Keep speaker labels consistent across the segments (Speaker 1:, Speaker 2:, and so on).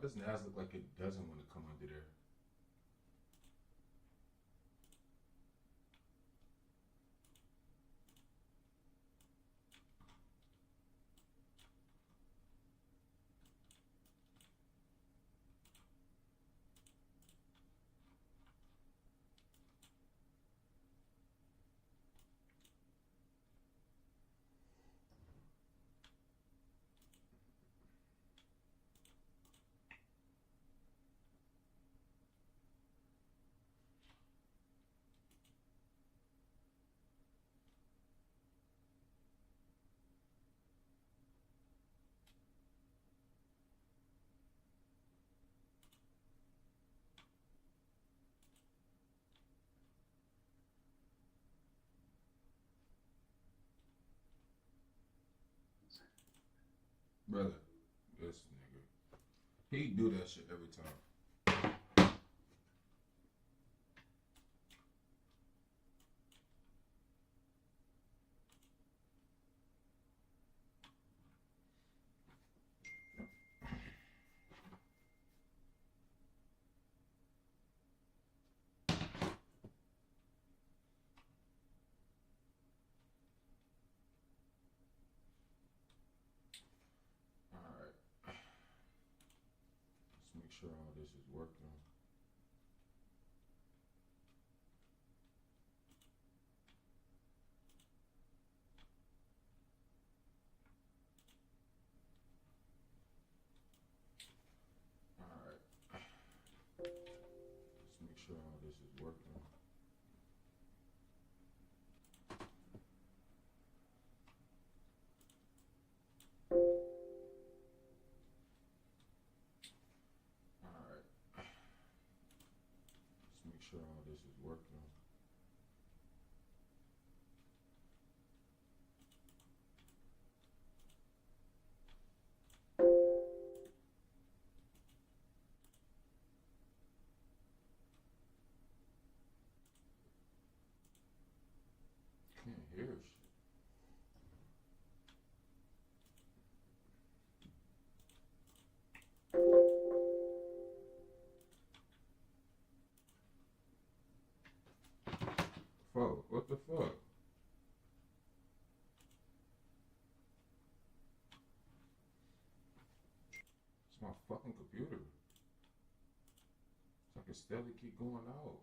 Speaker 1: does Nas look like it doesn't want to come under there? Brother, this nigga. He do that shit every time. Alright. Let's make sure all this is working. Alright. Let's make sure all this is working. Alright. Let's make sure all this is working. Can't hear shit. Fuck, what the fuck? It's my fucking computer. So I can steadily keep going out.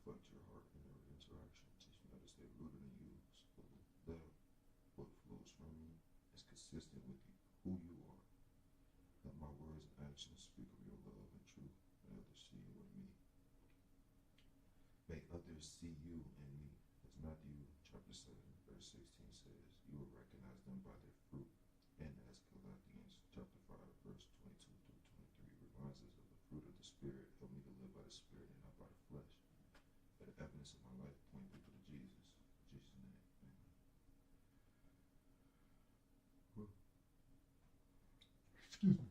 Speaker 2: reflect your heart in every interaction. Teach me how to stay rooted in you, so that what flows from me is consistent with you, who you are. Let my words and actions speak of your love and truth. May others see you in me. May others see you in me. As Matthew chapter 7, verse 16 says, you will recognize them by their fruit. And as Galatians chapter 5, verse 22 through 23 reminds us of the fruit of the Spirit, help me to live by the Spirit and not by the flesh. Let the evidence of my life point people to Jesus. In Jesus' name, amen. Excuse me.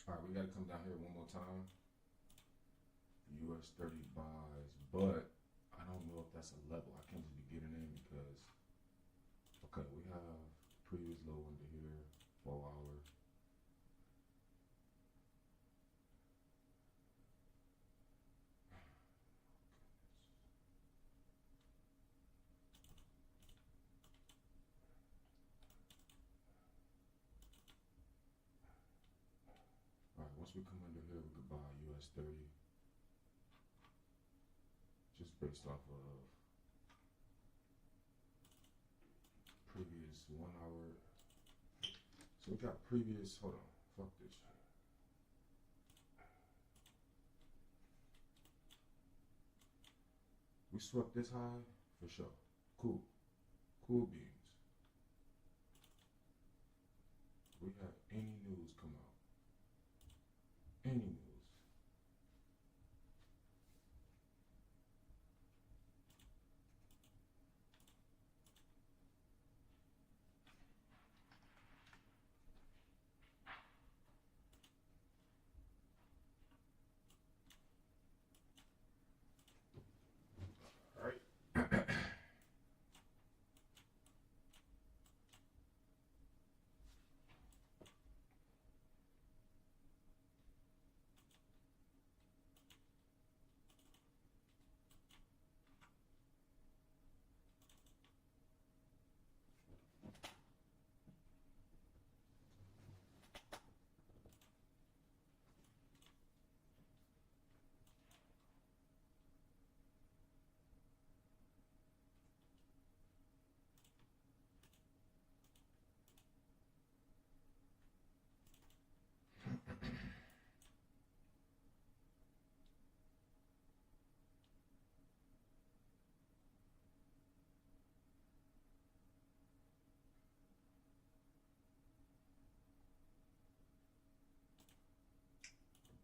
Speaker 1: All right, we got to come down here one more time. US 30 buys, but I don't know if that's a level. I can't just be getting in because, okay, we have previous low under here, 4 hours. All right, once we come under here, we could buy US 30. Just based off of previous 1 hour. So we got previous, hold on, fuck this shit. We swept this high for sure. Cool. Cool beans. We have any news come out. Any news.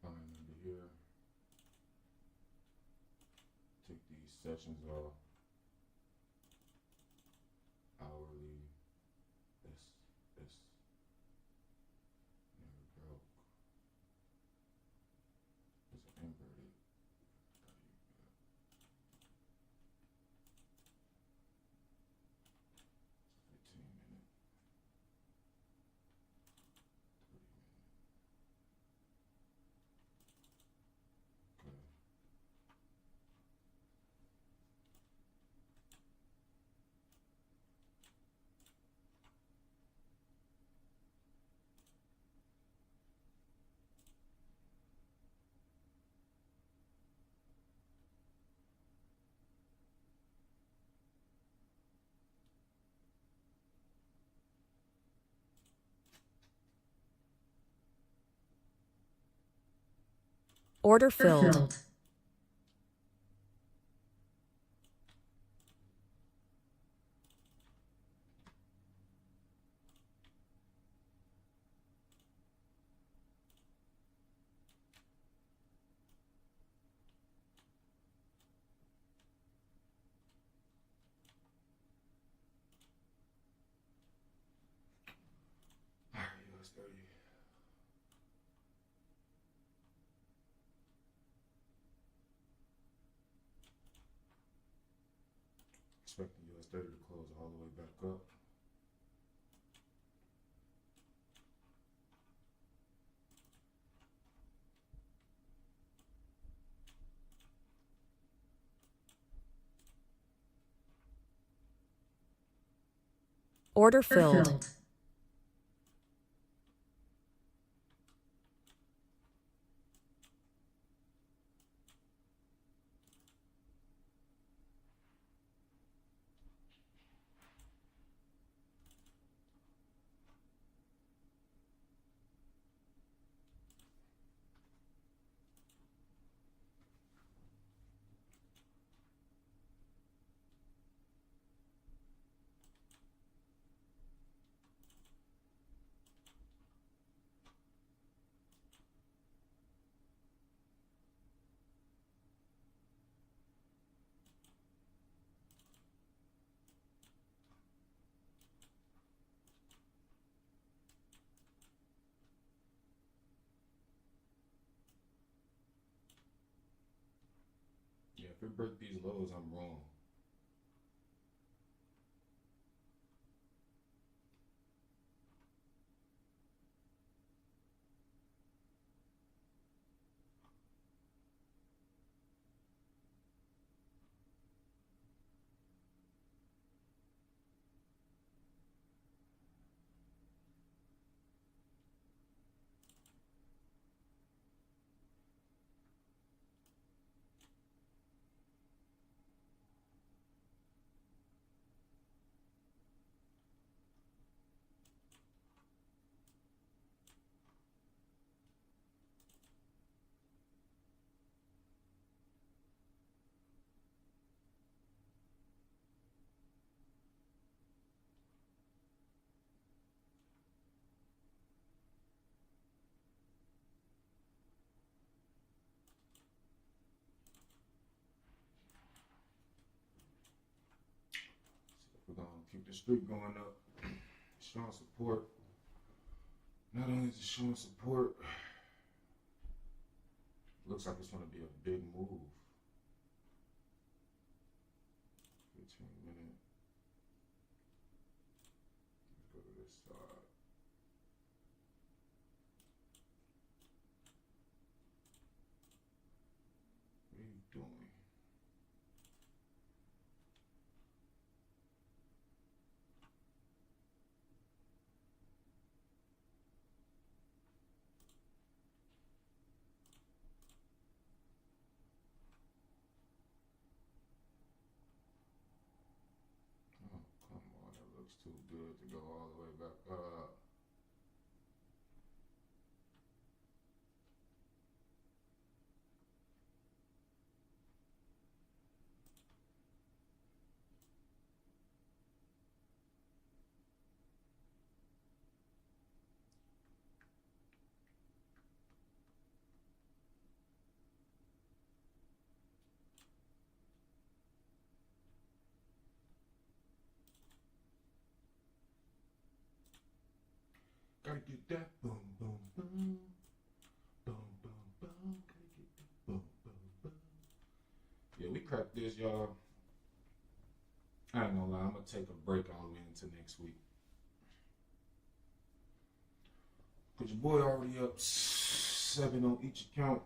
Speaker 1: Buying under here. Take these sessions off. Hourly. This never broke. It's an inverted. It's 15 minute. 30 minute. Okay.
Speaker 3: Order filled.
Speaker 1: expecting US 30 to close all the way back up.
Speaker 3: Order filled. Yeah, if it break these lows, I'm wrong. So if we're gonna keep the streak going up, showing support. Not only is it showing support, looks like it's gonna be a big move. 15-minute. Let's go to this side. What are you doing? Oh, come on, that looks too good to go all the way back up. Gotta get that boom, boom, boom. Boom, boom, boom. Gotta get that boom, boom, boom. Yeah, we cracked this, y'all. I ain't gonna lie, I'm gonna take a break all the way into next week. Cause your boy already up 7 on each account.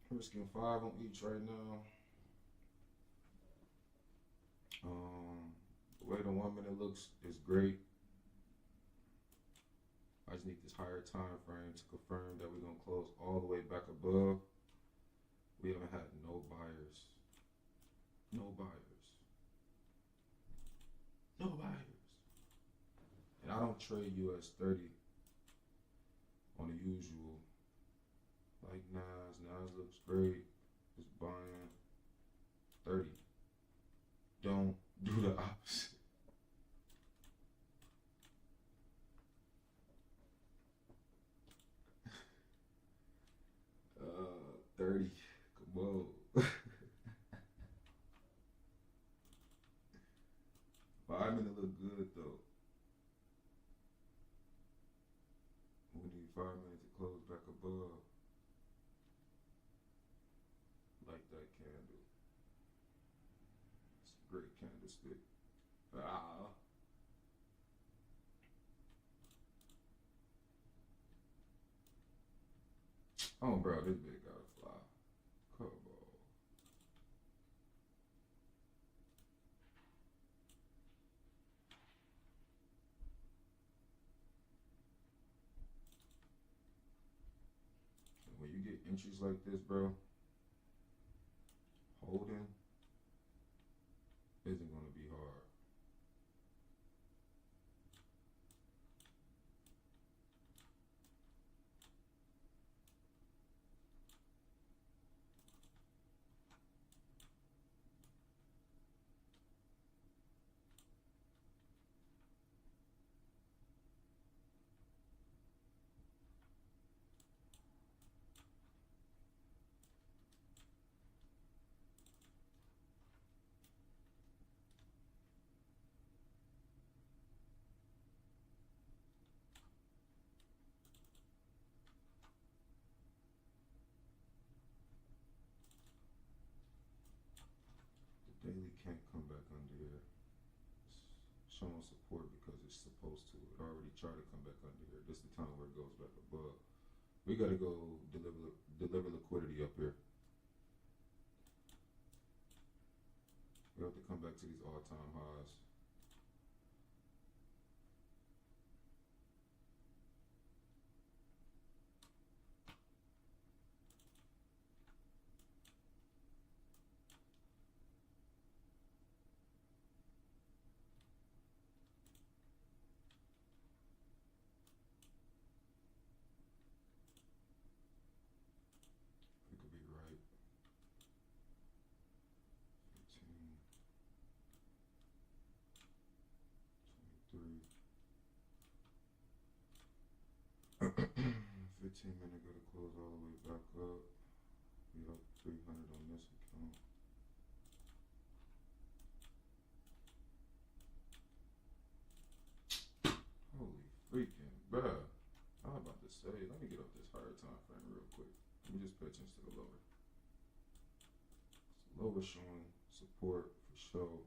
Speaker 3: Risking 5 on each right now. The way the 1 minute looks is great. I just need this higher time frame to confirm that we're gonna close all the way back above. We haven't had no buyers. No buyers. No buyers. And I don't trade US 30 on the usual. Like Nas. Nas looks great. Just buying 30. Don't do the opposite. 30. Come on. 5 minute look good though. We need 5 minutes to close back above. Like that candle. It's a great candlestick. Ah. Oh, bro, this bitch gotta fly. Come on. When you get entries like this, bro, holding isn't gonna be hard. The daily can't come back under here. It's showing support because it's supposed to. It already tried to come back under here. This is the time where it goes back above. We gotta go deliver liquidity up here. We have to come back to these all-time highs. We could be right. 15, 23. 15-minute gotta close all the way back up. We up 300 on this account. Holy freaking bruh. I was about to say, let me get up this higher time frame real quick. Let me just pay attention to the lower. So lower showing support for show.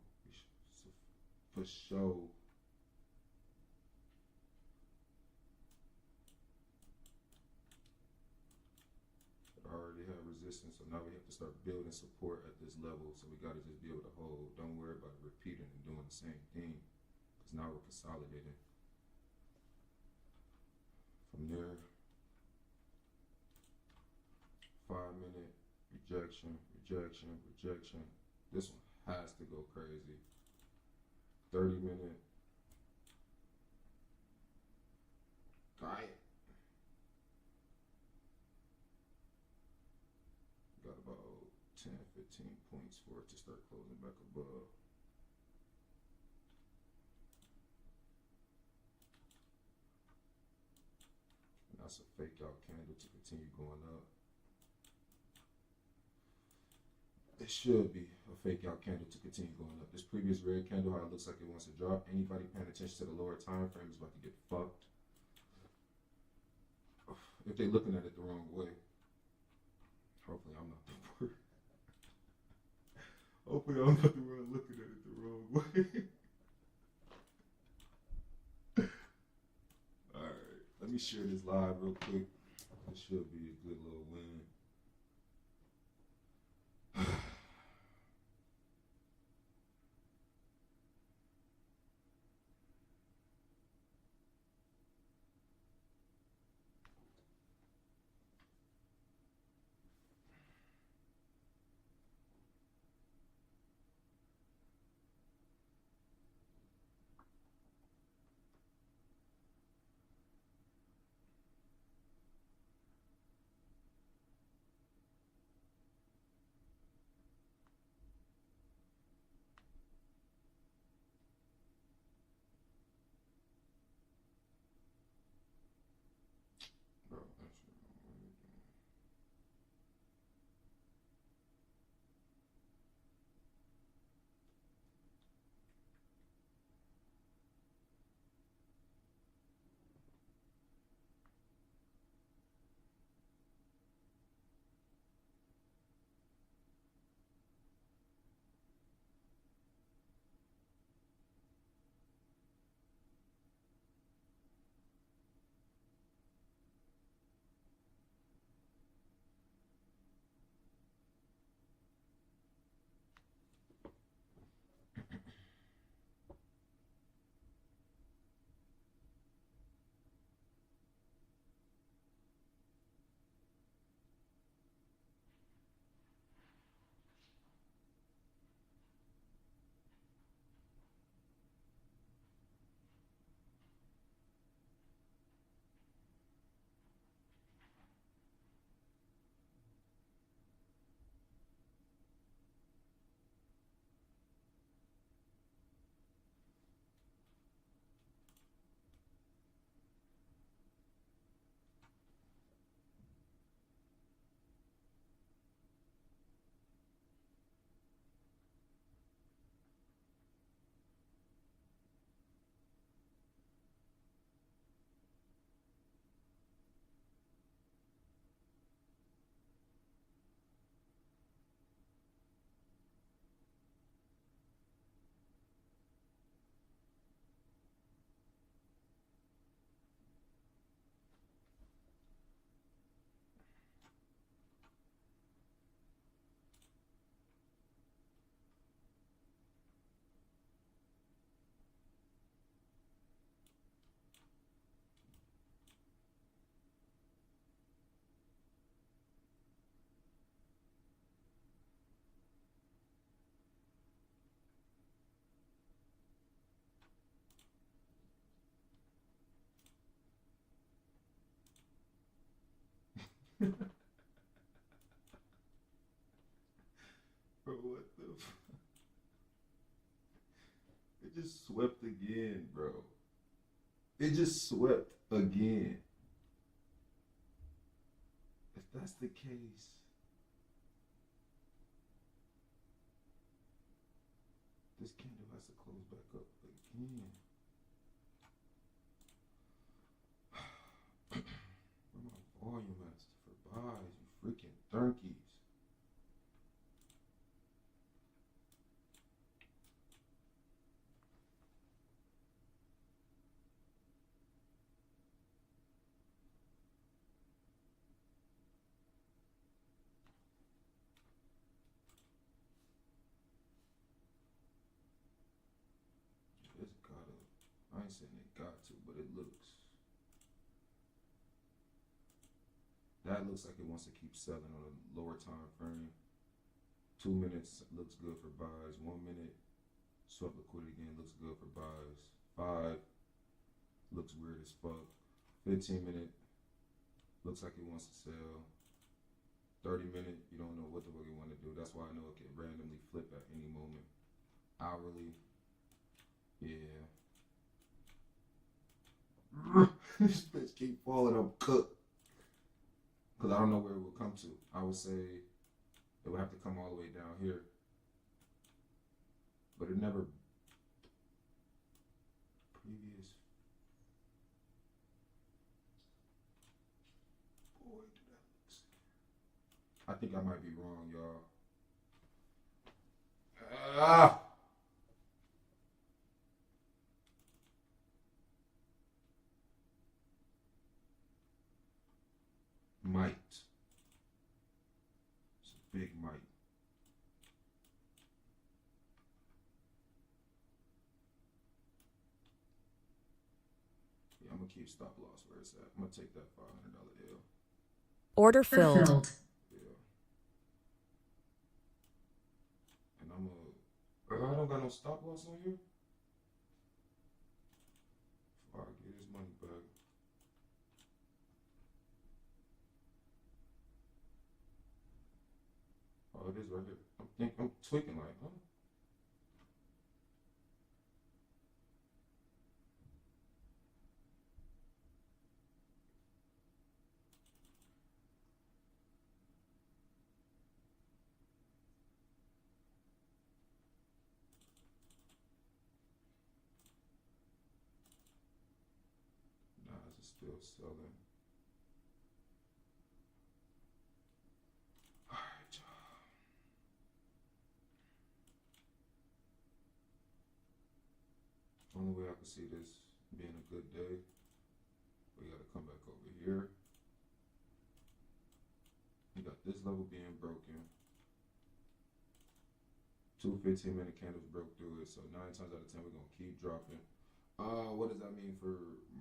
Speaker 3: For show. It already had resistance, so now we have to start building support at this level. So we gotta just be able to hold. Don't worry about repeating and doing the same thing. Because now we're consolidating. From there, 5-minute rejection, rejection, rejection. This one has to go crazy. 30-minute. Alright. Got about 10, 15 points for it to start closing back above. And that's a fake out candle to continue going up. It should be a fake out candle to continue going up. This previous red candle, how it looks like it wants to drop. Anybody paying attention to the lower time frame is about to get fucked. If they're looking at it the wrong way. Hopefully I'm not the one. Hopefully I'm not the one looking at it the wrong way. Alright, let me share this live real quick. This should be a good little win. Bro, what the it just swept again, bro. It just swept again. If that's the case, this candle has to close back up again. Where my volume at for buys, you freaking turkeys. It's gotta, I ain't saying it got to, but it looks. That looks like it wants to keep selling on a lower time frame. 2 minutes looks good for buys. 1 minute, swap liquidity again, looks good for buys. 5 looks weird as fuck. 15 minute looks like it wants to sell. 30 minute, you don't know what the fuck you want to do. That's why I know it can randomly flip at any moment. Hourly, yeah. This bitch keep falling up cooked. Because I don't know where it will come to. I would say it would have to come all the way down here. But it never previous. Boy, did that look. I think I might be wrong, y'all. Ah! Might. It's a big might. Yeah, I'm gonna keep stop loss where it's at. I'm gonna take that $500 L.
Speaker 4: Order filled.
Speaker 3: Yeah. And I'm gonna. I don't got no stop loss on here. Before I get his money back. Oh, it is right here. I'm tweaking like, huh? Nah, it's still selling. Alright, y'all. Only way I can see this being a good day, we gotta come back over here. You got this level being broken. 2 15-minute candles broke through it, so 9 times out of 10 we're gonna keep dropping. What does that mean for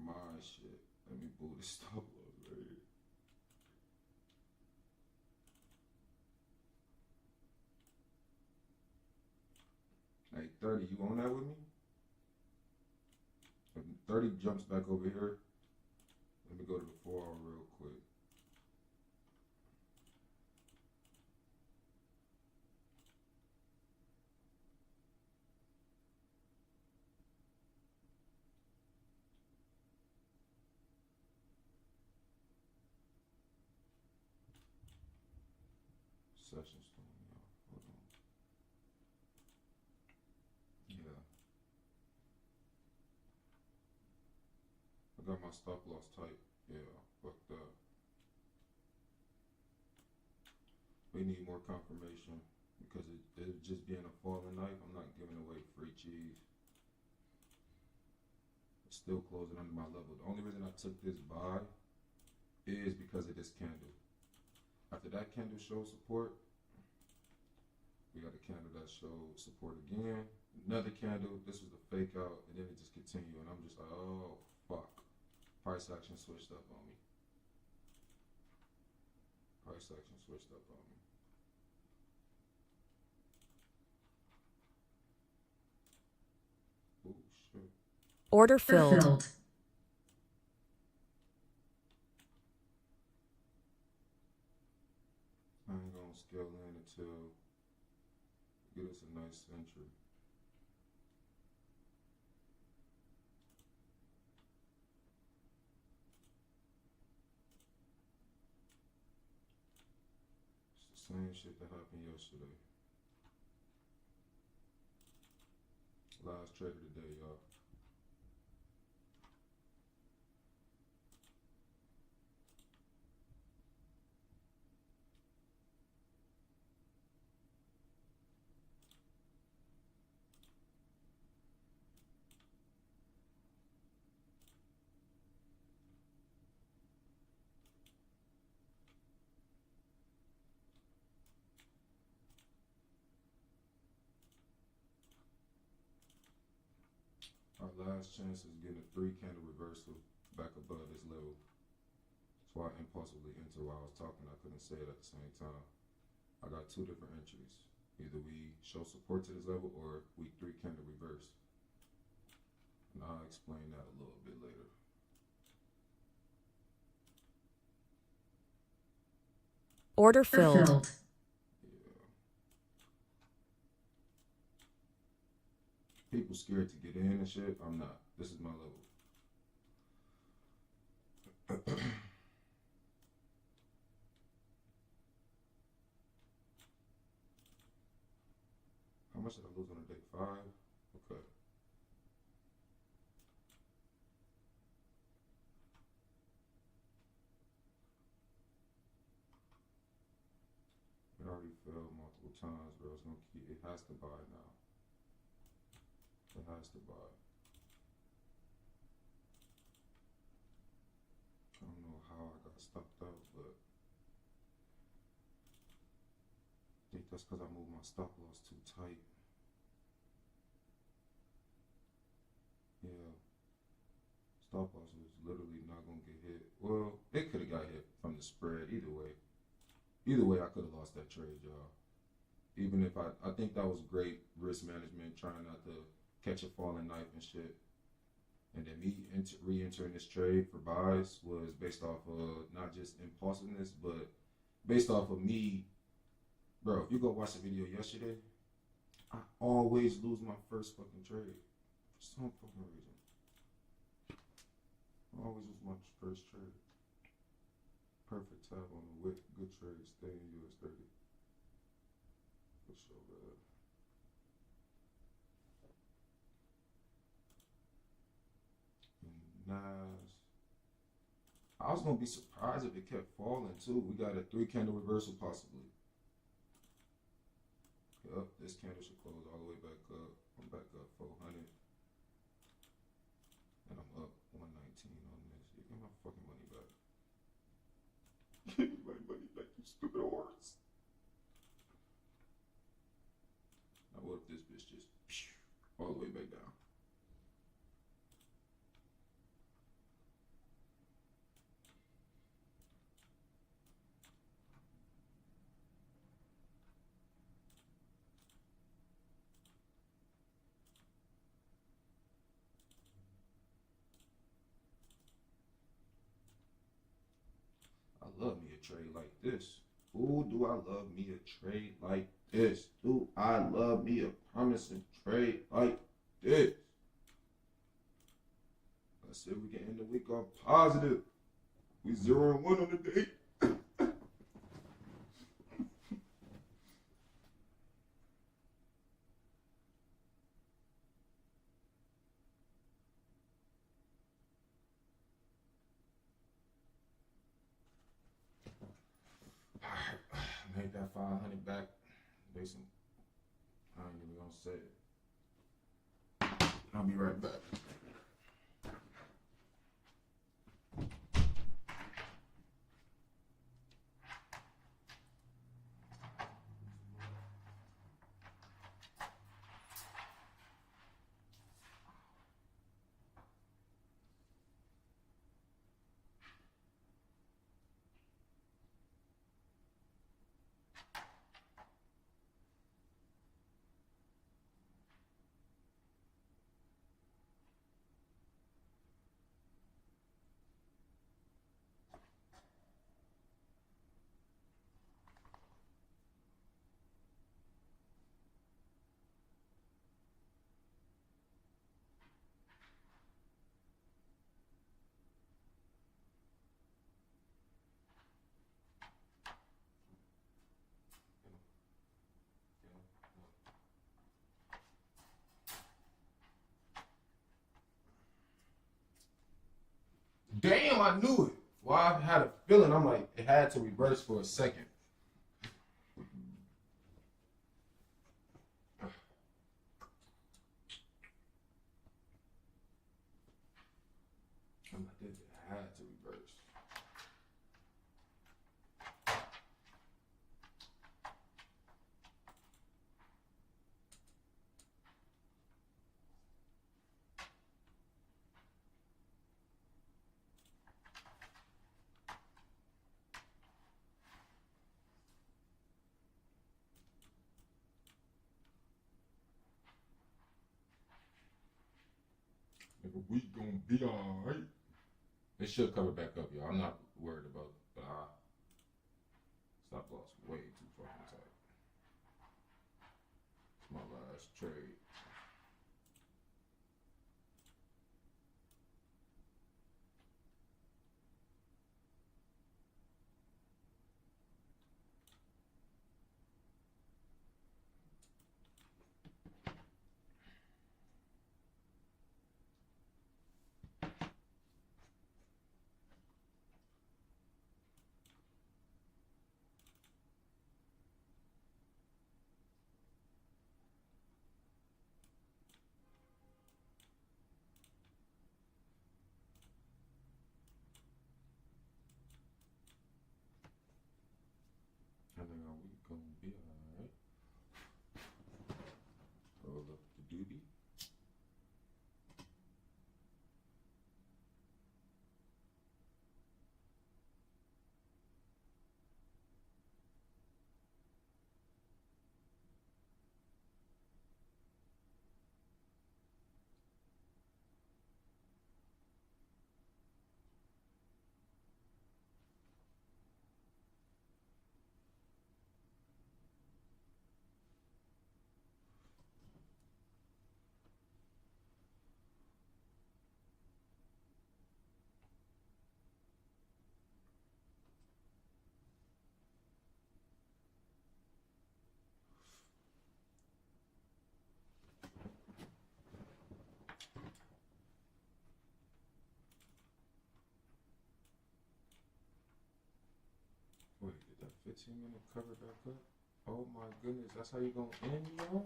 Speaker 3: my shit? Let me pull the stop loss right here. Hey, 30, you on that with me? If 30 jumps back over here, let me go to the 4 hour real quick. Sessions throwing me off. Hold on. Yeah. I got my stop loss tight. Yeah, fucked up. We need more confirmation because it just being a falling knife, I'm not giving away free cheese. It's still closing under my level. The only reason I took this buy is because of this candle. After that candle shows support, we got a candle that showed support again. Another candle, this was the fake out, and then it just continued, and I'm just like, oh, fuck. Price action switched up on me. Price action switched up on me. Oh, shit.
Speaker 4: Order filled.
Speaker 3: won't scale in until get us a nice entry. It's the same shit that happened yesterday. Last trade of the day, y'all. Our last chance is getting a 3-candle reversal back above this level. That's why I impulsively entered while I was talking. I couldn't say it at the same time. I got 2 different entries. Either we show support to this level or we 3-candle reverse. And I'll explain that a little bit later.
Speaker 4: Order filled.
Speaker 3: Yeah. People scared to get in and shit. I'm not. This is my level. How much did I lose on the day? 5? Okay. It already fell multiple times, bro. It's gonna keep. It has to buy now. It has to buy. I don't know how I got stopped out, but I think that's because I moved my stop loss too tight. Yeah. Stop loss was literally not gonna get hit. Well, it could have got hit from the spread. Either way, I could have lost that trade, y'all. Even if I think that was great risk management, trying not to catch a falling knife and shit. And then me re-entering this trade for buys was based off of not just impulsiveness, but based off of me. Bro, if you go watch the video yesterday, I always lose my first fucking trade. For some fucking reason. I always lose my first trade. Perfect tab on the wick. Good trade. Stay in US 30. For sure, bad. Nas. I was gonna be surprised if it kept falling too. We got a 3-candle reversal possibly. Yup, this candle should close all the way back up. I'm back up 400. And I'm up 119 on this. You get my fucking money back. Give me my money back, you stupid horse. Now what if this bitch just all the way back down? I love me a trade like this. Ooh, do I love me a trade like this? Do I love me a promising trade like this? Let's see if we can end the week off positive. We 0-1 on the day. Made that 500 back. Basically, I ain't even gonna say it. I'll be right back.
Speaker 1: I knew it. Well, I had a feeling. I'm like, it had to reverse for a second. I'm like, it had to reverse. Nigga, we gonna be alright. It should cover back up, y'all. I'm not worried about it, but stop loss way too fucking tight. It's my last trade. I think we gonna be alright. Roll up the doobie. Wait, did that 15-minute cover back up? Oh my goodness, that's how you gonna end, y'all?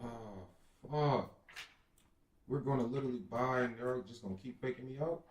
Speaker 1: Oh, fuck. We're gonna literally buy and they're just gonna keep faking me out?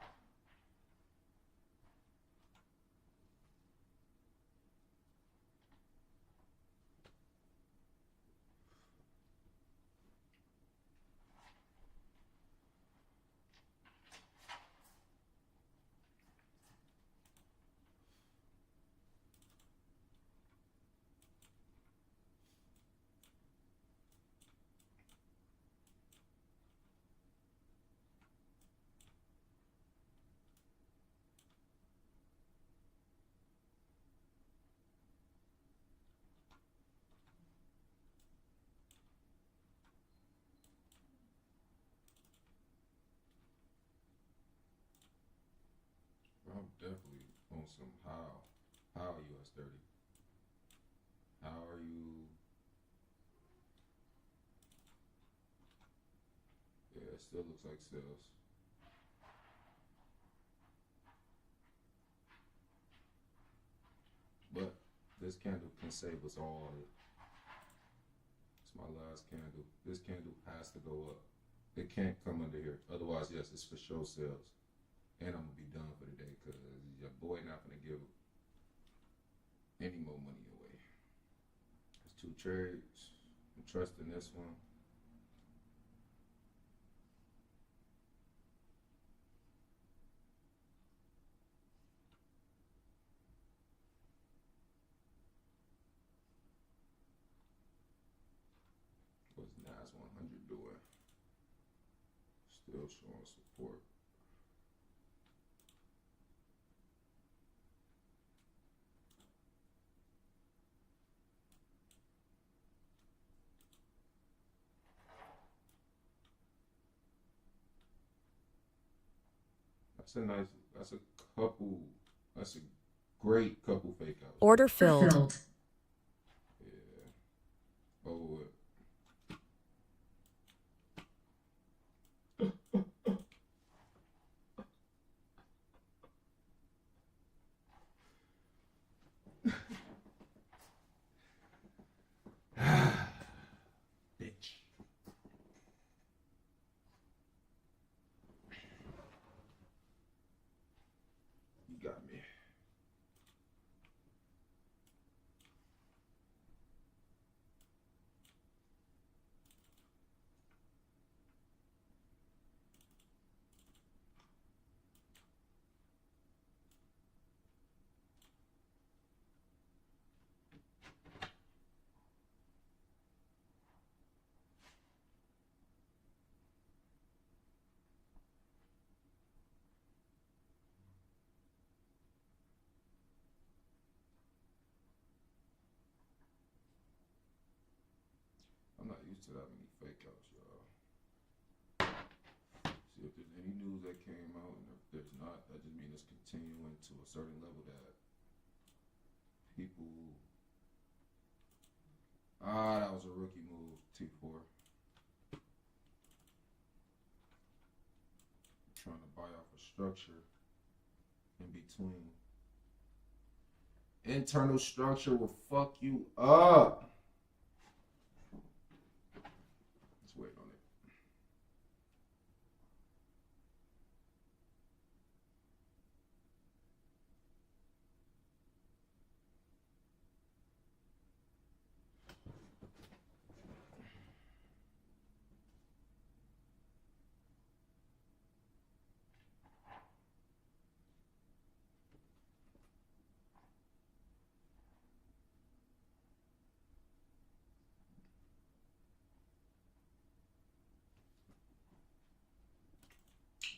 Speaker 1: I'm definitely on some how. How US 30? How are you? Yeah, it still looks like sales. But this candle can save us all. It's my last candle. This candle has to go up. It can't come under here. Otherwise, yes, it's for show sales. And I'm gonna be done for the day because your boy not gonna give any more money away. There's 2 trades. I'm trusting this one. What's NAS 100 doing? Still showing support. That's a great couple fake outs.
Speaker 4: Order filled.
Speaker 1: Yeah. Oh,
Speaker 3: got me. I'm not used to that many fake outs, y'all. See if there's any news that came out, and if there's not, that just means it's continuing to a certain level that people. That was a rookie move, T4. Trying to buy off a structure in between. Internal structure will fuck you up. Let's wait on it.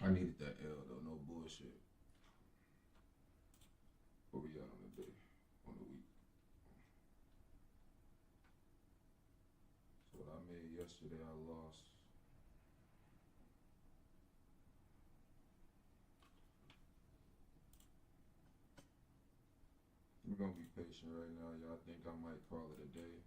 Speaker 3: I needed that L though, no bullshit. Where we at on the day? On the week. So what I made yesterday, I lost. We're gonna be patient right now, y'all. I think I might call it a day.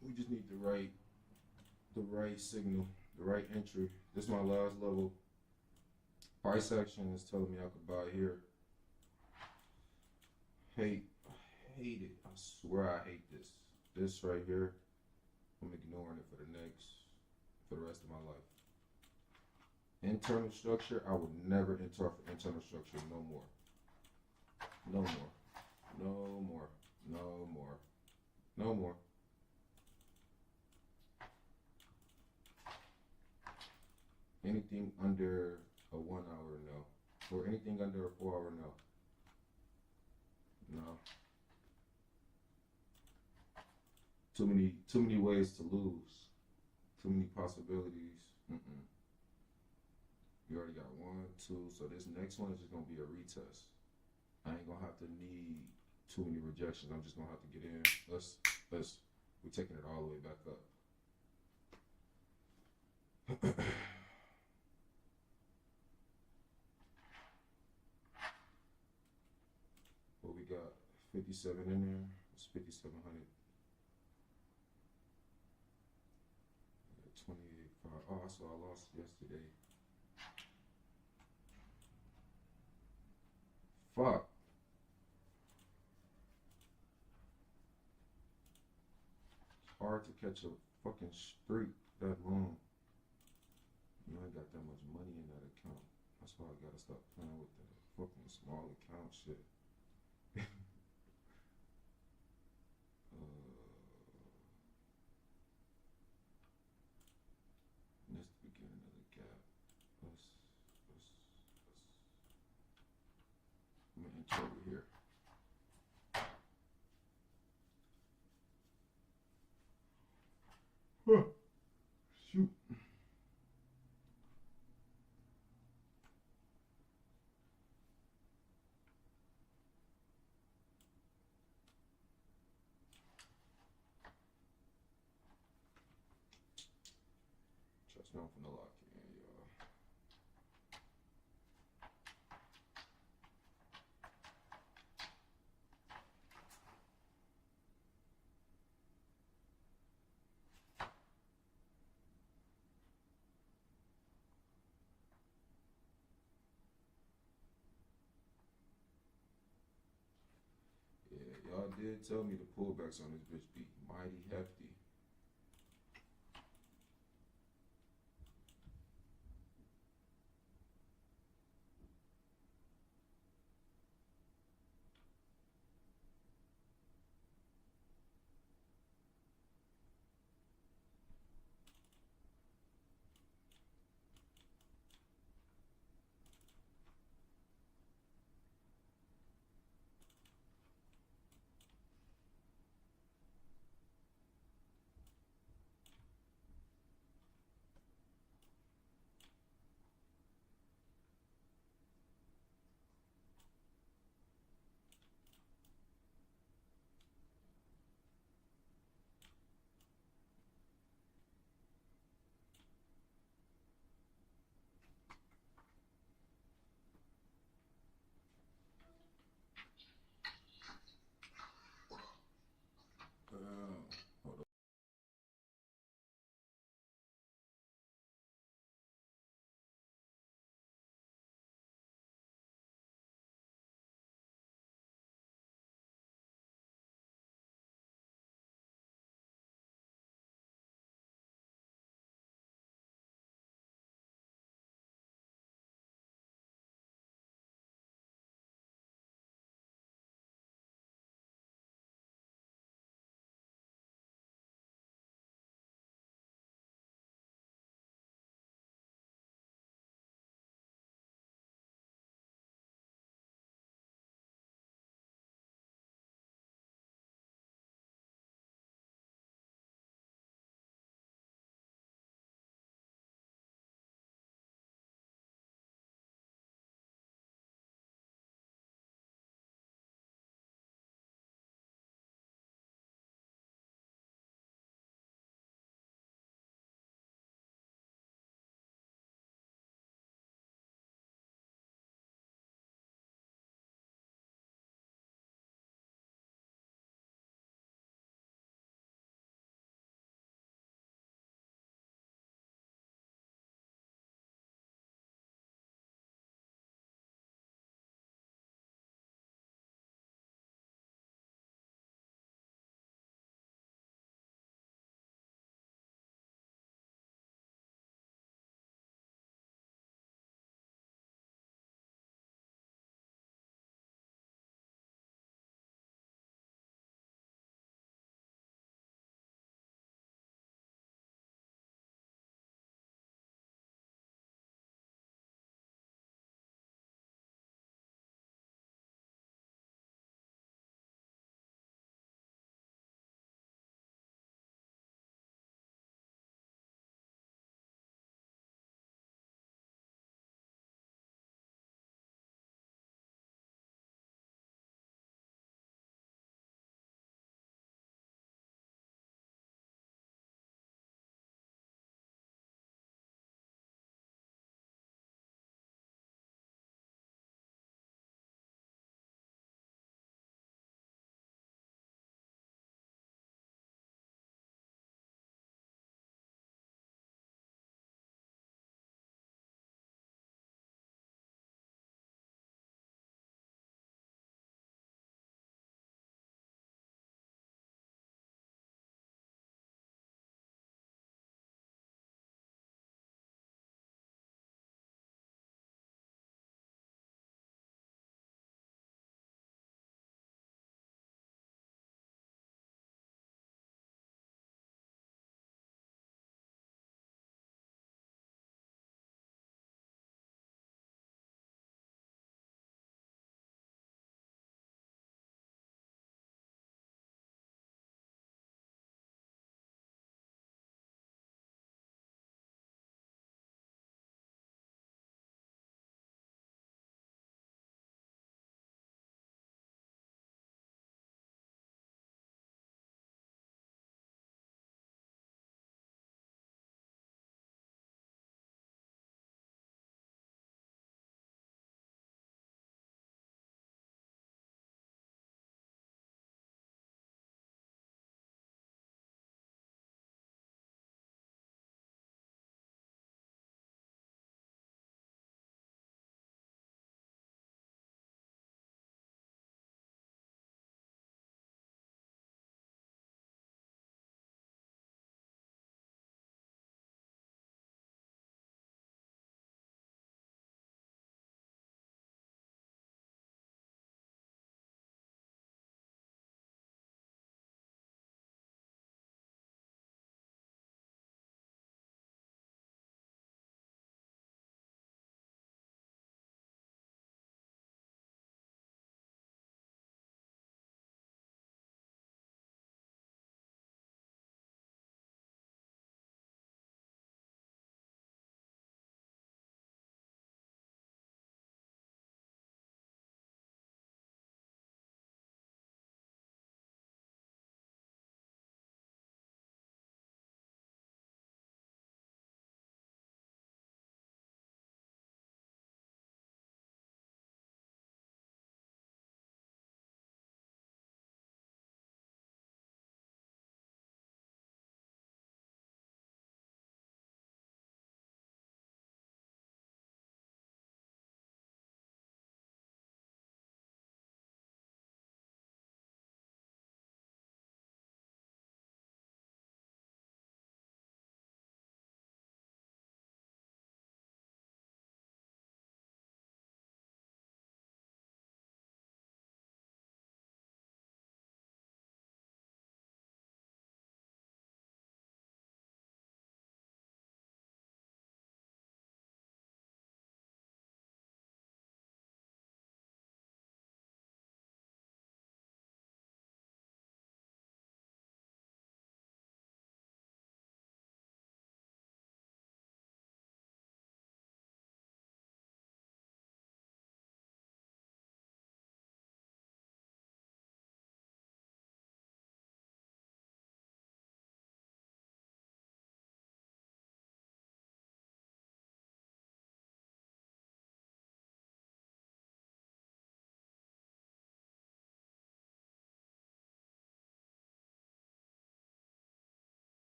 Speaker 3: We just need the right signal, the right entry. This is my last level. Price action is telling me I could buy here. I hate it. I swear I hate this. This right here, I'm ignoring it for the rest of my life. Internal structure, I would never enter for internal structure no more. No more. No more. No more. No more. Anything under a 1 hour, no. Or anything under a 4 hour, no. No. Too many ways to lose. Too many possibilities. You already got 1, 2, so this next one is just gonna be a retest. I ain't gonna have to need too many rejections. I'm just gonna have to get in. We're taking it all the way back up. What we got? 57 in there. It's 5,700. 28.5. Oh, I saw I lost yesterday. Fuck. hard to catch a fucking streak that long. You ain't got that much money in that account. That's why I gotta stop playing with that fucking small account shit. And this the beginning of the gap. Let's I'm gonna enter over here. Shoot. Trust me, I'm finna lock it in, y'all. Yeah, y'all did tell me the pullbacks on this bitch be mighty hefty.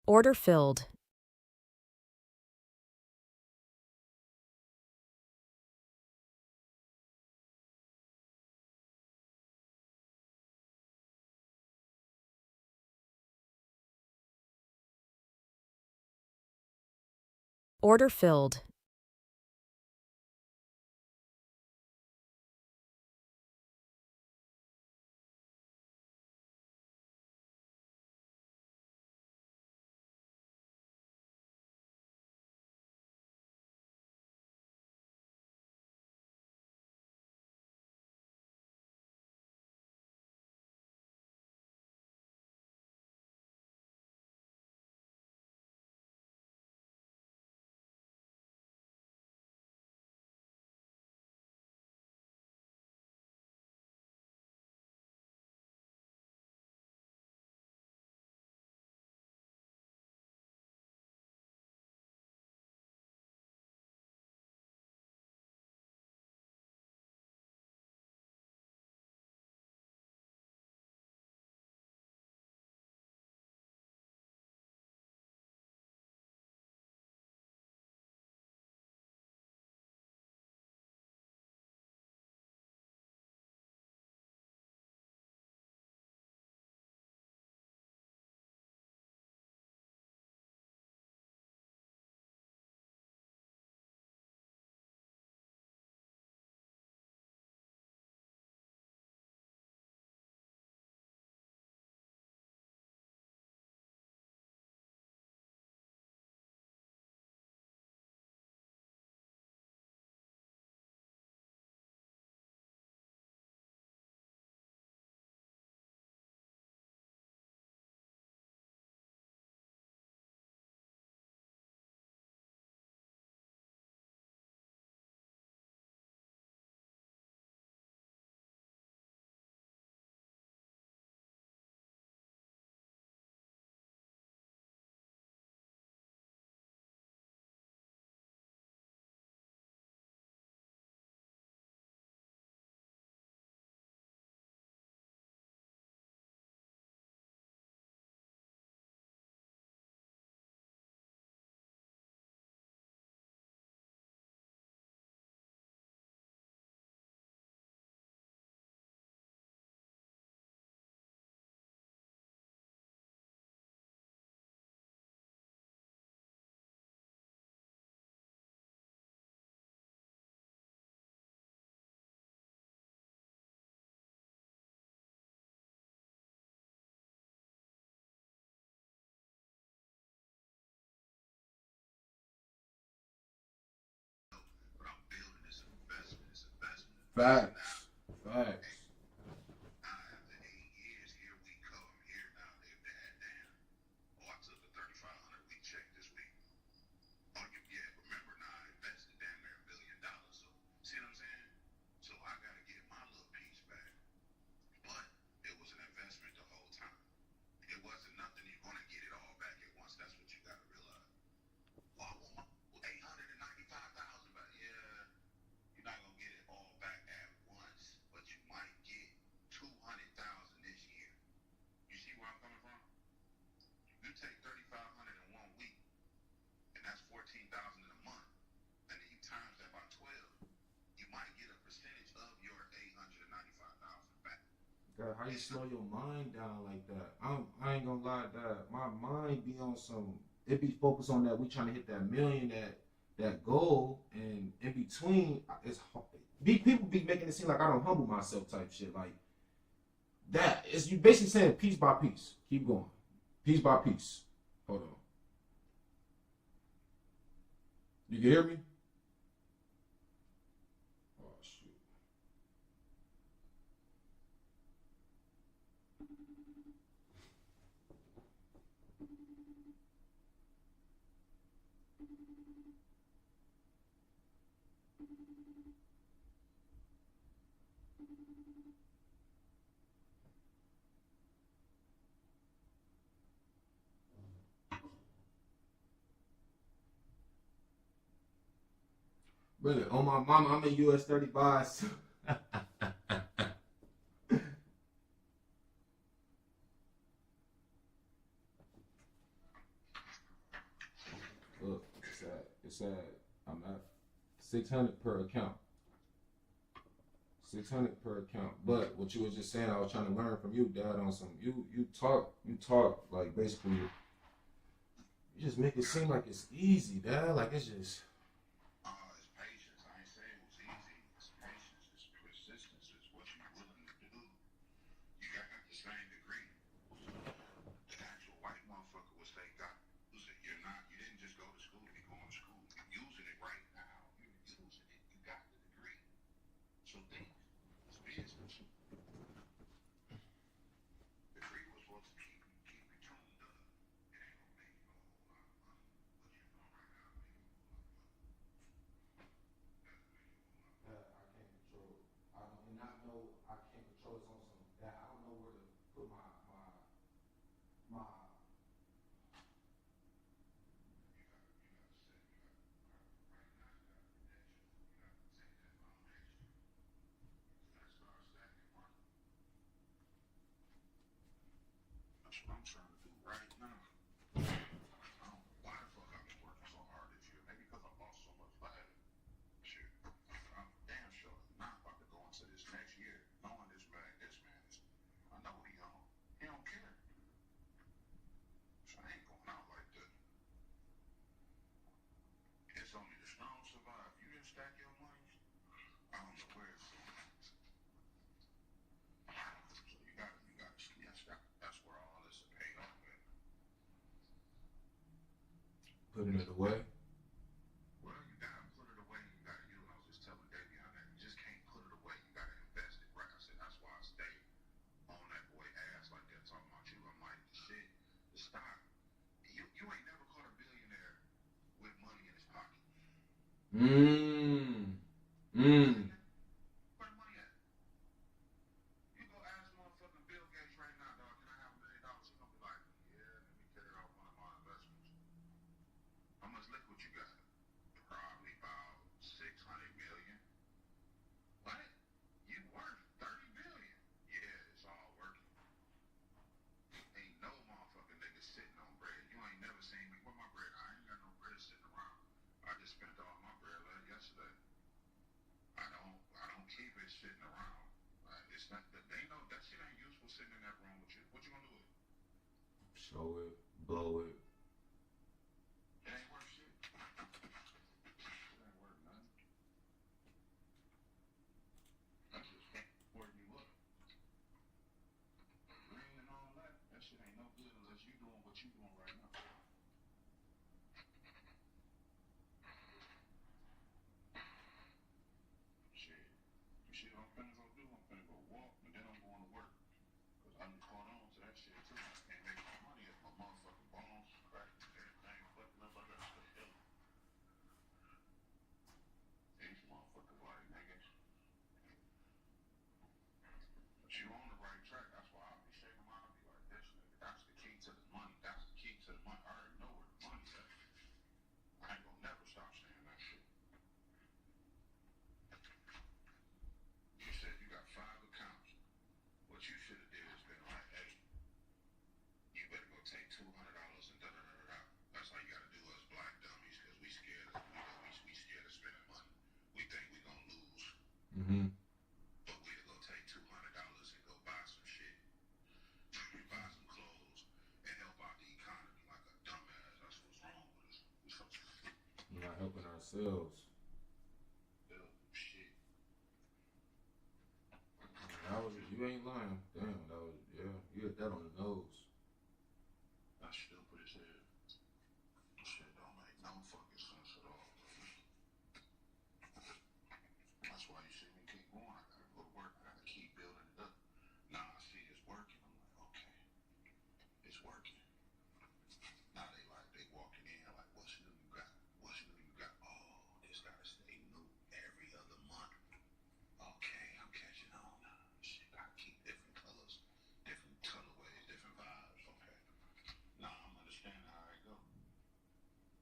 Speaker 4: Order filled. Order filled.
Speaker 1: Facts. Facts. God, how you slow your mind down like that? I ain't gonna lie, that my mind be on some. It be focused on that we trying to hit that million, that goal, and in between, it's people be making it seem like I don't humble myself type shit. Like that is you basically saying piece by piece. Keep going, piece by piece. Hold on, you can hear me? Oh shoot. Really, on my mama, I'm in US 30 buys. It's at I'm at 600 per account. 600 per account. But what you was just saying, I was trying to learn from you, Dad, on some you talk like basically you just make it seem like it's easy, Dad. Like it's just
Speaker 5: It's patience. I ain't saying it was easy. It's patience. It's persistence. It's what you're willing to do. You got the same degree. The actual white motherfucker would say, God, you didn't just go to school to be going to school. You're using it right now. You're using it. You got the degree. So think. It's business. Degree was supposed to keep you tuned up. It ain't gonna make you a whole lot of money. What you doing right now make you a whole lot of money.
Speaker 1: that I can't control. I don't, and I know I can't control it's on some that I don't know where to put my
Speaker 5: That's what I'm trying to do right now. I don't know why the fuck I've been working so hard this year. Maybe because I lost so much last shit. I'm damn sure not about to go into this next year knowing this man is. I know he on. He don't care. So I ain't going out like that. It's only the strong survive. You didn't stack your money. I don't know where it's going. So you gotta, yes, that's where all this will pay off at.
Speaker 1: putting it away.
Speaker 5: Well, you gotta put it away. You gotta, I was just telling Davey on that. You just can't put it away. You gotta invest it. Right? I said that's why I stay on that boy ass like that talking about you. I'm like, shit, the stock. You ain't never caught a billionaire with money in his pocket. Where the money at? You go ask motherfucking Bill Gates right now, dog, can I have $1 million? He gonna be like, yeah, let me carry off one of my investments. How much liquid you got? Probably about 600 million. What? You worth 30 billion? Yeah, it's all working. Ain't no motherfucking nigga sitting on bread. You ain't never seen me. Where my bread? I ain't got no bread sitting around. I just spent all my bread yesterday. I don't keep it sitting around. It's not. They know that shit ain't useful sitting in that room with you. What you gonna do with it?
Speaker 1: Show it, blow it.
Speaker 5: It ain't worth shit. It ain't worth nothing. That's just where you look. Green and all that. That shit ain't no good unless you doing what you doing right now. Shit. You see what I'm finna go do? I'm finna go walk and then I'm going to work. Cause I done caught on to that shit too. I can't make my money if my motherfucking bones cracked and everything fucking up. I gotta stay healthy. These motherfucking white niggas. But you on the right track. That's why I'll be shaking my I'll be like this nigga. That's the key to the money. That's the key to the money. I already know where the money's at. I ain't gonna never stop saying that shit. You said you got 5 accounts. What you should have did is been like, hey, you better go take $200 and da da da da da. That's how you gotta do us black dummies, cause we scared of spending money. We think we gonna lose. But we'll go take $200 and go buy some shit, buy some clothes, and help out the economy like a dumbass. That's what's wrong with us. We so
Speaker 1: We're not helping ourselves.
Speaker 5: shit.
Speaker 1: That was you ain't lying. Damn, that was you hit that on the nose.
Speaker 5: That's stupid as hell. Shit don't make no fucking sense at all. That's why you see me keep going. I gotta go to work. I gotta keep building it up. Now I see it's working. I'm like, okay, it's working. Now they walking in like, what's new you got? What's new you got? Oh, this gotta stay new every other month. Okay, I'm catching on now. Shit, gotta keep different colors, different colorways, different vibes. Okay. Now I'm understanding how it go.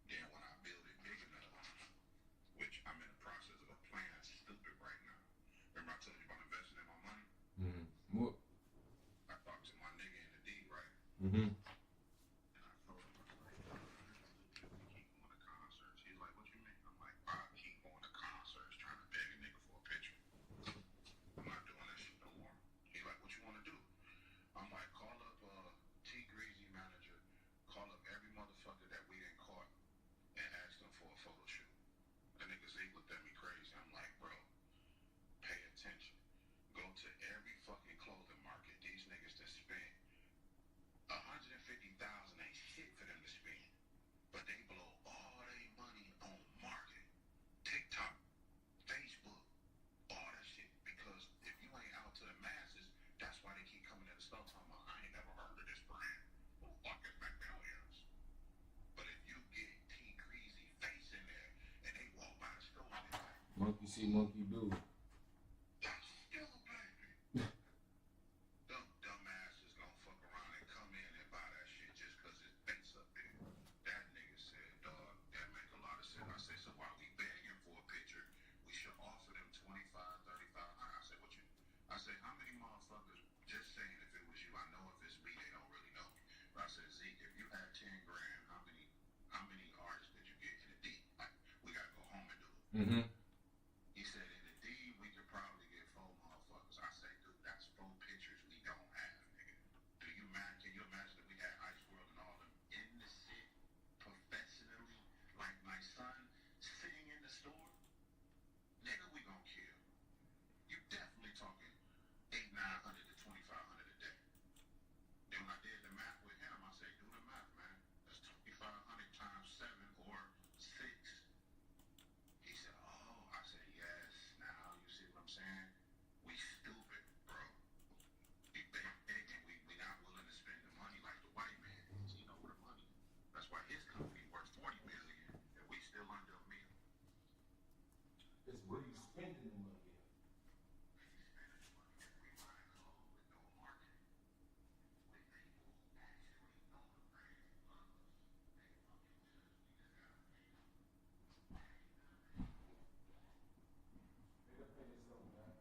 Speaker 5: Then when I build it big enough, which I'm in the process of applying stupid right now. Remember I told you about investing in my money?
Speaker 1: What?
Speaker 5: I talked to my nigga in the D, right?
Speaker 1: Mm-hmm.
Speaker 5: And I told him, I was like, keep going to concerts. He's like, what you
Speaker 1: see monkey do.
Speaker 5: That's still baby. Them dumbasses gonna fuck around and come in and buy that shit just cause it's base up there. That nigga said, dog, that make a lot of sense. I said, so while we begging for a picture, we should offer them 25, 35. I said, what you? I said, how many motherfuckers? Just saying, if it was you, I know if it's me, they don't really know me. But I said, Zeke, if you had 10 grand, how many artists did you get in a deep? Like, we gotta go home and do it.
Speaker 1: Mm-hmm.
Speaker 5: He said, in the deed, we could probably get 4 motherfuckers. I say, dude, that's 4 pictures we don't have, nigga. Can you imagine if we had Ice World and all them in the sit professionally, like my son sitting in the store? Nigga, we gonna kill. You definitely talking 800, 900 to 2,500 a day. Then when I did the math with him, I said, do the math, man. That's 2,500 times 7 or 6. He said, oh. I said, yes. Now you see what I'm saying? We stupid, bro. We big and we not willing to spend the money like the white man. You know where the money. That's why his company worth 40 million and we still under a million.
Speaker 1: It's where you spending the money at.
Speaker 5: We buying clothes with no marketing. With people actually know the brand and love us. They fucking just, we just gotta pay them.
Speaker 1: Nigga, pay yourself, man.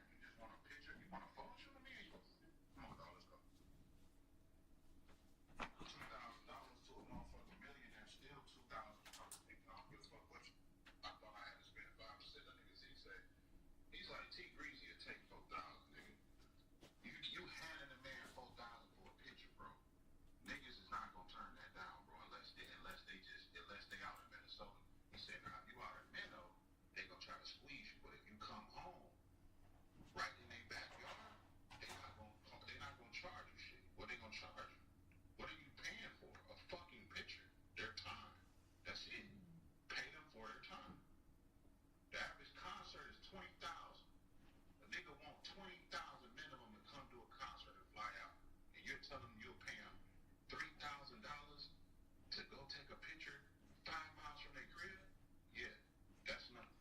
Speaker 5: You just want a picture? You want a photo shoot of me? Come on, dog, let's go. $2,000 to a motherfucking millionaire, still 2,000. I don't give a fuck what you. I thought I had to spend 5%. That nigga Z said, he's like, T Greasy will take 4,000, nigga. You handing a man 4,000 for a picture, bro. Niggas is not gonna turn that down, bro, unless they out in Minnesota. He said, now if you out in Minno, they gonna try to squeeze you, but if you come home, right in their backyard, they not gonna charge you shit. What they gonna charge you? What are you paying for? A fucking picture. Their time. That's it. Pay them for their time. The average concert is 20,000. A nigga want 20,000 minimum to come to a concert and fly out. And you're telling them you'll pay them $3,000 to go take a picture 5 miles from their crib? Yeah, that's nothing.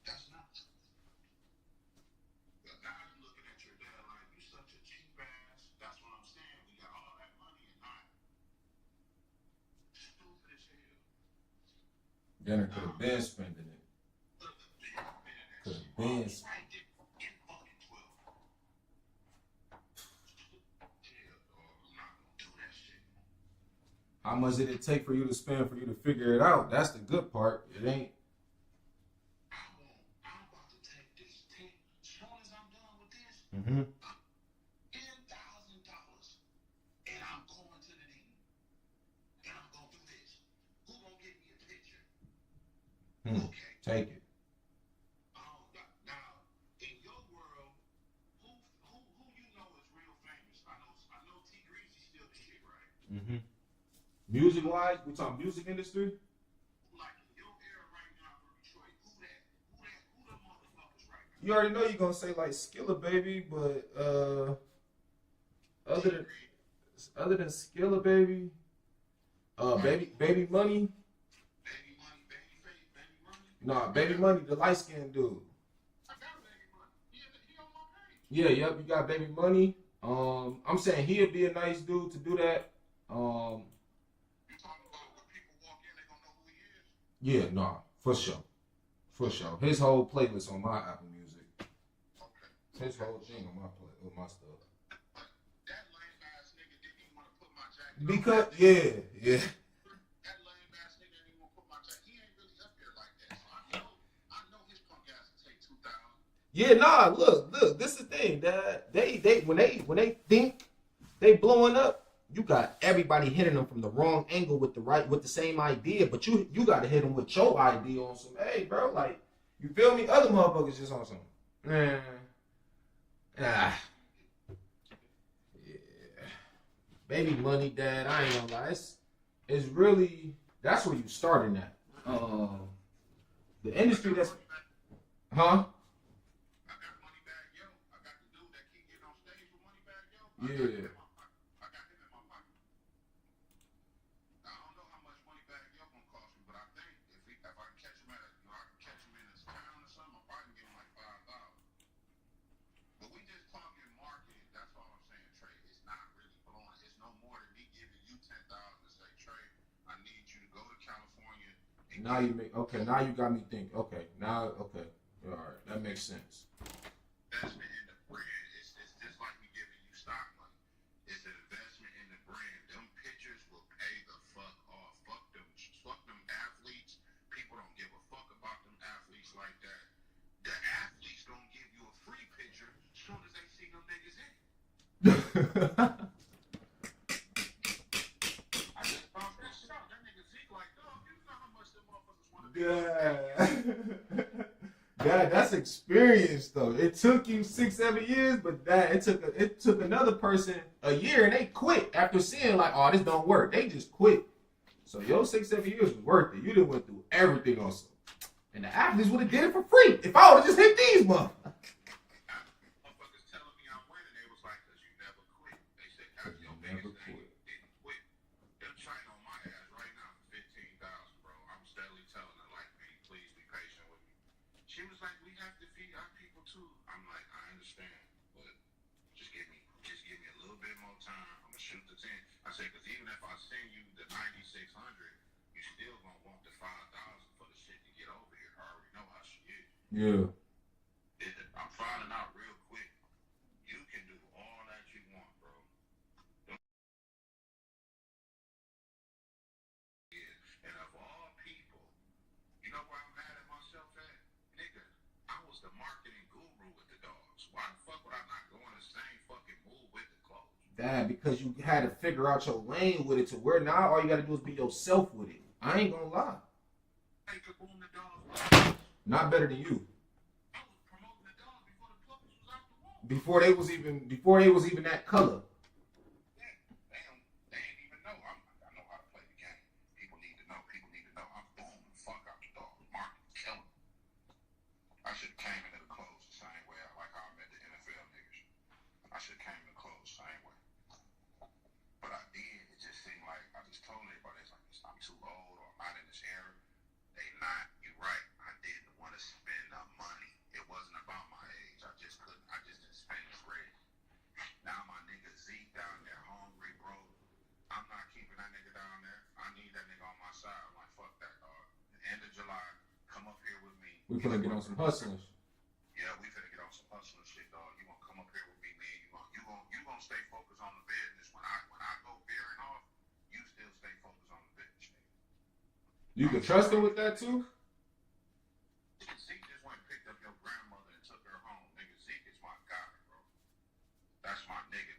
Speaker 5: That's nothing. But now you're looking at your dad like, you such a cheap ass. That's what I'm saying. We got all that money and not stupid as hell.
Speaker 1: Dinner could have been spending it. Could have been spending it. How much did it take for you to spend for you to figure it out? That's the good part. It ain't.
Speaker 5: I'm about to take this thing. As soon as I'm done with this,
Speaker 1: Mm-hmm.
Speaker 5: $10,000, and I'm going to the D, and I'm gonna do this. Who gonna get me a picture? Okay.
Speaker 1: Take it.
Speaker 5: Now, in your world, who you know is real famous? I know T Greasy's still the shit, right?
Speaker 1: Mm-hmm. Music wise, we talking music industry.
Speaker 5: Like in your era right now for Detroit, who the motherfuckers right now?
Speaker 1: You already know you're gonna say like Skilla Baby, but other than Skilla Baby, Baby Money.
Speaker 5: Baby Money, Baby Money.
Speaker 1: Nah, Baby Money, the light skinned dude.
Speaker 5: I got Baby Money. He on my page.
Speaker 1: Yeah, yep, you got Baby Money. I'm saying he'd be a nice dude to do that.
Speaker 5: You talking about when people walk in, they gonna know who he is?
Speaker 1: Yeah, nah, for sure. For sure. His whole playlist on my Apple Music.
Speaker 5: Okay.
Speaker 1: His whole thing on my stuff.
Speaker 5: That lame ass nigga didn't even want to put my jacket on.
Speaker 1: Because yeah.
Speaker 5: That lame ass nigga didn't even want to put my jacket. He ain't really up here like
Speaker 3: Yeah, nah. Look. This is the thing. That they when they think they blowing up, you got everybody hitting them from the wrong angle with the same idea, but you got to hit them with your idea on some. Hey, bro, like you feel me? Other motherfuckers just on some. Man, ah, yeah. Baby money, dad. I ain't gonna lie. It's really that's where you starting at. The industry that's huh.
Speaker 5: I got money bag, yo. I got the dude that keep getting on stage with money bag, yo.
Speaker 3: Yeah.
Speaker 5: I got him in my pocket. I don't know how much money bag yo gonna cost me, but I think if I can catch him at I can catch him in this town or something, I'll probably give him like $5,000. But we just talking marketing. That's all I'm saying, Trey. It's not really blowing. It's no more than me giving you 10,000 to say, Trey, I need you to go to California.
Speaker 3: Now you make okay. Now you got me think. Okay. Now okay. All right. That makes sense.
Speaker 5: Investment in the brand. It's just like we giving you stock money. It's an investment in the brand. Them pictures will pay the fuck off. Fuck them athletes. People don't give a fuck about them athletes like that. The athletes gonna give you a free picture as soon as they see them niggas in. I just found that shit out. That nigga Zeke like, dog, you know how much them motherfuckers want to be.
Speaker 3: Yeah, that's experience though. It took you 6-7 years, but it took another person a year and they quit after seeing like, oh, this don't work. They just quit. So your 6-7 years was worth it. You done went through everything on some. And the athletes would have did it for free if I would have just hit these motherfuckers.
Speaker 5: Motherfuckers telling me I'm winning. They was like, cause you never quit. They said,
Speaker 3: Cause
Speaker 5: your
Speaker 3: you never
Speaker 5: biggest thing
Speaker 3: quit.
Speaker 5: didn't quit. They're trying on my ass right now for 15,000, bro. I'm steadily telling her like, man, please be patient with me. She was like, we have to feed our people too. I'm like, I understand, but just give me a little bit more time. I'm gonna shoot the 10. I said, cause even if I send you the 9,600, you still gonna want the 5,000 for the shit to get over here. I already know how she is.
Speaker 3: Yeah.
Speaker 5: I'm finding out real quick. You can do all that you want, bro. And of all people, you know where I'm mad at myself at? Nigga, I was the marketing guru with the dogs. Why the fuck would I not go in the same fucking move with the clothes?
Speaker 3: That because you had to figure out your lane with it to where now all you gotta do is be yourself with it. I ain't gonna lie.
Speaker 5: Hey, boom, the dogs.
Speaker 3: Not better than you.
Speaker 5: I was promoting the dogs before the puppies was out the wall.
Speaker 3: Before they was even that color.
Speaker 5: They ain't even know. I know how to play the game. People need to know. I'm booming fuck out the dogs. Marketing killing. I should have came into the clothes the same way. Like how I met the NFL niggas. I should have came in the clothes the same way. But I did. It just seemed like I just told everybody it's like I'm too old or I'm not in this era. They not. You're right. I didn't want to spend the money. It wasn't about my age. I just couldn't. I just didn't spend the bread. Now my nigga Zeke down there hungry, bro. I'm not keeping that nigga down there. I need that nigga on my side. I'm like, fuck that, dog. The end of July, come up here with me.
Speaker 3: We finna get on some hustlers.
Speaker 5: Yeah, we finna get on some hustling shit, dog. You gonna come up here with me, man. You gonna stay focused on the business. When I go veering off, you still stay focused on the business, nigga.
Speaker 3: You can trust him with that too?
Speaker 5: Zeke just went and picked up your grandmother and took her home, nigga. Zeke is my guy, bro. That's my nigga.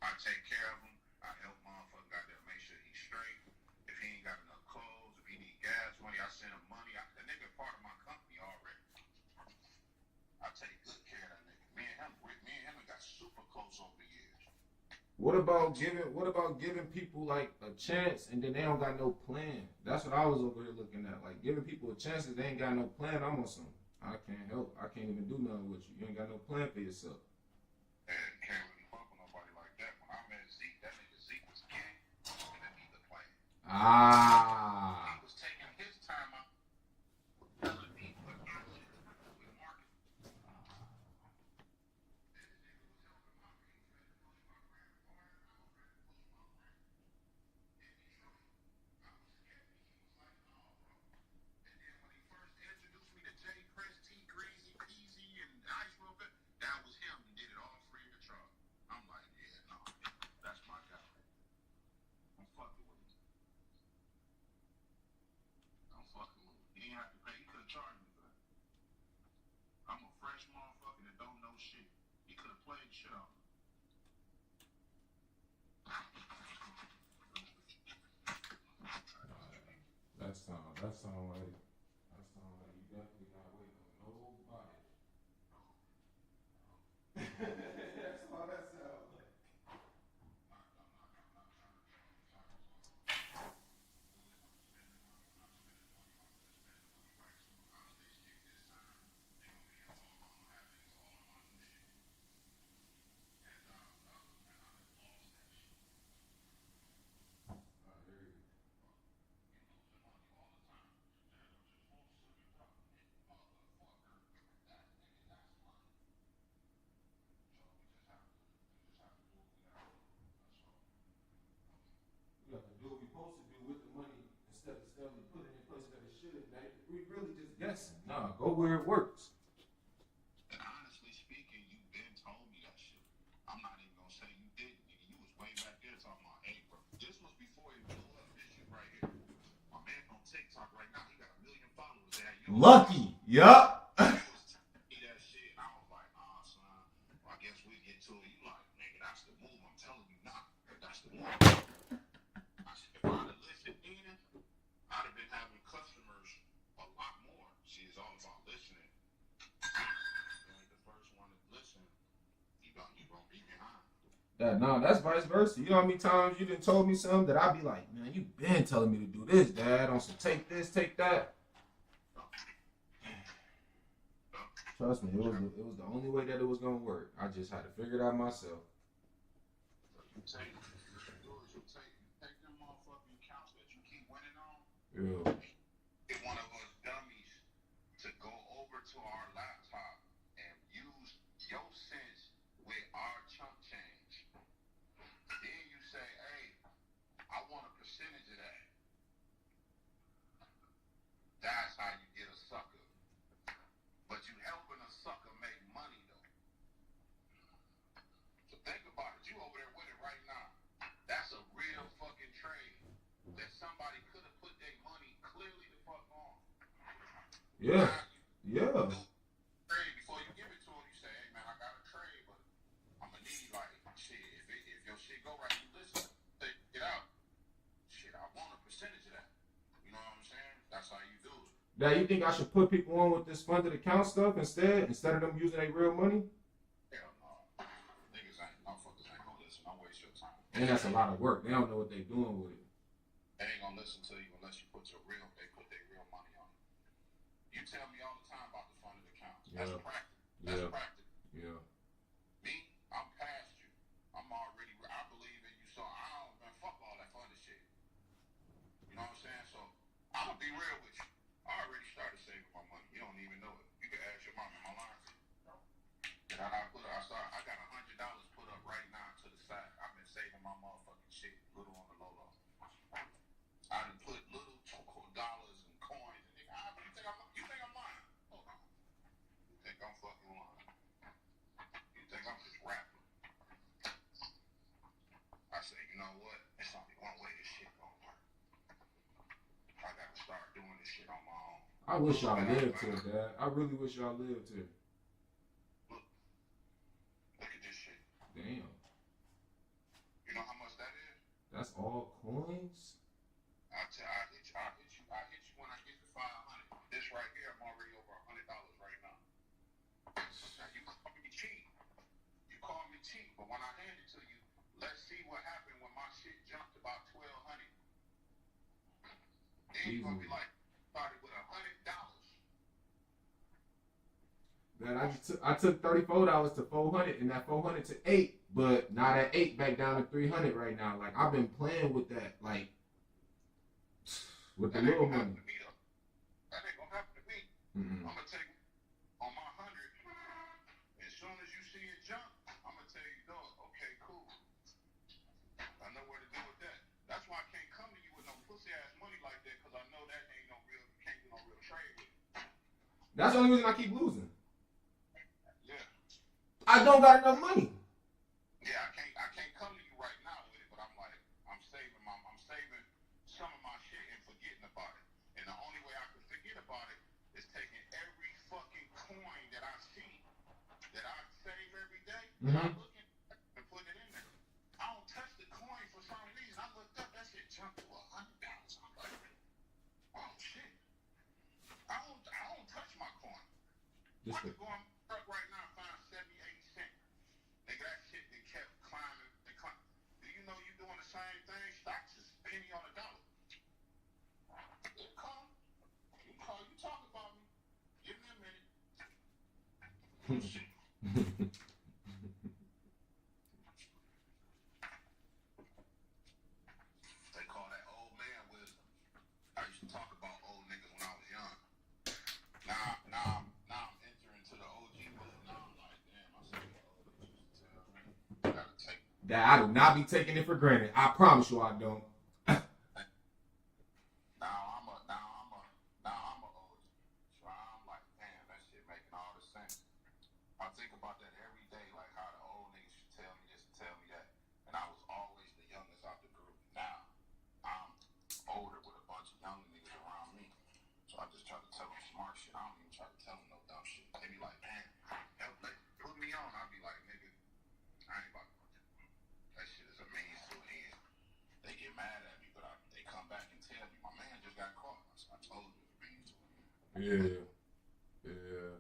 Speaker 5: I take care of him. I help motherfucker out there make sure he's straight. If he ain't got enough clothes, if he need gas money, I send him money. The nigga part of my company already. I take good care of that nigga. Me and him got super close over the years.
Speaker 3: What about giving people like a chance and then they don't got no plan? That's what I was over here looking at. Like giving people a chance and they ain't got no plan. I'm on some. I can't help. I can't even do nothing with you. You ain't got no plan for yourself.
Speaker 5: And can't really fuck with nobody like that. When I met Zeke, that nigga Zeke was gang and didn't need the plan.
Speaker 3: Ah.
Speaker 5: He was taking his time out. Telling me what my shit is with marketing. That was him. He did it all free of charge. I'm like, yeah, no, that's my guy. I'm fucking with him. played shit out.
Speaker 3: That sound like you definitely not waiting on nobody. That's all that sounds like. I hear you. We have to do what we're supposed to do with the money instead of steadily putting it in places that it shouldn't. We really just guessing. Nah, go where it works.
Speaker 5: And honestly speaking, you been told me that shit. I'm not even gonna say you didn't, nigga. You was way back there talking about, hey, bro. This was before it blew up. This shit right here. My man on TikTok right now, he got 1 million followers. That you
Speaker 3: Lucky. Yup.
Speaker 5: he was telling me that shit, and I was like, nah, son. Well, I guess we get to it. You like, nigga, that's the move. I'm telling you, nah, that's the move. I said, if I'd have listened in, I'd have been having customers a lot more. See, it's all about listening. You ain't the first one to listen. You gonna be behind.
Speaker 3: Nah, that's vice versa. You know how many times you done told me something that I'd be like, man, you been telling me to do this, Dad. On some take this, take that. Trust me, it was the only way that it was gonna work. I just had to figure it out myself.
Speaker 5: You take them motherfucking accounts that you keep winning on.
Speaker 3: Yeah.
Speaker 5: Get one of us dummies to go over to our laptop and use your sense with our chunk change. Then you say, hey, I want a percentage of that. That's how you get a sucker. But you helping a sucker make money though. So think about it. You over there with it right now. That's a real fucking trade that somebody could have put their money clearly the fuck on.
Speaker 3: Yeah. Yeah.
Speaker 5: Trade before you give it to them. You say, hey man, I got a trade, but I'm gonna need like shit. If your shit go right, you listen, take it out. Shit, I want a percentage of that. You know what I'm saying? That's how you do it.
Speaker 3: Now, you think I should put people on with this funded account stuff instead of them using their real money?
Speaker 5: Hell no. Motherfuckers ain't gonna listen. Don't waste your time.
Speaker 3: And that's a lot of work. They don't know what they're doing with it.
Speaker 5: They ain't gonna listen to you unless you put their real money on it. You tell me all the time about the funded account. That's practice. That's practice.
Speaker 3: Yeah.
Speaker 5: Me, I'm past you. I believe in you, so I don't, man, fuck all that funded shit. You know what I'm saying? So, I'm gonna be real with you. I already started saving my money. You don't even know it. You can ask your mom in my line. And I got $100 put up right now to the side. I've been saving my motherfucking shit little on the low. I done put little dollars and coins and you think I'm lying? Hold on. You think I'm fucking lying? You think I'm just rapping? I say, you know what? It's only one way this shit gonna work. I gotta start doing this shit on my own.
Speaker 3: I wish y'all lived here, Dad. I really wish y'all lived here.
Speaker 5: Look at this shit.
Speaker 3: Damn.
Speaker 5: You know how much that is?
Speaker 3: That's all coins?
Speaker 5: I hit you when I get to 500. This right here, I'm already over $100 right now. Now you call me cheap, but when I hand it to you, let's see what happened when my shit jumped about 1,200. Then you're gonna be like, started with $100.
Speaker 3: Man, I took $34 to 400 and that 400 to 8, but now that 8 back down to 300 right now. Like I've been playing with that, like with the little money.
Speaker 5: That ain't gonna happen to me.
Speaker 3: Mm-hmm.
Speaker 5: I'm gonna take on my 100. As soon as you see it jump, I'm gonna tell you, dog, okay, cool. I know what to do with that. That's why I can't come to you with no pussy ass money like that, because I know that ain't can't do no real trade with it.
Speaker 3: That's the only reason I keep losing.
Speaker 5: Yeah.
Speaker 3: I don't got enough money.
Speaker 5: Yeah, I can't come to you right now with it, but I'm like, I'm saving some of my shit and forgetting about it. And the only way I can forget about it is taking every fucking coin that I see that I save every day And I
Speaker 1: Mm-hmm.
Speaker 5: look at and put it in there. I don't touch the coin for some reason. I looked up, that shit jumped to $100. I'm like, oh shit. I don't touch my coin.
Speaker 1: This
Speaker 5: I
Speaker 1: the
Speaker 5: could go on my truck right now and find 70, 80 cents. Nigga, that shit that kept climbing and climbing. Do you know you doing the same thing? Stocks is penny on a dollar. You call. You call. You talk about me. Give me a minute. Shit. They call that old man wisdom. I used to talk about old niggas when I was young. Now I'm entering to the OG mode. Now I'm like, damn, I see what old niggas used to tell me. I gotta take.
Speaker 1: that I do not be taking it for granted. I promise you I don't.
Speaker 5: Now I'm a OG. So I'm like, damn, that shit making all the sense. I think about that every day, like how the old niggas should tell me this and tell me that. And I was always the youngest out the group. Now I'm older with a bunch of young niggas around me. So I just try to tell them smart shit. I don't even try to tell them no dumb shit. They be like, man, help, like, put me on. I'll be like, nigga, I ain't about to put that. That shit is a means to an end. They get mad at me, but they come back and tell me, my man just got caught. So I told you it's a means to an end.
Speaker 1: Yeah. Yeah.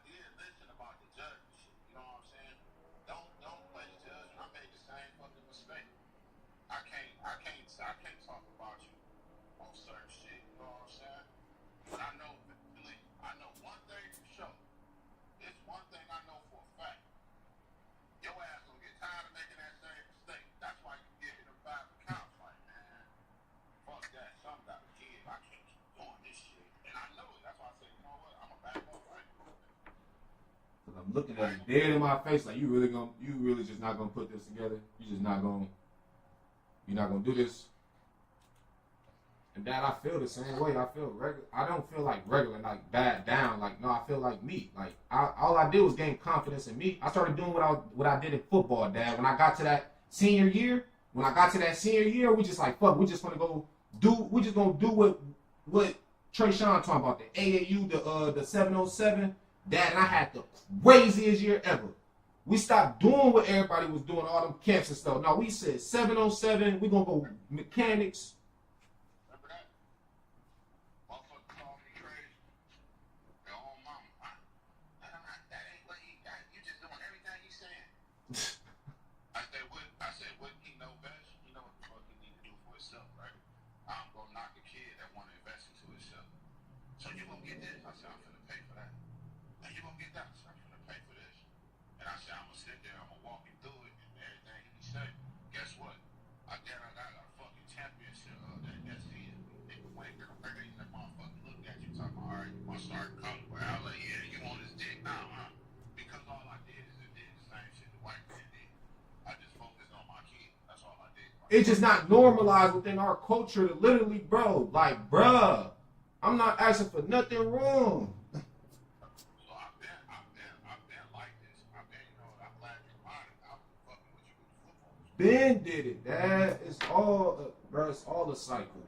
Speaker 5: did listen about the judge and shit. You know what I'm saying? Don't place judge. I made the same fucking mistake. I can't talk about you on certain shit. You know what I'm saying? But I know eventually, I know one thing for sure. It's one thing I know for a fact. Your ass gonna get tired of making that same mistake. That's why you get in the 5 accounts. Like, man, fuck that. Something got to give. I can't keep doing this shit. And I know it. That's why I say, you know what? I'm a back off. I ain't doing it.
Speaker 1: Cause I'm looking at it dead in my face, like you really just not gonna put this together. You're not gonna do this. And Dad, I feel the same way. I feel regular. I don't feel like regular, like bad down. Like no, I feel like me. Like all I did was gain confidence in me. I started doing what I did in football, Dad. When I got to that senior year, we just like fuck. We just gonna go do. We just gonna do what Trey Sean talking about, the AAU, the 707. Dad, and I had the craziest year ever. We stopped doing what everybody was doing, all them camps and stuff. No, we said 707. We gonna go mechanics.
Speaker 5: Remember that? Motherfucker called me crazy. Your own mama. That ain't what he got. You just doing everything he's saying. I said, what he know best? He know what the fuck he need to do for himself, right? I'm gonna knock a kid that wanna invest into himself. So you gonna get this? I said, I'm finna pay for that. And you gonna get that? I said, I'm finna pay for this. And I said, I'm gonna sit there, I'm gonna walk you through it, and everything he say. Guess what? I got a fucking championship that's his. Nigga went there, that motherfucker looked at you talking about, all right, you wanna start calling? Well, I was like, yeah, you want his dick now, huh? Because all I did is did the same shit the white man did. I just focused on my kid. That's all I did.
Speaker 1: It's just not normalized within our culture to literally, bro, like, bruh, I'm not asking for nothing wrong.
Speaker 5: So I've been like this. I'm glad you reminded me. I was fucking with you with the football.
Speaker 1: Ben did it, Dad. It's all, bro, it's all a cycle.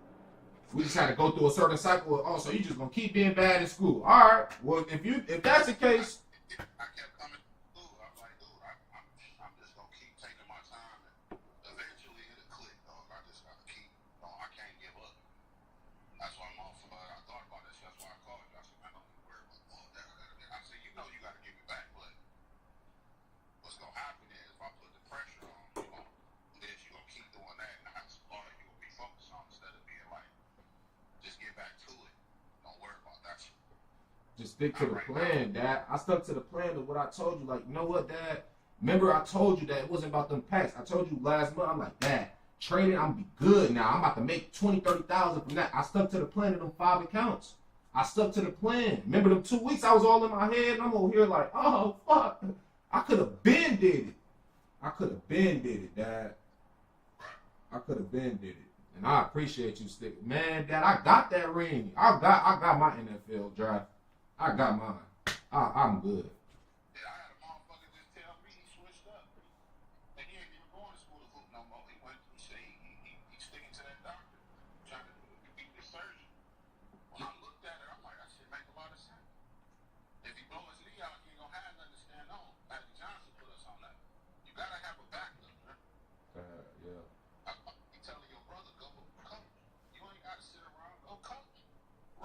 Speaker 1: We just had to go through a certain cycle. Oh, so you just gonna keep being bad in school? All right. Well, if that's the case,
Speaker 5: I kept coming to school. I was like, dude, I'm just gonna keep taking my time, and eventually it'll click, dog. I just gotta keep. I can't give up. That's why I'm off. I thought about this. That's why I called you. I said, man, don't even worry about all that. I said, you know, you gotta give me back, but what's gonna happen is if I put the pressure on, you gonna do this, you gonna keep doing that, and that's all that you gonna be focused on instead of being like, just get back to it. Don't worry about that shit.
Speaker 1: just stick to the plan, Dad. I stuck to the plan of what I told you. Like, you know what, Dad? Remember I told you that it wasn't about them packs. I told you last month, I'm like, Dad, trading, I'm gonna be good now. I'm about to make 20,000, 30,000 from that. I stuck to the plan of them 5 accounts. I stuck to the plan. Remember them 2 weeks I was all in my head and I'm over here like, oh, fuck. I could have been did it, Dad. I could have been did it. And I appreciate you sticking. Man, Dad, I got that ring. I got my NFL draft. I got mine. I'm good.
Speaker 5: Yeah, I had a motherfucker just tell me he switched up. And he ain't even going to school to hoop no more. He said he's sticking to that doctor, trying to beat the surgeon. When I looked at it, I'm like, that shit make a lot of sense. If he blow his knee out, he ain't gonna have nothing to stand on. Magic Johnson put us on that. You gotta have a backup, man.
Speaker 1: Yeah.
Speaker 5: I be telling your brother, go coach. You ain't gotta sit around, go coach.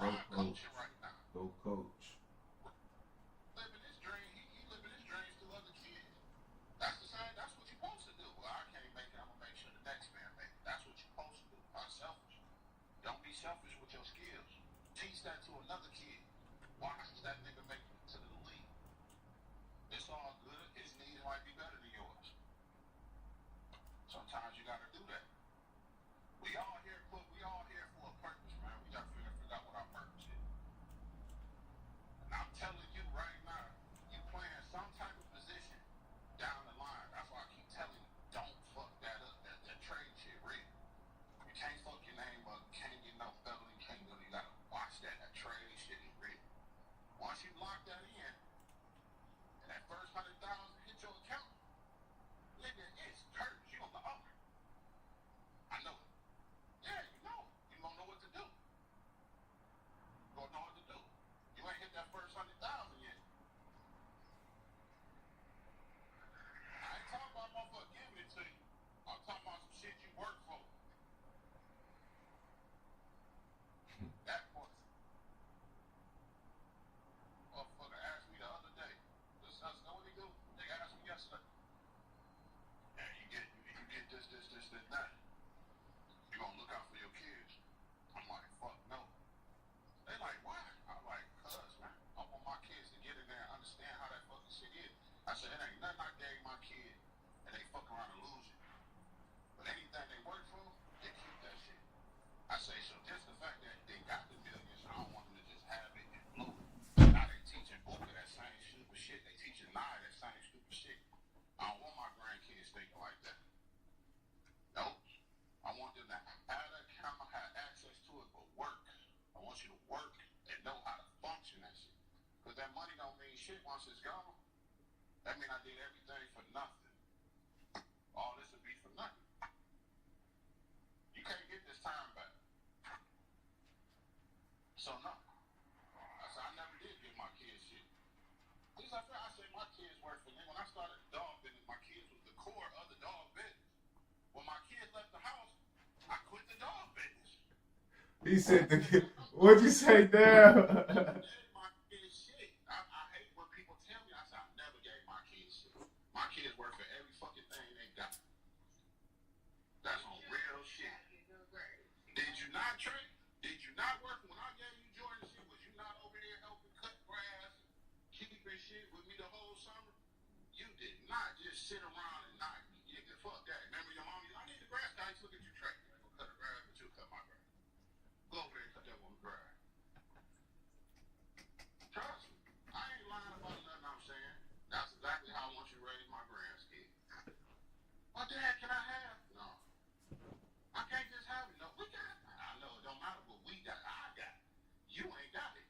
Speaker 5: Ron coaching right now.
Speaker 1: Go coach.
Speaker 5: Living his dream, he living his dreams through other kids. That's the same. That's what you're supposed to do. Well, I can't make it. I'm gonna make sure the next man make it. That's what you're supposed to do. Not selfish. Don't be selfish with your skills. Teach that to another kid. Watch that nigga make it to the league. It's all good. His needs might be better than yours. Sometimes you gotta do that. We all here for a purpose, man. We gotta figure out what our purpose is. And I'm telling you right now, you playing some type of position down the line. That's why I keep telling you, don't fuck that up. That trade shit real. You can't fuck your name up. You can't get no felony. You can't do it. You gotta watch that. That trade shit is real. Once you lock that in, and that first 100,000 hit your account, nigga, it's hurt. You gonna go, oh, I know it. Yeah, you know it. You gonna know what to do. You gonna know what to do. You ain't hit that first 100,000 yet. I ain't talking about motherfucker giving it to you. I'm talking about some shit you work for. That part. Motherfucker asked me the other day. said, it ain't nothing I gave my kid, and they fuck around and lose it. But anything they work for, they keep that shit. I say, so just the fact that they got the millions, I don't want them to just have it and blow it. Now they teaching Booker that same stupid shit. They teaching Nia that same stupid shit. I don't want my grandkids thinking like that. Nope. I want them to have that camera, have access to it, but work. I want you to work and know how to function that shit. Because that money don't mean shit once it's gone. That mean I did everything for nothing. All this would be for nothing. You can't get this time back. So no. I said I never did give my kids shit. At least I say my kids work for me. When I started the dog business, my kids was the core of the dog business. When my kids left the house, I quit the dog business.
Speaker 3: He said, what'd you say there?
Speaker 5: My kids shit. I hate when people tell me. I said I never gave my kids shit. My kids work for every fucking thing they got. That's on real shit. Did you not trade? Did you not work when I gave you Jordan shit? Was you not over there helping cut grass, keeping shit with me the whole summer? You did not just sit around and not. Fuck that. Remember your mom? I need the grass guys. Look at you trade. I go cut the grass, but you cut my grass. Go over there and cut that woman's grass. Trust me. I ain't lying about nothing I'm saying. That's exactly how I want you to raise my grandkids. Well, Dad, can I have? No. I can't just have it. No, we got it. I know it don't matter what we got. I got it. You ain't got it.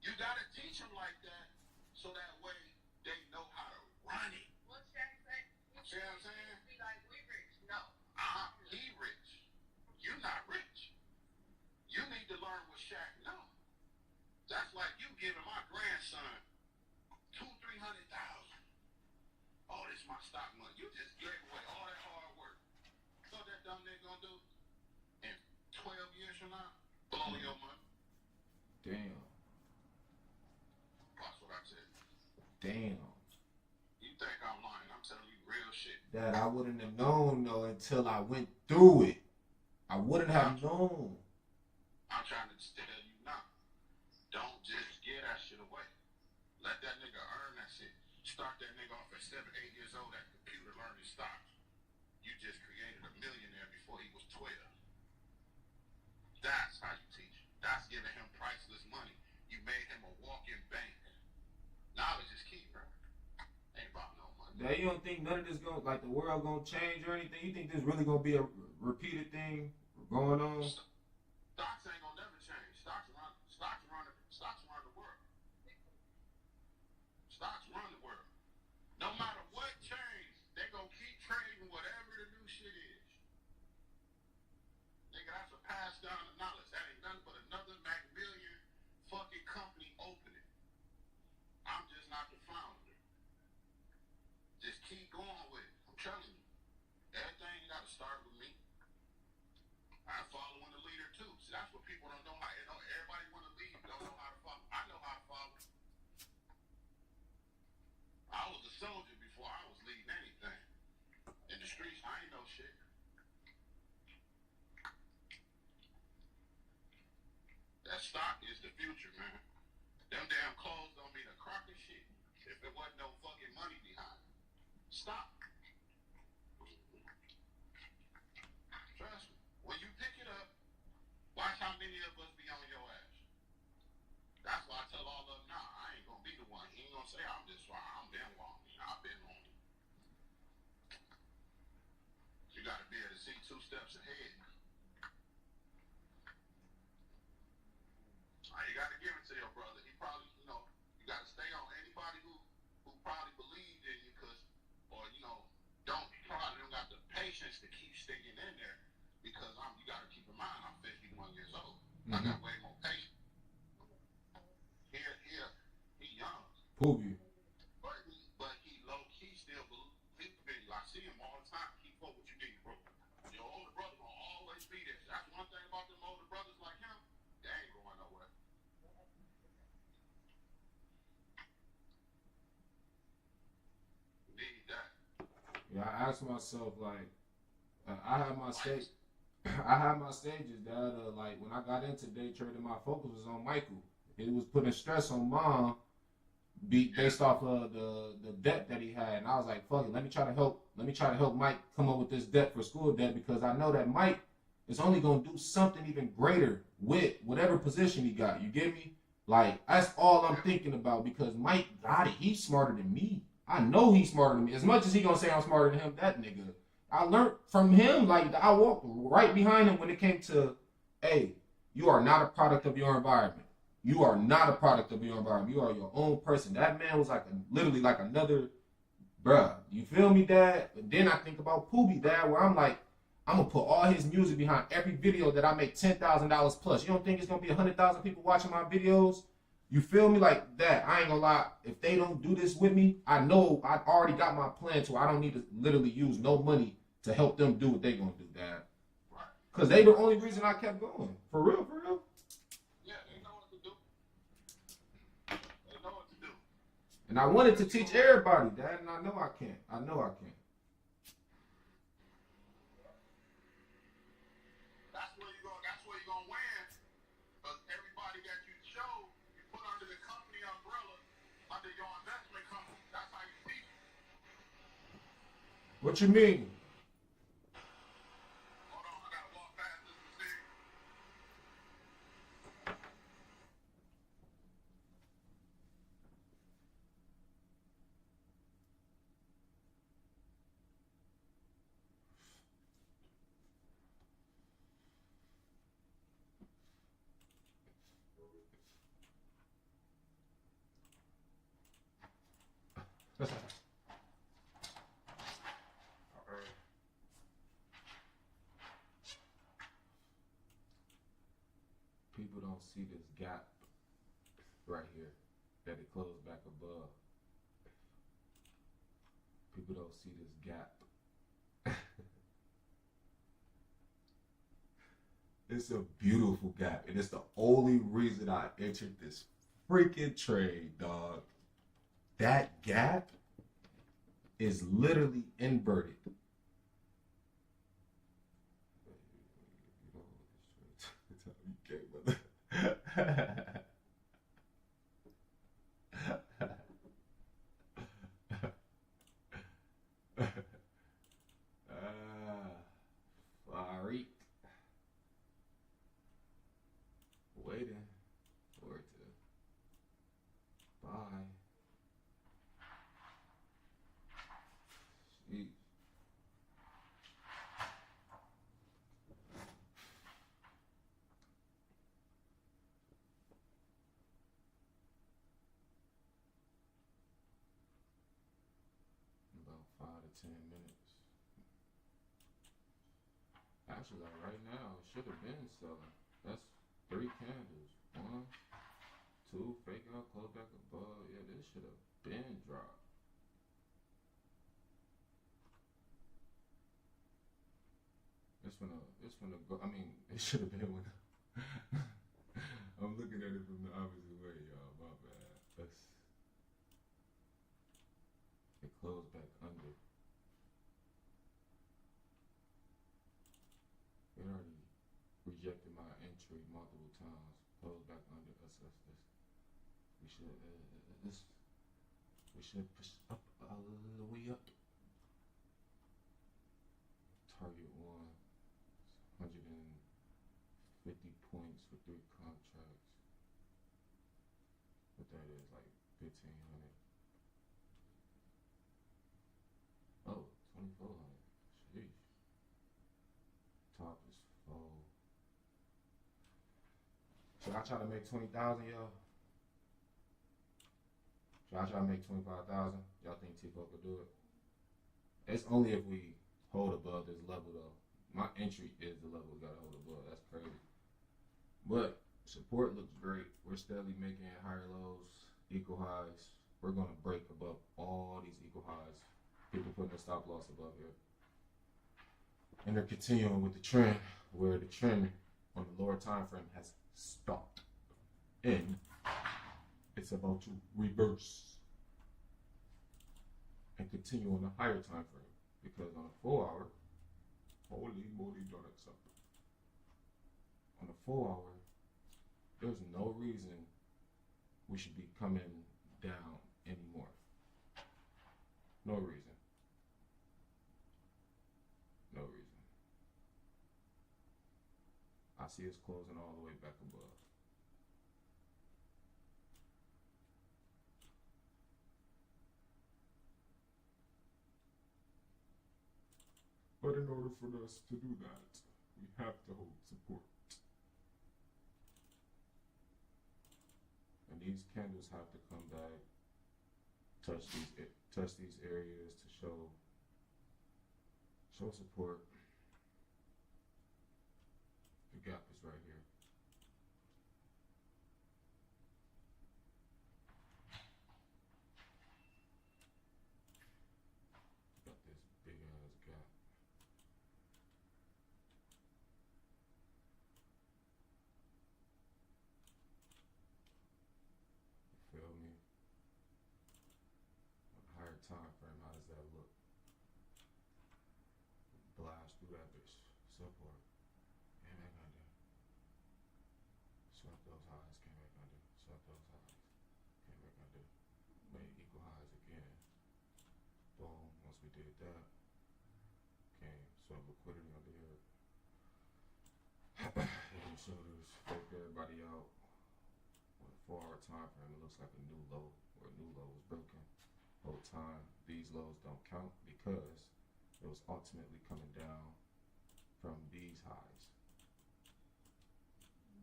Speaker 5: You got to teach them like that so that way they know how to run it.
Speaker 6: What's that say?
Speaker 5: See what I'm saying?
Speaker 6: Be like, we rich. No.
Speaker 5: He rich. You not rich. You need to learn what Shaq know. That's like you giving my grandson $200,000-$300,000. Oh, this is my stock money. You just gave away all that hard work. You know what that dumb nigga gonna do? In 12 years from now, blow your money.
Speaker 3: Damn.
Speaker 5: That's what I said.
Speaker 3: Damn.
Speaker 5: You think I'm lying? I'm telling you real shit.
Speaker 3: That I wouldn't have known though until I went through it. I wouldn't have known.
Speaker 5: I'm trying to tell you now. Don't just give that shit away. Let that nigga earn that shit. Start that nigga off at 7, 8 years old at computer learning stocks. You just created a millionaire before he was 12. That's how you teach. That's giving him priceless money. You made him a walking bank. Knowledge is key, bro. Ain't about no money.
Speaker 3: Now you don't think none of this gonna, like the world gonna change or anything? You think this really gonna be a repeated thing going on?
Speaker 5: Stocks ain't gonna never change. Stocks run the world. Stocks run the world. No matter what change, they gonna keep trading whatever the new shit is. Nigga, that's a pass down of knowledge. That ain't nothing but another Macmillian fucking company opening. I'm just not the founder. Just keep going with it. I'm telling you. Everything you gotta start with me. I'm following the leader too. See, that's what people don't know how. You know, everybody want to lead, don't know how to follow. I know how to follow. I was a soldier before I was leading anything. In the streets, I ain't no shit. That stock is the future, man. Them damn clothes don't mean a crock of shit if there wasn't no fucking money behind it. Stop. Trust me. When you pick it up, watch how many of us be on your ass. That's why I tell all of them, nah, I ain't gonna be the one. He ain't gonna say I'm this far. I'm been long. I've been on it. You gotta be able to see 2 steps ahead. You gotta give it to your brother. He probably, you know, you gotta stay on anybody who probably believed in you, or you know, probably don't got the patience to keep sticking in there, because you gotta keep in mind I'm 51 years old. I got way more patience. He young.
Speaker 3: Poopy.
Speaker 5: But he low key still believes in you. I see him all the time. Keep up what you need, bro. Your older brother gonna always be there. That's one thing about them older brothers like him. They ain't going nowhere. Need that.
Speaker 3: Yeah, I asked myself like, I had my stage. I had my stages that like when I got into day trading, my focus was on Michael. It was putting stress on Mom
Speaker 1: based off of the debt that he had, and I was like, fuck it, let me try to help Mike come up with this debt for school debt, because I know that Mike is only gonna do something even greater with whatever position he got. You get me? Like, that's all I'm thinking about, because Mike got it. He's smarter than me. I know he's smarter than me. As much as he gonna say I'm smarter than him, that nigga, I learned from him. Like, I walked right behind him when it came to, hey, you are not a product of your environment. You are not a product of your environment. You are your own person. That man was like literally like another, bruh. You feel me, Dad? And then I think about Poobie, Dad, where I'm like, I'm gonna put all his music behind every video that I make $10,000 plus. You don't think it's gonna be 100,000 people watching my videos? You feel me? Like that. I ain't gonna lie. If they don't do this with me, I know I already got my plan, so I don't need to literally use no money to help them do what they gonna do, Dad.
Speaker 5: Right.
Speaker 1: Cause they the only reason I kept going. For real, for real.
Speaker 5: Yeah, they know what to do. They know what to do.
Speaker 1: And I wanted to teach everybody, Dad, and I know I can't. I know I can't.
Speaker 5: That's where you're gonna win. Because everybody that you show, you put under the company umbrella, under your investment company. That's how you teach.
Speaker 1: What you mean?
Speaker 5: Hold on, I gotta walk past this and see.
Speaker 1: People don't see this gap right here that it closed back above. People don't see this gap. It's a beautiful gap, and it's the only reason I entered this freaking trade, dog. That gap is literally inverted. Farik. Waiting for it to buy. Jeez. About 5 to 10 minutes. Actually, like right now, it should have been selling. That's 3 candles. 1, 2, fake out, close back above. Yeah, this should have been dropped. It's gonna go. I mean, it should have been when. I'm looking at it from the opposite way, y'all. My bad. It closed back under. It already rejected my entry multiple times. Closed back under us. We should push up all the way up. Target 150 points for 3 contracts. What that is, like 1,500. Oh, 2,400. Sheesh. Top is full. Should I try to make 20,000, y'all? Should I try to make 25,000? Y'all think T-Fo could do it? It's only if we hold above this level, though. My entry is the level we gotta hold above. That's crazy. But support looks great. We're steadily making higher lows, equal highs. We're gonna break above all these equal highs. People putting a stop loss above here. And they're continuing with the trend, where the trend on the lower time frame has stopped. And it's about to reverse and continue on the higher time frame. Because on a 4 hour, holy moly, don't accept it. On a 4 hour, there's no reason we should be coming down
Speaker 3: No reason. No reason. I see it's closing all the way back above. But in order for us to do that, we have to hold support. And these candles have to come back, touch these areas to show support. The gap is right here. Got this big ass gap. You feel me? On a higher time frame, how does that look? Blast through that bitch. Support. Came back under. Swept those highs. Came back under. Swept those highs. Came back under. Made equal highs again. Boom. Once we did that, came swept liquidity under here. Head and shoulders. Faked everybody out. On a 4-hour time frame, it looks like a new low, or a new low was broken. Whole time, these lows don't count because it was ultimately coming down from these highs.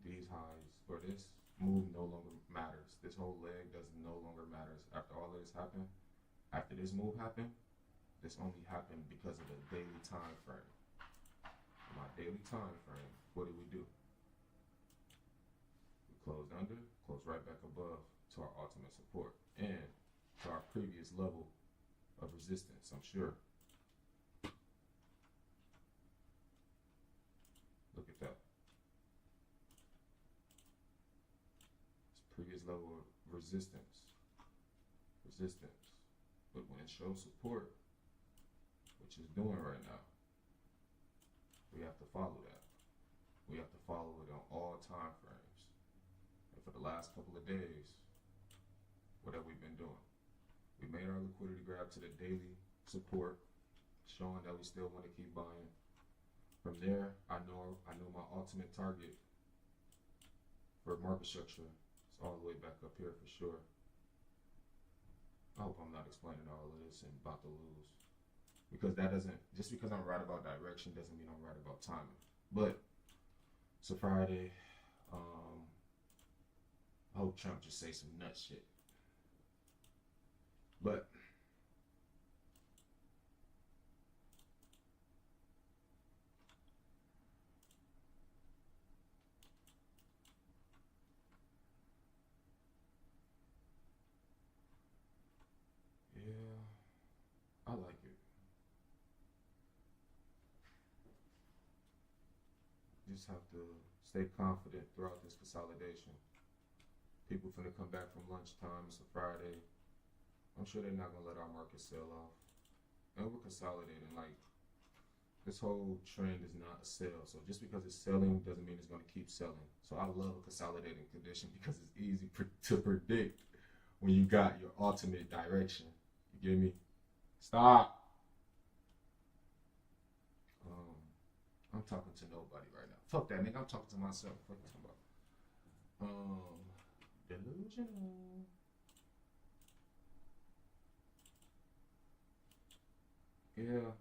Speaker 3: These highs, or this move no longer matters. This whole leg no longer matters. After all of this happened, after this move happened, this only happened because of the daily time frame. In my daily time frame, what did we do? We closed under, closed right back above to our ultimate support and to our previous level of resistance, I'm sure. Look at that. It's previous level of resistance. But when it shows support, which it's doing right now, we have to follow that. We have to follow it on all time frames. And for the last couple of days, what have we been doing? We made our liquidity grab to the daily support, showing that we still want to keep buying. From there, I know my ultimate target for market structure is all the way back up here for sure. I hope I'm not explaining all of this and about to lose. Because just because I'm right about direction doesn't mean I'm right about timing. But it's a Friday. I hope Trump just say some nut shit. But yeah, I like it. You just have to stay confident throughout this consolidation. People finna come back from lunchtime. It's a Friday. I'm sure they're not gonna let our market sell off. And we're consolidating. Like, this whole trend is not a sell. So just because it's selling doesn't mean it's gonna keep selling. So I love a consolidating condition because it's easy to predict when you got your ultimate direction. You get me? Stop. I'm talking to nobody right now. Fuck that, nigga. I'm talking to myself. What you talking about? Delusional. Yeah.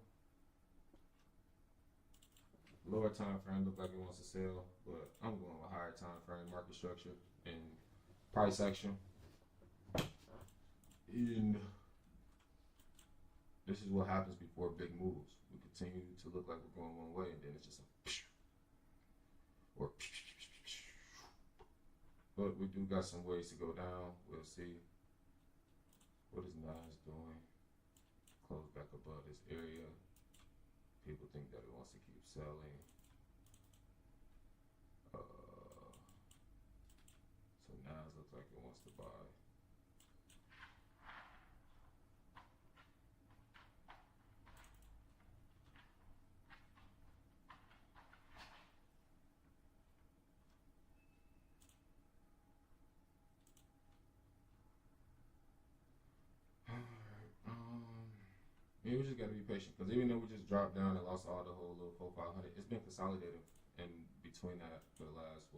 Speaker 3: Lower time frame look like it wants to sell, but I'm going with higher time frame, market structure, and price action. And this is what happens before big moves. We continue to look like we're going one way, and then it's just a or. But we do got some ways to go down. We'll see. What is Nas doing? Close back above this area. People think that it wants to keep selling. So Nas looks like it wants to buy. Yeah, we just gotta be patient because even though we just dropped down and lost all the whole little 4-500, it's been consolidating in between that for the last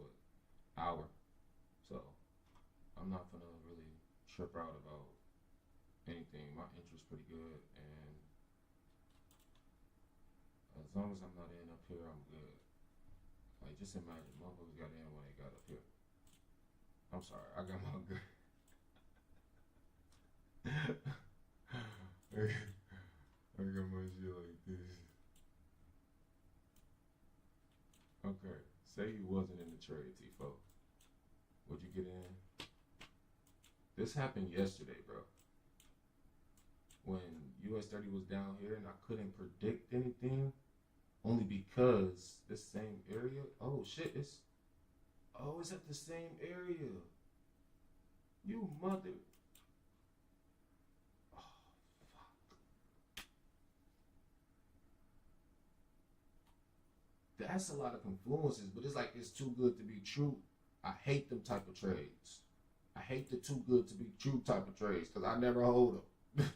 Speaker 3: hour. So I'm not gonna really trip out about anything. My interest's pretty good, and as long as I'm not in up here, I'm good. Like just imagine, motherfuckers got in when they got up here. I'm sorry, I got my good. I got my shit like this. Okay, say you wasn't in the trade, Tifo. Would you get in? This happened yesterday, bro. When US 30 was down here and I couldn't predict anything, only because this same area. Oh shit! It's at the same area. You mother. That's a lot of confluences, but it's like it's too good to be true. I hate them type of trades. I hate the too good to be true type of trades because I never hold them.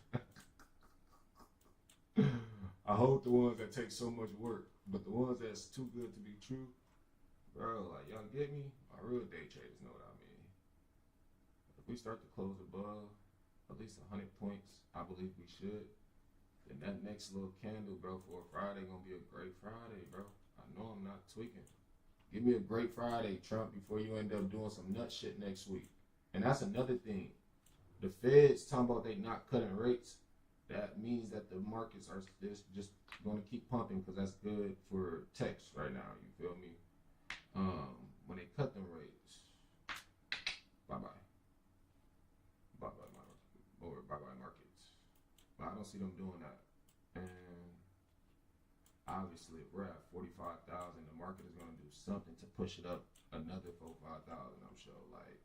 Speaker 3: I hold the ones that take so much work, but the ones that's too good to be true, bro, like y'all get me? My real day traders know what I mean. If we start to close above at least 100 points, I believe we should. Then that next little candle, bro, for a Friday gonna be a great Friday, bro. I know I'm not tweaking. Give me a great Friday, Trump, before you end up doing some nut shit next week. And that's another thing. The Fed's talking about they not cutting rates. That means that the markets are just going to keep pumping because that's good for techs right now. You feel me? When they cut them rates, bye bye markets. But I don't see them doing that. And obviously, if we're at 45,000, the market is going to do something to push it up another 4-5,000. I'm sure. Like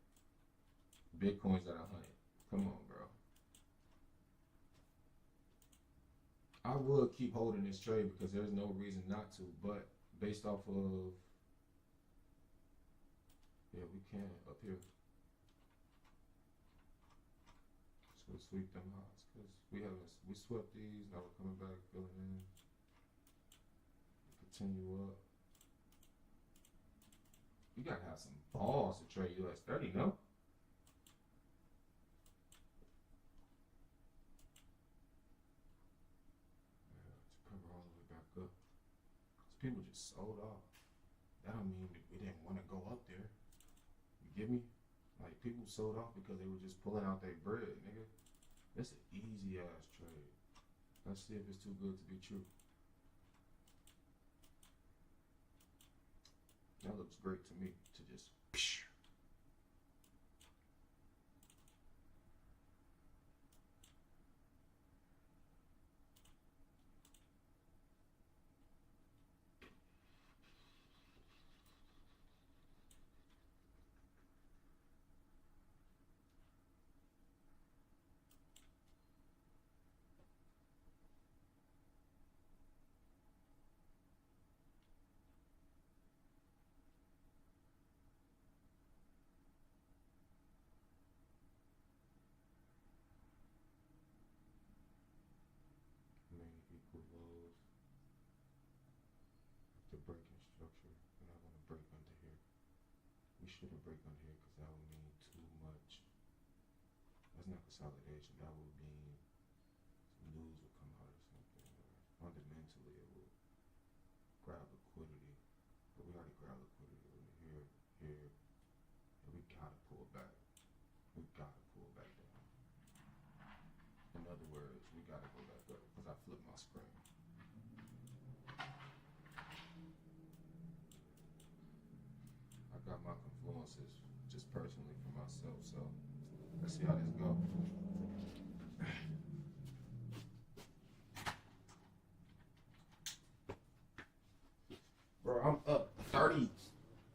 Speaker 3: Bitcoin's at 100. Come on, bro. I would keep holding this trade because there's no reason not to, but based off of, yeah, we can up here. So sweep them highs because we swept these, now we're coming back, filling in, continue up. You gotta have some balls to trade US 30, no? All the way back up. People just sold off. That don't mean that we didn't want to go up there. You get me? Like people sold off because they were just pulling out their bread, nigga. That's an easy ass trade. Let's see if it's too good to be true. That looks great to me to just. Equal lows. The breaking structure. We're not going to break under here. We shouldn't break under here because that would mean too much. That's not consolidation. That would mean some news will come out or something. Or fundamentally, it will grab liquidity. But we already grabbed liquidity over here, here. And we got to pull back. We got to pull back down. In other words, we got to go back up because I flipped my screen. I got my confluences just personally for myself, so let's see how this goes. Bro, I'm up 30.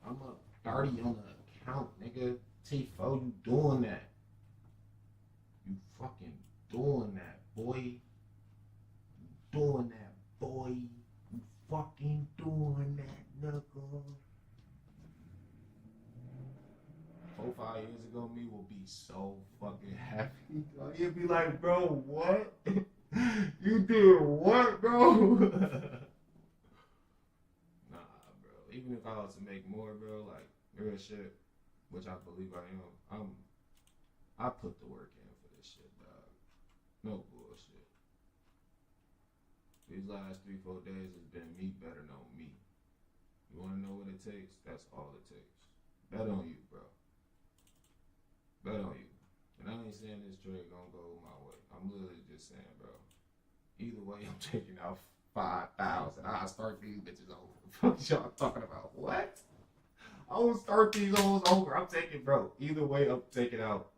Speaker 3: I'm up 30 on the account, nigga. Tifo, you doing that. You fucking doing that, boy. You doing that, boy. You fucking doing that, nigga. 4-5 years ago, me will be so fucking happy. He'll be like, bro, what?
Speaker 1: You did what, bro? Nah, bro. Even if I was to make more, bro, like real shit, which I believe I am, I put the work in for this shit, dog. No bullshit. These last 3-4 days has been me betting on me. You wanna know what it takes? That's all it takes. Bet on you, bro. Bet on you. And I ain't saying this trade gonna go my way. I'm literally just saying, bro. Either way, I'm taking out 5,000. I start these bitches over. Fuck y'all talking about? What? I will start these hoes over. I'm taking, bro. Either way, I'm taking out.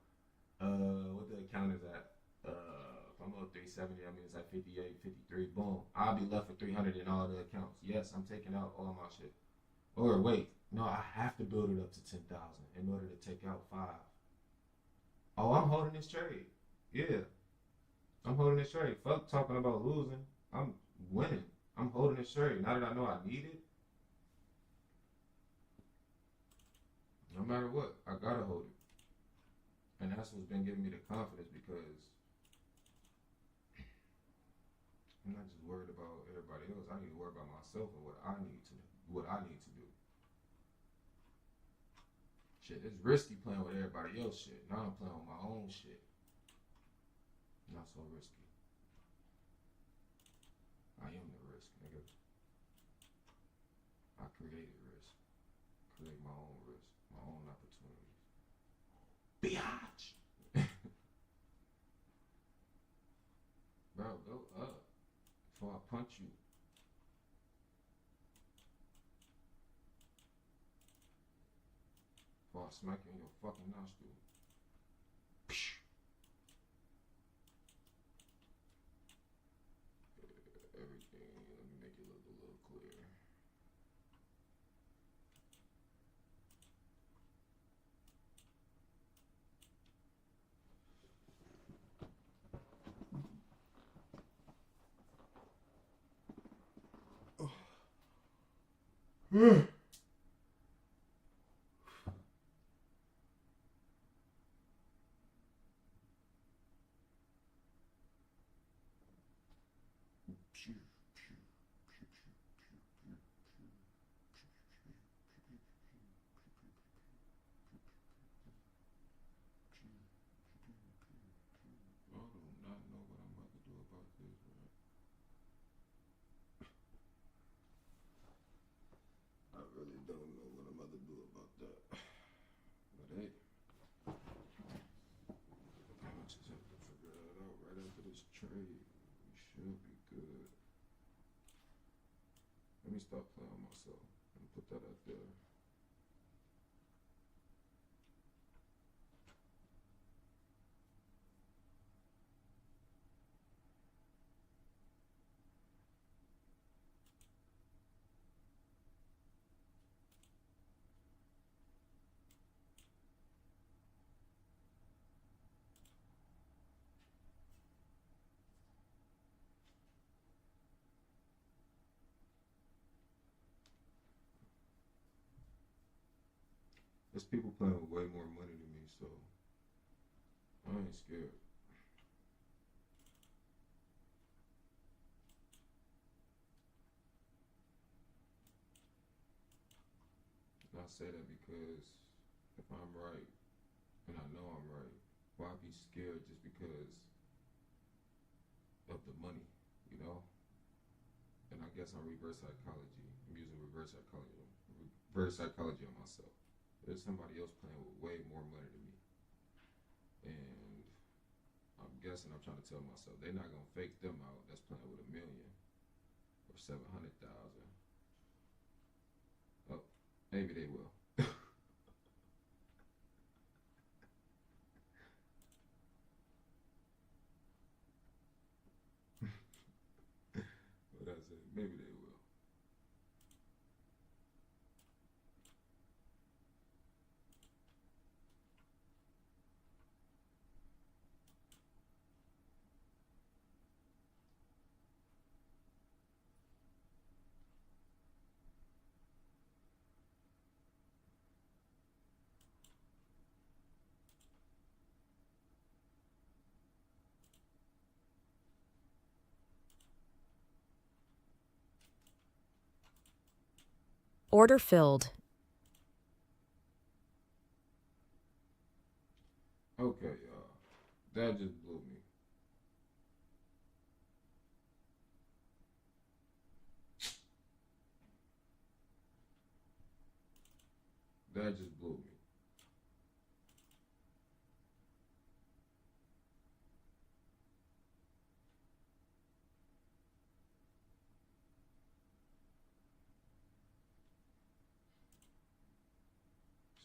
Speaker 1: What the account is at? If I'm up 370, I mean it's at 58, 53. Boom. I'll be left with 300 in all the accounts. Yes, I'm taking out all my shit. Or wait, no, I have to build it up to 10,000 in order to take out 5. Oh, I'm holding this trade. Yeah, I'm holding this trade. Fuck talking about losing. I'm winning. I'm holding this trade. Now that I know I need it, no matter what, I gotta hold it. And that's what's been giving me the confidence because I'm not just worried about everybody else. I need to worry about myself and what I need to do. Shit, it's risky playing with everybody else shit. Now I'm playing with my own shit. Not so risky. I am the risk, nigga. I created risk. Create my own risk. My own opportunities. Biatch! Bro, go up before I punch you. Before I smack you in your fucking nostril. Everything, let me make it look a little clearer. I do not know what I'm about to do about this, man. I really don't know what I'm about to do about that. But hey, I just have to figure that out right after this trade. We should be good. Let me stop playing with myself and put that out there. There's people playing with way more money than me, so I ain't scared. And I say that because if I'm right, and I know I'm right, why be scared just because of the money, you know? And I guess I'm reverse psychology. I'm using reverse psychology on myself. There's somebody else playing with way more money than me. And I'm guessing I'm trying to tell myself they're not gonna fake them out that's playing with $1 million or 700,000. Oh, maybe they will. But I said maybe they will.
Speaker 4: Order filled.
Speaker 3: Okay, y'all. That just blew me. That just blew me.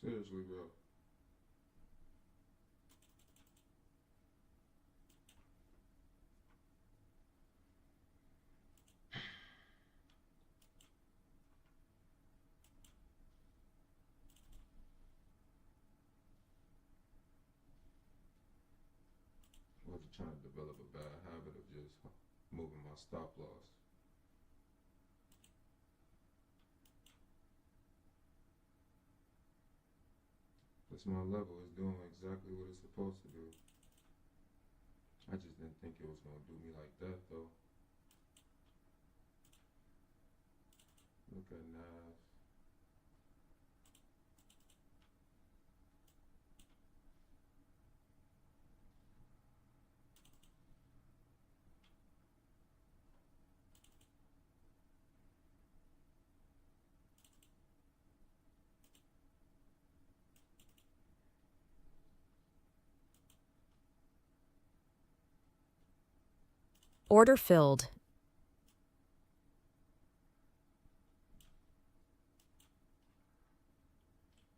Speaker 3: Seriously, bro. I wasn't trying to develop a bad habit of just moving my stop loss. This my level. It's doing exactly what it's supposed to do. I just didn't think it was gonna do me like that though. Look at Nav.
Speaker 4: Order filled.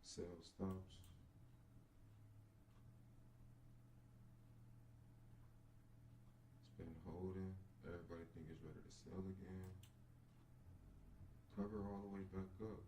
Speaker 3: Sell stops. It's been holding. Everybody think it's ready to sell again. Cover all the way back up.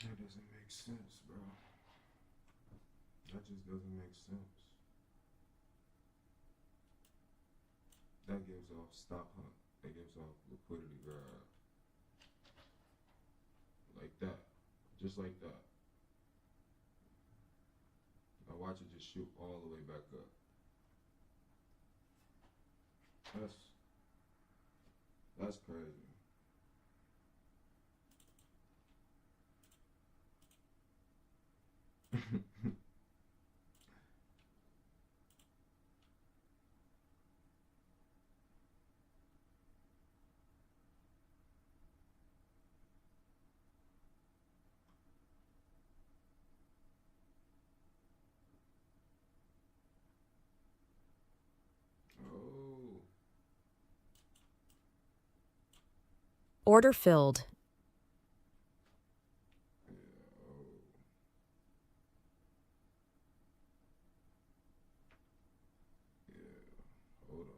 Speaker 3: That doesn't make sense, bro. That just doesn't make sense. That gives off stop hunt. That gives off liquidity grab. Like that. Just like that. Now watch it just shoot all the way back up. That's crazy. Oh.
Speaker 4: Order filled.
Speaker 3: Yeah. Oh. Yeah. Hold on.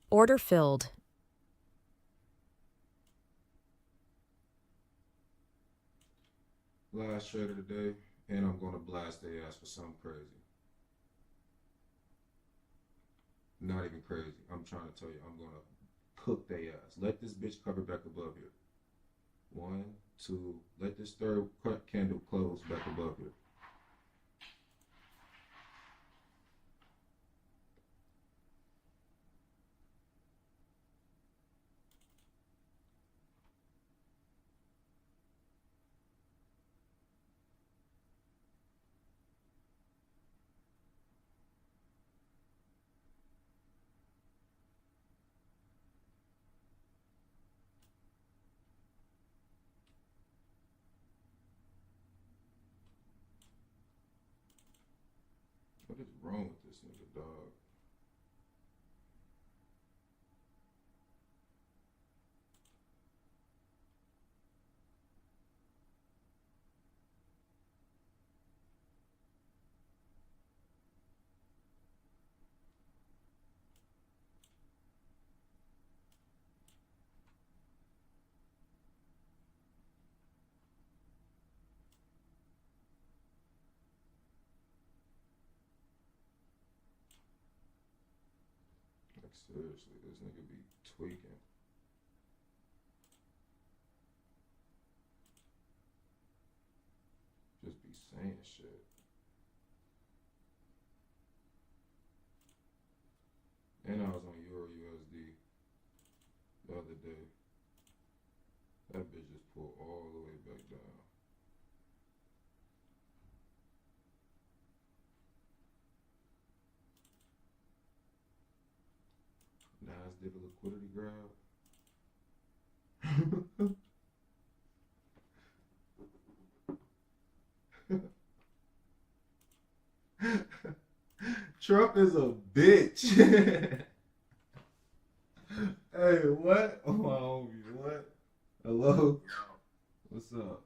Speaker 4: Order filled.
Speaker 3: Last trade of the day, and I'm gonna blast their ass for something crazy. Not even crazy. I'm trying to tell you, I'm gonna cook their ass. Let this bitch cover back above here. 1, 2. Let this third candle close back above here. What is wrong with this nigga, dog? Like, seriously, this nigga be tweaking. Just be saying shit. And I was on Euro USD the other day. That bitch just pulled all the way back down. Nas did a liquidity grab. Trump is a bitch. Hey, what? Oh, my homie, what? Hello?
Speaker 5: Yo,
Speaker 3: What's up?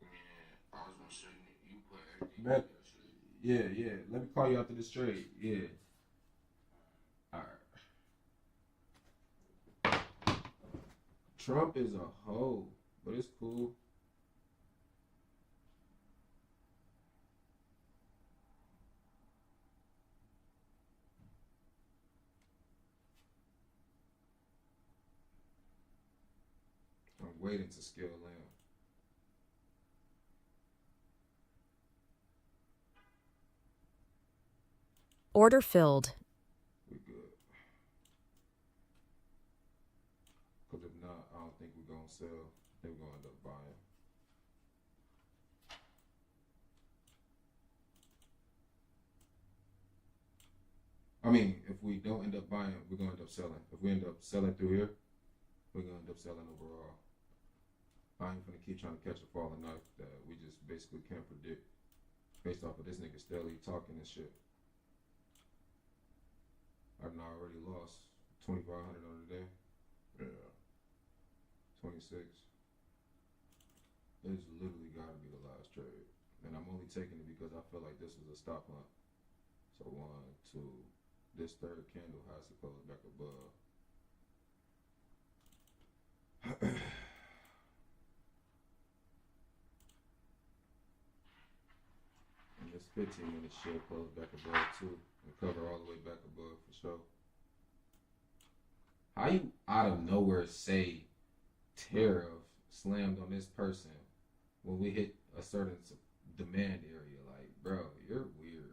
Speaker 5: man, I was gonna say you put everything
Speaker 3: Man.
Speaker 5: in your shit.
Speaker 3: Yeah. Let me call you after this trade. Yeah. Alright. Trump is a hoe, but it's cool. I'm waiting to scale in.
Speaker 4: Order filled.
Speaker 3: We good. Because if not, I don't think we're going to sell. I think we're going to end up buying. I mean, if we don't end up buying, we're going to end up selling. If we end up selling through here, we're going to end up selling overall. I ain't gonna keep trying to catch a falling knife that we just basically can't predict based off of this nigga steadily talking and shit. I've now already lost 2,500 on the day. Yeah. 26. This literally gotta be the last trade. And I'm only taking it because I feel like this was a stop hunt. So 1, 2. This third candle has to close back above. And this 15-minute shit close back above too. And cover all the way back above for sure. How you out of nowhere say tariff slammed on this person when we hit a certain demand area? Like, bro, you're weird.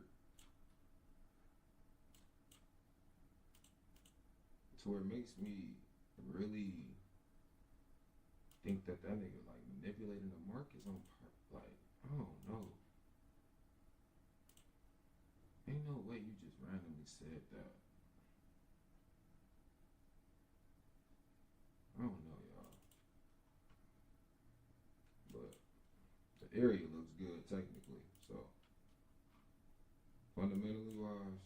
Speaker 3: To where it makes me really think that nigga like manipulating the markets on like, I don't know. Ain't no way you just randomly said that. I don't know, y'all. But the area looks good technically, so fundamentally wise,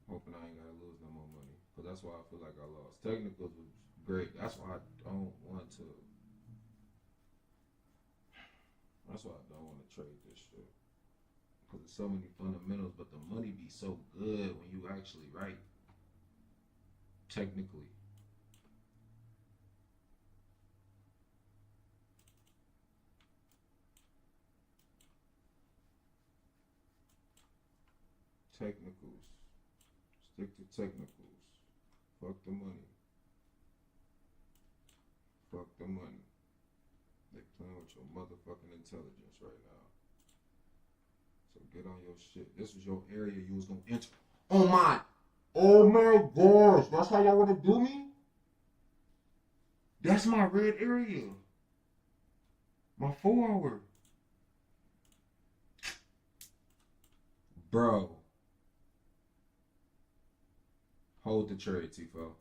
Speaker 3: hoping I ain't gotta lose no more money. Cause that's why I feel like I lost. Technicals was great. That's why I don't want to. That's why I don't want to trade this shit. because there's so many fundamentals, but the money be so good when you actually write technically. Technicals. Stick to technicals. Fuck the money. Fuck the money. They playing with your motherfucking intelligence right now. So get on your shit. This was your area you was gonna enter. Oh my gosh. That's how y'all wanna do me? That's my red area. My 4 hour. Bro. Hold the trade, Tifo.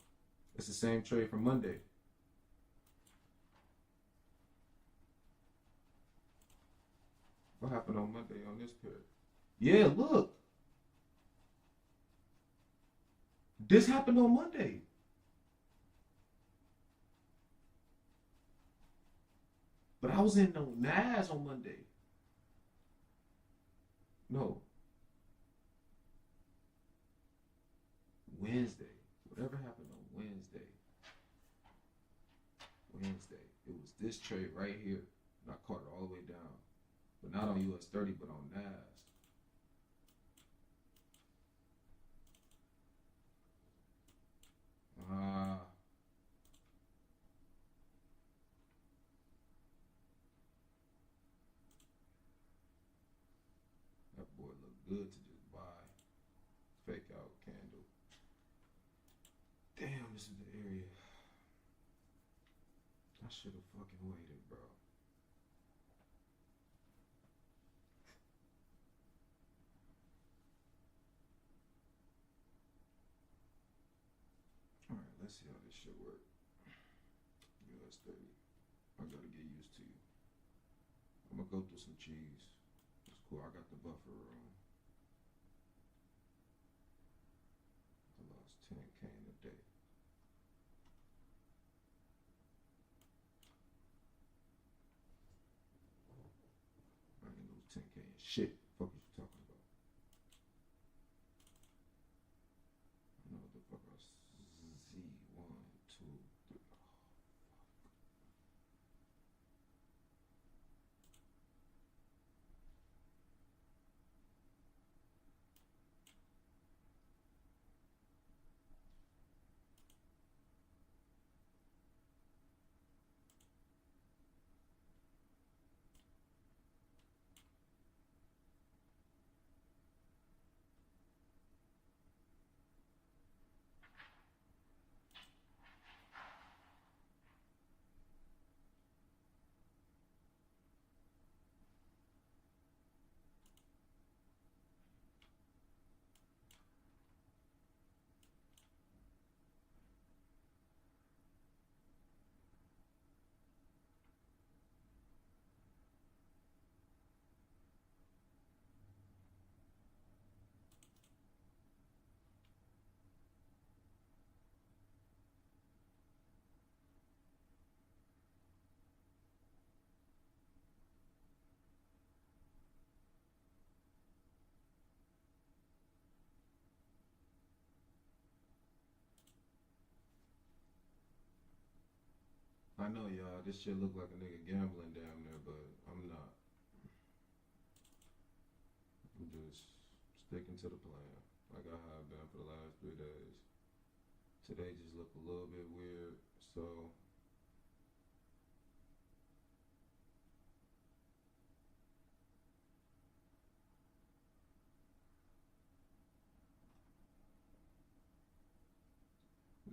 Speaker 3: It's the same trade from Monday. What happened on Monday on this pair? Yeah, look. This happened on Monday. But I was in no Nas on Monday. No. Wednesday. Whatever happened on Wednesday. It was this trade right here. And I caught it all the way down. But not on US 30, but on Nas. That boy looked good to just buy. Fake out candle. Damn, this is the area. I should have fucking waited, bro. Alright, let's see how this shit work. US 30. I gotta get used to you. I'm gonna go through some cheese. It's cool. I got the buffer room. I lost 10K in a day. I ain't lose 10K in shit. Fuck is you talking about? I know what the fuck I was. Z1, 2, 3. I know, y'all, this shit look like a nigga gambling down there, but I'm not. I'm just sticking to the plan like I have been for the last 3 days. Today just looked a little bit weird, so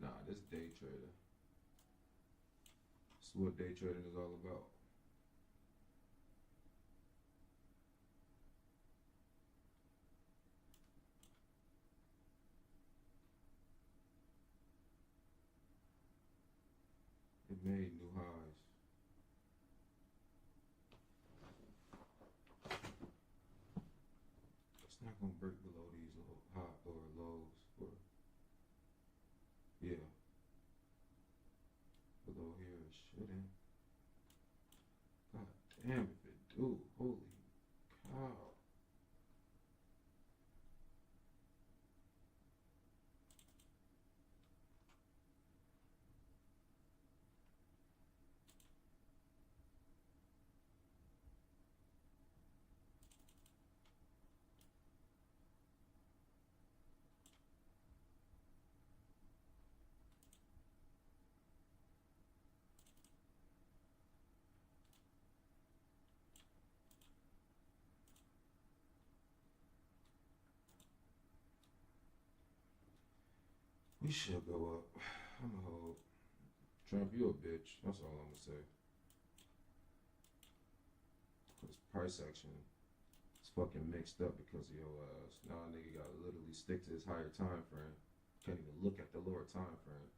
Speaker 3: nah, this day trader. This is what day trading is all about. It made new highs. It's not gonna break below these low high or lows or yeah. Below here it shouldn't. God damn if it do. Holy cow. We should go up. I'm gonna hold. Trump, you a bitch. That's all I'm gonna say. Cause price action is fucking mixed up because of your ass. Now a nigga gotta literally stick to his higher time frame. Can't even look at the lower time frame.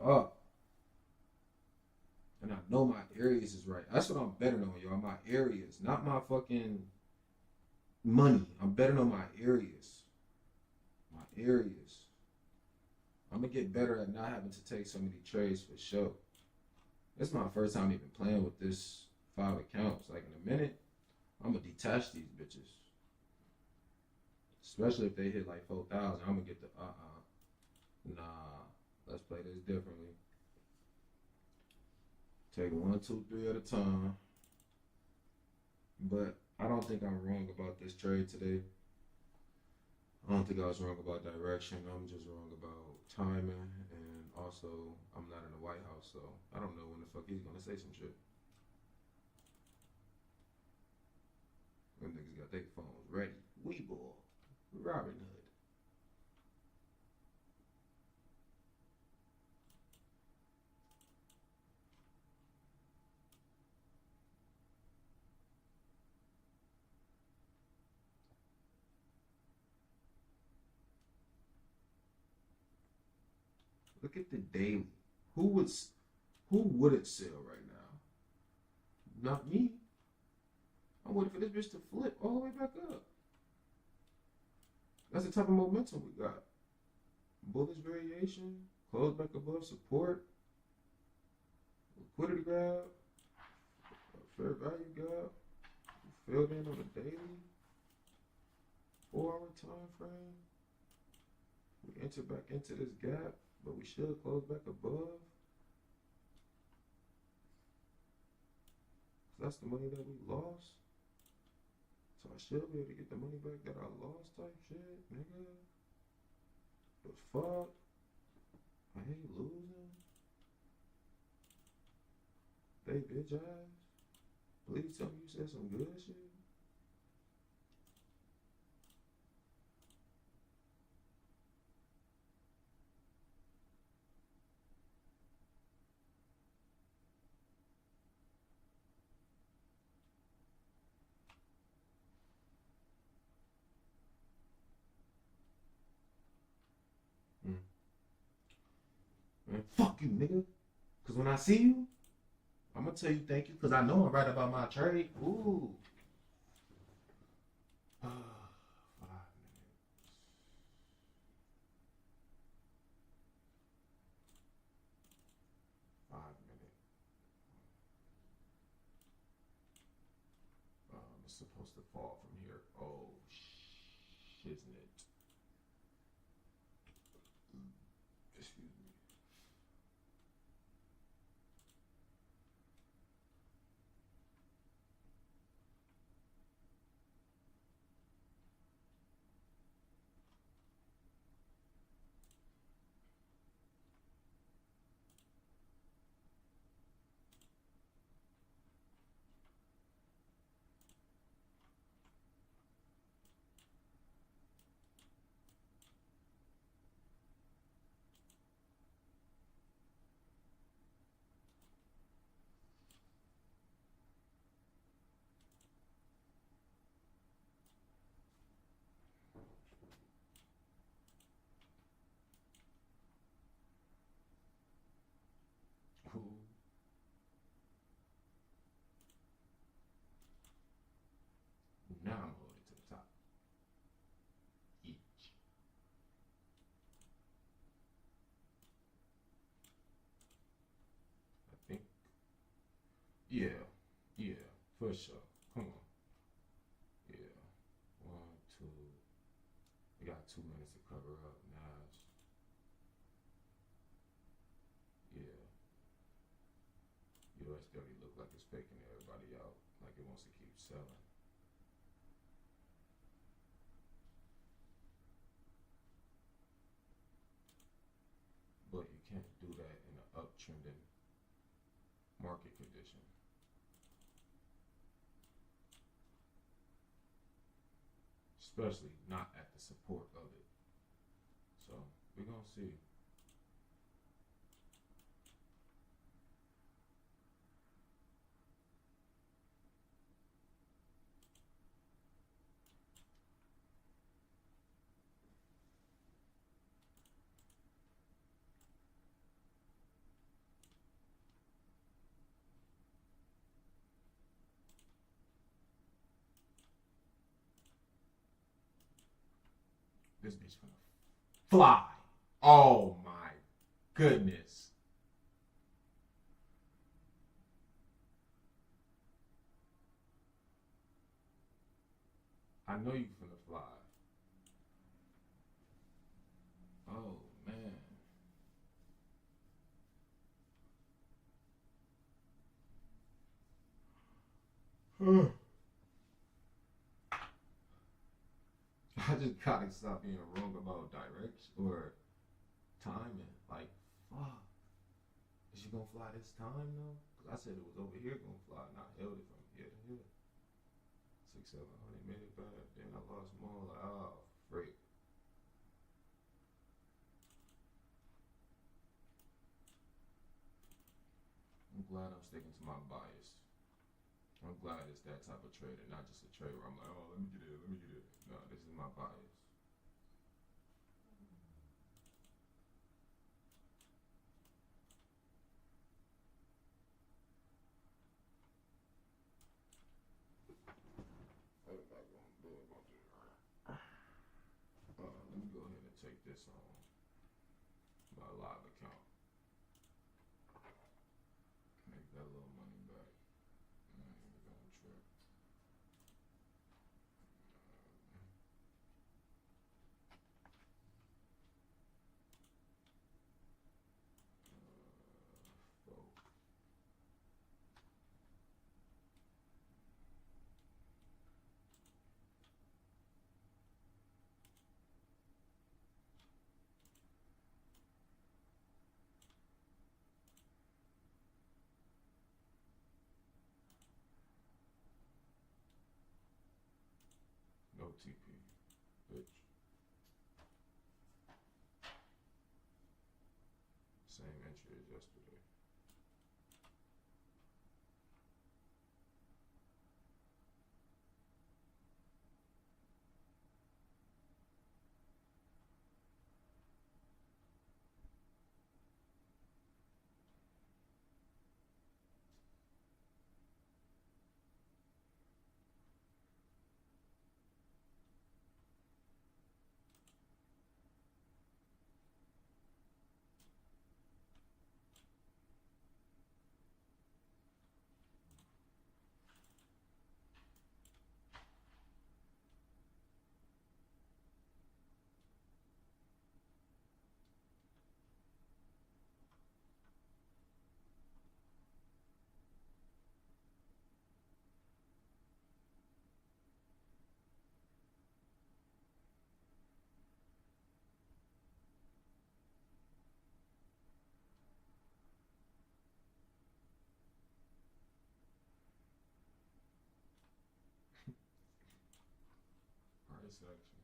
Speaker 3: Fuck. And I know my areas is right. That's what I'm betting on, y'all. My areas, not my fucking money. I'm betting on my areas. My areas. I'm gonna get better at not having to take so many trades for sure. This is my first time even playing with this 5 accounts. Like in a minute, I'm gonna detach these bitches. Especially if they hit like 4,000, I'm gonna get the Nah, let's play this differently. Take 1, 2, 3 at a time. But I don't think I'm wrong about this trade today. I don't think I was wrong about direction. I'm just wrong about timing, and also I'm not in the White House, so I don't know when the fuck he's gonna say some shit. Them niggas got their phones ready. Weeble, Robin Hood. Look at the daily. Who wouldn't sell right now? Not me. I'm waiting for this bitch to flip all the way back up. That's the type of momentum we got. Bullish variation, close back above support, liquidity grab, fair value gap, filled in on a daily, 4-hour time frame. We enter back into this gap, but we should close back above. That's the money that we lost. So I should be able to get the money back that I lost type shit, nigga. The fuck? I hate losing. They bitch ass. Please tell me you said some good shit. Man, fuck you, nigga. Cause when I see you, I'm gonna tell you thank you. Cause I know I'm right about my trade. Ooh. 5 minutes. 5 minutes. It's supposed to fall from here. Oh, shiznit. Excuse me. Cool. Now I'm holding to the top. Each. I think. Yeah. Yeah. For sure. Come on. Yeah. 1, 2. We got 2 minutes to cover up. Nice. Yeah. US 30 look like it's faking everybody out. Like it wants to keep selling. But you can't do that in an uptrending market condition.
Speaker 1: especially not at the support of it. So we're gonna see. This bitch finna fly. Oh my goodness. I know you finna fly. Oh man. I just gotta stop being wrong about direction or timing. Like, fuck. Is she gonna fly this time though? Cause I said it was over here gonna fly, and I held it from here to here. 600, 700, made it back. Then I lost more. Like, oh, freak. I'm glad I'm sticking to my bias. I'm glad it's that type of trader, not just a trader where I'm like, oh, let me get it, let me get it. No, this is my bias. Let me go ahead and take this on my live account. Make that little money back. I ain't even gonna trip. Folk. No TP, bitch. Same entry as yesterday. Price action.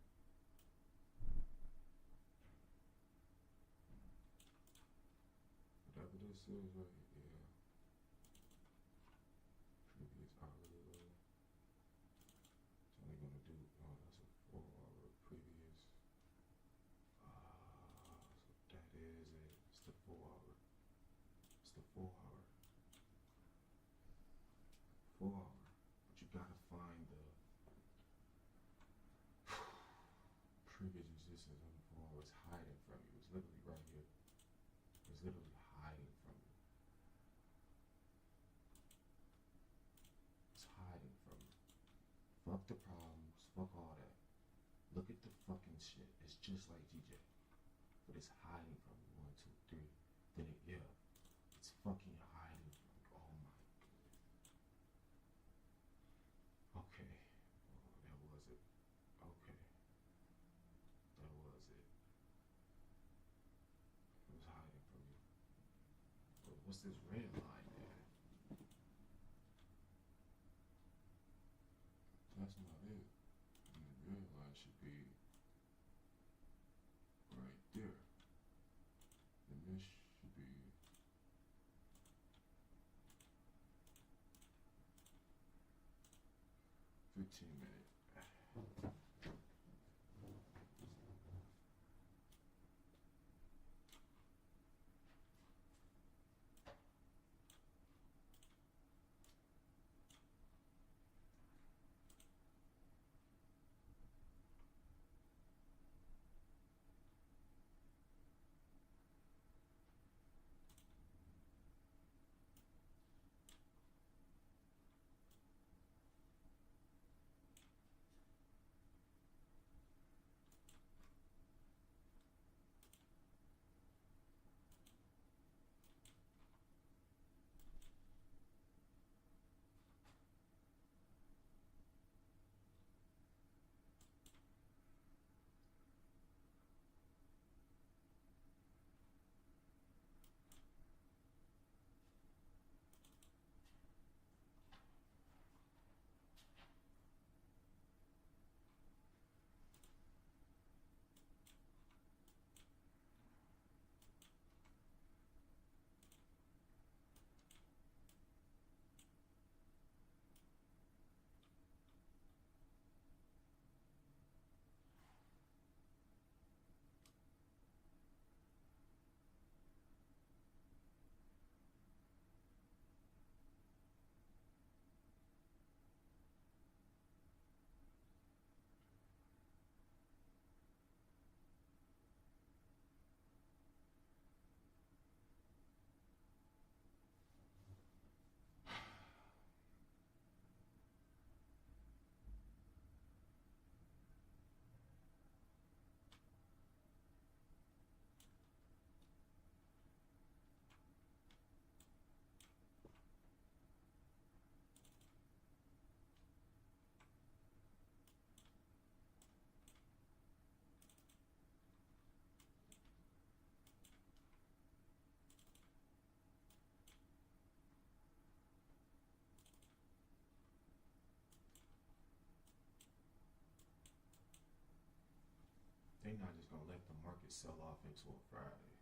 Speaker 1: Whatever this is right here. Yeah. Previous hourly low. It's only gonna do, oh, that's a 4 hour previous. So that is it. It's the 4 hour. It's the 4 hour. 4 hour. But you gotta find the previous resistance on the 4 hour. It's hiding from you. It's literally right here. It's literally hiding from you. It's hiding from you. Fuck the problems. Fuck all that. Look at the fucking shit. It's just like GJ. But it's hiding from you. 1, 2, 3. Then it, yeah. It's fucking hiding from you. Oh my goodness. Okay. Oh, that was it. Okay. That was it. It was hiding from you. But what's this red line there? That's not it. And the red line should 15-minute. They not just gonna let the market sell off into a Friday.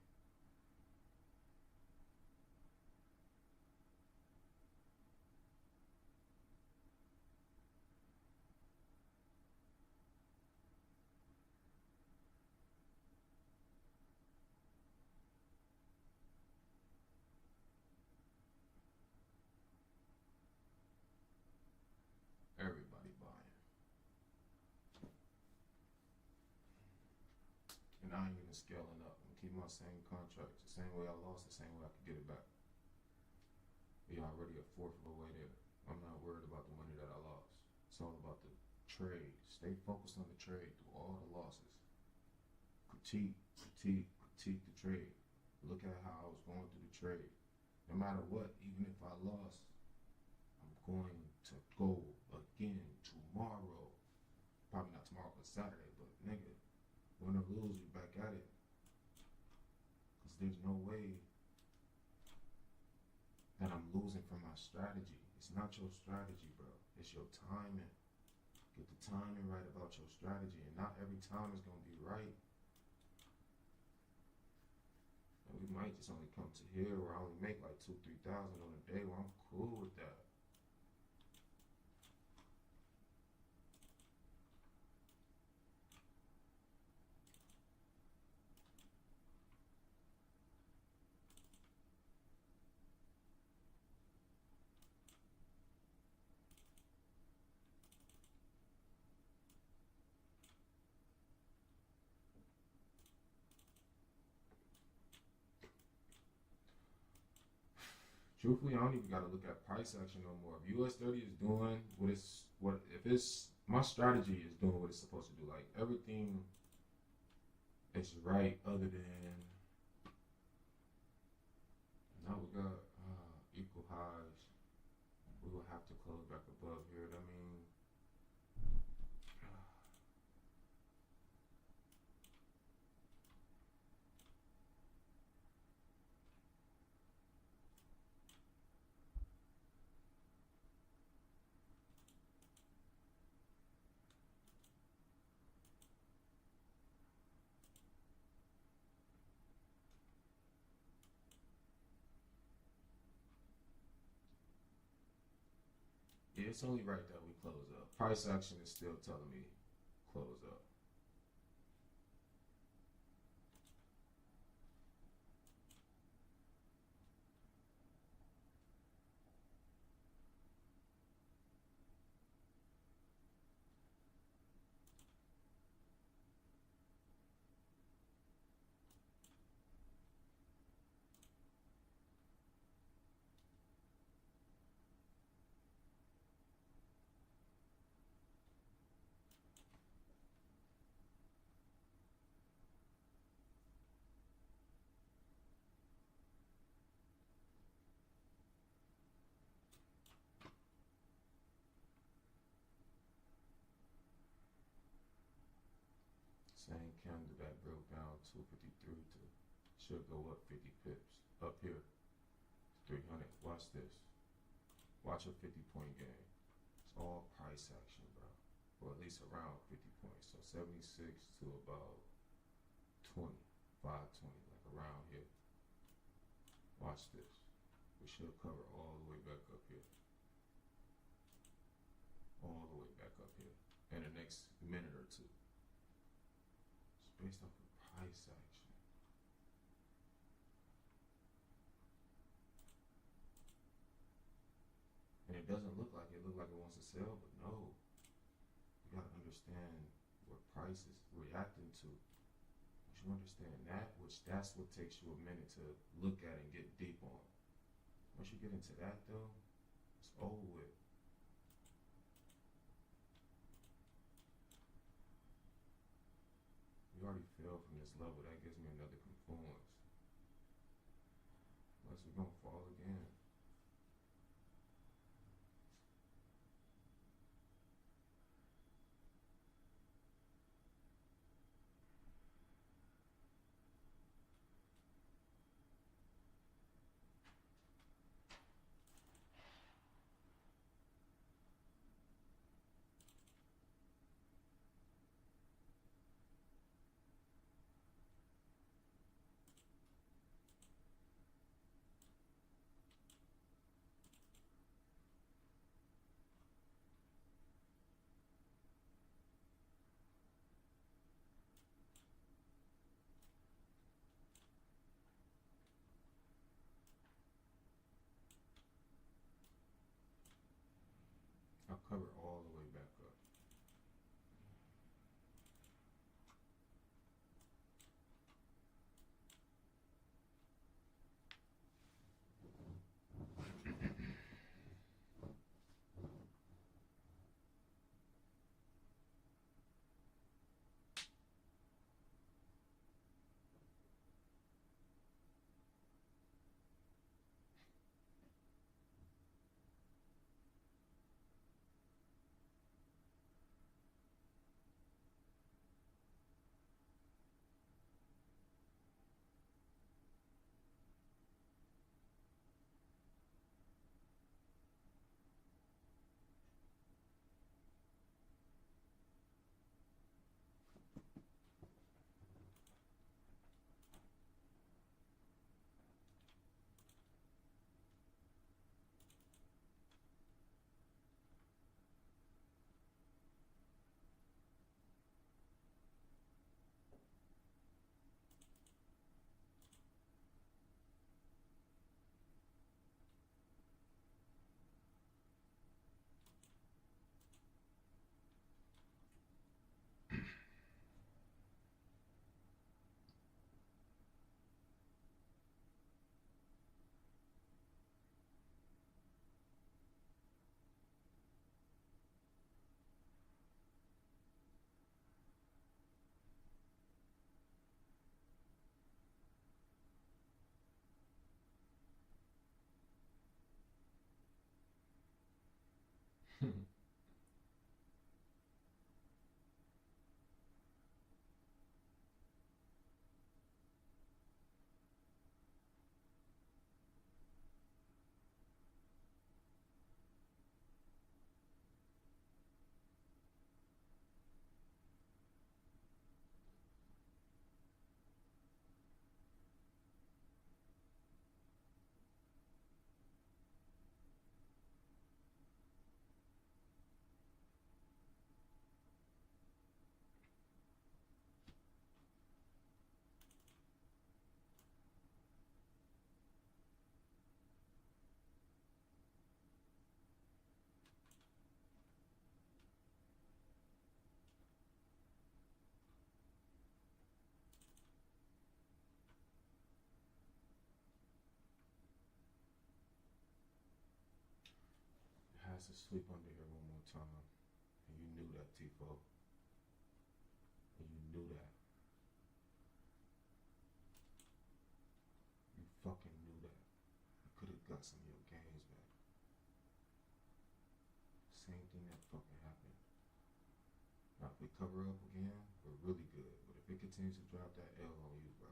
Speaker 1: Everybody buying. And I ain't even scaling up. I'm keeping my same contracts. The same way I lost, the same way I could get it back. We already a fourth of the way there. I'm not worried about the money that I lost. It's all about the trade. Stay focused on the trade through all the losses. Critique the trade. Look at how I was going through the trade. No matter what, even if I lost, I'm going to go again tomorrow. Probably not tomorrow, but Saturday. But nigga, win or lose, you back at it. Cause there's no way that I'm losing from my strategy. It's not your strategy, bro. It's your timing. Get the timing right about your strategy, and not every time is gonna be right. And we might just only come to here where I only make like 2,000-3,000 on a day. Well, I'm cool with that. Truthfully, I don't even gotta look at price action no more. If US 30 is doing my strategy is doing what it's supposed to do. Like everything is right other than now we got equal highs. We will have to close back above here. I mean, yeah, it's only right that we close up. Price action is still telling me close up. Same candle that broke down 253 to should go up 50 pips. Up here, 300. Watch this. Watch a 50-point gain. It's all price action, bro. Or at least around 50 points. So 76 to about 20, 520, like around here. Watch this. We should cover all the way back up here. All the way back up here. In the next minute or two. It's based off of price action. And it doesn't look like it. It looks like it wants to sell, but no. You gotta understand what price is reacting to. Once you understand that, which that's what takes you a minute to look at and get deep on. Once you get into that though, it's over with. We already fell from this level. That gives me another confluence. Unless we're gonna fall again. I'll cover all the way back up.
Speaker 3: ass to sleep under here one more time. And you knew that, Tifo. And you knew that. You fucking knew that. You could have got some of your games back. Same thing that fucking happened. Now, if we cover up again, we're really good. But if it continues to drop that L on you, bro.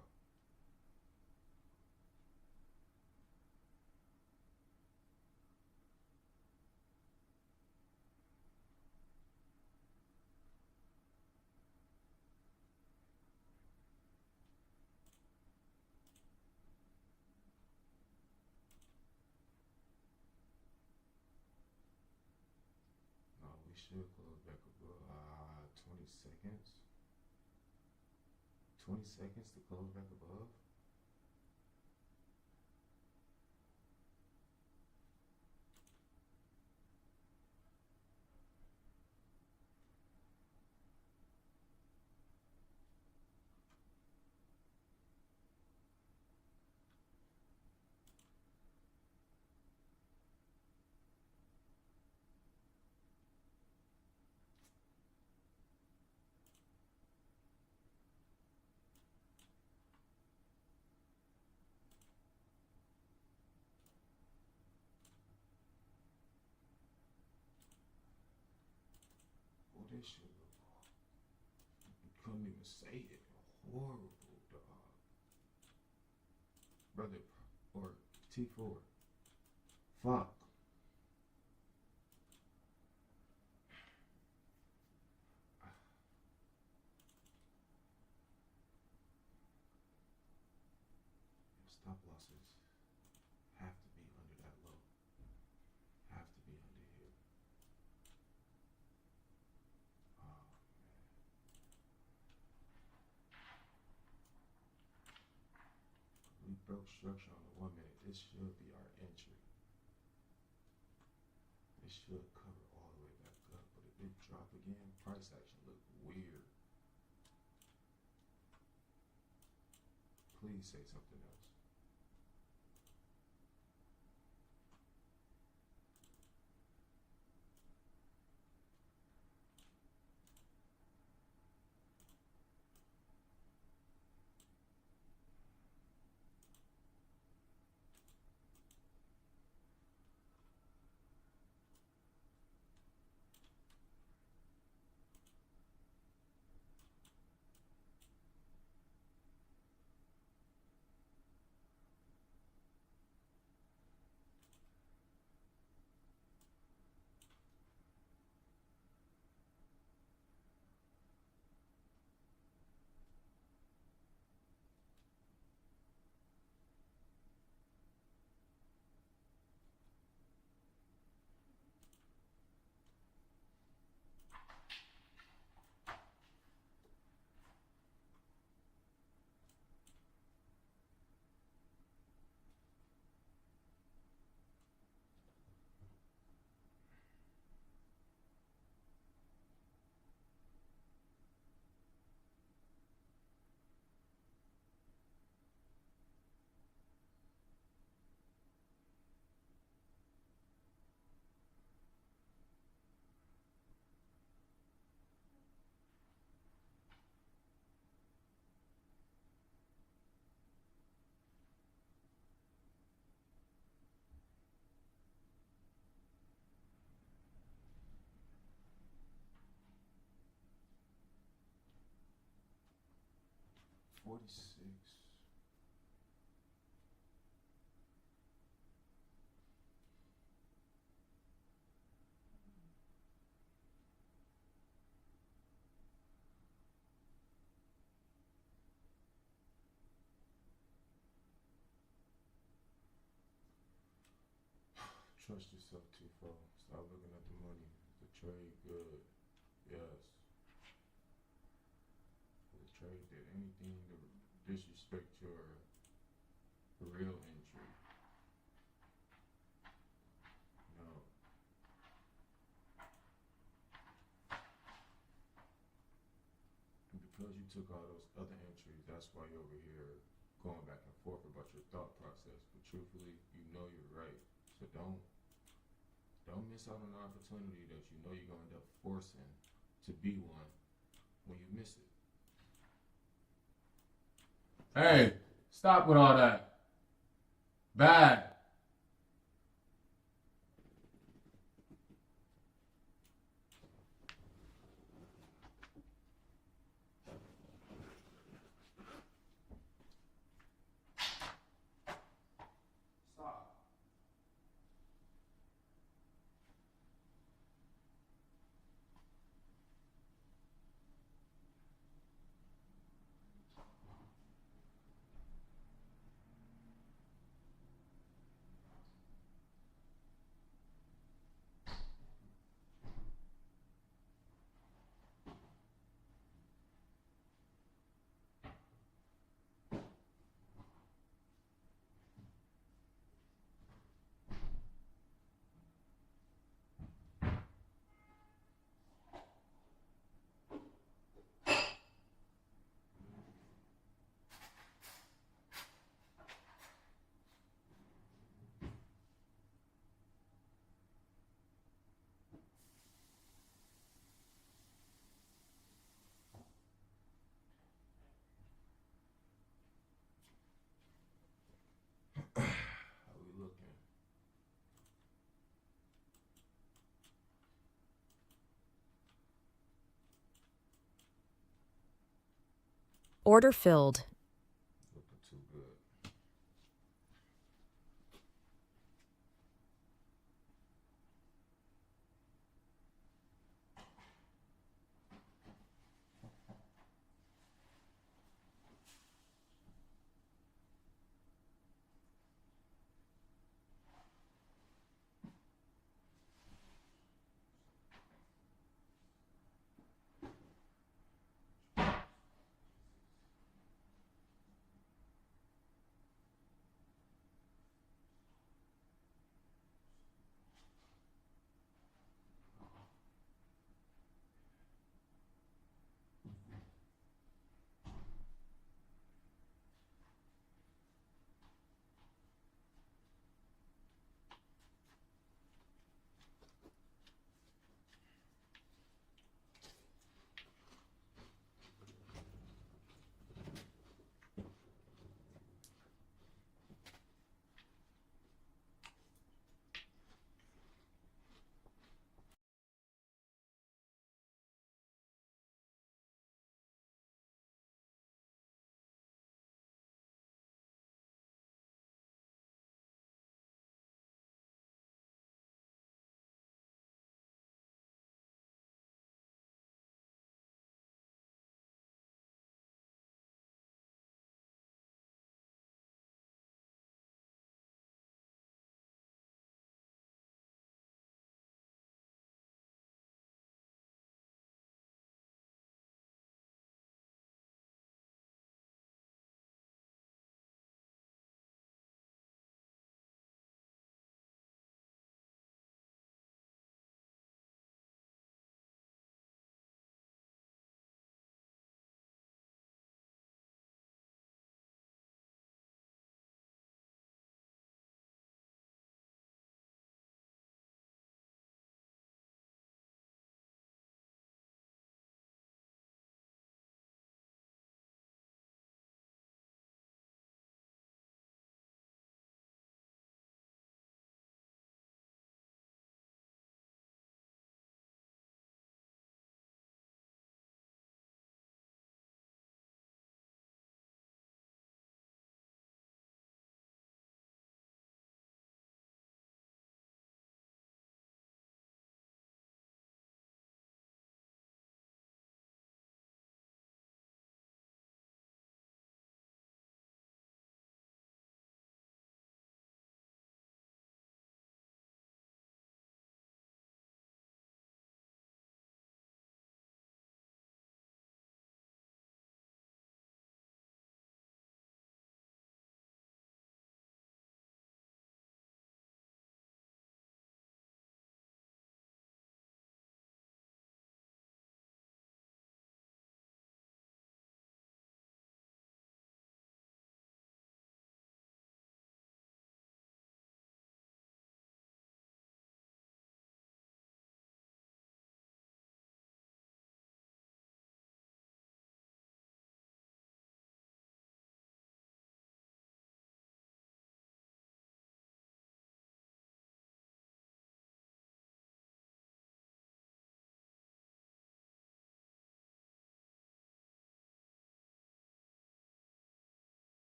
Speaker 3: No, we should close back above 20 seconds. 20 seconds to close back above. Oh, this shit look, you couldn't even say it. Horrible, dog. Brother, or T4. Fuck. Stop losses have to be under that low. Have to be under here. Oh, man. We broke structure on the 1 minute. This should be our entry. This should cover all the way back up. But if it drop again, price action look weird. Please say something else. $46. Trust yourself, Tifo. Stop looking at the money. The trade good. Yes. The trade did anything to disrespect your real entry. No. And because you took all those other entries, that's why you're over here going back and forth about your thought process. But truthfully, you know you're right. So don't
Speaker 1: Don't miss out on an opportunity that you know you're gonna end up forcing to be one when you miss it. Hey, stop with all that. Bad. Stop. How we looking?
Speaker 4: Order filled.
Speaker 1: Looking too good.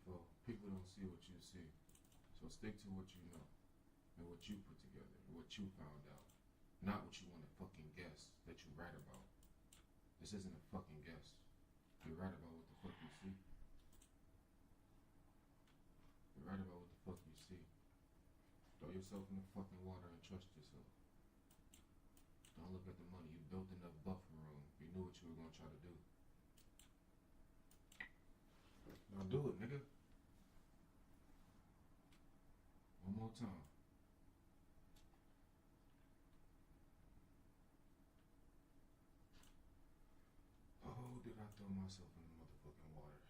Speaker 1: info, people don't see what you see. So stick to what you know and what you put together and what you found out. Not what you want to fucking guess that you write about. This isn't a fucking guess. You write about what the fuck you see. You write about what the fuck you see. Throw yourself in the fucking water and trust yourself. Don't look at the money. You built enough buffer room. You knew what you were gonna try to do. Now do it, nigga. One more time. Oh, did I throw myself in the motherfucking water?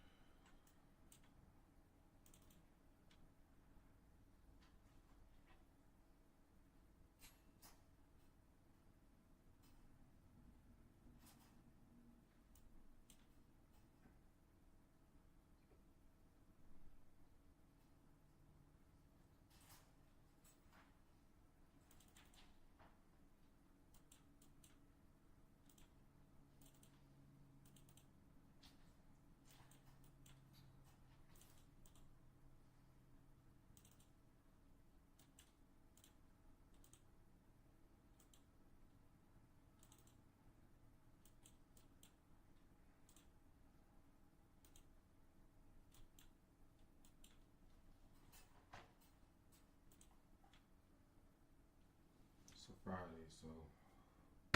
Speaker 1: It's a Friday, so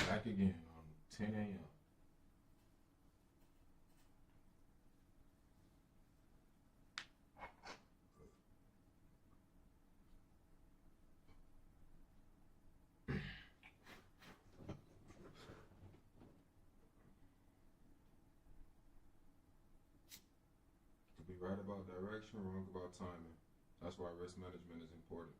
Speaker 1: back again on 10 a.m. To be right about direction, wrong about timing. That's why risk management is important.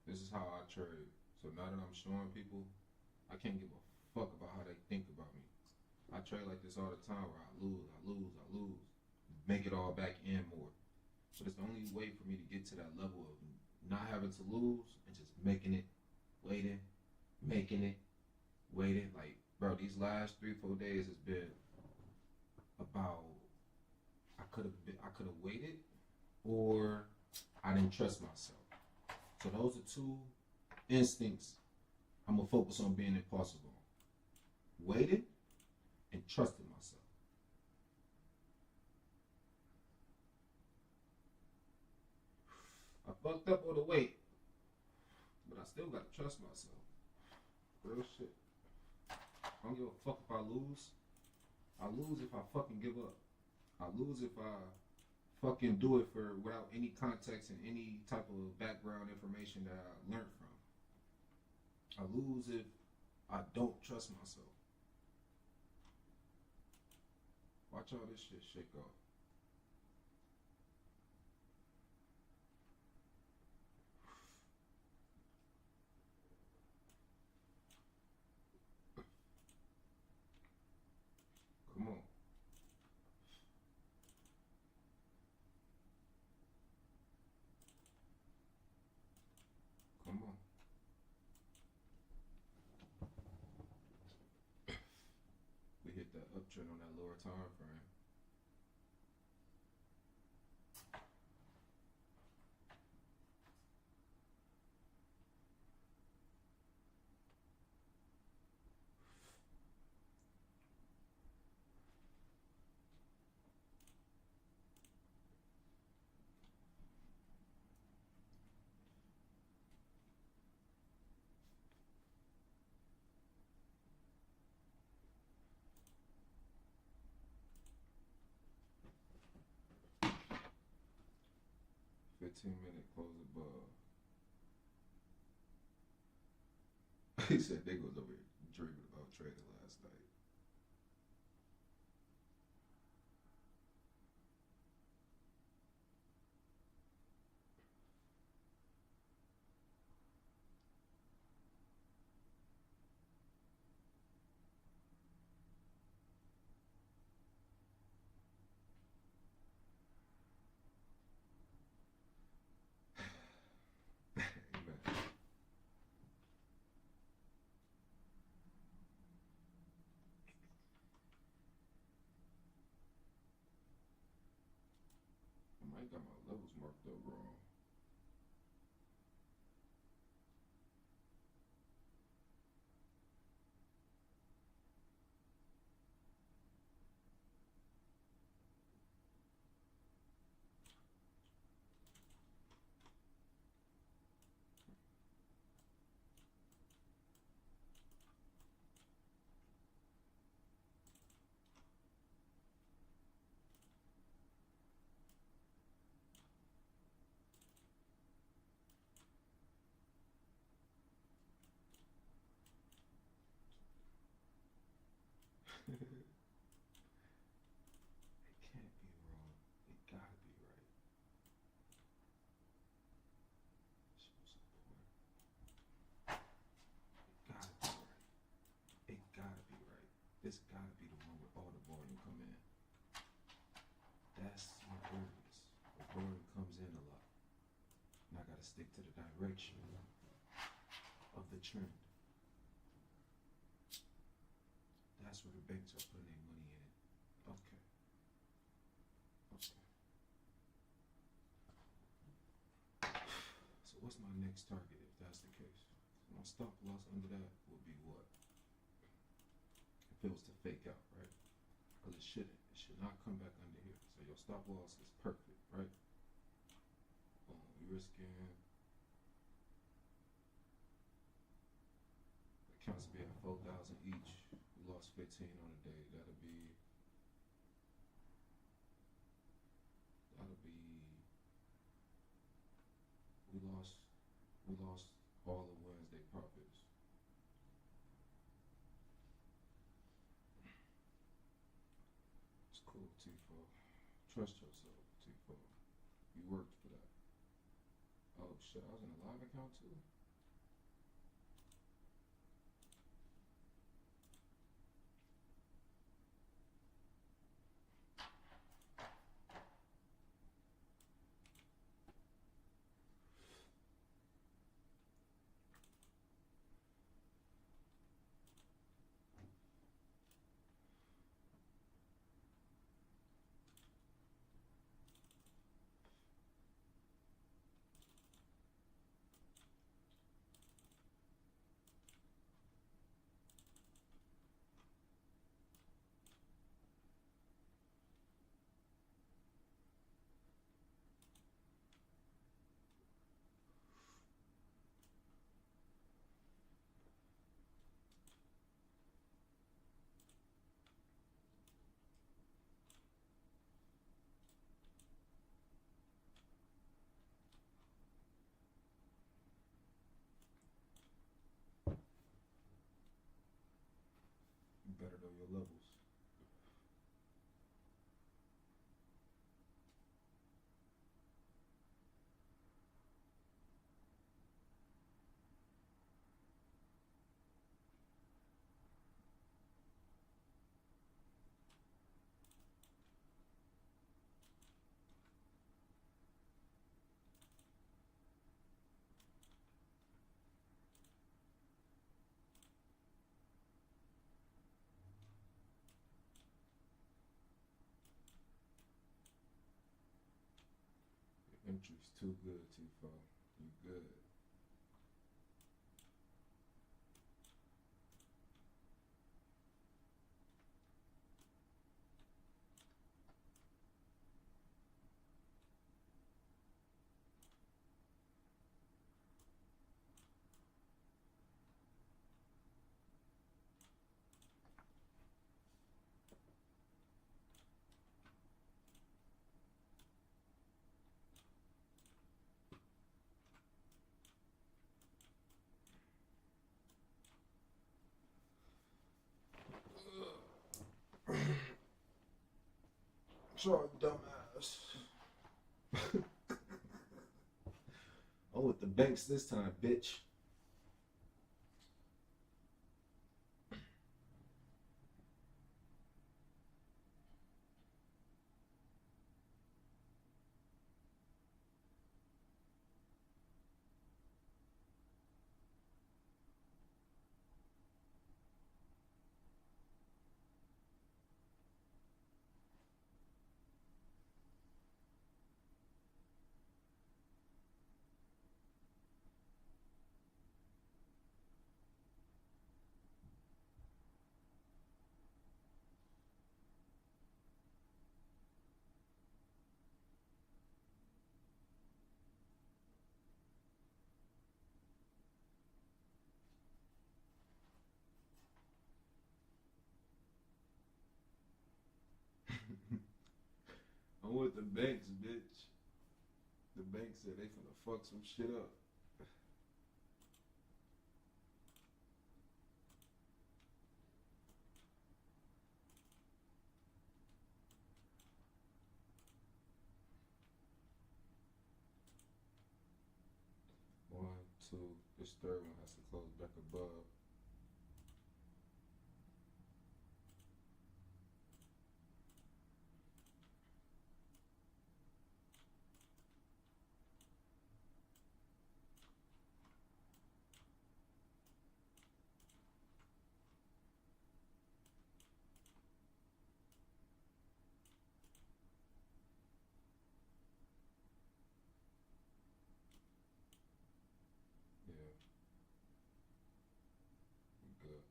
Speaker 1: This is how I trade. So now that I'm showing people, I can't give a fuck about how they think about me. I trade like this all the time where I lose. Make it all back and more. But it's the only way for me to get to that level of not having to lose and just making it, waiting, making it, waiting. Like, bro, these last 3-4 days has been about I could have waited or I didn't trust myself. So those are two instincts I'm gonna focus on being impossible. Waiting and trusting myself. I fucked up on the weight, but I still gotta trust myself. Real shit. I don't give a fuck if I lose. I lose if I fucking give up. I lose if I fucking do it for without any context and any type of background information that I learned from. I lose if I don't trust myself. Watch all this shit shake off. Come on. Come on. We hit that uptrend on that lower time frame. Minute close above. He said they was over here dreaming about trading last night. Amen.
Speaker 3: got my levels marked up wrong. It can't be wrong. It gotta be right. It's most important. It gotta be right. It gotta be right. This gotta be the one where all the volume come in. That's my areas. The volume comes in a lot. And I gotta stick to the direction of the trend. That's where the banks are putting their money in. Okay. Okay. So what's my next target if that's the case? My stop loss under that would be what? If it was to fake out, right? Because it shouldn't. It should not come back under here. So your stop loss is perfect, right? You're risking accounts being 4,000 each. We lost 15 on a day. That'll be we lost all of Wednesday profits. It's cool, Tifo. Trust yourself, Tifo. You worked for that. Oh shit, I was in a live account too. You better know your levels. Your entry's too good, Tifo. You good. Sorry, dumbass. I'm with the banks this time, bitch. I'm with the banks, bitch. The bank said they finna fuck some shit up. One, two. This third one has to close back above. Yeah. Good.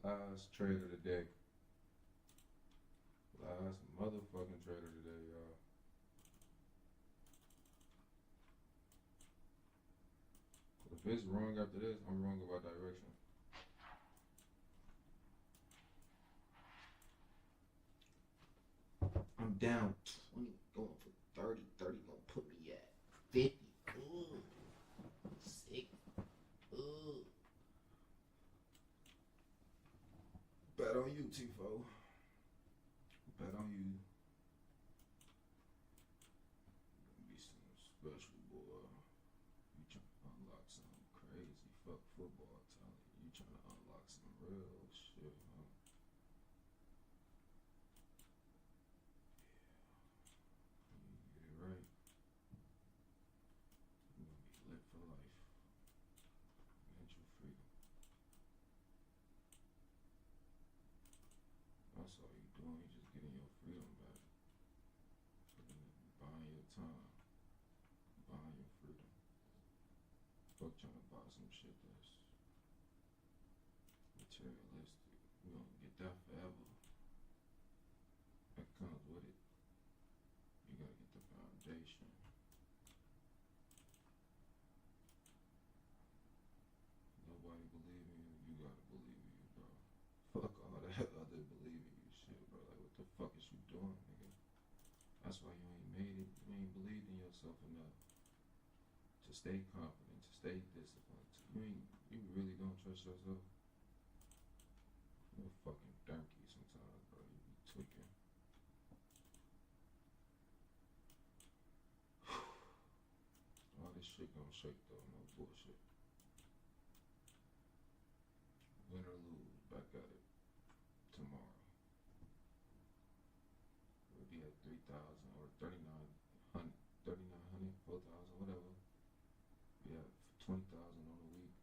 Speaker 3: Last trade of the day. Last motherfucking trade of the day, y'all. If it's wrong after this, I'm wrong about direction.
Speaker 2: I'm down 20, going for 30. 30 gonna put me at 50. Ooh. Sick. Ooh.
Speaker 3: Bet on you, Tifo. Bet on you. Be some special, boy. You trying to unlock some crazy fuck football talent. You trying to unlock some real shit, huh? You get it right. You're gonna be lit for life. Mental freedom. That's all you doing. You just getting your freedom back. Buying your time. Buying your freedom. Fuck trying to buy some shit that's materialistic. We don't get that forever. That comes with it. You gotta get the foundation. Nobody believe in you. You gotta believe in you, bro. Fuck all that other believe in you shit, bro. Like, what the fuck is you doing, nigga? That's why you ain't made it. You ain't believed in yourself enough to stay confident, to stay disciplined. You really don't trust yourself. You're a fucking donkey sometimes, bro. You be tweaking. All this shit gonna shake though, no bullshit. Win or lose, back at it tomorrow. We'll be at 3,000 or 3,900, 3,900, 4,000, whatever. We have 20,000 on the week.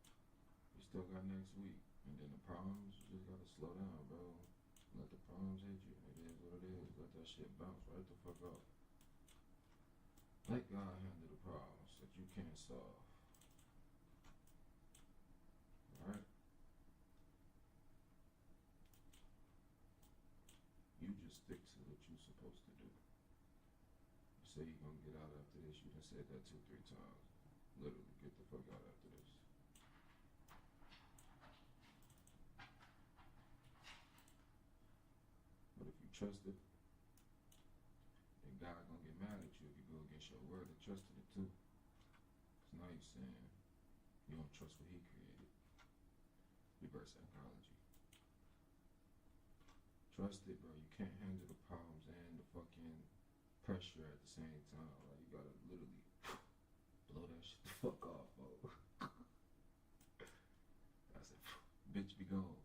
Speaker 3: We still got next week. And then the problems, you just gotta slow down, bro. Let the problems hit you. It is what it is. Let that shit bounce right the fuck off. Let God handle the problems that you can't solve. Alright? You just stick to what you're supposed to do. You say you're gonna get out after this. You done said that 2-3 times. Literally, get the fuck out after this. But if you trust it, then God gonna get mad at you if you go against your word and trusted it too. Cause now you're saying you don't trust what He created. Reverse psychology. Trust it, bro. You can't handle the problems and the fucking pressure at the same time. Like, you gotta literally blow that shit the fuck off, bro. That's it. bitch be gone.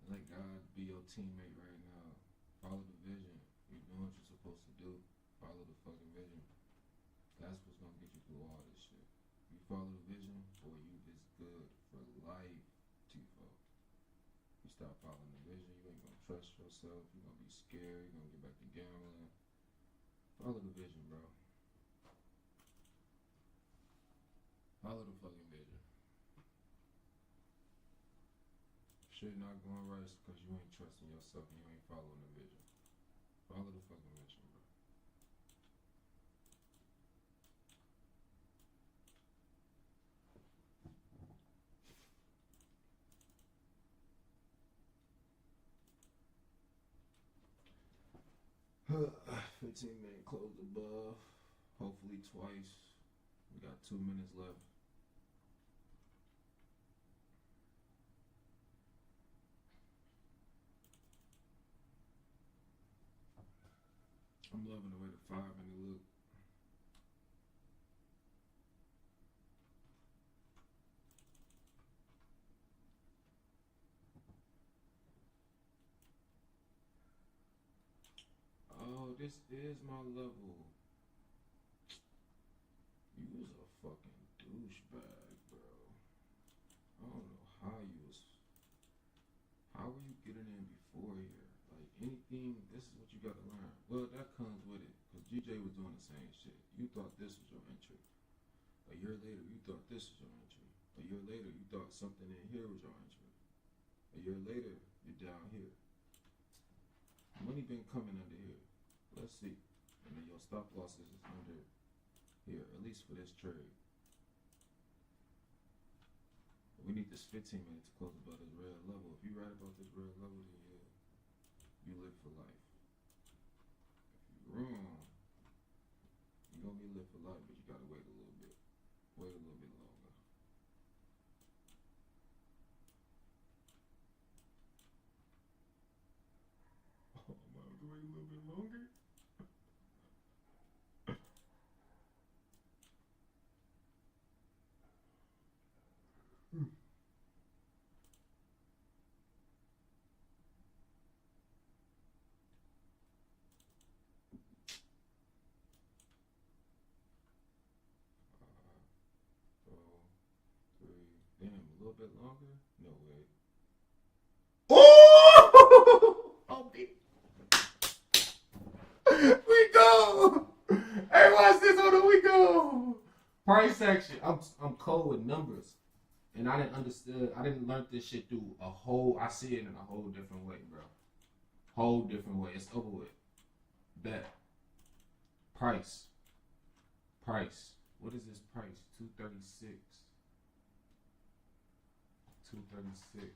Speaker 3: Let God be your teammate right now. Follow the vision. You doing what you're supposed to do. Follow the fucking vision. That's what's gonna get you through all this shit. You follow the vision, boy, you is good for life, Tifo. You stop following the vision, you ain't gonna trust yourself. You're gonna be scared. You're gonna get back to gambling. Follow the vision, bro. Follow the fucking vision. Shit not going right because you ain't trusting yourself and you ain't following the vision. Follow the fucking vision, bro. Uh, 15-minute close above. Hopefully twice. We got 2 minutes left. I'm loving the way the 5-minute look. Oh, this is my level. You was a fucking douchebag, bro. I don't know how you was. How were you getting in before here? Like anything, this is what you gotta learn. Well, that comes with it, cause GJ was doing the same shit. You thought this was your entry. A year later, you thought this was your entry. A year later, you thought something in here was your entry. A year later, you're down here. Money been coming under here. Let's see. And then your stop losses is under here, at least for this trade. We need this 15 minutes to close above this red level. If you right about this red level, then yeah, you live for life. If you're wrong, you're gonna be live for life, but you gotta wait a little bit. Wait a little bit longer. Oh, am I have to wait a little bit longer? Damn, a little bit longer? No way. Oh! Oh, we go! Hey, watch this. Hold on, we go! Price action. I'm cold with numbers. And I didn't learn this shit through I see it in a whole different way, bro. Whole different way. It's over with. Bet. Price. What is this price? 236. 236.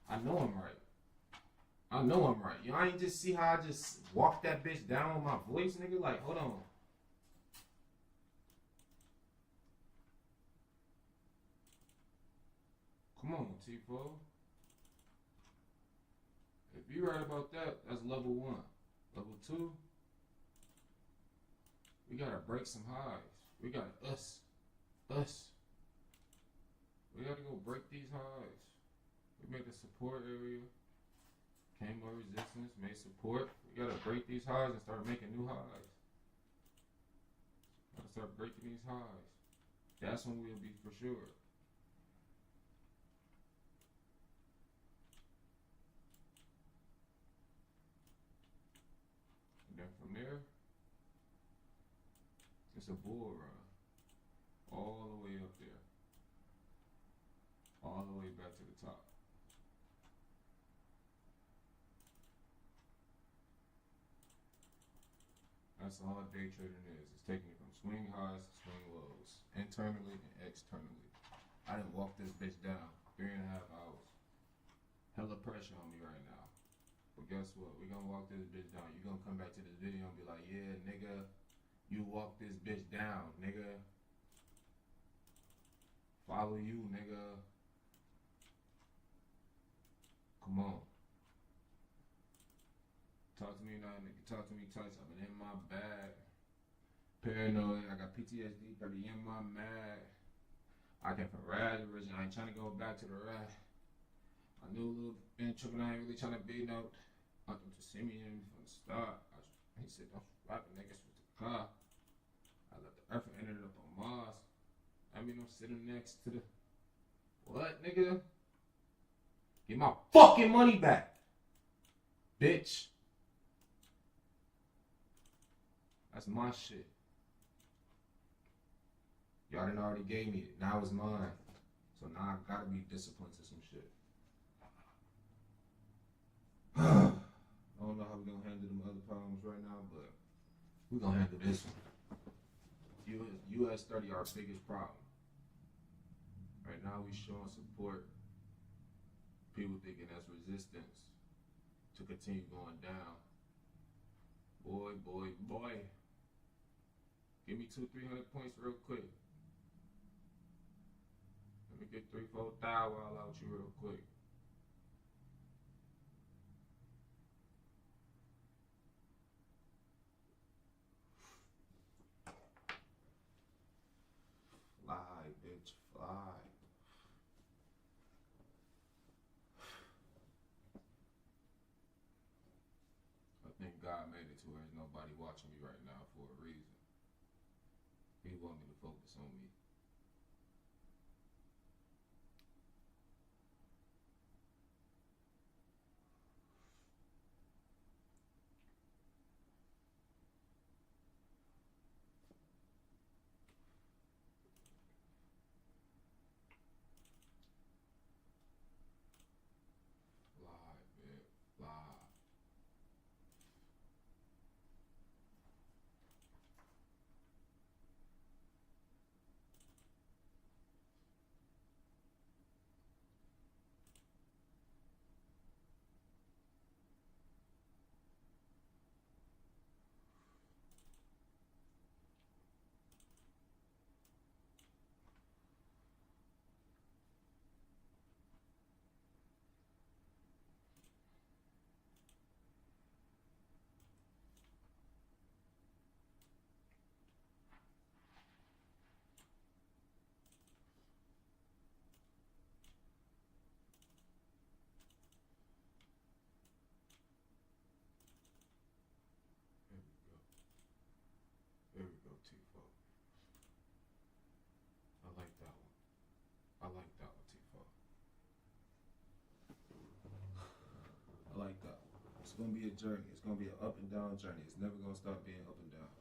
Speaker 3: I know I'm right. You know, I ain't just see how I just walked that bitch down with my voice, nigga. Like, hold on. Come on, T4. If you right about that, that's level 1. Level 2, we gotta break some highs. We gotta us. We gotta go break these highs. We made the support area. Came more resistance, made support. We gotta break these highs and start making new highs. Gotta start breaking these highs. That's when we'll be for sure. And then from there, it's a bull run. All the way up there. All the way back to the top. That's all day trading is. It's taking it from swing highs to swing lows. Internally and externally. I done walked this bitch down 3.5 hours. Hella pressure on me right now. But guess what? We gonna walk this bitch down. You gonna come back to this video and be like, yeah, nigga, you walk this bitch down, nigga. Follow you, nigga. Come on. Talk to me now, nigga. Talk to me twice. I've been in my bag. Paranoid. I got PTSD 30 in my mag. I came from Raz originally. I ain't trying to go back to the Raz. I knew Lil Ben tripping. I ain't really trying to be no. I want them to see me in from the start. He said, don't rap niggas with the car. I left the earth and ended up on Mars. I mean, I'm sitting next to the. What, nigga? Get my fucking money back, bitch. That's my shit. Y'all done already gave me it. Now it's mine. So now I gotta be disciplined to some shit. I don't know how we gonna handle them other problems right now, but we gonna handle this one. US 30 our biggest problem. Right now we showing support. People thinking that's resistance to continue going down. Boy. Give me 200-300 points real quick. Let me get 3-4 thou while out you real quick. Fly, bitch, fly. I think God made it to where there's nobody watching me right now for a reason. He want me to focus on me. Fly, bitch, fly. There we go, T-Fo. I like that one. I like that one, T-Fo. I like that one. It's gonna be a journey. It's gonna be an up and down journey. It's never gonna stop being up and down.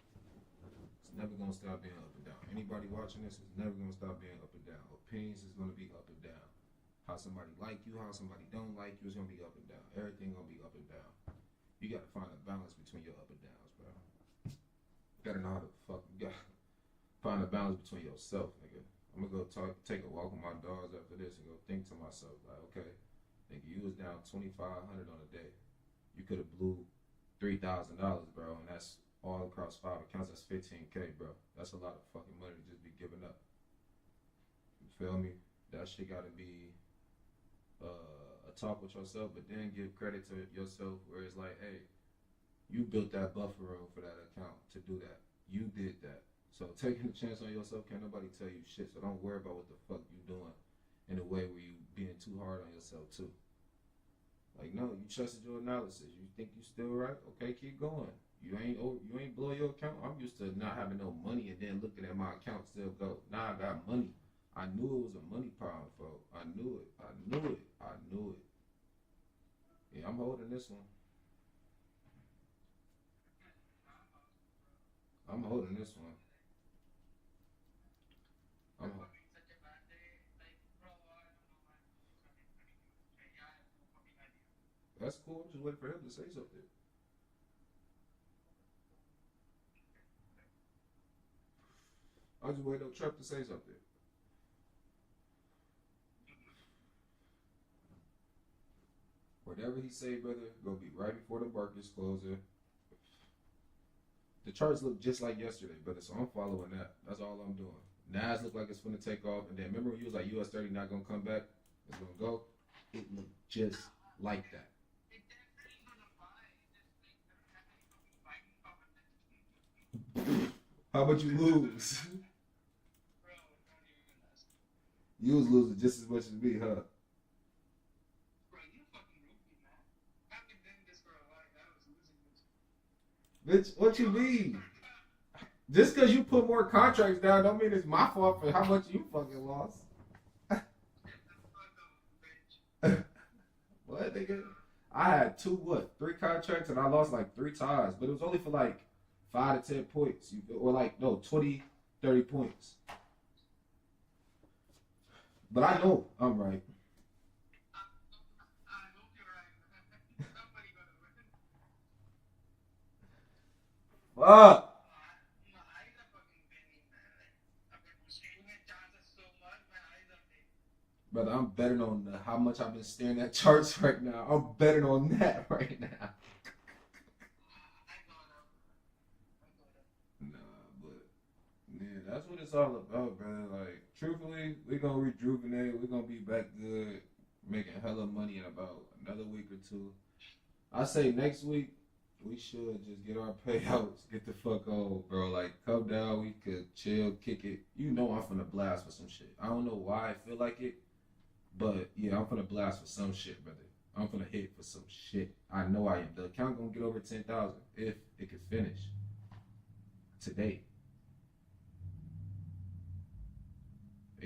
Speaker 3: It's never gonna stop being up and down. Anybody watching this is never gonna stop being up and down. Opinions is gonna be up and down. How somebody like you, how somebody don't like you is gonna be up and down. Everything gonna be up and down. You gotta find a balance between your up and downs, bro. You gotta know how to you gotta find a balance between yourself, nigga. I'm gonna go take a walk with my dogs after this and go think to myself, like, okay, nigga, you was down $2,500 on a day. You could have blew $3,000, bro, and that's all across 5 accounts. That's $15K, bro. That's a lot of fucking money to just be giving up. You feel me? That shit gotta be a talk with yourself, but then give credit to yourself where it's like, hey, you built that buffer room for that account to do that. You did that. So taking a chance on yourself, can't nobody tell you shit. So don't worry about what the fuck you doing in a way where you being too hard on yourself too. Like, no, you trusted your analysis. You think you still right? Okay, keep going. You ain't blow your account. I'm used to not having no money and then looking at my account still go. Now I got money. I knew it was a money problem, folks. I knew it. Yeah, I'm holding this one. I'm holding this one. That's cool. I'm just waiting for him to say something. I'm just waiting on Trump to say something. Whatever he say, brother, gonna be right before the market's closing. The charts look just like yesterday, brother, so I'm following that. That's all I'm doing. Nas look like it's gonna take off, and then remember when you was like US 30 not gonna come back, it's gonna go. It looked just like that. How about you lose? You was losing just as much as me, huh?
Speaker 5: Bro, you fucking rookie, man. I've been doing this for a while. I was losing this.
Speaker 3: Bitch, what you mean? Just because you put more contracts down don't mean it's my fault for how much you fucking lost. What, nigga? I had three contracts and I lost like 3 times, but it was only for like 5 to 10 points, or like, no, 20, 30 points. But I know I'm right.
Speaker 5: I hope you're right. Somebody gonna win.
Speaker 3: Fuck!
Speaker 5: My eyes are fucking bending, man. Like, I've been staring at chances so much, my eyes are bending.
Speaker 3: Brother, I'm betting on how much I've been staring at charts right now. I'm betting on that right now.
Speaker 5: I got up.
Speaker 3: Nah, but yeah, that's what it's all about, brother. Like, truthfully, we're gonna rejuvenate. We're gonna be back good, making hella money in about another week or 2. I say next week we should just get our payouts, get the fuck on, bro. Like, come down, we could chill, kick it. You know I'm finna blast for some shit. I don't know why I feel like it, but yeah, I'm finna blast for some shit, brother. I'm finna hit for some shit. I know I am. The account gonna get over 10,000 if it can finish today.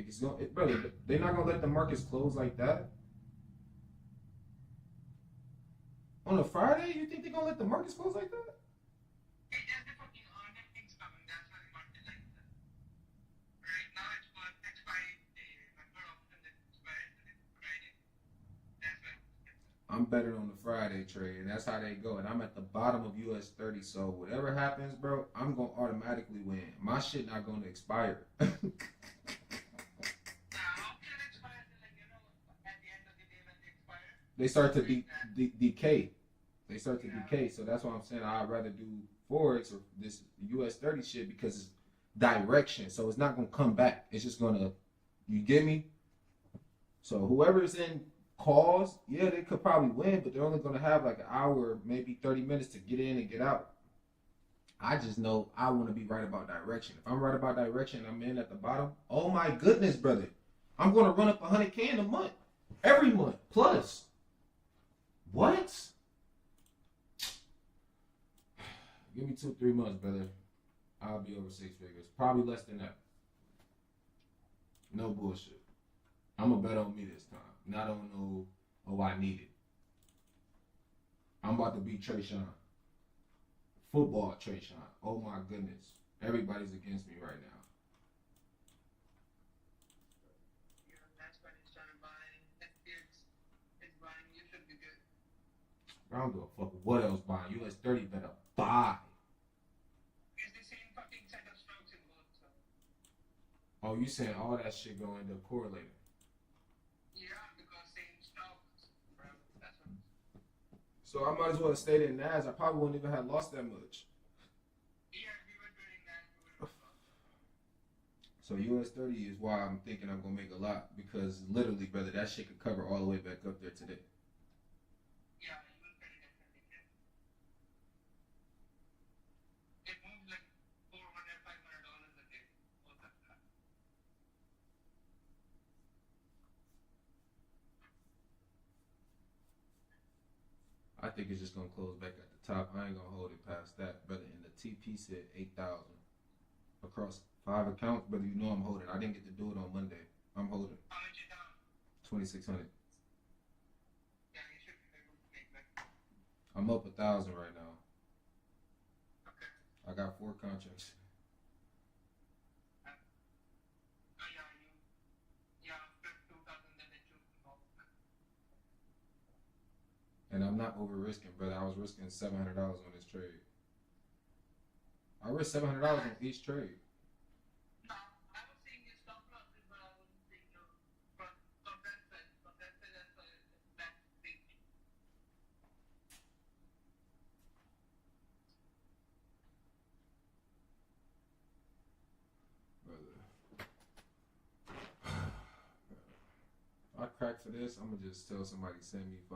Speaker 3: It's gonna, brother. They're not gonna let the markets close like that on a Friday. You think they're gonna let the markets close like that?
Speaker 5: It is the fucking earnings coming. That's why the market like that. Right now it's for expiry day. Remember often that expired today, Friday. That's why.
Speaker 3: I'm betting on the Friday trade, and that's how they go. And I'm at the bottom of US 30, so whatever happens, bro, I'm gonna automatically win. My shit not gonna expire. They start to decay. They start to decay. So that's why I'm saying I'd rather do Forex or this US 30 shit because it's direction. So it's not going to come back. It's just going to, you get me? So whoever's in calls, yeah, they could probably win, but they're only going to have like an hour, maybe 30 minutes to get in and get out. I just know I want to be right about direction. If I'm right about direction and I'm in at the bottom, oh my goodness, brother. I'm going to run up 100K in a month. Every month. Plus. What? Give me 2-3 months, brother. I'll be over 6 figures. Probably less than that. No bullshit. I'm going to bet on me this time. Not on no, oh, I need it. I'm about to beat Trey Sean. Football Trey Sean. Oh my goodness. Everybody's against me right now.
Speaker 5: Yeah, that's when it started buying. It's buying. You should be good.
Speaker 3: I don't give a fuck what else buying. US 30 better buy.
Speaker 5: It's the same fucking set of stocks in both. So.
Speaker 3: Oh, you saying all that shit gonna end up correlating?
Speaker 5: Yeah, because same stocks, bro. That's what.
Speaker 3: So I might as well have stayed in NAS. I probably wouldn't even have lost that much.
Speaker 5: Yeah, we were doing that. We were
Speaker 3: So US 30 is why I'm thinking I'm gonna make a lot because literally, brother, that shit could cover all the way back up there today.
Speaker 5: Yeah, it was very definitely good. It moved like $400, $500 a day. All that stuff.
Speaker 3: I think it's just gonna close back at the top. I ain't gonna hold it past that, brother. And the TP said 8,000 across 5 accounts, brother. You know I'm holding. I didn't get to do it on Monday. I'm holding
Speaker 5: How much you down?
Speaker 3: 2,600.
Speaker 5: Yeah, you should be able to make that.
Speaker 3: I'm up 1,000 right now.
Speaker 5: Okay.
Speaker 3: I got 4 contracts.
Speaker 5: Yeah, after 2,000 then it should go.
Speaker 3: And I'm not over risking, brother. I was risking $700 on this trade. I risked $700 on each trade.
Speaker 5: No, I was saying you stop losses, but I wasn't saying your from that side. From that side, that's big.
Speaker 3: Brother. If I crack for this, I'm gonna just tell somebody send me 5.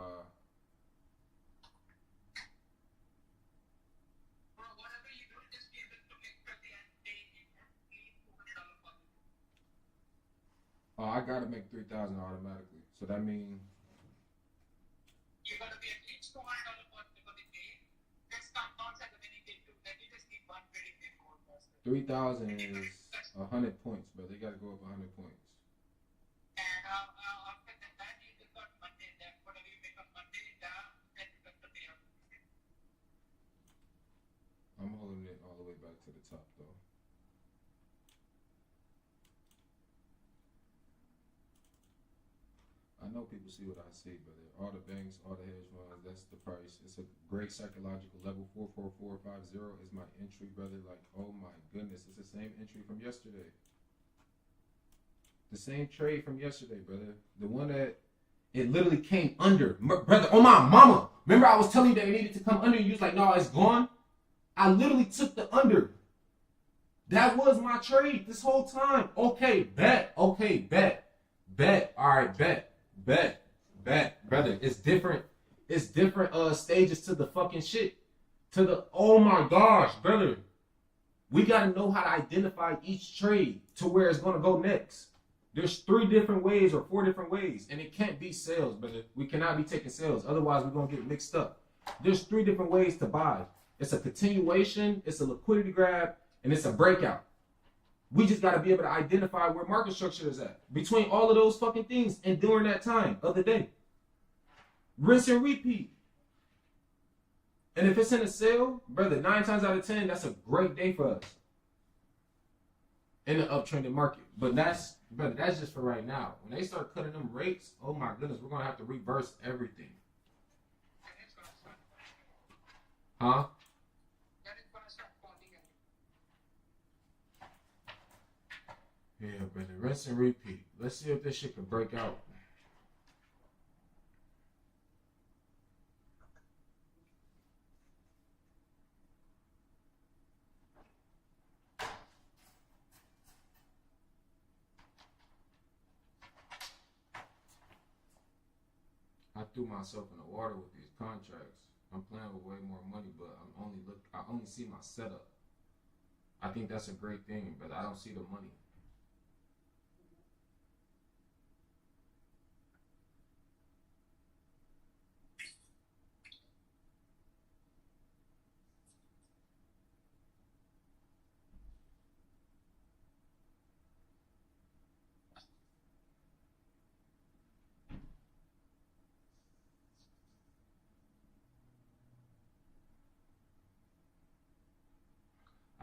Speaker 5: Bro, whatever you do, just give it to me for the end day. Please $200 for me.
Speaker 3: Oh, I gotta make 3,000 automatically. So that means
Speaker 6: You're gonna be at least $200 for the day. Next time, contact the many day too. Then you just keep one credit pay code.
Speaker 3: 3,000 is 100 points, bro. They gotta go up 100 points.
Speaker 6: And after that, you just got Monday. That whatever you make on Monday, down, then you got the day of.
Speaker 3: I'm holding it all the way back to the top though. I know people see what I see, brother. All the banks, all the hedge funds, that's the price. It's a great psychological level. 44450 is my entry, brother. Like, oh my goodness, it's the same entry from yesterday. The same trade from yesterday, brother. The one that it literally came under, brother. Oh my mama! Remember I was telling you that it needed to come under, and you was like, "No, it's gone." I literally took the under. That was my trade this whole time. Okay, bet. Okay, bet. Bet. All right, bet. Bet, brother. It's different. It's different stages to the fucking shit. To the oh my gosh, brother. We gotta know how to identify each trade to where it's gonna go next. There's 3 different ways or 4 different ways, and it can't be sales, brother. We cannot be taking sales, otherwise we're gonna get mixed up. There's 3 different ways to buy. It's a continuation, it's a liquidity grab, and it's a breakout. We just got to be able to identify where market structure is at between all of those fucking things and during that time of the day. Rinse and repeat. And if it's in a sale, brother, 9 times out of 10, that's a great day for us in the uptrending market. But that's just for right now. When they start cutting them rates, oh my goodness, we're gonna have to reverse everything. Huh? Yeah, brother. Rinse and repeat. Let's see if this shit can break out. I threw myself in the water with these contracts. I'm playing with way more money, but I only see my setup. I think that's a great thing, but I don't see the money.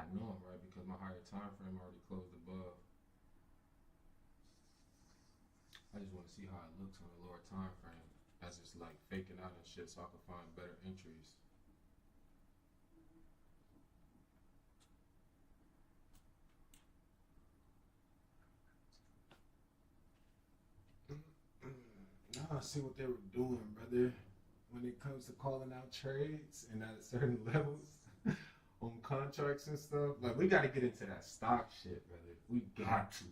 Speaker 3: I know I'm right because my higher time frame already closed above. I just want to see how it looks on the lower time frame as it's like faking out and shit so I can find better entries. Now I see what they were doing, brother. When it comes to calling out trades and at certain levels on contracts and stuff, like we got to get into that stock shit, brother. We got to.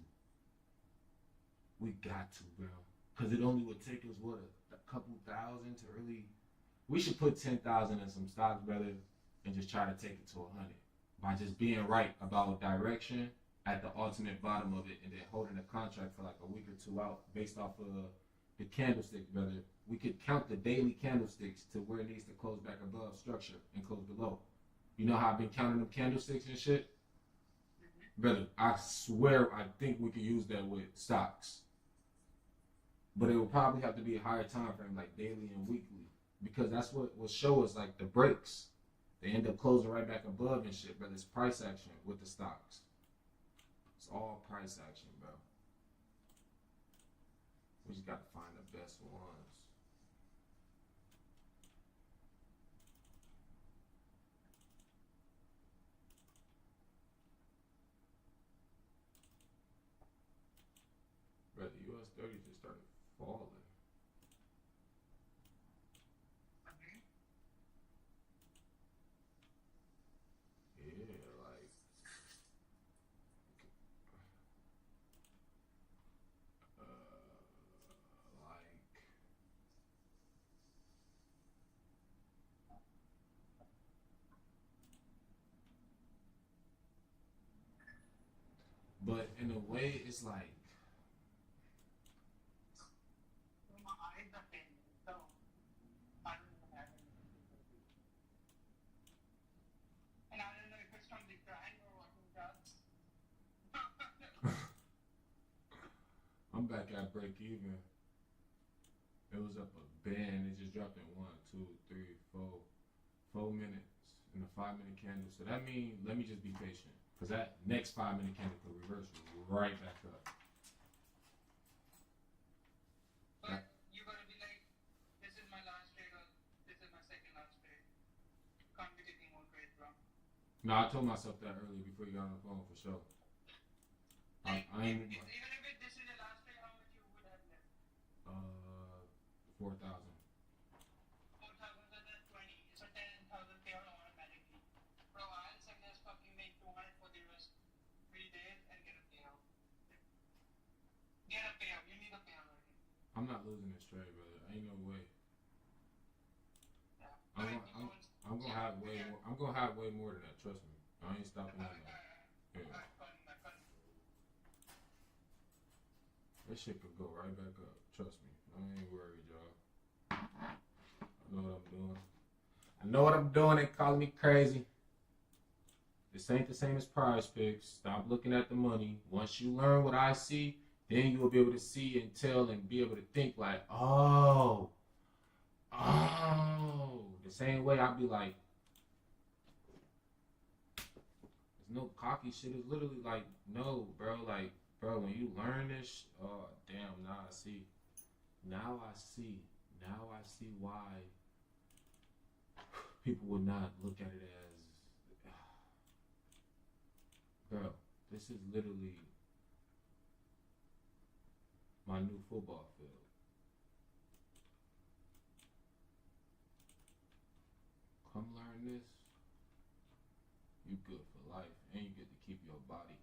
Speaker 3: We got to, bro. Because it only would take us, what, a couple thousand to really... We should put 10,000 in some stocks, brother, and just try to take it to 100. By just being right about direction at the ultimate bottom of it and then holding the contract for like a week or 2 out based off of the candlestick, brother. We could count the daily candlesticks to where it needs to close back above structure and close below. You know how I've been counting them candlesticks and shit? Brother, I swear I think we could use that with stocks. But it will probably have to be a higher time frame, like daily and weekly, because that's what will show us like the breaks. They end up closing right back above and shit, brother. It's price action with the stocks. It's all price action, bro. We just got to find the best ones. Brother, US 30 just started falling. Yeah, like but in a way, it's like
Speaker 6: nothing. So I don't even have anything to do. And I don't know if it's from the grind or what he does.
Speaker 1: I'm back at break even. It was up a band. It just dropped in 4 minutes in a 5 minute candle. So that means let me just be patient, cause that next 5 minute candle could reverse right back up.
Speaker 6: But you're gonna be like, this is my last trade or this is my second last trade. Can't be taking more trades, bro.
Speaker 1: No, I told myself that earlier before you got on the phone for sure.
Speaker 6: Like,
Speaker 1: I ain't
Speaker 6: even if this is your last trade, how much you would have left?
Speaker 1: 4,000.
Speaker 6: 4,000, so that's 20. So 10,000 payout automatically. Bro, I'll suggest fucking make 200 for the rest 3 days and get a payout. Get a payout. You need a payout already.
Speaker 1: I'm not losing this trade, brother. Ain't no way.
Speaker 6: Yeah.
Speaker 1: I'm gonna have way more. I'm gonna have way more than that. Trust me. I ain't stopping that. Yeah. This shit could go right back up. Trust me. I ain't worried, y'all. I know what I'm doing. I know what I'm doing. They calling me crazy. This ain't the same as Prize Picks. Stop looking at the money. Once you learn what I see, then you will be able to see and tell and be able to think like, oh. The same way I'll be like, there's no cocky shit. It's literally like, no, bro. Like, bro, when you learn this, oh, damn, now I see. Now I see why people would not look at it as, bro, this is literally my new football field. Come learn this, you good for life, and you get to keep your body.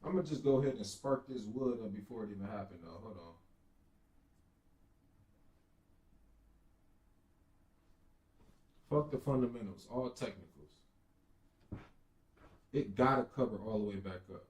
Speaker 1: I'm gonna just go ahead and spark this wood up before it even happened, though. Hold on. Fuck the fundamentals, all technicals. It gotta cover all the way back up.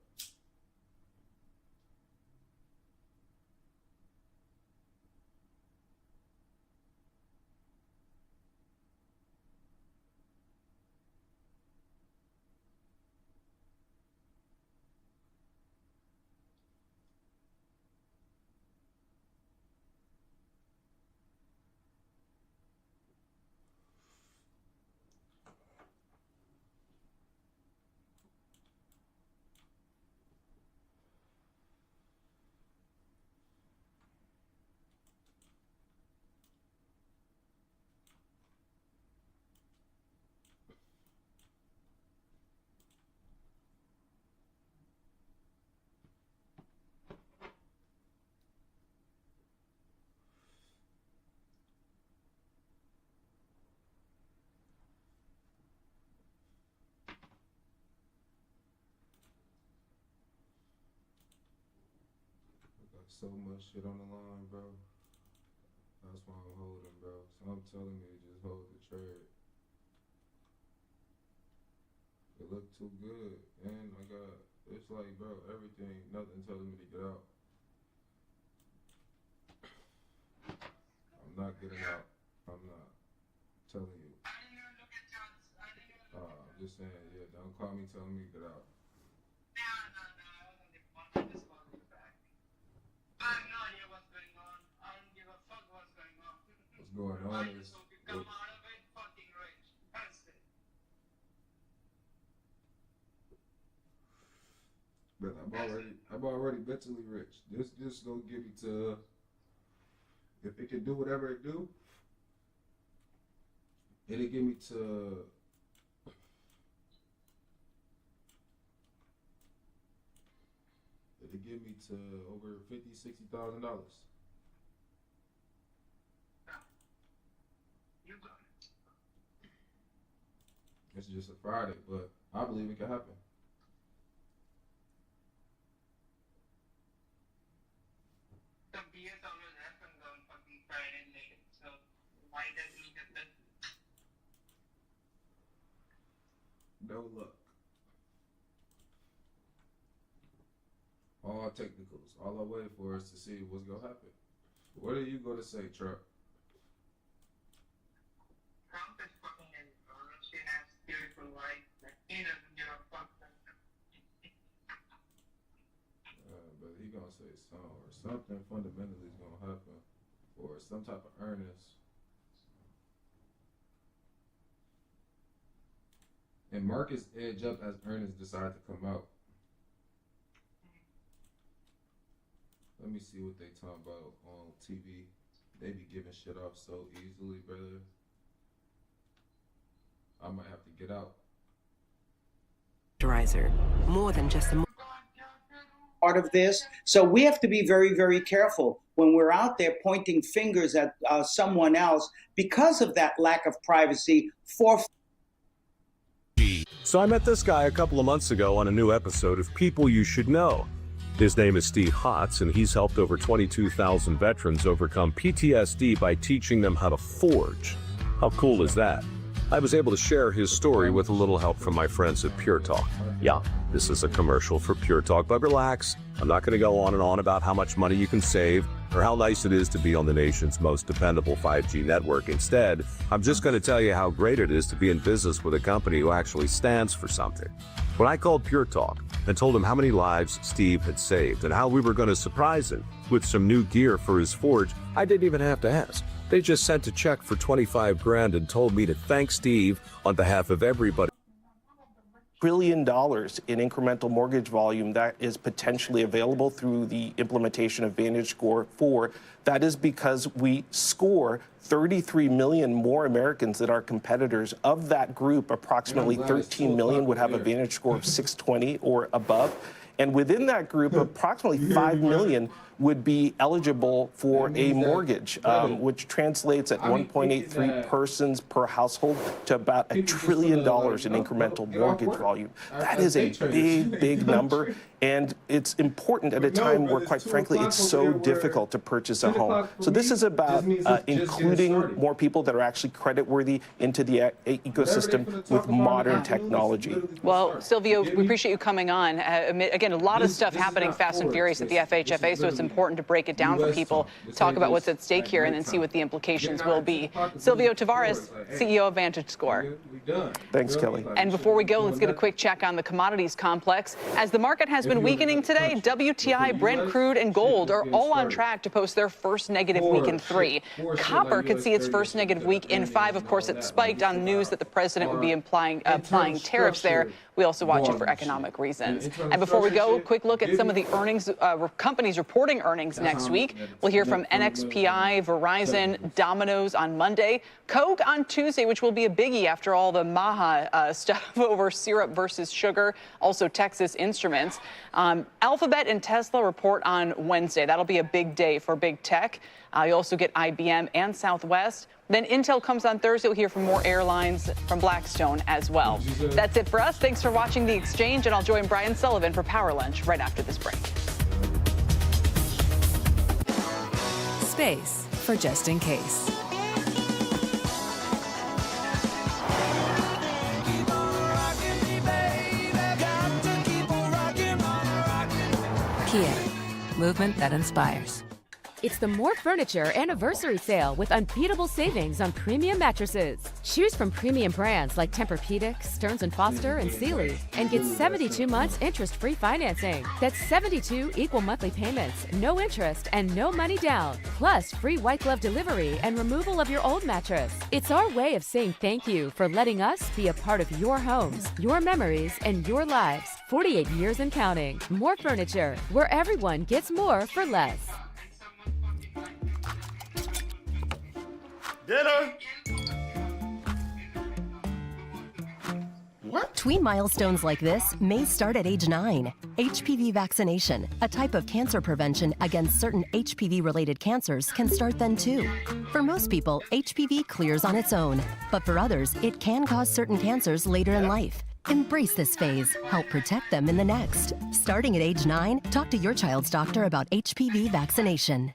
Speaker 3: so much shit on the line, bro. That's why I'm holding, bro. So I'm telling you, just hold the trade. It looked too good, and it's like, bro, everything, nothing telling me to get out. I'm not getting out. I'm not. I'm telling you.
Speaker 6: I didn't even look at charts. I didn't even look
Speaker 3: I'm just saying, yeah, don't call me telling me to get out.
Speaker 6: No, I wasn't the one. I just called you back. I have no idea what's going on. I don't give a fuck what's going on.
Speaker 3: What's going on
Speaker 6: I
Speaker 3: is,
Speaker 6: just hope you come out of it fucking rich. That's it.
Speaker 3: but I'm already mentally rich. This gonna give me to, if it can do whatever it do, it'll give me to, over $50,000-$60,000.
Speaker 6: You got it.
Speaker 3: It's just a Friday, but I believe it can happen.
Speaker 6: The BS always happens on fucking Friday night. So why does he get that?
Speaker 3: No luck. All technicals. All I wait for is to see what's gonna happen. What are you gonna say, Trump?
Speaker 6: Trump is fucking an Russian ass spiritual life. Like, he doesn't give a fuck.
Speaker 3: But he gonna say something, or something fundamentally is gonna happen, or some type of earnest. And markets edge up as earnings decide to come out. Let me see what they talking about on TV. They be giving shit off so easily, brother. I might have to get out.
Speaker 7: More than just a
Speaker 8: part of this. So we have to be very, very careful when we're out there pointing fingers at someone else because of that lack of privacy for.
Speaker 9: So I met this guy a couple of months ago on a new episode of People You Should Know. His name is Steve Hotz, and he's helped over 22,000 veterans overcome PTSD by teaching them how to forge. How cool is that? I was able to share his story with a little help from my friends at Pure Talk. Yeah, this is a commercial for Pure Talk, but relax. I'm not going to go on and on about how much money you can save or how nice it is to be on the nation's most dependable 5G network. Instead, I'm just going to tell you how great it is to be in business with a company who actually stands for something. When I called Pure Talk and told him how many lives Steve had saved and how we were going to surprise him with some new gear for his forge, I didn't even have to ask. They just sent a check for $25,000 and told me to thank Steve on behalf of everybody.
Speaker 10: $1 trillion in incremental mortgage volume that is potentially available through the implementation of VantageScore 4. That is because we score 33 million more Americans than our competitors. Of that group, approximately 13 million would have a VantageScore of 620 or above. And within that group, approximately 5 million would be eligible for a mortgage, which translates at 1.83 persons per household to about $1 trillion in incremental mortgage volume. That is a big, big number. And it's important at a time where, quite frankly, it's so difficult to purchase a home. So this is about including more people that are actually creditworthy into the ecosystem with modern technology.
Speaker 11: Well, Silvio, we appreciate you coming on. Again, a lot of stuff happening fast and furious at the FHFA, so it's important to break it down for people, talk about what's at stake here, and then see what the implications will be. Silvio Tavares, CEO of VantageScore.
Speaker 10: Thanks, Kelly.
Speaker 11: And before we go, let's get a quick check on the commodities complex. As the market has been weakening today, WTI, Brent crude, and gold are all on track to post their first negative week in 3. Copper could see its first negative week in 5. Of course, it spiked on news that the president would be applying tariffs there. We also watch it for economic reasons. And before we go, a quick look at some of the earnings, companies reporting earnings next week. We'll hear from NXPI, Verizon, Domino's on Monday, Coke on Tuesday, which will be a biggie after all the Maha stuff over syrup versus sugar, also Texas Instruments. Alphabet and Tesla report on Wednesday. That'll be a big day for big tech. You also get IBM and Southwest. Then Intel comes on Thursday. We'll hear from more airlines from Blackstone as well. That's it for us. Thanks for watching The Exchange, and I'll join Brian Sullivan for Power Lunch right after this break.
Speaker 12: space for just in case. Kia, movement that inspires.
Speaker 13: It's the More Furniture Anniversary Sale with unbeatable savings on premium mattresses. Choose from premium brands like Tempur-Pedic, Stearns & Foster, and Sealy, and get 72 months interest-free financing. That's 72 equal monthly payments, no interest, and no money down. Plus, free white glove delivery and removal of your old mattress. It's our way of saying thank you for letting us be a part of your homes, your memories, and your lives. 48 years and counting. More Furniture, where everyone gets more for less.
Speaker 14: Dinner!
Speaker 7: What? Tween milestones like this may start at age 9. HPV vaccination, a type of cancer prevention against certain HPV-related cancers, can start then too. For most people, HPV clears on its own, but for others, it can cause certain cancers later in life. Embrace this phase. Help protect them in the next. Starting at age 9, talk to your child's doctor about HPV vaccination.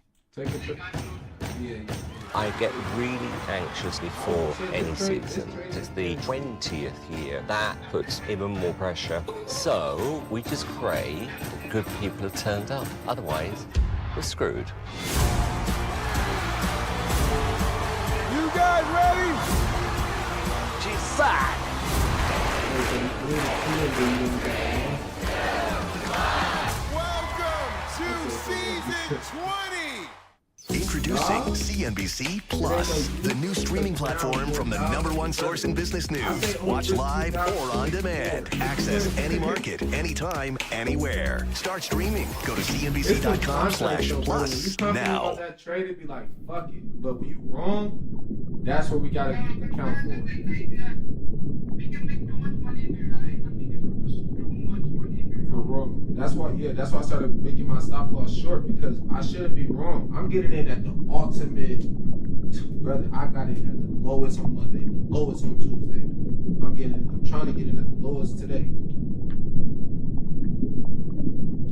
Speaker 15: I get really anxious before any season. It's the 20th year. That puts even more pressure. So we just pray that good people have turned up. Otherwise, we're screwed.
Speaker 14: You guys ready?
Speaker 15: She's back.
Speaker 14: Welcome to season 20.
Speaker 16: Introducing CNBC Plus, the new streaming platform from the +1 source in business news. Watch live or on demand. Access any market, anytime, anywhere. Start streaming. Go to cnbc.com/plus now.
Speaker 3: That trade, it'd be like, fuck it. But when you wrong, that's what we gotta account for. For wrong. That's why I started making my stop loss short, because I shouldn't be wrong. I'm getting in at the ultimate, brother. I got in at the lowest on Monday, the lowest on Tuesday. I'm trying to get in at the lowest today.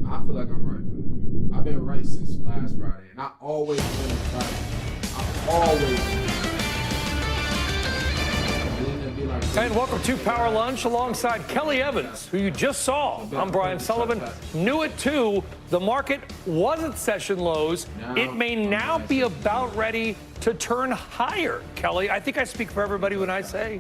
Speaker 3: I feel like I'm right, brother. I've been right since last Friday, and I always been right. I always been.
Speaker 17: And welcome to Power Lunch alongside Kelly Evans, who you just saw. I'm Brian Sullivan. New at 2, the market was at session lows. It may now be about ready to turn higher. Kelly, I think I speak for everybody when I say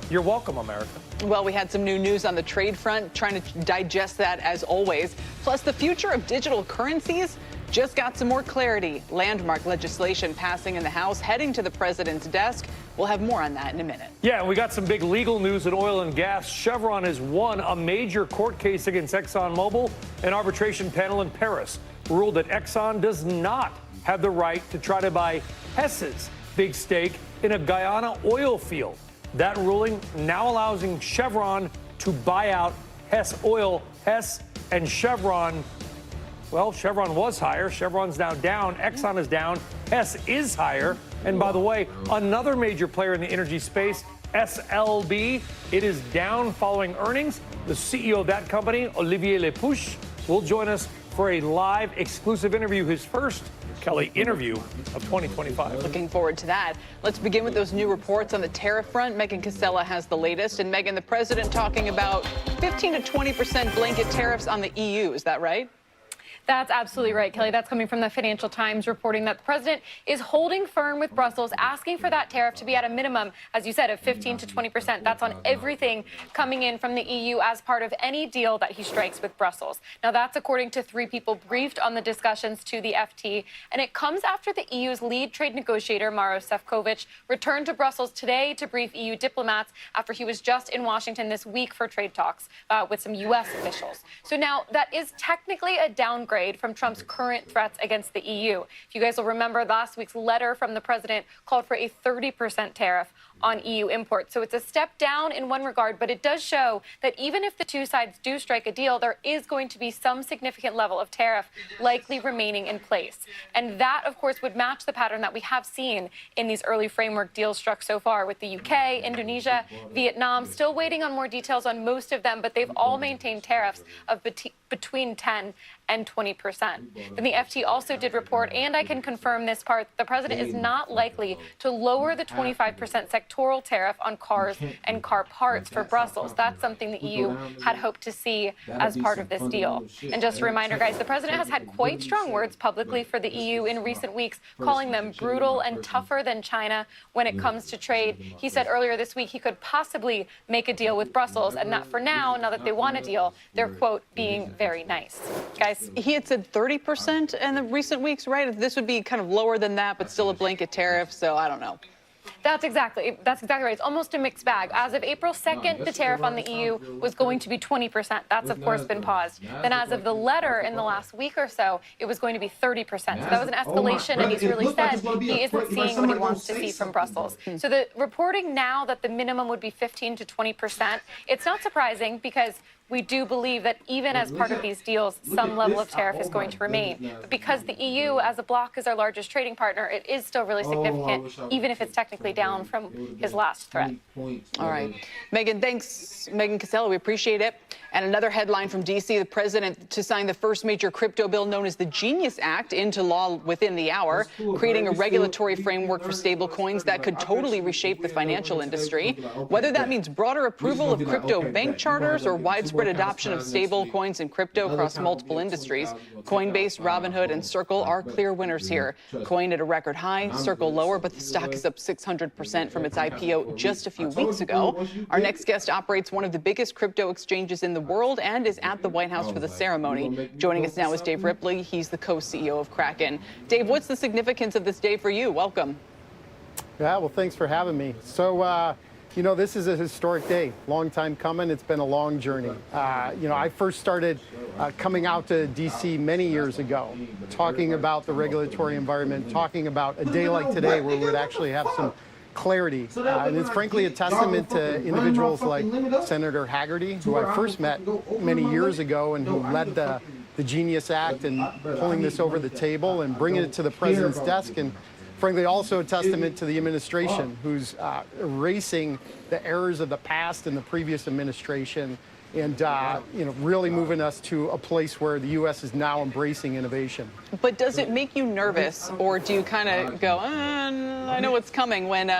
Speaker 17: you're welcome, America.
Speaker 11: Well, we had some new news on the trade front, trying to digest that as always. Plus, the future of digital currencies just got some more clarity. Landmark legislation passing in the House, heading to the president's desk. We'll have more on that in a minute.
Speaker 17: Yeah, we got some big legal news in oil and gas. Chevron has won a major court case against ExxonMobil. An arbitration panel in Paris ruled that Exxon does not have the right to try to buy Hess's big stake in a Guyana oil field. That ruling now allowing Chevron to buy out Hess Oil. Hess and Chevron, well, Chevron was higher. Chevron's now down. Exxon is down. Hess is higher. And by the way, another major player in the energy space, SLB, it is down following earnings. The CEO of that company, Olivier Lepouche, will join us for a live exclusive interview, his first Kelly interview of 2025.
Speaker 11: Looking forward to that. Let's begin with those new reports on the tariff front. Megan Casella has the latest. And Megan, the president talking about 15 to 20% blanket tariffs on the EU. Is that right?
Speaker 18: That's absolutely right, Kelly. That's coming from the Financial Times, reporting that the president is holding firm with Brussels, asking for that tariff to be at a minimum, as you said, of 15 to 20%. That's on everything coming in from the EU as part of any deal that he strikes with Brussels. Now, that's according to 3 people briefed on the discussions to the FT. And it comes after the EU's lead trade negotiator, Maros Sefcovic, returned to Brussels today to brief EU diplomats after he was just in Washington this week for trade talks with some U.S. officials. So now that is technically a downgrade from Trump's current threats against the EU. If you guys will remember, last week's letter from the president called for a 30% tariff on EU imports. So it's a step down in one regard, but it does show that even if the two sides do strike a deal, there is going to be some significant level of tariff likely remaining in place. And that, of course, would match the pattern that we have seen in these early framework deals struck so far with the UK, Indonesia, Vietnam, still waiting on more details on most of them, but they've all maintained tariffs of between 10 and 20%. Then the FT also did report, and I can confirm this part, the president is not likely to lower the 25% sectoral tariff on cars and car parts for Brussels. That's something the EU had hoped to see as part of this deal. And just a reminder, guys, the president has had quite strong words publicly for the EU in recent weeks, calling them brutal and tougher than China when it comes to trade. He said earlier this week he could possibly make a deal with Brussels, and that for now that they want a deal, they're, quote, being very nice. Guys,
Speaker 11: he had said 30% in the recent weeks, right? This would be kind of lower than that, but still a blanket tariff, so I don't know.
Speaker 18: That's exactly right. It's almost a mixed bag. As of April 2nd, the tariff on the EU was going to be 20%. That's, of course, been paused. Then as of the letter in the last week or so, it was going to be 30%. So that was an escalation, and he's really said he isn't seeing what he wants to see from Brussels. So the reporting now that the minimum would be 15 to 20%, it's not surprising because we do believe that even as part of these deals, some level of tariff is going to remain. But because the EU as a bloc is our largest trading partner, it is still really significant, even if it's technically down from his last threat.
Speaker 11: All right. Megan, thanks. Megan Casella, we appreciate it. And another headline from D.C., the president to sign the first major crypto bill known as the Genius Act into law within the hour, creating a regulatory framework for stablecoins that could totally reshape the financial industry. Whether that means broader approval of crypto bank charters or widespread adoption of stablecoins and crypto across multiple industries, Coinbase, Robinhood, and Circle are clear winners here. Coin at a record high, Circle lower, but the stock is up 600% from its IPO just a few weeks ago. Our next guest operates one of the biggest crypto exchanges in the world and is at the White House for the ceremony. Joining us now is Dave Ripley. He's the co-CEO of Kraken. Dave, what's the significance of this day for you? Welcome.
Speaker 19: Yeah, well, thanks for having me. So, you know, this is a historic day. Long time coming. It's been a long journey. You know, I first started coming out to D.C. many years ago, talking about the regulatory environment, talking about a day like today where we would actually have some clarity. And it's frankly a testament to individuals like Senator Haggerty, who I first met many years ago and who led the Genius Act and pulling this over the table and bringing it to the president's desk. And frankly, also a testament to the administration, who's erasing the errors of the past and the previous administration and you know, really moving us to a place where the U.S. is now embracing innovation.
Speaker 11: But does it make you nervous, or do you kind of go, I know what's coming, when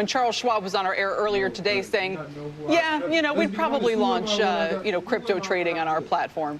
Speaker 11: Charles Schwab was on our air earlier today saying, yeah, you know, we'd probably launch, you know, crypto trading on our platform?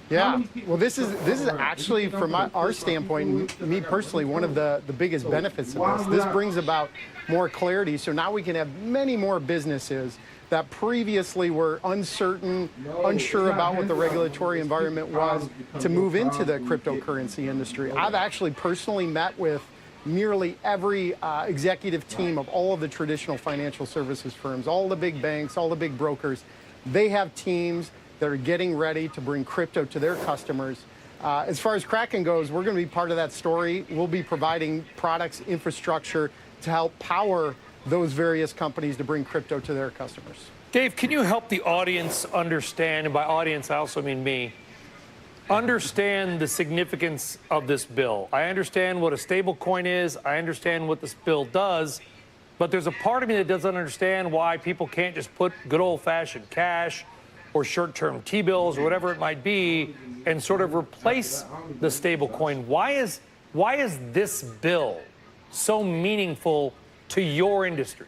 Speaker 19: Yeah, well, this is actually, from our standpoint, me personally, one of the biggest benefits of this. This brings about more clarity, so now we can have many more businesses that previously were uncertain, unsure about what the regulatory environment was, to move into the cryptocurrency industry. I've actually personally met with nearly every executive team of all of the traditional financial services firms, all the big banks, all the big brokers. They have teams that are getting ready to bring crypto to their customers. As far as Kraken goes, we're going to be part of that story. We'll be providing products, infrastructure to help power those various companies to bring crypto to their customers.
Speaker 17: Dave, can you help the audience understand, and by audience I also mean me, understand the significance of this bill? I understand what a stable coin is. I understand what this bill does. But there's a part of me that doesn't understand why people can't just put good old-fashioned cash or short-term T-bills or whatever it might be and sort of replace the stable coin. Why is this bill so meaningful to your industry?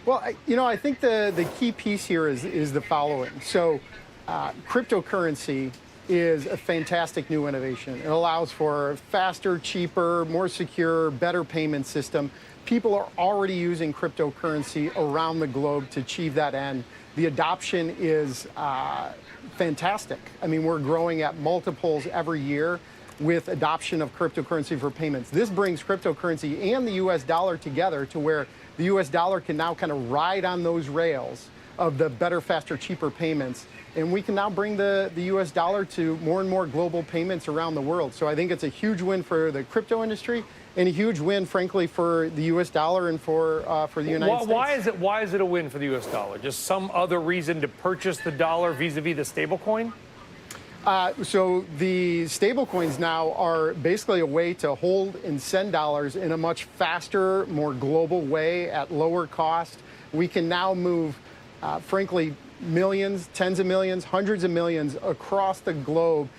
Speaker 19: Well, you know, I think the key piece here is the following. So cryptocurrency is a fantastic new innovation. It allows for a faster, cheaper, more secure, better payment system. People are already using cryptocurrency around the globe to achieve that end. The adoption is fantastic. I mean, we're growing at multiples every year with adoption of cryptocurrency for payments. This brings cryptocurrency and the U.S. dollar together to where the U.S. dollar can now kind of ride on those rails of the better, faster, cheaper payments. And we can now bring the US dollar to more and more global payments around the world. So I think it's a huge win for the crypto industry and a huge win, frankly, for the US dollar and for the United States.
Speaker 17: Why is it a win for the US dollar? Just some other reason to purchase the dollar vis-a-vis the stablecoin?
Speaker 19: So the stablecoins now are basically a way to hold and send dollars in a much faster, more global way at lower cost. We can now move, frankly, millions, tens of millions, hundreds of millions across the globe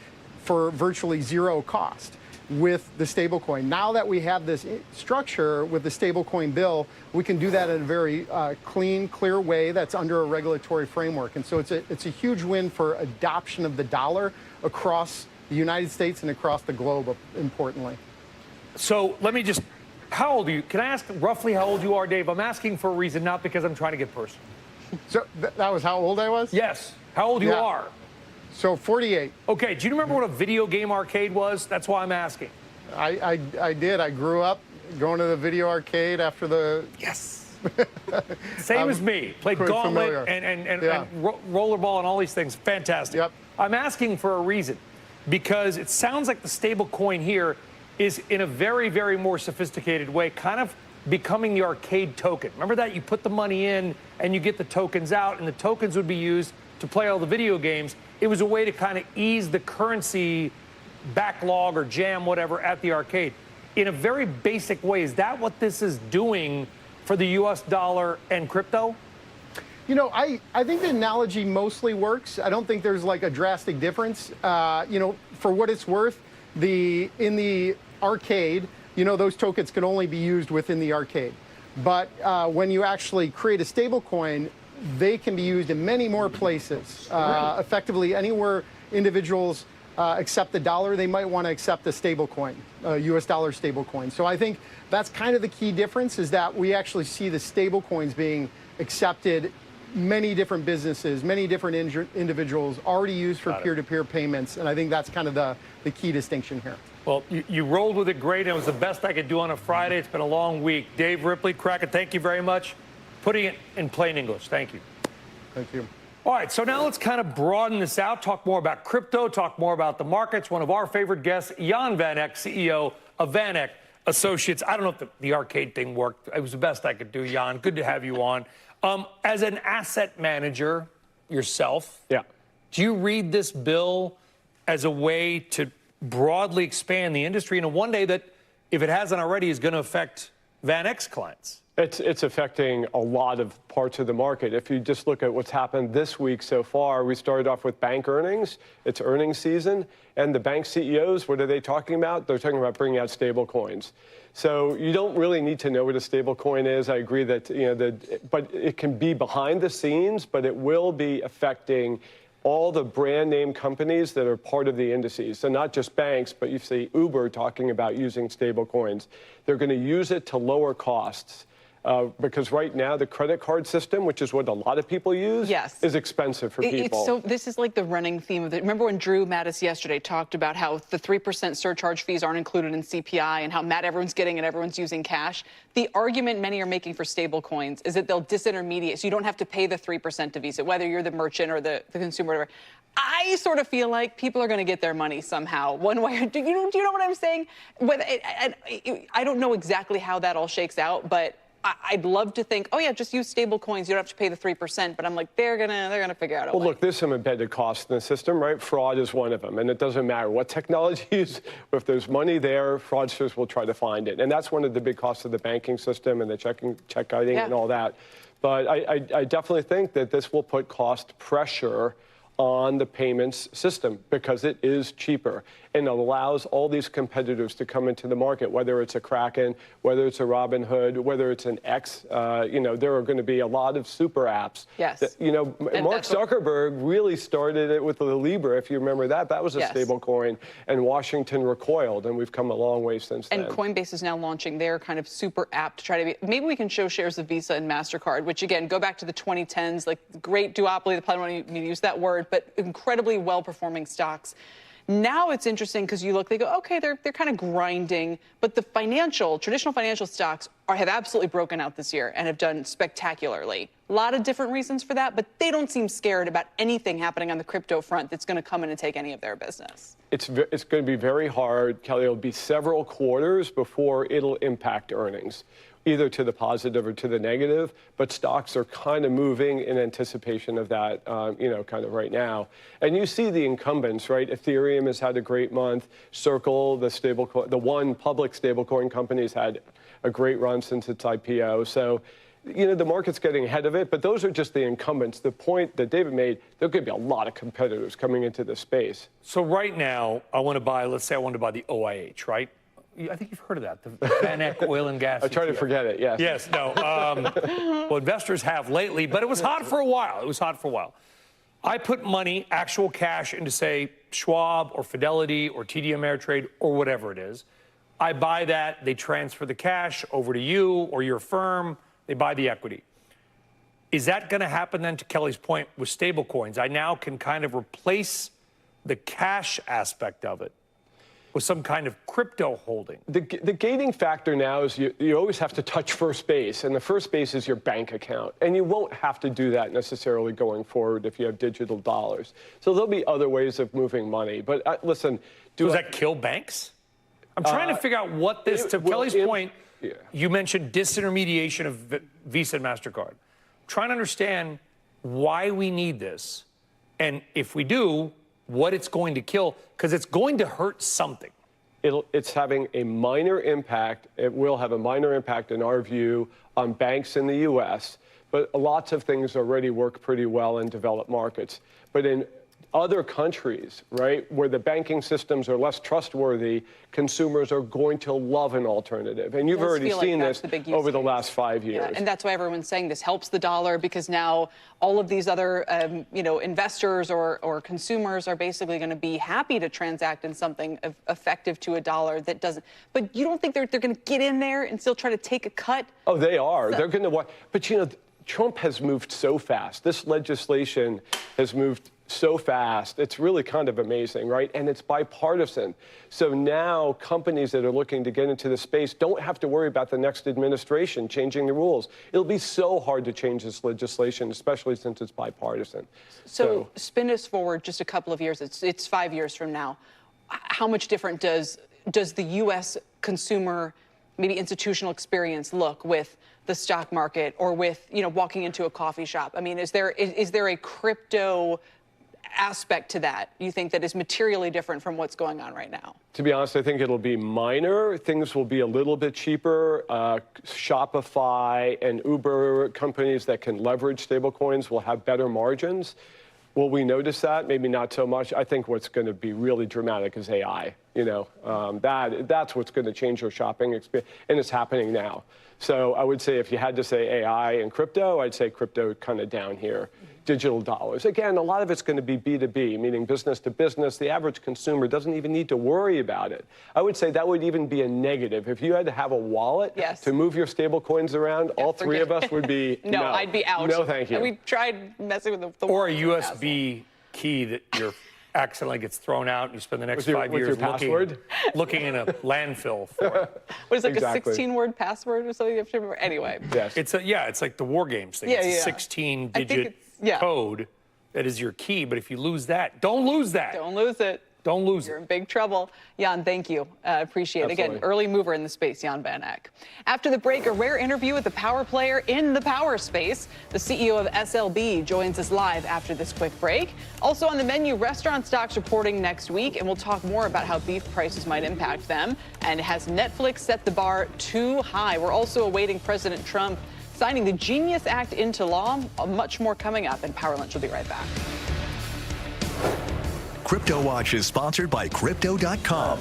Speaker 19: for virtually zero cost with the stablecoin. Now that we have this structure with the stablecoin bill, we can do that in a very clean, clear way that's under a regulatory framework. And so it's a huge win for adoption of the dollar across the United States and across the globe, importantly.
Speaker 17: So let me just, how old are you? Can I ask roughly how old you are, Dave? I'm asking for a reason, not because I'm trying to get personal.
Speaker 19: So that was how old I was?
Speaker 17: Yes. How old you are?
Speaker 19: So 48.
Speaker 17: Okay. Do you remember what a video game arcade was? That's why I'm asking.
Speaker 19: I did. I grew up going to the video arcade after the...
Speaker 17: Yes. Same as me. Played Gauntlet and rollerball and all these things. Fantastic. Yep. I'm asking for a reason because it sounds like the stable coin here is in a very, very more sophisticated way, kind of becoming the arcade token. Remember that? You put the money in and you get the tokens out, and the tokens would be used to play all the video games. It was a way to kind of ease the currency backlog or jam, whatever, at the arcade. In a very basic way, is that what this is doing for the US dollar and crypto?
Speaker 19: You know, I think the analogy mostly works. I don't think there's like a drastic difference. You know, for what it's worth, in the arcade, you know, those tokens can only be used within the arcade. But when you actually create a stable coin, they can be used in many more places. Effectively, anywhere individuals accept the dollar, they might want to accept a stable coin, a US dollar stable coin. So I think that's kind of the key difference, is that we actually see the stable coins being accepted many different businesses, many different individuals already used for peer-to-peer payments. And I think that's kind of the key distinction here.
Speaker 17: Well, you rolled with it great, and it was the best I could do on a Friday. It's been a long week. Dave Ripley, Kraken, thank you very much. Putting it in plain English, thank you.
Speaker 19: Thank you.
Speaker 17: All right, so now let's kind of broaden this out, talk more about crypto, talk more about the markets. One of our favorite guests, Jan Van Eck, CEO of Van Eck Associates. I don't know if the arcade thing worked. It was the best I could do, Jan. Good to have you on. As an asset manager yourself, do you read this bill as a way to broadly expand the industry in a one day that, if it hasn't already, is going to affect Van Eck's clients?
Speaker 20: It's affecting a lot of parts of the market. If you just look at what's happened this week so far, we started off with bank earnings. It's earnings season. And the bank CEOs, what are they talking about? They're talking about bringing out stable coins. So you don't really need to know what a stable coin is. I agree that, but it can be behind the scenes, but it will be affecting all the brand name companies that are part of the indices. So not just banks, but you see Uber talking about using stable coins. They're going to use it to lower costs. Because right now the credit card system, which is what a lot of people use, is expensive for people.
Speaker 11: So this is like the running theme of it. Remember when Drew Mattis yesterday talked about how the 3% surcharge fees aren't included in CPI and how mad everyone's getting and everyone's using cash? The argument many are making for stable coins is that they'll disintermediate, so you don't have to pay the 3% to Visa, whether you're the merchant or the consumer or whatever. I sort of feel like people are going to get their money somehow, one way or do you know what I'm saying? I don't know exactly how that all shakes out, but I'd love to think, oh yeah, just use stable coins. You don't have to pay the 3%. But I'm like, they're gonna figure out a way.
Speaker 20: Well, look, there's some embedded costs in the system, right? Fraud is one of them, and it doesn't matter what technology is. If there's money there, fraudsters will try to find it, and that's one of the big costs of the banking system and the check kiting and all that. But I definitely think that this will put cost pressure on the payments system because it is cheaper and allows all these competitors to come into the market, whether it's a Kraken, whether it's a Robinhood, whether it's an X. There are going to be a lot of super apps.
Speaker 11: Yes.
Speaker 20: That, Mark Zuckerberg really started it with the Libra, if you remember that. That was a stable coin, and Washington recoiled, and we've come a long way since then.
Speaker 11: And Coinbase is now launching their kind of super app to try to be, maybe we can show shares of Visa and MasterCard, which again, go back to the 2010s, like great duopoly, the plan, I don't even use that word, but incredibly well-performing stocks. Now it's interesting because you look, they go, okay, they're kind of grinding, but the traditional financial stocks have absolutely broken out this year and have done spectacularly. A lot of different reasons for that, but they don't seem scared about anything happening on the crypto front that's going to come in and take any of their business.
Speaker 20: It's going to be very hard, Kelly. It'll be several quarters before it'll impact earnings, either to the positive or to the negative. But stocks are kind of moving in anticipation of that, kind of right now. And you see the incumbents, right? Ethereum has had a great month. Circle, the one public stablecoin company, has had a great run since its IPO. So, the market's getting ahead of it, but those are just the incumbents. The point that David made, there could be a lot of competitors coming into this space.
Speaker 17: So right now, let's say I want to buy the OIH, right? I think you've heard of that, the Van Eck Oil and Gas.
Speaker 20: I try to forget it, yes.
Speaker 17: Yes, no. Well, investors have lately, but it was hot for a while. I put money, actual cash, into, say, Schwab or Fidelity or TD Ameritrade or whatever it is. I buy that. They transfer the cash over to you or your firm. They buy the equity. Is that going to happen then, to Kelly's point, with stable coins? I now can kind of replace the cash aspect of it with some kind of crypto holding.
Speaker 20: The gating factor now is you always have to touch first base, and the first base is your bank account. And you won't have to do that necessarily going forward if you have digital dollars. So there'll be other ways of moving money. But listen.
Speaker 17: Does that kill banks? I'm trying to figure out what this, to Kelly's point, you mentioned disintermediation of Visa and MasterCard. I'm trying to understand why we need this, and if we do, what it's going to kill, because it's going to hurt something.
Speaker 20: It's having a minor impact. It will have a minor impact, in our view, on banks in the U.S., but lots of things already work pretty well in developed markets. But in other countries, right, where the banking systems are less trustworthy, consumers are going to love an alternative. And you've already seen this over the last 5 years.
Speaker 11: Yeah, and that's why everyone's saying this helps the dollar, because now all of these other, investors or consumers are basically going to be happy to transact in something effective to a dollar that doesn't. But you don't think they're going to get in there and still try to take a cut?
Speaker 20: Oh, they are. They're going to. But, Trump has moved so fast. This legislation has moved so fast. It's really kind of amazing, right? And it's bipartisan. So now companies that are looking to get into the space don't have to worry about the next administration changing the rules. It'll be so hard to change this legislation, especially since it's bipartisan.
Speaker 11: So spin us forward just a couple of years. It's 5 years from now. How much different does the U.S. consumer, maybe institutional experience look with the stock market or with, walking into a coffee shop? I mean, is there a crypto aspect to that you think that is materially different from what's going on right now?
Speaker 20: To be honest, I think it'll be minor. Things will be a little bit cheaper. Shopify and Uber, companies that can leverage stablecoins, will have better margins. Will we notice that? Maybe not so much. I think what's going to be really dramatic is AI. That's what's going to change your shopping experience, and it's happening now. So I would say, if you had to say AI and crypto, I'd say crypto kind of down here. Digital dollars. Again, a lot of it's going to be B2B, meaning business to business. The average consumer doesn't even need to worry about it. I would say that would even be a negative. If you had to have a wallet to move your stable coins around, all three of us would be
Speaker 11: no, I'd be out.
Speaker 20: No, thank you.
Speaker 11: We tried messing with the
Speaker 17: or a USB key that your accidentally gets thrown out and you spend the next 5 years looking in a landfill for it.
Speaker 11: What is it, like a 16-word password or something you have to remember? Anyway.
Speaker 20: Yes.
Speaker 17: It's like the War Games thing. It's a 16-digit code that is your key, but if you lose that, don't lose that.
Speaker 11: Don't lose it.
Speaker 17: Don't lose
Speaker 11: You're in big trouble. Jan, thank you. Appreciate it. Again, early mover in the space, Jan Van Eck. After the break, a rare interview with the power player in the power space. The CEO of SLB joins us live after this quick break. Also on the menu, restaurant stocks reporting next week, and we'll talk more about how beef prices might impact them. And has Netflix set the bar too high? We're also awaiting President Trump signing the Genius Act into law. Much more coming up, and Power Lunch will be right back.
Speaker 16: Crypto Watch is sponsored by Crypto.com.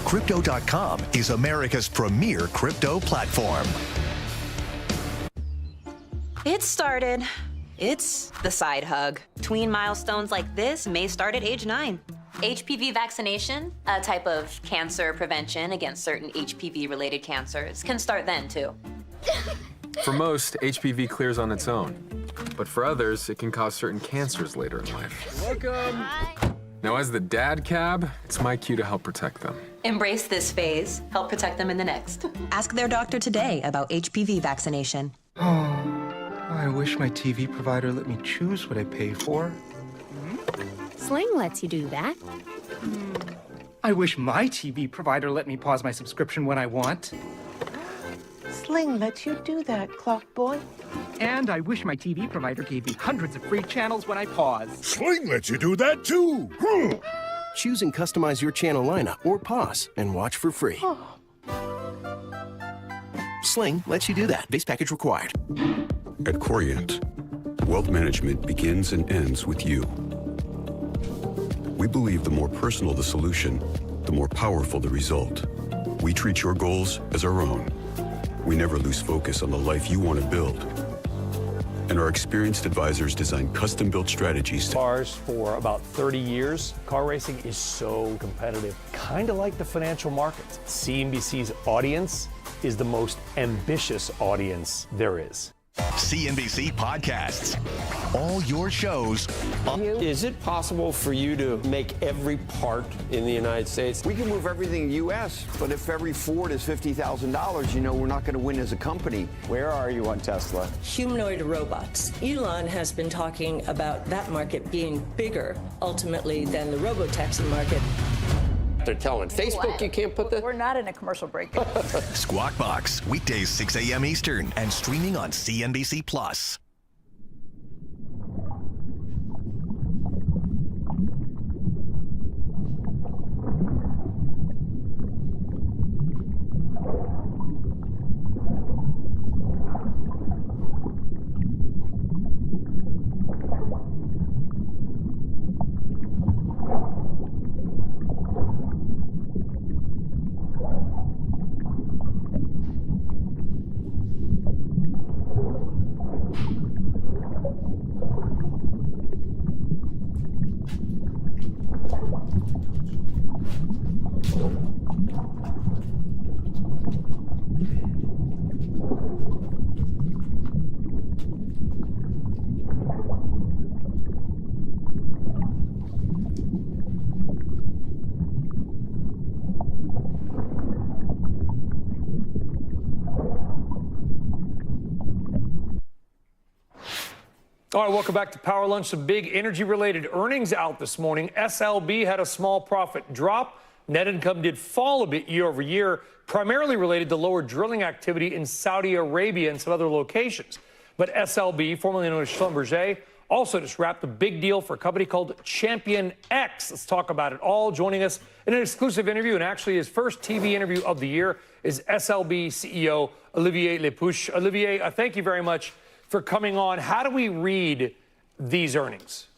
Speaker 16: Crypto.com is America's premier crypto platform.
Speaker 21: It started. It's the side hug. Tween milestones like this may start at age 9. HPV vaccination, a type of cancer prevention against certain HPV-related cancers, can start then, too.
Speaker 22: For most, HPV clears on its own.
Speaker 4: But for others, it can cause certain cancers later in life.
Speaker 17: Welcome.
Speaker 4: Now, as the dad cab, it's my cue to help protect them.
Speaker 21: Embrace this phase. Help protect them in the next.
Speaker 7: Ask their doctor today about HPV vaccination.
Speaker 22: I wish my TV provider let me choose what I pay for.
Speaker 23: Sling lets you do that.
Speaker 22: I wish my TV provider let me pause my subscription when I want.
Speaker 24: Sling lets you do that, Clock Boy.
Speaker 22: And I wish my TV provider gave me hundreds of free channels when I pause.
Speaker 25: Sling lets you do that too.
Speaker 26: Choose and customize your channel lineup or pause and watch for free. Sling lets you do that. Base package required.
Speaker 27: At Corient, wealth management begins and ends with you. We believe the more personal the solution, the more powerful the result. We treat your goals as our own. We never lose focus on the life you want to build. And our experienced advisors design custom-built strategies.
Speaker 17: Cars for about 30 years. Car racing is so competitive, kind of like the financial markets. CNBC's audience is the most ambitious audience there is.
Speaker 16: CNBC Podcasts. All your shows.
Speaker 28: Is it possible for you to make every part in the United States?
Speaker 29: We can move everything U.S., but if every Ford is $50,000, you know we're not going to win as a company.
Speaker 28: Where are you on Tesla?
Speaker 30: Humanoid robots. Elon has been talking about that market being bigger, ultimately, than the robotaxi market.
Speaker 28: They're telling Facebook you can't put that.
Speaker 31: We're not in a commercial break.
Speaker 16: Squawk Box, weekdays 6 a.m. Eastern and streaming on CNBC Plus.
Speaker 17: All right, welcome back to Power Lunch. Some big energy-related earnings out this morning. SLB had a small profit drop. Net income did fall a bit year over year, primarily related to lower drilling activity in Saudi Arabia and some other locations. But SLB, formerly known as Schlumberger, also just wrapped a big deal for a company called Champion X. Let's talk about it all. Joining us in an exclusive interview, and actually his first TV interview of the year, is SLB CEO Olivier Le Peuch. Olivier, thank you very much for coming on. How do we read these earnings?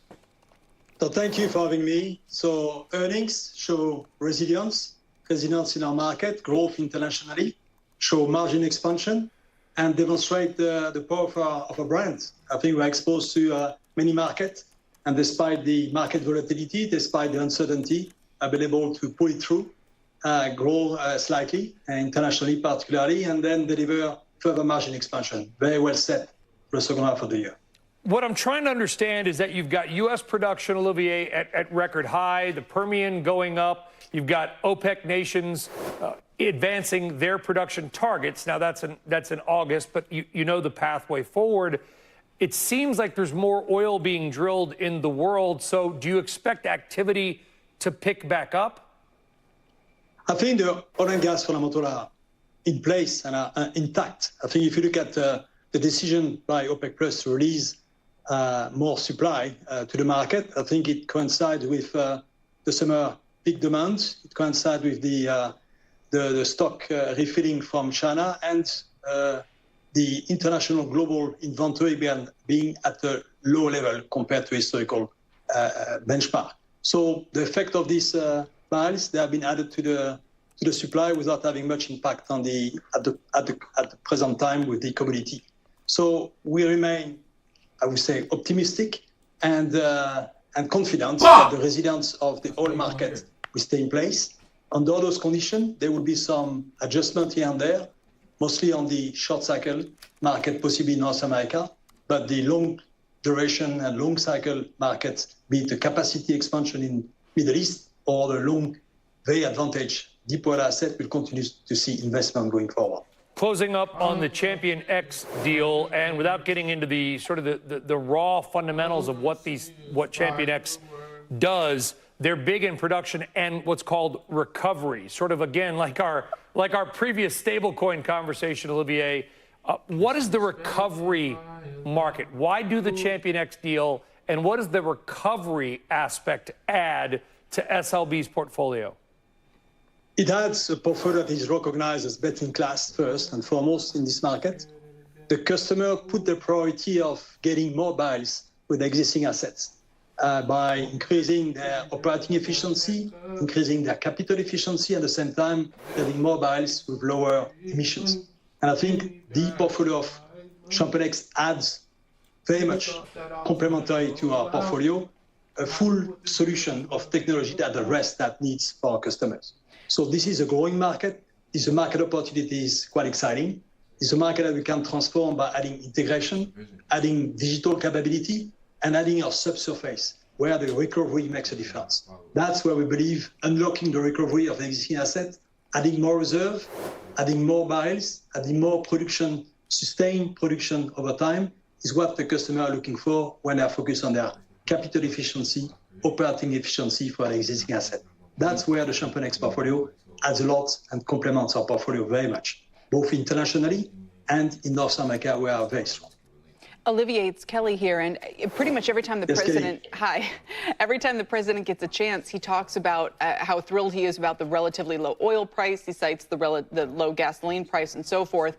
Speaker 32: So thank you for having me. So earnings show resilience in our market, growth internationally, show margin expansion, and demonstrate the power of a brand. I think we're exposed to many markets, and despite the market volatility, despite the uncertainty, I've been able to pull it through, grow slightly, internationally particularly, and then deliver further margin expansion. Very well set for the second half of the year.
Speaker 17: What I'm trying to understand is that you've got U.S. production, Olivier, at record high, the Permian going up. You've got OPEC nations advancing their production targets. Now, that's in August, but you know the pathway forward. It seems like there's more oil being drilled in the world. So do you expect activity to pick back up?
Speaker 32: I think the oil and gas fundamentals are in place and are intact. I think if you look at the decision by OPEC Plus to release more supply to the market, I think it coincides with the summer peak demand. It coincides with the stock refilling from China and the international global inventory being at a low level compared to historical benchmark. So the effect of these barrels, they have been added to the supply without having much impact on at the present time with the commodity. So we remain, I would say, optimistic and confident that the resilience of the oil market will stay in place. Under those conditions, there will be some adjustment here and there, mostly on the short cycle market, possibly in North America. But the long duration and long cycle markets, be it the capacity expansion in Middle East or the long, very advantage deep water asset, will continue to see investment going forward.
Speaker 17: Closing up on the Champion X deal, and without getting into the sort of the raw fundamentals of what Champion X does, they're big in production and what's called recovery. Sort of again, like our previous stablecoin conversation, Olivier. What is the recovery market? Why do the Champion X deal, and what does the recovery aspect add to SLB's portfolio?
Speaker 32: It adds a portfolio that is recognized as best in class first and foremost in this market. The customer put the priority of getting more mobiles with existing assets by increasing their operating efficiency, increasing their capital efficiency, at the same time getting mobiles with lower emissions. And I think the portfolio of Champion X adds very much complementary to our portfolio, a full solution of technology that addresses that needs for our customers. So this is a growing market. This is a market opportunity that is quite exciting. It's a market that we can transform by adding integration, adding digital capability, and adding our subsurface, where the recovery makes a difference. That's where we believe unlocking the recovery of the existing asset, adding more reserve, adding more barrels, adding more production, sustained production over time, is what the customer are looking for when they are focused on their capital efficiency, operating efficiency for the existing asset. That's where the Champion X portfolio adds a lot and complements our portfolio very much, both internationally and in North America, where we are very strong.
Speaker 11: Olivier, it's Kelly here, and pretty much every time the president, every time the president gets a chance, he talks about how thrilled he is about the relatively low oil price. He cites the low gasoline price and so forth.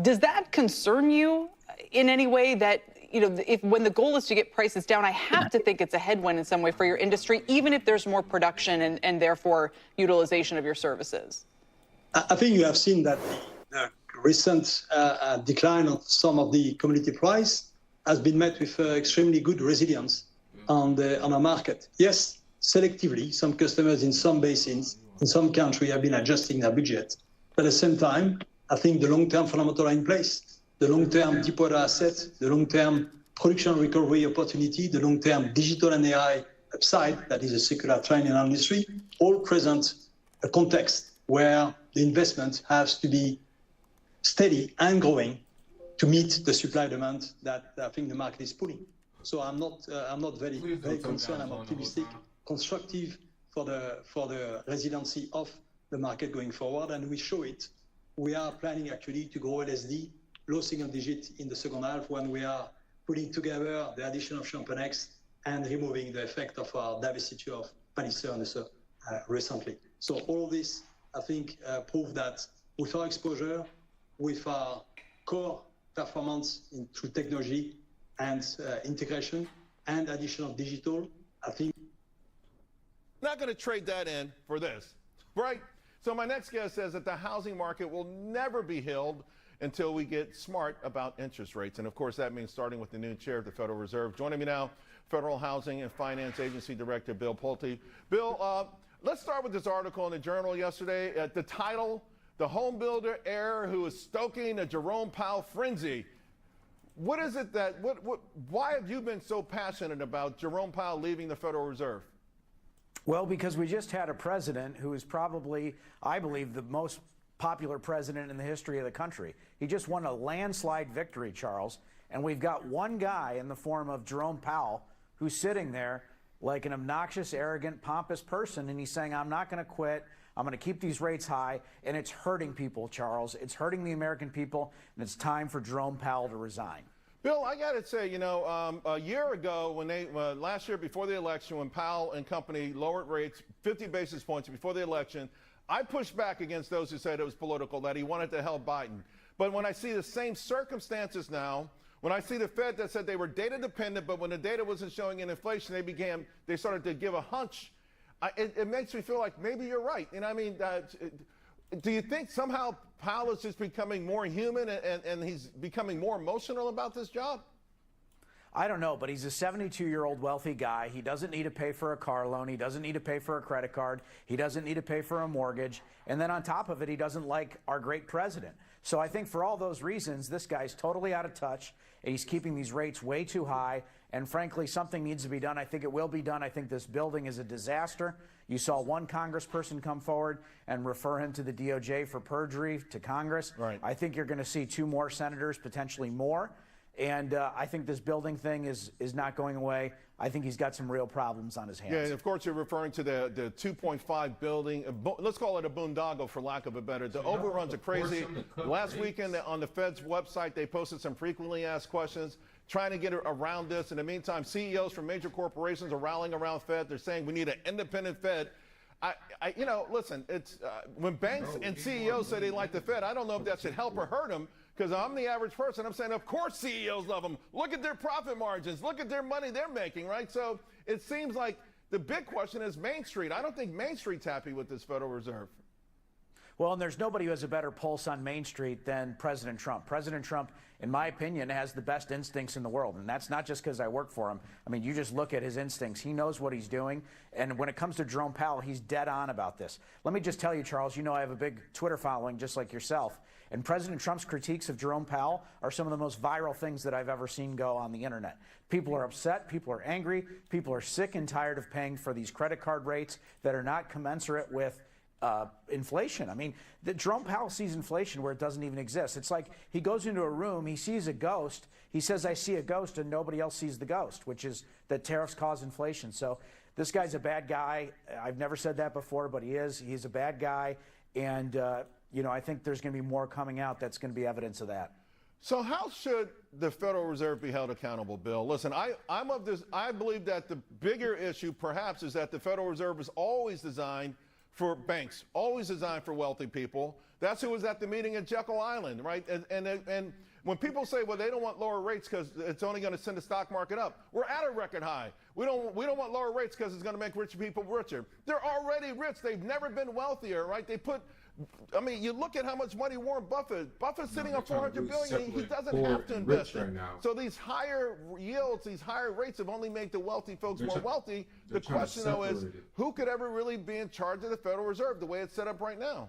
Speaker 11: Does that concern you in any way that, you know, when the goal is to get prices down, I have to think it's a headwind in some way for your industry, even if there's more production and therefore utilization of your services?
Speaker 32: I think you have seen that the recent decline of some of the commodity price has been met with extremely good resilience on our market. Yes, selectively, some customers in some basins, in some countries have been adjusting their budget. But at the same time, I think the long-term fundamentals are in place. The long-term deepwater asset, the long-term production recovery opportunity, the long-term digital and AI upside, that is a secular trend in our industry, all present a context where the investment has to be steady and growing to meet the supply demand that I think the market is putting. So I'm not very concerned. I'm optimistic, constructive for the resiliency of the market going forward, and we show it. We are planning actually to grow LSD low single digit in the second half when we are putting together the addition of Champion X and removing the effect of our divestiture of Palliser recently. So all this, I think, prove that with our exposure, with our core performance through technology and integration and addition of digital, I think.
Speaker 1: Not going to trade that in for this, right? So my next guest says that the housing market will never be healed until we get smart about interest rates. And of course, that means starting with the new chair of the Federal Reserve. Joining me now, Federal Housing and Finance Agency Director Bill Pulte. Bill, let's start with this article in the Journal yesterday. The title, "The Home Builder Heir Who is Stoking a Jerome Powell Frenzy." What is it that, why have you been so passionate about Jerome Powell leaving the Federal Reserve?
Speaker 2: Well, because we just had a president who is probably, I believe, the most popular president in the history of the country. He just won a landslide victory, Charles, and we've got one guy in the form of Jerome Powell who's sitting there like an obnoxious, arrogant, pompous person, and he's saying, I'm not going to quit. I'm going to keep these rates high, and it's hurting people, Charles. It's hurting the American people, and it's time for Jerome Powell to resign.
Speaker 1: Bill, I got to say, you know, a year ago, when last year before the election, when Powell and company lowered rates 50 basis points before the election, I pushed back against those who said it was political, that he wanted to help Biden. But when I see the same circumstances now, when I see the Fed that said they were data dependent, but when the data wasn't showing in inflation, they started to give a hunch. It makes me feel like maybe you're right. And I mean, do you think somehow Powell is just becoming more human and he's becoming more emotional about this job?
Speaker 2: I don't know, but he's a 72-year-old wealthy guy. He doesn't need to pay for a car loan. He doesn't need to pay for a credit card. He doesn't need to pay for a mortgage. And then on top of it, he doesn't like our great president. So I think for all those reasons, this guy's totally out of touch, and he's keeping these rates way too high. And frankly, something needs to be done. I think it will be done. I think this building is a disaster. You saw one congressperson come forward and refer him to the DOJ for perjury to Congress.
Speaker 1: Right.
Speaker 2: I think you're going to see 2 more senators, potentially more. And I think this building thing is not going away. I think he's got some real problems on his hands.
Speaker 1: Yeah, and of course you're referring to the 2.5 building. Let's call it a boondoggle, for lack of a better. The overruns are crazy. Last weekend on the Fed's website, they posted some frequently asked questions trying to get around this. In the meantime, CEOs from major corporations are rallying around Fed. They're saying we need an independent Fed. Listen, it's when banks and CEOs say they like the Fed, I don't know if that should help or hurt them, because I'm the average person. I'm saying, of course CEOs love them. Look at their profit margins. Look at their money they're making, right? So it seems like the big question is Main Street. I don't think Main Street's happy with this Federal Reserve.
Speaker 2: Well, and there's nobody who has a better pulse on Main Street than President Trump. President Trump, in my opinion, has the best instincts in the world. And that's not just because I work for him. I mean, you just look at his instincts. He knows what he's doing. And when it comes to Jerome Powell, he's dead on about this. Let me just tell you, Charles, you know I have a big Twitter following just like yourself. And President Trump's critiques of Jerome Powell are some of the most viral things that I've ever seen go on the internet. People are upset. People are angry. People are sick and tired of paying for these credit card rates that are not commensurate with inflation. I mean, Jerome Powell sees inflation where it doesn't even exist. It's like he goes into a room, he sees a ghost, he says, I see a ghost, and nobody else sees the ghost, which is that tariffs cause inflation. So this guy's a bad guy. I've never said that before, but he is. He's a bad guy. And, I think there's going to be more coming out that's going to be evidence of that.
Speaker 1: So how should the Federal Reserve be held accountable, Bill? Listen, I believe that the bigger issue perhaps is that the Federal Reserve is always designed for banks, always designed for wealthy people. That's who was at the meeting at Jekyll Island, right? And when people say, well, they don't want lower rates because it's only going to send the stock market up, we're at a record high. We don't want lower rates because it's going to make rich people richer. They're already rich. They've never been wealthier, right? You look at how much money Warren Buffett's sitting on $400 billion. He doesn't have to invest
Speaker 4: right
Speaker 1: it.
Speaker 4: now.
Speaker 1: So these higher yields, these higher rates have only made the wealthy folks more wealthy. The question, though, is who could ever really be in charge of the Federal Reserve the way it's set up right now?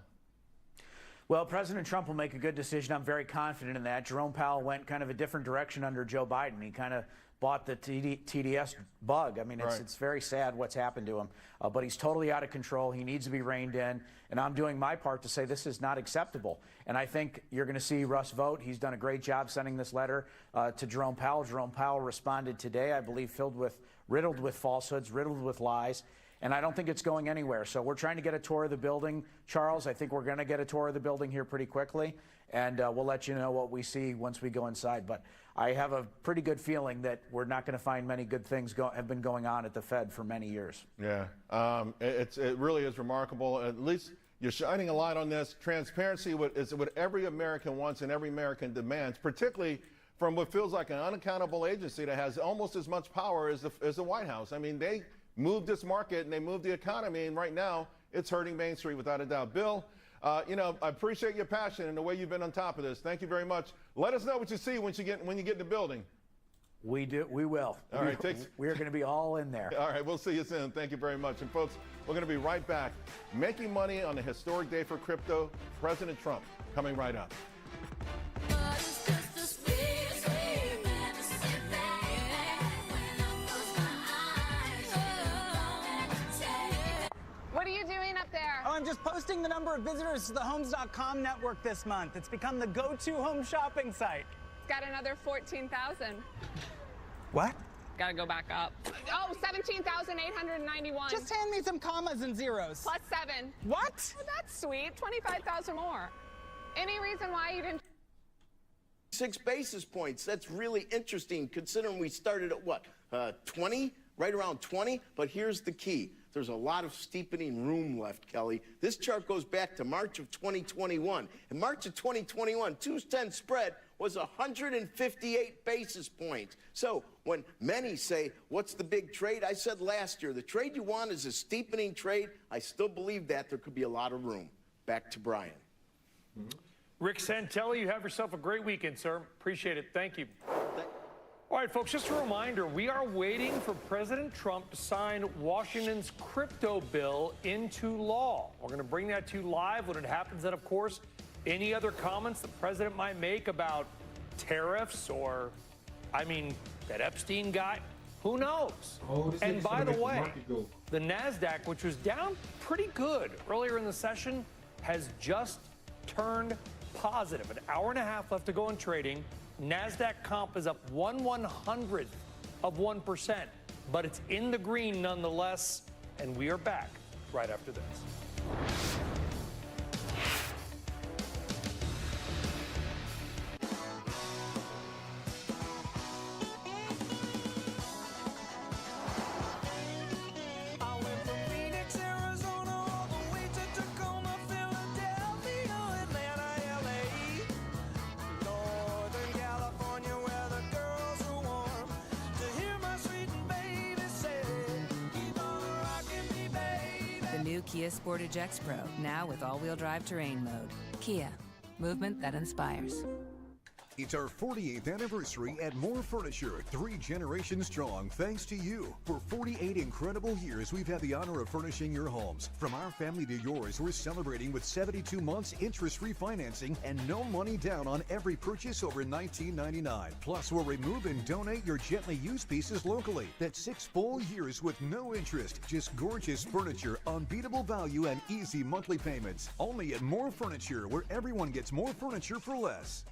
Speaker 2: Well, President Trump will make a good decision. I'm very confident in that. Jerome Powell went kind of a different direction under Joe Biden. He kind of bought the TDS bug. I mean, it's very sad what's happened to him. But he's totally out of control. He needs to be reined in. And I'm doing my part to say this is not acceptable. And I think you're going to see Russ vote. He's done a great job sending this letter to Jerome Powell. Jerome Powell responded today, I believe, riddled with falsehoods, riddled with lies. And I don't think it's going anywhere. So we're trying to get a tour of the building, Charles. I think we're going to get a tour of the building here pretty quickly. And we'll let you know what we see once we go inside. But I have a pretty good feeling that we're not going to find many good things have been going on at the Fed for many years.
Speaker 1: Yeah, it really is remarkable. At least you're shining a light on this. Transparency is what every American wants and every American demands, particularly from what feels like an unaccountable agency that has almost as much power as the White House. I mean, they moved this market and they moved the economy, and right now it's hurting Main Street without a doubt. Bill, I appreciate your passion and the way you've been on top of this. Thank you very much. Let us know what you see when you get in the building.
Speaker 2: We will.
Speaker 1: All right,
Speaker 2: we're going to be all in there.
Speaker 1: All right, we'll see you soon. Thank you very much. And folks, we're going to be right back. Making money on a historic day for crypto. President Trump coming right up.
Speaker 11: What are you doing up there?
Speaker 3: Oh, I'm just posting the number of visitors to the Homes.com network this month. It's become the go-to home shopping site.
Speaker 11: It's got another 14,000.
Speaker 3: What?
Speaker 11: Gotta go back up. Oh, 17,891.
Speaker 3: Just hand me some commas and zeros.
Speaker 11: Plus 7.
Speaker 3: What?
Speaker 11: Oh, that's sweet. 25,000 more. Any reason why you didn't?
Speaker 5: 6 basis points. That's really interesting considering we started at what, 20? Right around 20? But here's the key. There's a lot of steepening room left, Kelly. This chart goes back to March of 2021. In March of 2021, 2-10 spread was 158 basis points. So when many say, what's the big trade? I said last year, the trade you want is a steepening trade. I still believe that there could be a lot of room. Back to Brian.
Speaker 17: Rick Santelli, you have yourself a great weekend, sir. Appreciate it. Thank you. All right, folks, just a reminder, we are waiting for President Trump to sign Washington's crypto bill into law. We're going to bring that to you live when it happens. And, of course, any other comments the president might make about tariffs or, that Epstein guy, who knows? And by the way, the NASDAQ, which was down pretty good earlier in the session, has just turned positive. An hour and a half left to go in trading. NASDAQ comp is up 1/100th of 1%, but it's in the green nonetheless, and we are back right after this.
Speaker 6: Kia Sportage X Pro, now with all-wheel drive terrain mode. Kia, movement that inspires.
Speaker 8: It's our 48th anniversary at More Furniture, 3 generations strong, thanks to you. For 48 incredible years, we've had the honor of furnishing your homes. From our family to yours, we're celebrating with 72 months interest-free financing and no money down on every purchase over $19.99. Plus, we'll remove and donate your gently used pieces locally. That's 6 full years with no interest. Just gorgeous furniture, unbeatable value, and easy monthly payments. Only at More Furniture, where everyone gets more furniture for less.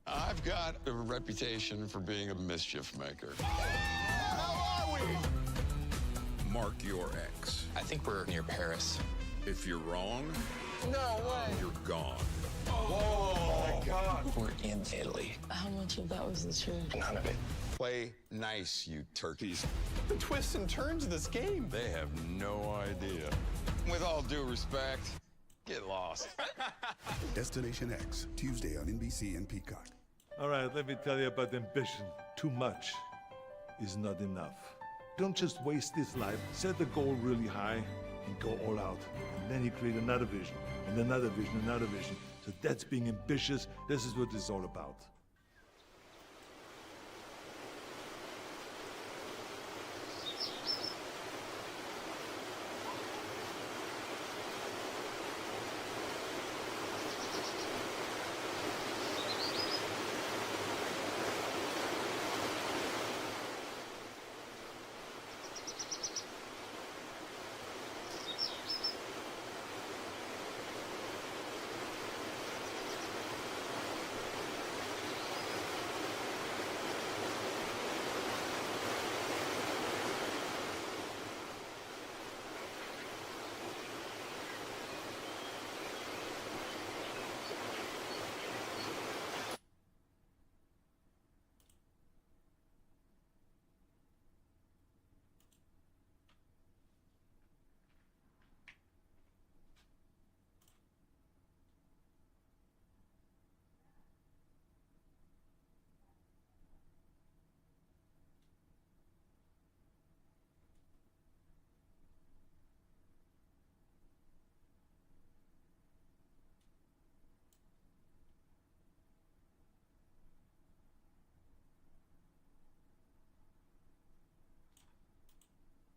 Speaker 9: I've got a reputation for being a mischief maker.
Speaker 25: How are we? Mark your X.
Speaker 4: I think we're near Paris.
Speaker 25: If you're wrong,
Speaker 9: No way.
Speaker 25: you're gone.
Speaker 9: Oh my God.
Speaker 4: We're in Italy.
Speaker 23: How much of that was the truth?
Speaker 4: None of it.
Speaker 25: Play nice, you turkeys.
Speaker 9: The twists and turns of this game.
Speaker 25: They have no idea.
Speaker 9: With all due respect, get lost.
Speaker 25: Destination X, Tuesday on NBC and Peacock.
Speaker 10: All right, let me tell you about ambition. Too much is not enough. Don't just waste this life. Set the goal really high and go all out. And then you create another vision, and another vision, another vision. So that's being ambitious. This is what it's all about.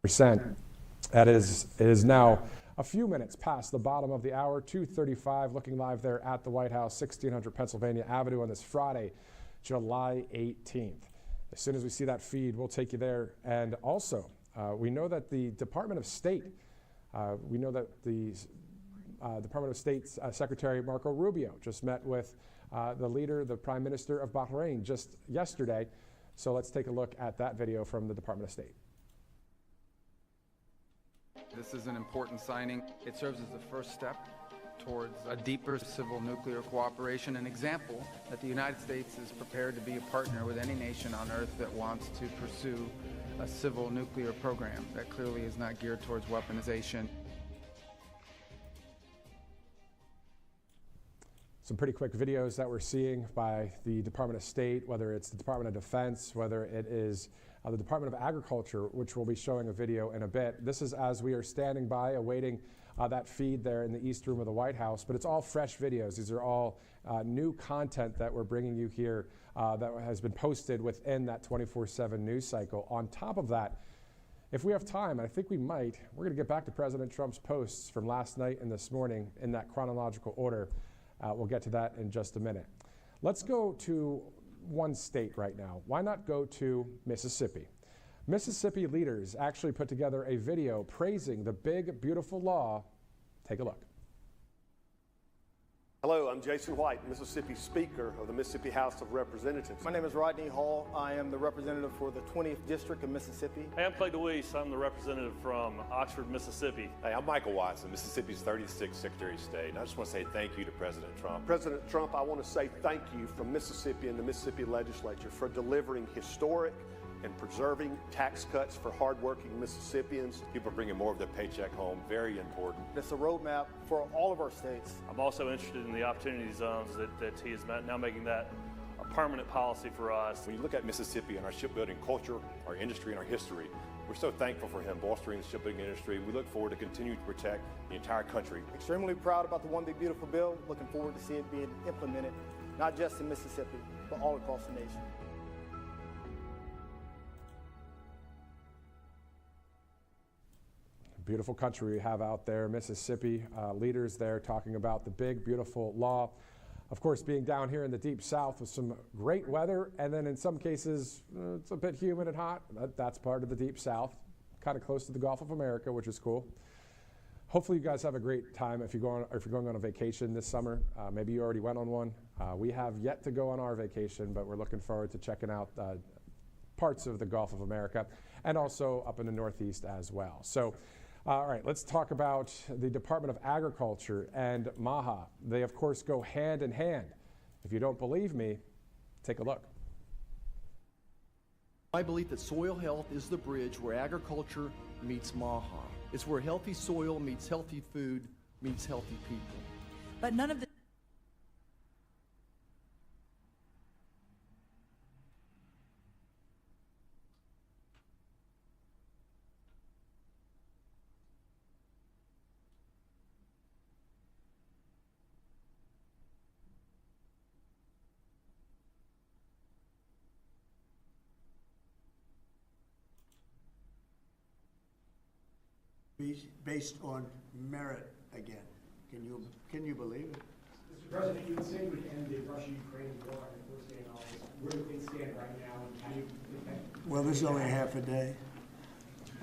Speaker 12: It is now a few minutes past the bottom of the hour, 2:35, looking live there at the White House, 1600 Pennsylvania Avenue on this Friday, July 18th. As soon as we see that feed, we'll take you there. And also, we know that the Department of State, Department of State's Secretary Marco Rubio just met with the leader, the Prime Minister of Bahrain, just yesterday. So let's take a look at that video from the Department of State.
Speaker 13: This is an important signing. It serves as the first step towards a deeper civil nuclear cooperation, an example that the United States is prepared to be a partner with any nation on Earth that wants to pursue a civil nuclear program that clearly is not geared towards weaponization.
Speaker 12: Some pretty quick videos that we're seeing by the Department of State, whether it's the Department of Defense, whether it is the Department of Agriculture, which we'll be showing a video in a bit. This is as we are standing by awaiting that feed there in the East Room of the White House. But it's all fresh videos. These are all new content that we're bringing you here that has been posted within that 24/7 news cycle. On top of that, if we have time, and I think we might, we're going to get back to President Trump's posts from last night and this morning in that chronological order. We'll get to that in just a minute. Let's go to one state right now. Why not go to Mississippi? Mississippi leaders actually put together a video praising the big, beautiful law. Take a look.
Speaker 7: Hello, I'm Jason White, Mississippi Speaker of the Mississippi House of Representatives.
Speaker 14: My name is Rodney Hall. I am the representative for the 20th District of Mississippi.
Speaker 15: Hey, I'm Clay DeWeese. I'm the representative from Oxford, Mississippi.
Speaker 18: Hey, I'm Michael Watson, Mississippi's 36th Secretary of State. And I just want to say thank you to President Trump.
Speaker 7: President Trump, I want to say thank you from Mississippi and the Mississippi Legislature for delivering historic and preserving tax cuts for hardworking Mississippians.
Speaker 18: People are bringing more of their paycheck home, very important.
Speaker 14: It's a roadmap for all of our states.
Speaker 15: I'm also interested in the opportunity zones that he is now making that a permanent policy for us.
Speaker 18: When you look at Mississippi and our shipbuilding culture, our industry, and our history, we're so thankful for him bolstering the shipbuilding industry. We look forward to continuing to protect the entire country.
Speaker 14: Extremely proud about the One Big Beautiful Bill. Looking forward to see it being implemented, not just in Mississippi, but all across the nation.
Speaker 12: Beautiful country we have out there, Mississippi. Leaders there talking about the big, beautiful law. Of course, being down here in the deep south with some great weather, and then in some cases, it's a bit humid and hot. That's part of the deep south, kind of close to the Gulf of America, which is cool. Hopefully you guys have a great time if you're going on a vacation this summer. Maybe you already went on one. We have yet to go on our vacation, but we're looking forward to checking out parts of the Gulf of America and also up in the Northeast as well. So. All right, let's talk about the Department of Agriculture and MAHA. They, of course, go hand in hand. If you don't believe me, take a look.
Speaker 19: I believe that soil health is the bridge where agriculture meets MAHA. It's where healthy soil meets healthy food meets healthy people.
Speaker 20: But none of the
Speaker 21: based on merit again. Can you believe it?
Speaker 22: Mr. President, you would say we end the Russia-Ukraine war on the first day in office. Where do things stand right now, and how do you think that?
Speaker 21: Well, this is only half a day.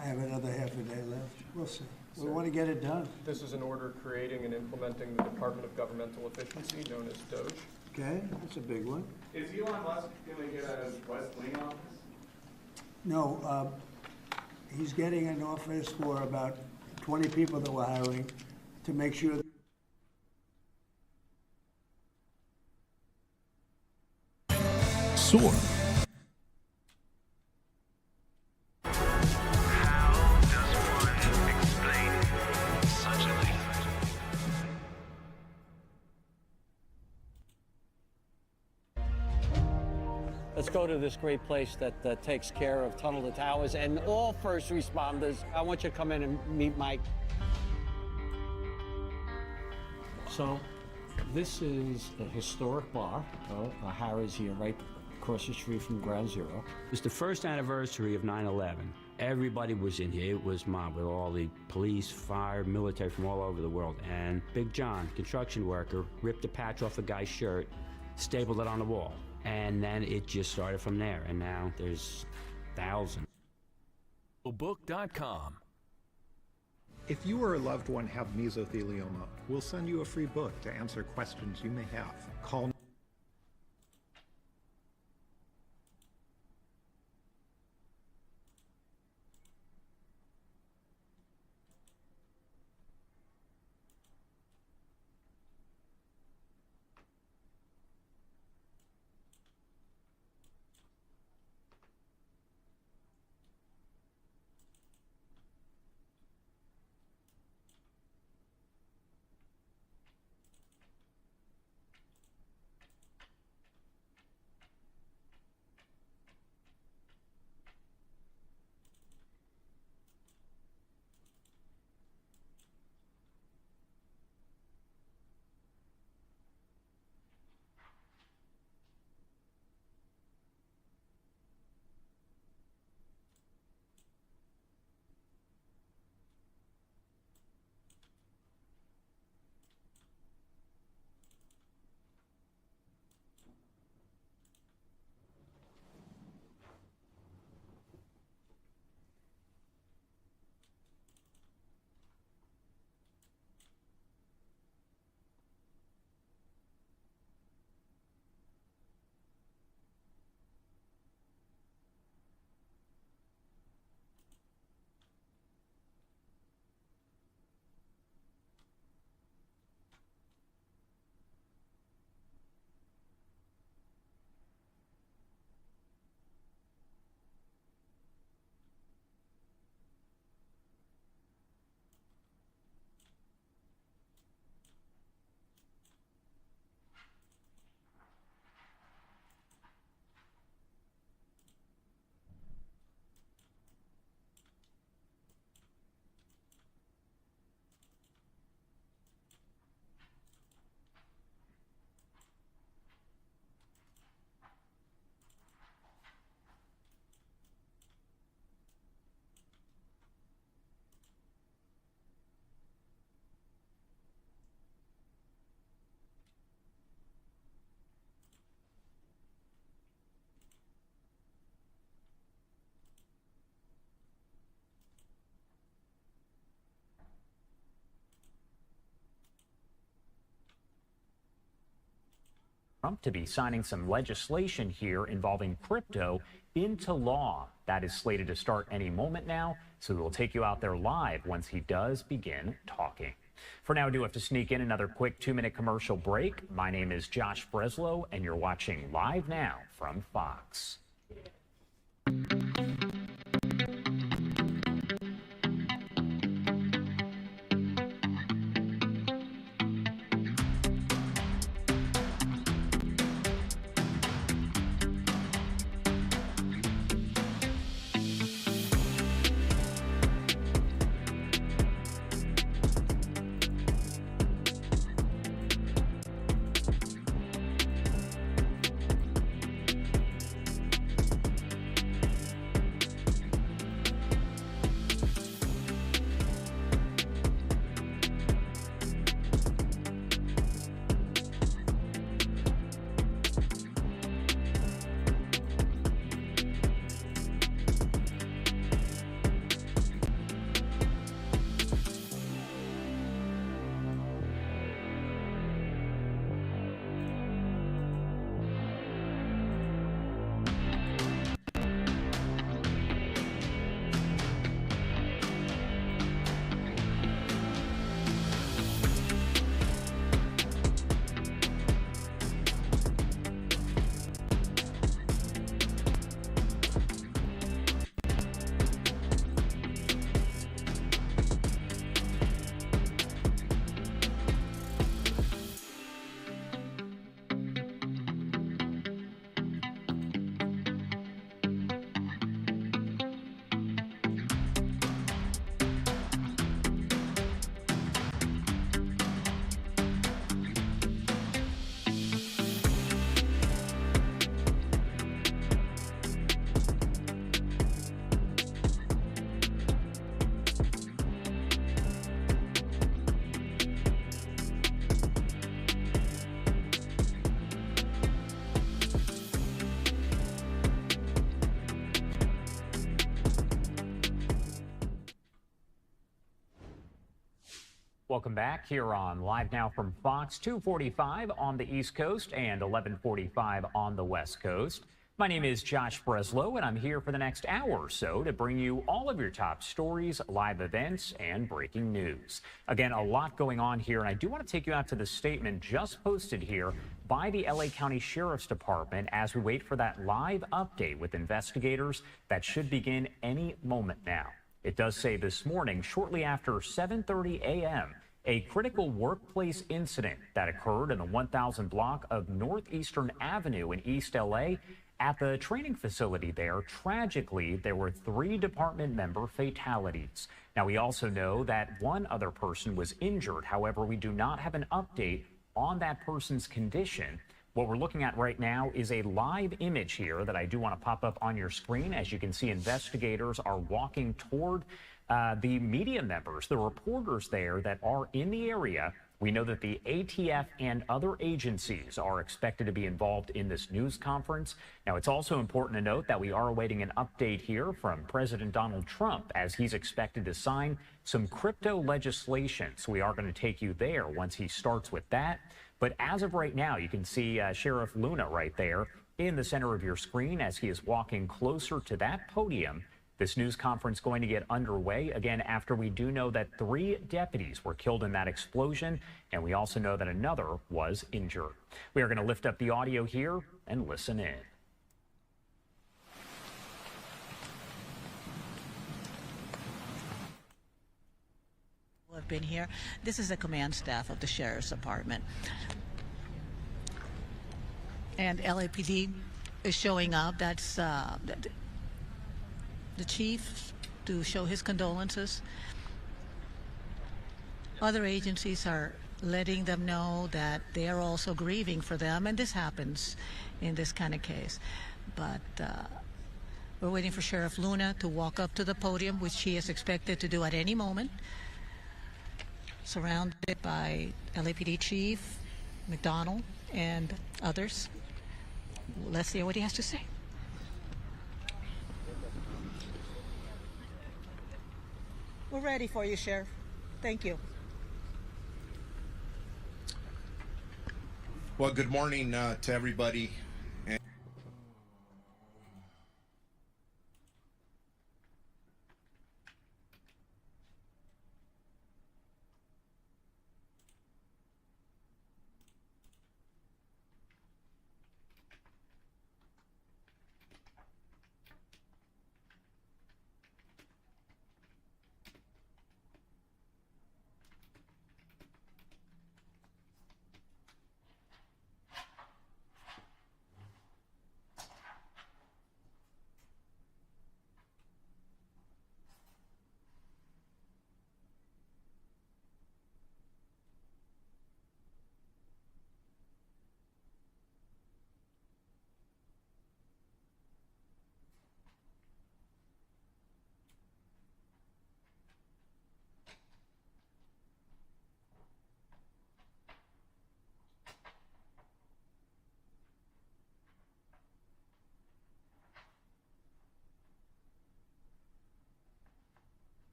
Speaker 21: I have another half a day left. We'll see. We want to get it done.
Speaker 24: This is an order creating and implementing the Department of Governmental Efficiency, known as DOGE.
Speaker 21: Okay, that's a big one.
Speaker 26: Is Elon Musk going to get a West Wing office?
Speaker 21: No, he's getting an office for about 20 people that we're hiring to make sure.
Speaker 8: Soar.
Speaker 27: Let's go to this great place that takes care of Tunnel to Towers and all first responders. I want you to come in and meet Mike. So, this is a historic bar. Harry's here, right across the street from Ground Zero.
Speaker 31: It was the first anniversary of 9/11. Everybody was in here. It was mobbed with all the police, fire, military from all over the world. And Big John, construction worker, ripped a patch off a guy's shirt, stapled it on the wall. And then it just started from there, and now there's thousands.
Speaker 8: Book.com.
Speaker 33: If you or a loved one have mesothelioma, we'll send you a free book to answer questions you may have. Call
Speaker 1: Trump to be signing some legislation here involving crypto into law. That is slated to start any moment now, so we'll take you out there live once he does begin talking. For now, I do have to sneak in another quick 2-minute commercial break. My name is Josh Breslow, and you're watching Live Now from Fox. Welcome back here on Live Now from Fox, 2:45 on the East Coast and 11:45 on the West Coast. My name is Josh Breslow, and I'm here for the next hour or so to bring you all of your top stories, live events, and breaking news. Again, a lot going on here, and I do want to take you out to the statement just posted here by the LA County Sheriff's Department as we wait for that live update with investigators that should begin any moment now. It does say this morning, shortly after 7:30 a.m., a critical workplace incident that occurred in the 1000 block of Northeastern Avenue in East LA. At the training facility there, tragically, there were 3 department member fatalities. Now, we also know that one other person was injured. However, we do not have an update on that person's condition. What we're looking at right now is a live image here that I do want to pop up on your screen. As you can see, investigators are walking toward the media members, the reporters there that are in the area. We know that the ATF and other agencies are expected to be involved in this news conference. Now, it's also important to note that we are awaiting an update here from President Donald Trump as he's expected to sign some crypto legislation. So we are going to take you there once he starts with that. But as of right now, you can see Sheriff Luna right there in the center of your screen as he is walking closer to that podium. This news conference going to get underway again after we do know that 3 deputies were killed in that explosion, and we also know that another was injured. We are going to lift up the audio here and listen in.
Speaker 2: Have been here. This is the command staff of the Sheriff's Department. And LAPD is showing up. That's the chief to show his condolences. Other agencies are letting them know that they are also grieving for them, and this happens in this kind of case. But we're waiting for Sheriff Luna to walk up to the podium, which he is expected to do at any moment, surrounded by LAPD Chief McDonald and others. Let's hear what he has to say. We're ready for you, Sheriff. Thank you.
Speaker 3: Well, good morning to everybody.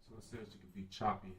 Speaker 10: So it says you can be choppy.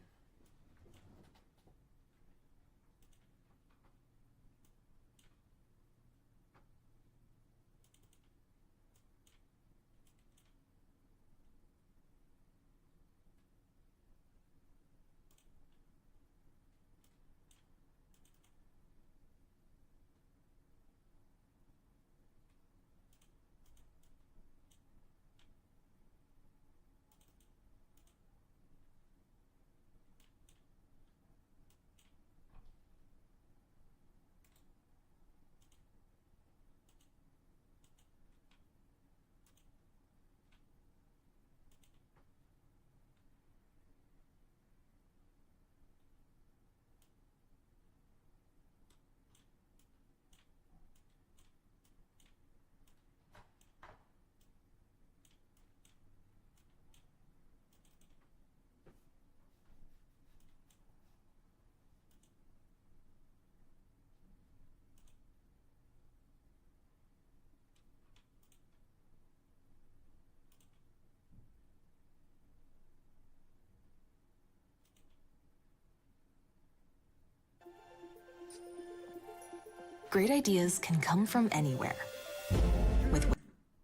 Speaker 4: Great ideas can come from anywhere.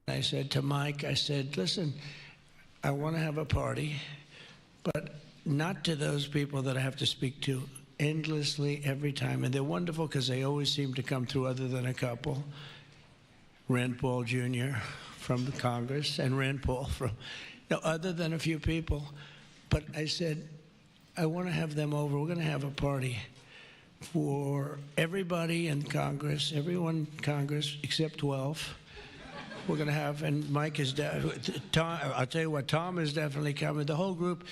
Speaker 5: I said to Mike, I said, listen, I want to have a party, but not to those people that I have to speak to endlessly every time. And they're wonderful because they always seem to come through, other than a couple. Rand Paul Jr. from the Congress and Rand Paul from, other than a few people. But I said, I want to have them over. We're going to have a party for everybody in Congress, everyone in Congress except 12. We're going to have, and Mike is, Tom, I'll tell you what, Tom is definitely coming. The whole group,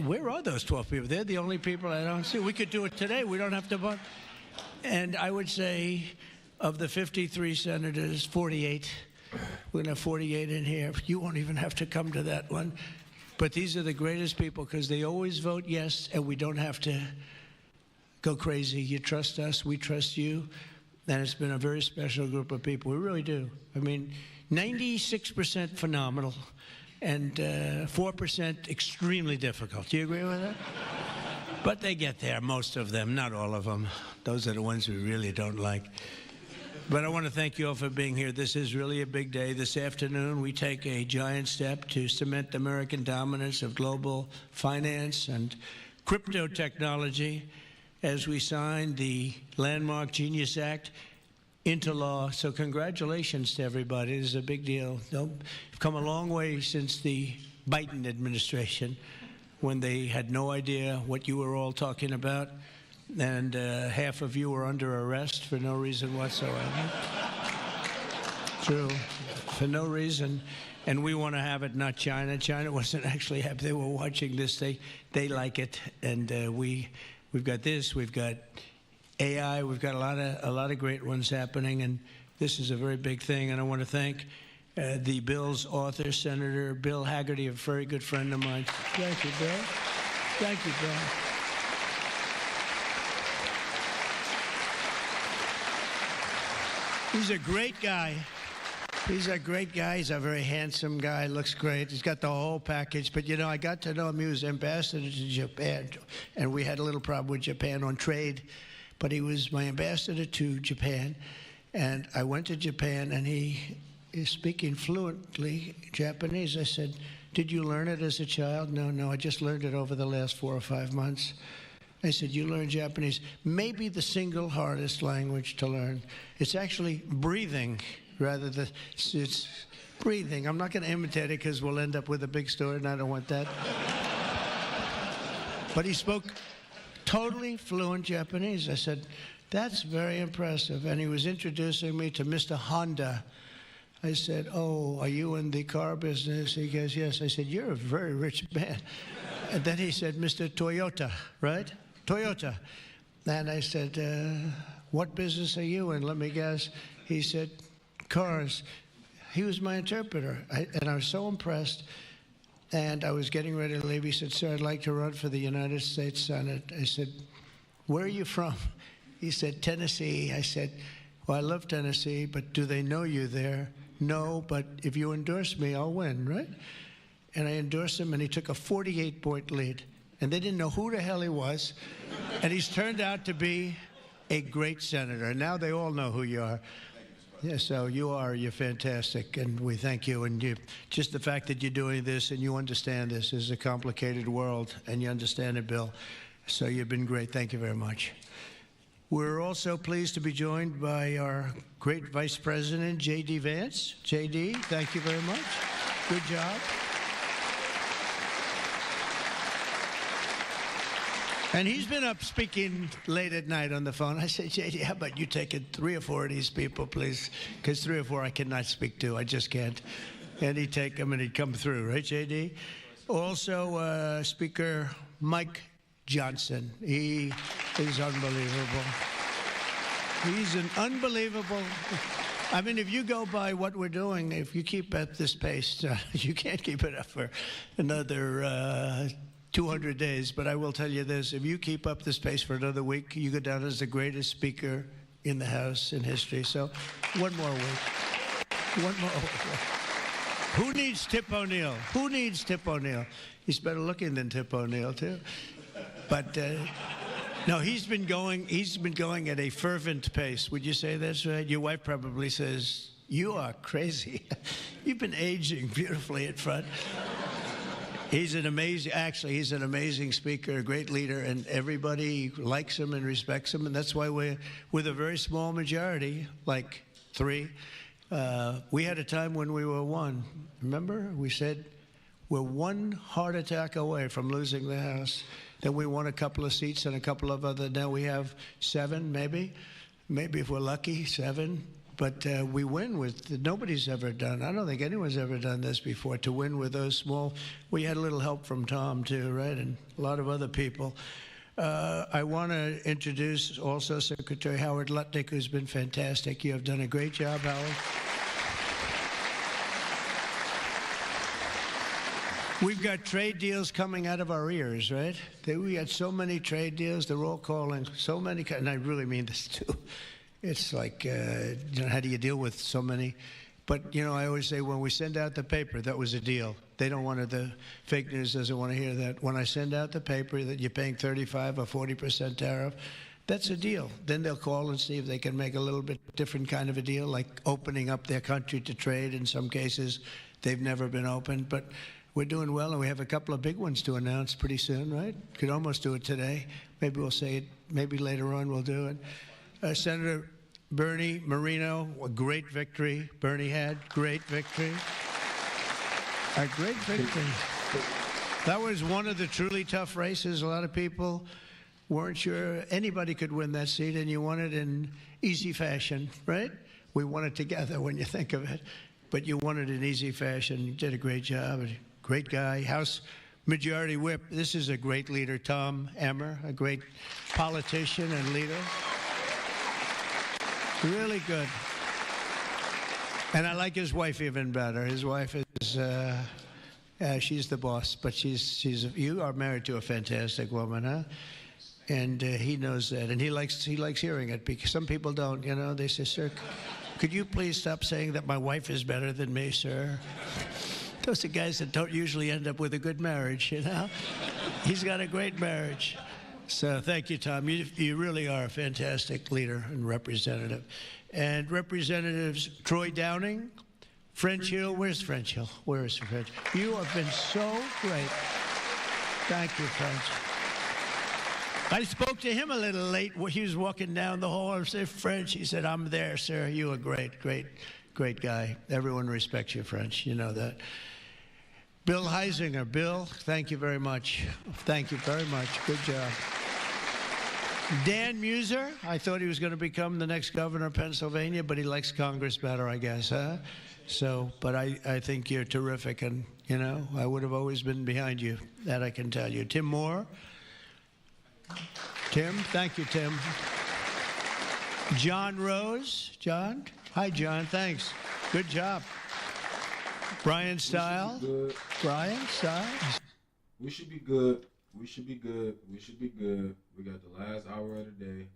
Speaker 5: where are those 12 people? They're the only people I don't see. We could do it today. We don't have to vote. And I would say of the 53 senators, 48, we're going to have 48 in here. You won't even have to come to that one. But these are the greatest people because they always vote yes, and we don't have to go crazy. You trust us, we trust you. And it's been a very special group of people. We really do. I mean, 96% phenomenal and 4% extremely difficult. Do you agree with that? But they get there, most of them, not all of them. Those are the ones we really don't like. But I want to thank you all for being here. This is really a big day. This afternoon, we take a giant step to cement American dominance of global finance and crypto technology as we sign the landmark Genius Act into law. So congratulations to everybody. This is a big deal. We've come a long way since the Biden administration. when they had no idea what you were all talking about, and half of you were under arrest for no reason whatsoever. True, for no reason. And we want to have it, not China. China wasn't actually happy. They were watching this. They like it, and we've got this. We've got AI. We've got a lot of great ones happening, and this is a very big thing. And I want to thank the bill's author, Senator Bill Hagerty, a very good friend of mine. Thank you, Bill. Thank you, Bill. He's a great guy. He's a great guy. He's a very handsome guy. Looks great. He's got the whole package. But, you know, I got to know him. He was ambassador to Japan, and we had a little problem with Japan on trade. But he was my ambassador to Japan, and I went to Japan, and he is speaking fluently Japanese. I said, did you learn it as a child? No, I just learned it over the last 4 or 5 months. I said, you learned Japanese. Maybe the single hardest language to learn. It's actually breathing rather than, it's breathing. I'm not going to imitate it because we'll end up with a big story, and I don't want that. But he spoke totally fluent Japanese. I said, that's very impressive. And he was introducing me to Mr. Honda. I said, oh, are you in the car business? He goes, yes. I said, you're a very rich man. And then he said, Mr. Toyota, right? Toyota. And I said, what business are you in? Let me guess. He said, cars. He was my interpreter. And I was so impressed. And I was getting ready to leave. He said, sir, I'd like to run for the United States Senate. I said, where are you from? He said, Tennessee. I said, well, I love Tennessee, but do they know you there? No, but if you endorse me, I'll win, right? And I endorsed him, and he took a 48-point lead. And they didn't know who the hell he was. And he's turned out to be a great senator. And now they all know who you are. Yeah, so you're fantastic, and we thank you. And just the fact that you're doing this and you understand this is a complicated world, and you understand it, Bill. So you've been great. Thank you very much. We're also pleased to be joined by our great Vice President, J.D. Vance. J.D., thank you very much. Good job. And he's been up speaking late at night on the phone. I said, J.D., how about you taking 3 or 4 of these people, please? Because 3 or 4 I cannot speak to. I just can't. And he'd take them and he'd come through, right, J.D.? Also, Speaker Mike Johnson. He is unbelievable. He's an unbelievable. I mean, if you go by what we're doing, if you keep at this pace, you can't keep it up for another 200 days. But I will tell you this, if you keep up this pace for another week, you go down as the greatest speaker in the House in history. So one more week. One more week. Who needs Tip O'Neill? Who needs Tip O'Neill? He's better looking than Tip O'Neill, too. But no, he's been going at a fervent pace. Would you say that's right? Your wife probably says, you are crazy. You've been aging beautifully at front. He's an amazing speaker, a great leader, and everybody likes him and respects him, and that's why we're with a very small majority, like 3. We had a time when we were 1. Remember? We said we're 1 heart attack away from losing the House. Then we won a couple of seats and a couple of other. Now we have 7, maybe if we're lucky, 7. But we win with, nobody's ever done, I don't think anyone's ever done this before, to win with those small. We had a little help from Tom, too, right, and a lot of other people. I want to introduce also Secretary Howard Lutnick, who's been fantastic. You have done a great job, Howard. We've got trade deals coming out of our ears, right? We got so many trade deals. They're all calling so many, and I really mean this, too. It's like, how do you deal with so many? But, I always say when we send out the paper, that was a deal. They don't want the fake news doesn't want to hear that. When I send out the paper that you're paying 35 or 40% tariff, that's a deal. Then they'll call and see if they can make a little bit different kind of a deal, like opening up their country to trade. In some cases, they've never been opened. But we're doing well, and we have a couple of big ones to announce pretty soon, right? Could almost do it today. Maybe we'll say it. Maybe later on we'll do it. Senator Bernie Moreno, a great victory. Bernie had great victory. A great victory. That was one of the truly tough races. A lot of people weren't sure anybody could win that seat, and you won it in easy fashion, right? We won it together when you think of it, but you won it in easy fashion. You did a great job. Great guy. House Majority Whip. This is a great leader, Tom Emmer, a great politician and leader. Really good. And I like his wife even better. His wife is, she's the boss, but you are married to a fantastic woman, huh? And he knows that, and he likes hearing it, because some people don't, you know. They say, "Sir, could you please stop saying that my wife is better than me, sir?" Those are guys that don't usually end up with a good marriage, you know. He's got a great marriage. So thank you, Tom. You really are a fantastic leader and representative. And Representatives Troy Downing, French Hill. Where's French Hill? Where is French? You have been so great. Thank you, French. I spoke to him a little late. He was walking down the hall. I said, "French." He said, "I'm there, sir. You are great, great, great guy. Everyone respects you, French. You know that." Bill Heisinger. Bill, thank you very much. Thank you very much. Good job. Dan Muser. I thought he was going to become the next governor of Pennsylvania, but he likes Congress better, I guess, huh? So, but I think you're terrific, and, you know, I would have always been behind you. That I can tell you. Tim Moore. Tim, thank you, Tim. John Rose. John? Hi, John. Thanks. Good job. Brian Style. Brian Style.
Speaker 6: We should be good. We should be good. We should be good. We got the last hour of the day.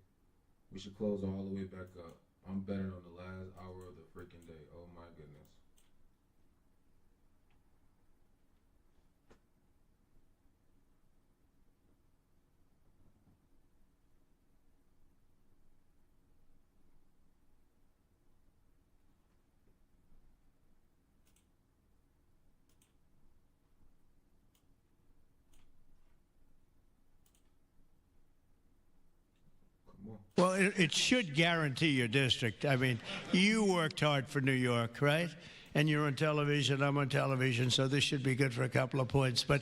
Speaker 6: We should close all the way back up. I'm betting on the last hour of the freaking day. Oh my goodness.
Speaker 5: Well, it should guarantee your district. I mean, you worked hard for New York, right? And you're on television, I'm on television, so this should be good for a couple of points. But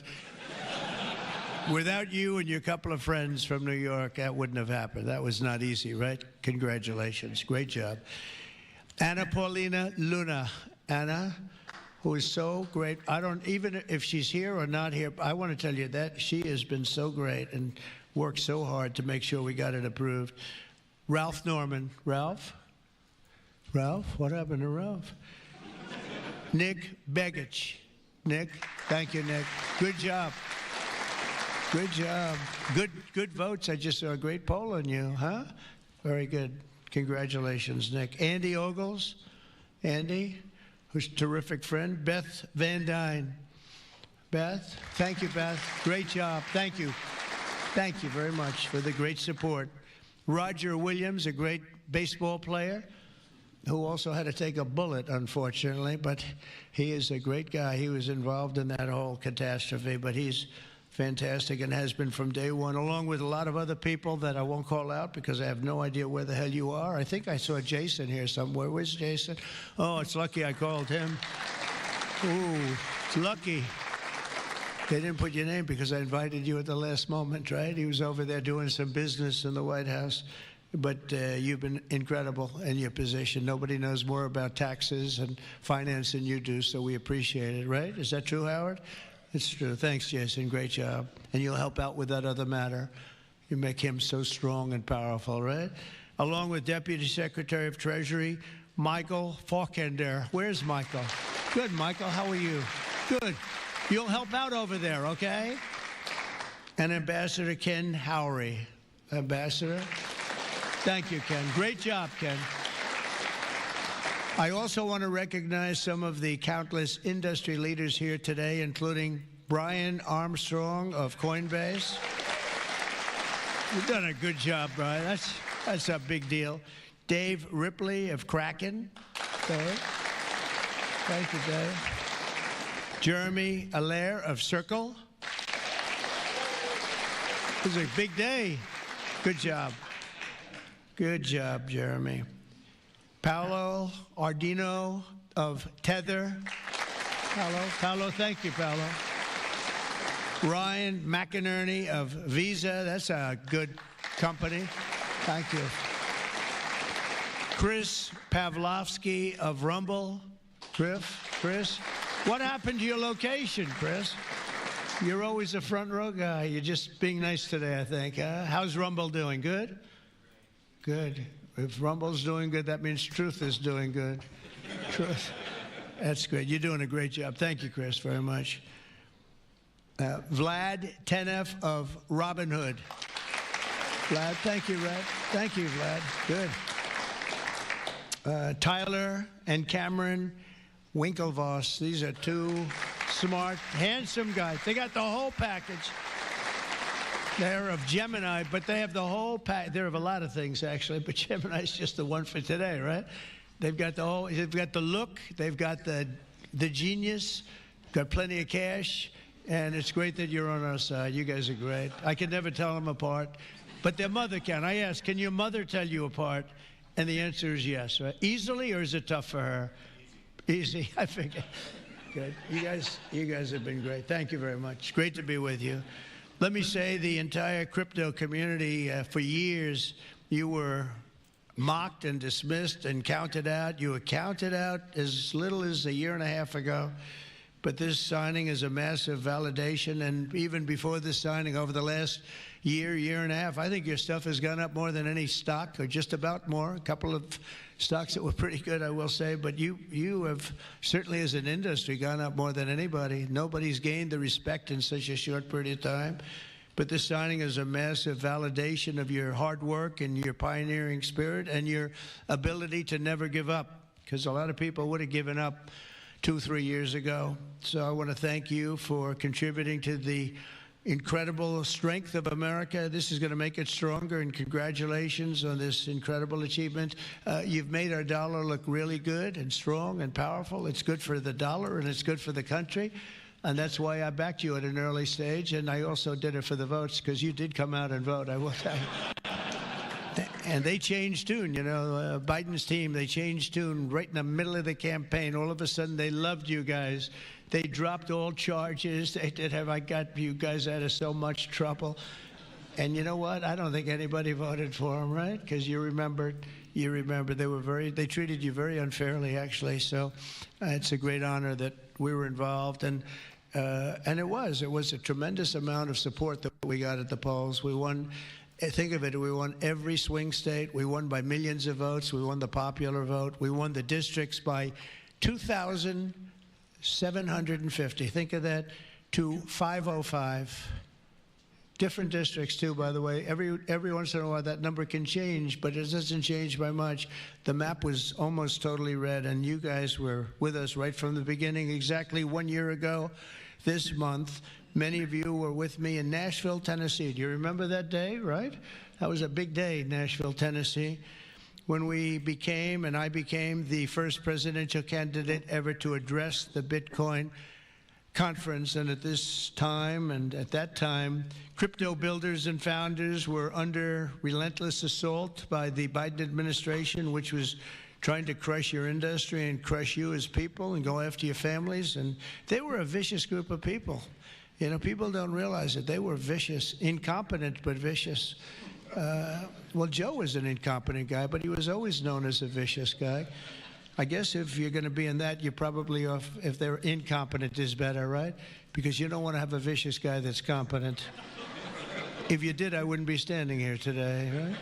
Speaker 5: without you and your couple of friends from New York, that wouldn't have happened. That was not easy, right? Congratulations. Great job. Anna Paulina Luna. Anna, who is so great. I don't, even if she's here or not here, I want to tell you that she has been so great and worked so hard to make sure we got it approved. Ralph Norman. Ralph? Ralph? What happened to Ralph? Nick Begich. Nick? Thank you, Nick. Good job. Good job. Good votes. I just saw a great poll on you, huh? Very good. Congratulations, Nick. Andy Ogles. Andy, who's a terrific friend. Beth Van Dyne. Beth? Thank you, Beth. Great job. Thank you. Thank you very much for the great support. Roger Williams, a great baseball player, who also had to take a bullet, unfortunately, but he is a great guy. He was involved in that whole catastrophe, but he's fantastic and has been from day one, along with a lot of other people that I won't call out because I have no idea where the hell you are. I think I saw Jason here somewhere. Where's Jason? Oh, it's lucky I called him. Ooh, it's lucky. They didn't put your name because I invited you at the last moment, right? He was over there doing some business in the White House. But you've been incredible in your position. Nobody knows more about taxes and finance than you do, so we appreciate it, right? Is that true, Howard? It's true. Thanks, Jason. Great job. And you'll help out with that other matter. You make him so strong and powerful, right? Along with Deputy Secretary of Treasury, Michael Faulkender. Where's Michael? Good, Michael. How are you? Good. You'll help out over there, okay? And Ambassador Ken Howry. Ambassador? Thank you, Ken. Great job, Ken. I also want to recognize some of the countless industry leaders here today, including Brian Armstrong of Coinbase. You've done a good job, Brian. That's a big deal. Dave Ripley of Kraken. Dave. Thank you, Dave. Jeremy Allaire of Circle. This is a big day. Good job. Good job, Jeremy. Paolo Ardino of Tether. Paolo, thank you, Paolo. Ryan McInerney of Visa. That's a good company. Thank you. Chris Pavlovsky of Rumble. Chris, what happened to your location, Chris? You're always a front row guy. You're just being nice today, I think. How's Rumble doing? Good? Good. If Rumble's doing good, that means Truth is doing good. Truth. That's great. You're doing a great job. Thank you, Chris, very much. Vlad Tenev of Robinhood. Vlad, thank you, Vlad. Thank you, Vlad. Good. Tyler and Cameron Winklevoss. These are two smart, handsome guys. They got the whole package. They're of Gemini, but they have the whole pack. They're of a lot of things, actually, but Gemini's just the one for today, right? They've got the whole, they've got the look, they've got the genius, got plenty of cash, and it's great that you're on our side. You guys are great. I can never tell them apart, but their mother can. I asked, can your mother tell you apart? And the answer is yes, right? Easily, or is it tough for her? Easy, I figure. Good. You guys have been great. Thank you very much. Great to be with you. Let me say the entire crypto community, for years, you were mocked and dismissed and counted out. You were counted out as little as a year and a half ago. But this signing is a massive validation. And even before this signing, over the last year and a half, I think your stuff has gone up more than any stock, or just about more. A couple of stocks that were pretty good, I will say. But you have certainly, as an industry, gone up more than anybody. Nobody's gained the respect in such a short period of time. But this signing is a massive validation of your hard work and your pioneering spirit and your ability to never give up, because a lot of people would have given up 2-3 years ago. So I want to thank you for contributing to the incredible strength of America. This is going to make it stronger, and congratulations on this incredible achievement. You've made our dollar look really good and strong and powerful. It's good for the dollar, and it's good for the country. And that's why I backed you at an early stage, and I also did it for the votes, because you did come out and vote, I will tell you. And they changed tune, you know, Biden's team, they changed tune right in the middle of the campaign. All of a sudden, they loved you guys. They dropped all charges. They did have, I got you guys out of so much trouble. And you know what? I don't think anybody voted for them, right? Because you remember they treated you very unfairly, actually. So it's a great honor that we were involved. And it was a tremendous amount of support that we got at the polls. We won. Think of it, we won every swing state. We won by millions of votes. We won the popular vote. We won the districts by 2,750. Think of that, to 505. Different districts, too, by the way. Every once in a while, that number can change, but it doesn't change by much. The map was almost totally red, and you guys were with us right from the beginning. Exactly 1 year ago this month, many of you were with me in Nashville, Tennessee. Do you remember that day, right? That was a big day, Nashville, Tennessee, when I became the first presidential candidate ever to address the Bitcoin conference. And at this time, and at that time, crypto builders and founders were under relentless assault by the Biden administration, which was trying to crush your industry and crush you as people and go after your families. And they were a vicious group of people. You know, people don't realize it. They were vicious, incompetent, but vicious. Well, Joe was an incompetent guy, but he was always known as a vicious guy. I guess if you're going to be in that, you're probably off. If they're incompetent is better, right? Because you don't want to have a vicious guy that's competent. If you did, I wouldn't be standing here today, right?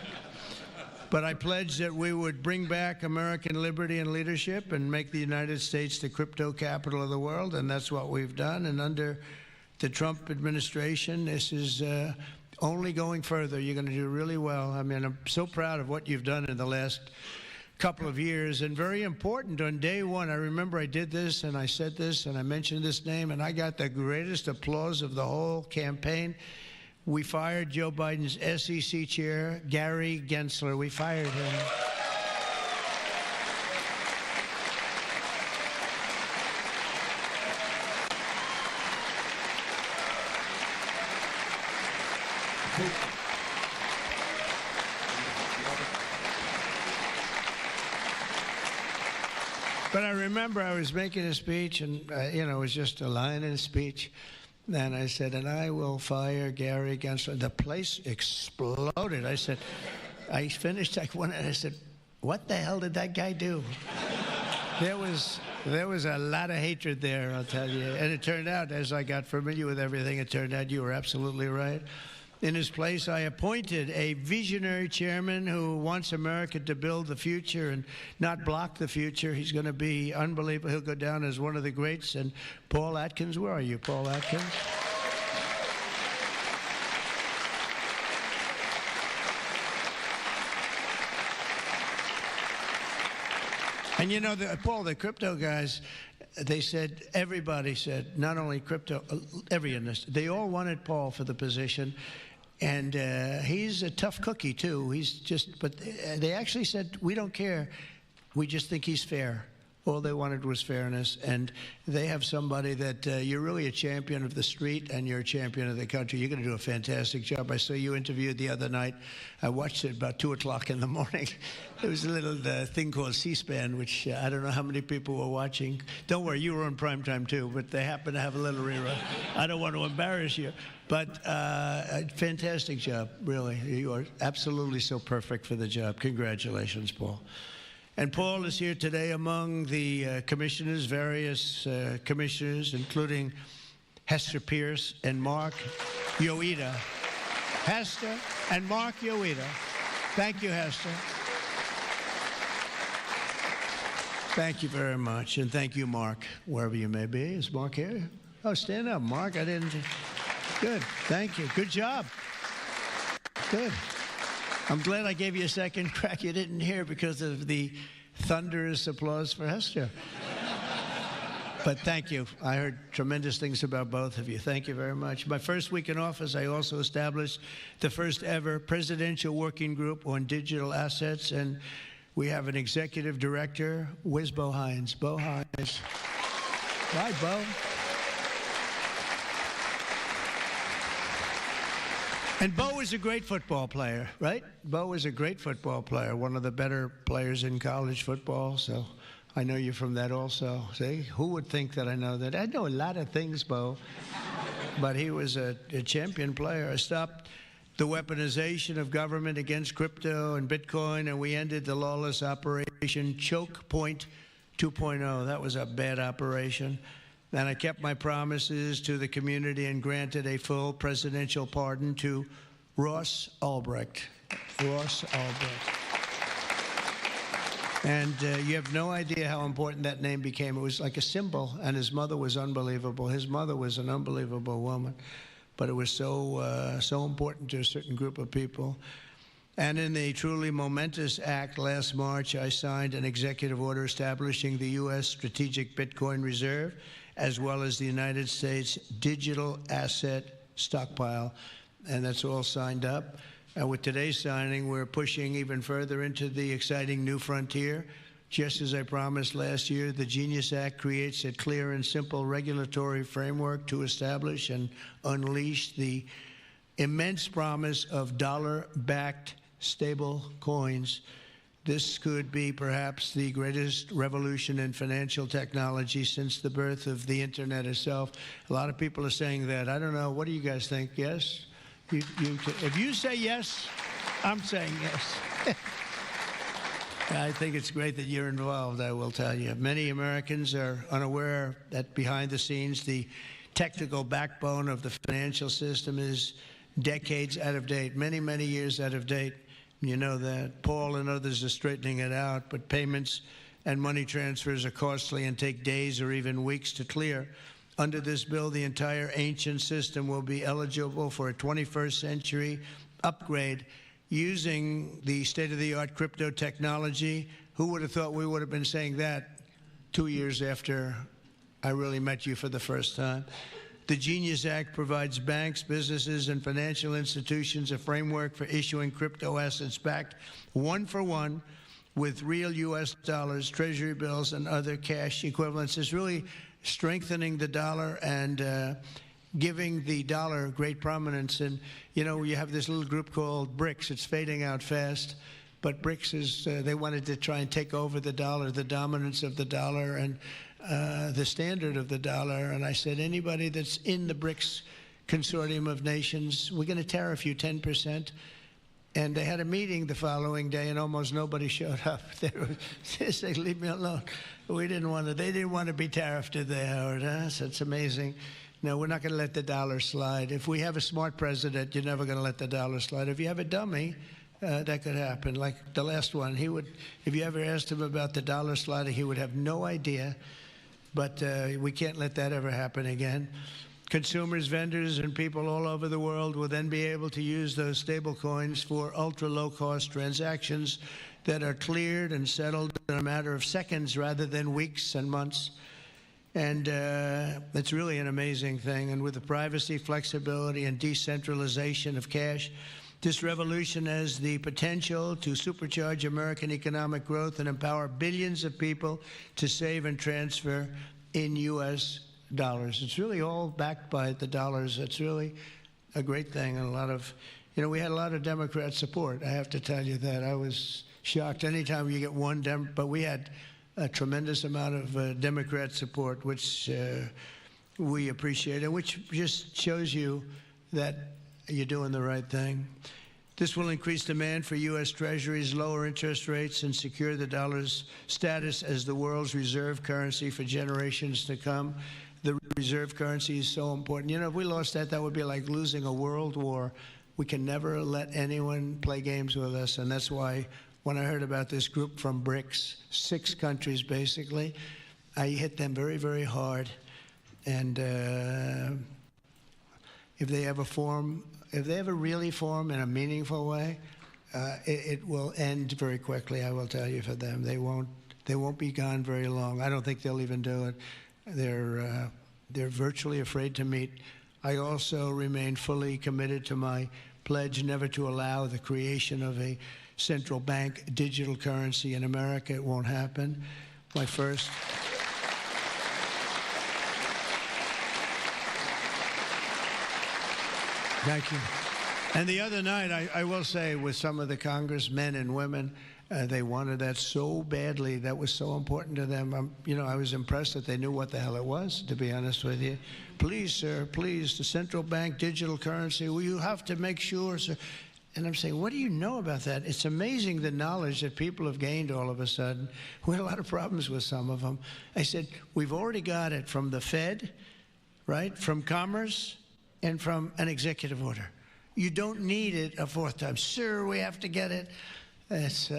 Speaker 5: But I pledged that we would bring back American liberty and leadership and make the United States the crypto capital of the world, and that's what we've done. And under the Trump administration, this is only going further. You're going to do really well. I mean, I'm so proud of what you've done in the last couple of years. And very important, on day one, I remember I did this and I said this and I mentioned this name, and I got the greatest applause of the whole campaign. We fired Joe Biden's SEC chair, Gary Gensler. We fired him. But I remember I was making a speech, and, you know, it was just a line in a speech. And I said, and I will fire Gary against. The place exploded. I said, I finished. I went and I said, what the hell did that guy do? There was a lot of hatred there, I'll tell you. And it turned out, as I got familiar with everything, it turned out you were absolutely right. In his place, I appointed a visionary chairman who wants America to build the future and not block the future. He's going to be unbelievable. He'll go down as one of the greats. And Paul Atkins, where are you, Paul Atkins? And you know, Paul, the crypto guys, they said, everybody said, not only crypto, every industry, they all wanted Paul for the position. And he's a tough cookie, too. He's just, but they actually said, we don't care. We just think he's fair. All they wanted was fairness. And they have somebody that you're really a champion of the street and you're a champion of the country. You're going to do a fantastic job. I saw you interviewed the other night. I watched it about 2 o'clock in the morning. There was a little thing called C-SPAN, which I don't know how many people were watching. Don't worry, you were on primetime too, but they happen to have a little rerun. I don't want to embarrass you. But fantastic job, really. You are absolutely so perfect for the job. Congratulations, Paul. And Paul is here today among the commissioners, various commissioners, including Hester Pierce and Mark Yoida. Hester and Mark Yoida. Thank you, Hester. Thank you very much. And thank you, Mark, wherever you may be. Is Mark here? Oh, stand up, Mark. I didn't. Good. Thank you. Good job. Good. I'm glad I gave you a second crack you didn't hear because of the thunderous applause for Hester. But thank you. I heard tremendous things about both of you. Thank you very much. My first week in office, I also established the first ever presidential working group on digital assets, and we have an executive director. Where's Bo Hines? Bo Hines. Hi, Bo. And Bo is a great football player, right? Bo is a great football player, one of the better players in college football. So I know you from that also. See, who would think that I know that? I know a lot of things, Bo. But he was a champion player. I stopped the weaponization of government against crypto and Bitcoin, and we ended the lawless operation Choke Point 2.0. That was a bad operation. And I kept my promises to the community and granted a full presidential pardon to Ross Ulbricht. Ross Ulbricht. And you have no idea how important that name became. It was like a symbol, and his mother was unbelievable. His mother was an unbelievable woman. But it was so important to a certain group of people. And in the truly momentous act last March, I signed an executive order establishing the U.S. Strategic Bitcoin Reserve, as well as the United States Digital Asset Stockpile. And that's all signed up. And with today's signing, we're pushing even further into the exciting new frontier. Just as I promised last year, the Genius Act creates a clear and simple regulatory framework to establish and unleash the immense promise of dollar-backed stable coins. This could be perhaps the greatest revolution in financial technology since the birth of the internet itself. A lot of people are saying that. I don't know. What do you guys think? Yes? If you say yes, I'm saying yes. I think it's great that you're involved, I will tell you. Many Americans are unaware that behind the scenes, the technical backbone of the financial system is decades out of date, many, many years out of date. You know that. Paul and others are straightening it out, but payments and money transfers are costly and take days or even weeks to clear. Under this bill, the entire ancient system will be eligible for a 21st century upgrade using the state-of-the-art crypto technology. Who would have thought we would have been saying that 2 years after I really met you for the first time? The Genius Act provides banks, businesses, and financial institutions a framework for issuing crypto assets backed one-for-one with real U.S. dollars, treasury bills, and other cash equivalents. It's really strengthening the dollar and giving the dollar great prominence. And, you know, you have this little group called BRICS. It's fading out fast. But BRICS is, they wanted to try and take over the dollar, the dominance of the dollar. And the standard of the dollar, and I said, anybody that's in the BRICS consortium of nations, we're going to tariff you 10%. And they had a meeting the following day, and almost nobody showed up. They said, leave me alone. We didn't want to. They didn't want to be tariffed, did they, Howard? Huh? So it's amazing. No, we're not going to let the dollar slide. If we have a smart president, you're never going to let the dollar slide. If you have a dummy, that could happen. Like the last one, he would. If you ever asked him about the dollar sliding, he would have no idea. But we can't let that ever happen again. Consumers, vendors, and people all over the world will then be able to use those stable coins for ultra-low-cost transactions that are cleared and settled in a matter of seconds rather than weeks and months. And it's really an amazing thing. And with the privacy, flexibility, and decentralization of cash, this revolution has the potential to supercharge American economic growth and empower billions of people to save and transfer in U.S. dollars. It's really all backed by the dollars. It's really a great thing. And a lot of, we had a lot of Democrat support. I have to tell you that. I was shocked anytime you get one but we had a tremendous amount of Democrat support, which we appreciate, and which just shows you that you're doing the right thing. This will increase demand for U.S. Treasuries, lower interest rates, and secure the dollar's status as the world's reserve currency for generations to come. The reserve currency is so important. If we lost that, that would be like losing a world war. We can never let anyone play games with us, and that's why when I heard about this group from BRICS, 6 countries basically, I hit them very, very hard. And if they ever really form in a meaningful way, it will end very quickly, I will tell you, for them. They won't be gone very long. I don't think they'll even do it. They're virtually afraid to meet. I also remain fully committed to my pledge never to allow the creation of a central bank digital currency in America. It won't happen. My first. Thank you. And the other night, I will say, with some of the congressmen and women, they wanted that so badly. That was so important to them. I was impressed that they knew what the hell it was, to be honest with you. Please, sir, please, the central bank digital currency. Well, you have to make sure, sir. And I'm saying, what do you know about that? It's amazing the knowledge that people have gained all of a sudden. We had a lot of problems with some of them. I said, we've already got it from the Fed, right, from Commerce, and from an executive order. You don't need it a 4th time. Sir, we have to get it. It's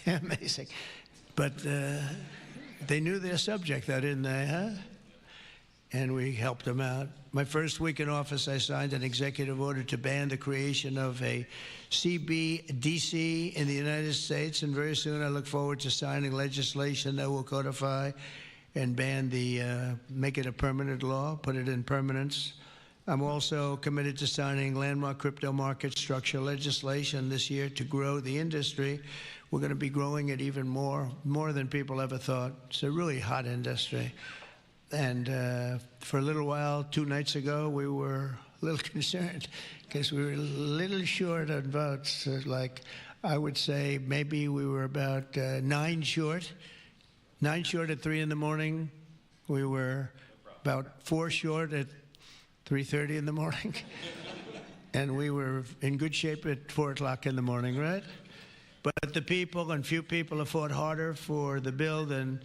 Speaker 5: amazing. But they knew their subject, though, didn't they, huh? And we helped them out. My first week in office, I signed an executive order to ban the creation of a CBDC in the United States, and very soon I look forward to signing legislation that will codify and ban make it a permanent law, put it in permanence. I'm also committed to signing landmark crypto market structure legislation this year to grow the industry. We're going to be growing it even more than people ever thought. It's a really hot industry. And for a little while, 2 nights ago, we were a little concerned because we were a little short on votes. Like, I would say maybe we were about 9 short. 9 short at 3 in the morning. We were about 4 short at 3:30 in the morning. And we were in good shape at 4 o'clock in the morning, right? But the people, and few people have fought harder for the bill than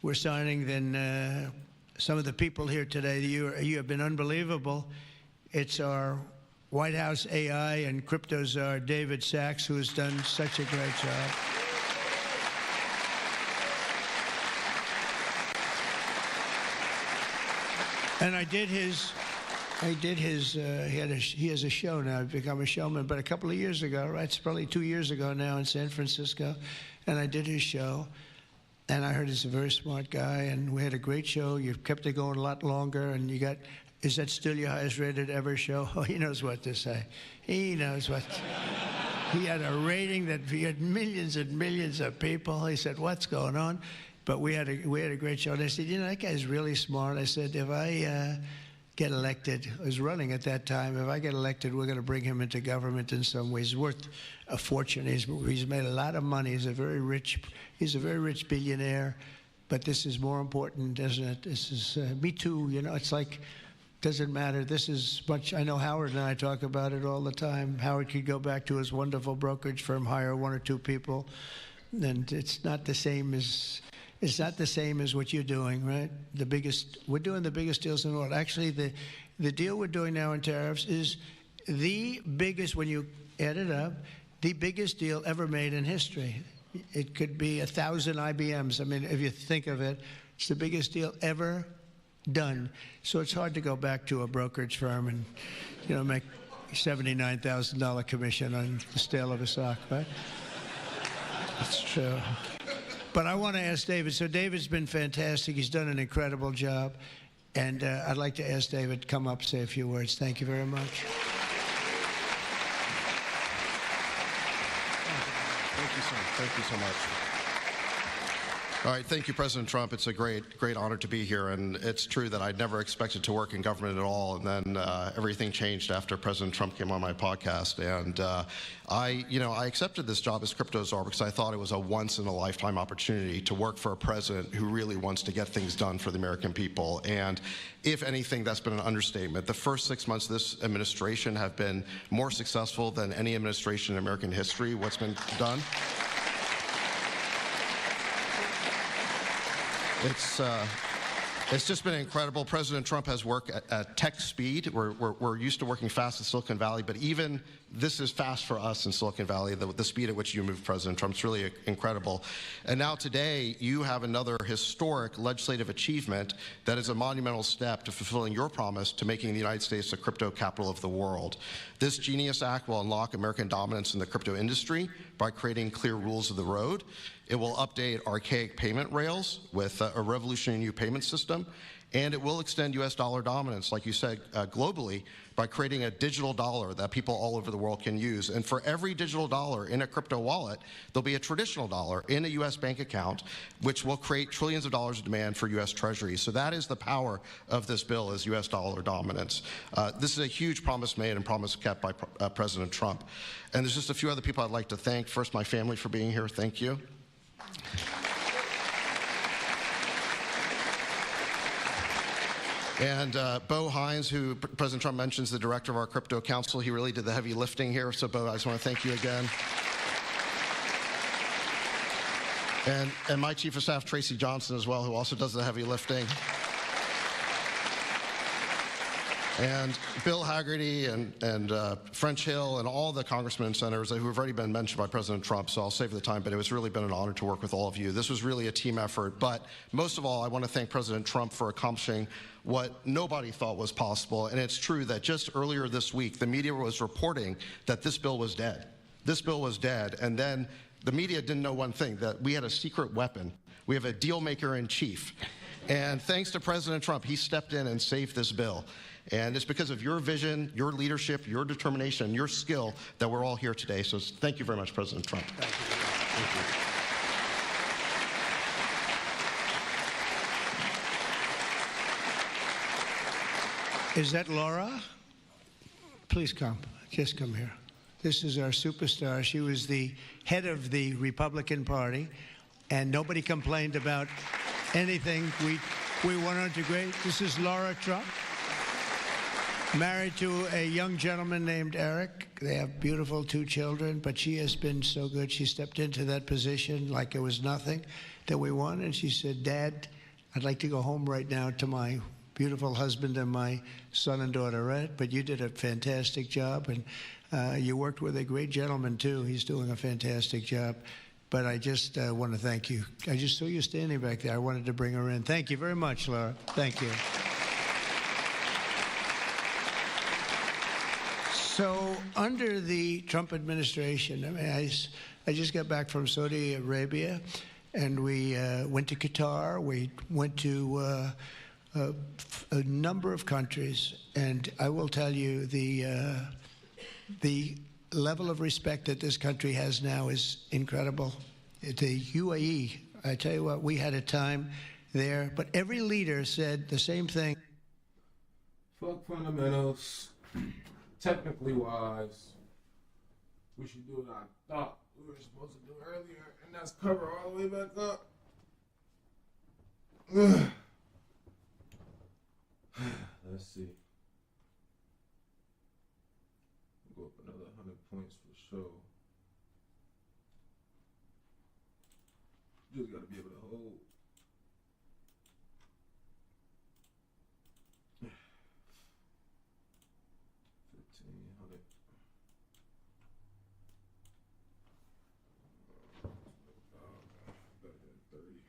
Speaker 5: we're signing than some of the people here today. You have been unbelievable. It's our White House AI and crypto czar, David Sachs, who has done such a great job. And he has a show now. I've become a showman, but a couple of years ago, right? It's probably 2 years ago now in San Francisco, and I did his show. And I heard he's a very smart guy, and we had a great show. You kept it going a lot longer, and you got, is that still your highest rated ever show? Oh, he knows what to say. He knows what. He had a rating that he had millions and millions of people. He said, what's going on? But we had a great show. And I said, that guy's really smart. I said, if I get elected, I was running at that time, if I get elected, we're going to bring him into government in some ways. He's worth a fortune. He's made a lot of money. He's a very rich billionaire. but this is more important, isn't it? This is me too. You know, it's like doesn't matter. This is much. I know Howard and I talk about it all the time. Howard could go back to his wonderful brokerage firm, hire 1 or 2 people, and it's not the same as. It's not the same as what you're doing, right? We're doing the biggest deals in the world. Actually, the deal we're doing now in tariffs is the biggest, when you add it up, the biggest deal ever made in history. It could be 1,000 IBMs. I mean, if you think of it, it's the biggest deal ever done. So it's hard to go back to a brokerage firm and, you know, make $79,000 commission on the sale of a stock, right? That's true. But I want to ask David. So David's been fantastic. He's done an incredible job. And I'd like to ask David to come up, say a few words. Thank you very much.
Speaker 7: Thank you so much. All right, thank you, President Trump. It's a great honor to be here, and it's true that I'd never expected to work in government at all, and then everything changed after President Trump came on my podcast, and I accepted this job as crypto czar because I thought it was a once-in-a-lifetime opportunity to work for a president who really wants to get things done for the American people, and if anything, that's been an understatement. The first 6 months of this administration have been more successful than any administration in American history. What's been done? It's just been incredible. President Trump has worked at tech speed. We're used to working fast in Silicon Valley, but even this is fast for us in Silicon Valley, the speed at which you move, President Trump. It's really incredible. And now today, you have another historic legislative achievement that is a monumental step to fulfilling your promise to making the United States the crypto capital of the world. This Genius Act will unlock American dominance in the crypto industry by creating clear rules of the road. It will update archaic payment rails with a revolutionary new payment system, and it will extend U.S. dollar dominance, like you said, globally, by creating a digital dollar that people all over the world can use. And for every digital dollar in a crypto wallet, there'll be a traditional dollar in a U.S. bank account, which will create trillions of dollars of demand for U.S. Treasuries. So that is the power of this bill, is U.S. dollar dominance. This is a huge promise made and promise kept by President Trump. And there's just a few other people I'd like to thank. First, my family for being here. Thank you. And Bo Hines, who President Trump mentions, the director of our crypto council, he really did the heavy lifting here. So Bo, I just want to thank you again. And my chief of staff, Tracy Johnson, as well, who also does the heavy lifting. And Bill Hagerty and French Hill and all the congressmen and senators who have already been mentioned by President Trump, so I'll save the time, but it was really been an honor to work with all of you. This was really a team effort, but most of all, I want to thank President Trump for accomplishing what nobody thought was possible, and it's true that just earlier this week, the media was reporting that this bill was dead. This bill was dead, and then the media didn't know one thing, that we had a secret weapon. We have a deal maker in chief. And thanks to President Trump, he stepped in and saved this bill. And it's because of your vision, your leadership, your determination, your skill that we're all here today. So thank you very much, President Trump. Thank
Speaker 5: you. Is that Laura? Please come. Just come here. This is our superstar. She was the head of the Republican Party, and nobody complained about anything. We went on to great. This is Laura Trump. Married to a young gentleman named Eric. They have beautiful 2 children, but she has been so good. She stepped into that position like it was nothing that we won, and she said, Dad, I'd like to go home right now to my beautiful husband and my son and daughter, right? But you did a fantastic job, and you worked with a great gentleman, too. He's doing a fantastic job. But I just want to thank you. I just saw you standing back there. I wanted to bring her in. Thank you very much, Laura. Thank you. So under the Trump administration, I mean, I just got back from Saudi Arabia, and we went to Qatar. We went to a number of countries, and I will tell you the level of respect that this country has now is incredible. The UAE, I tell you what, we had a time there, but every leader said the same thing.
Speaker 6: Fuck fundamentals. Technically wise, we should do what I thought we were supposed to do earlier, and that's cover all the way back up. Let's see. We'll go up another 100 points for sure. Just gotta be able to hold. Better than 30.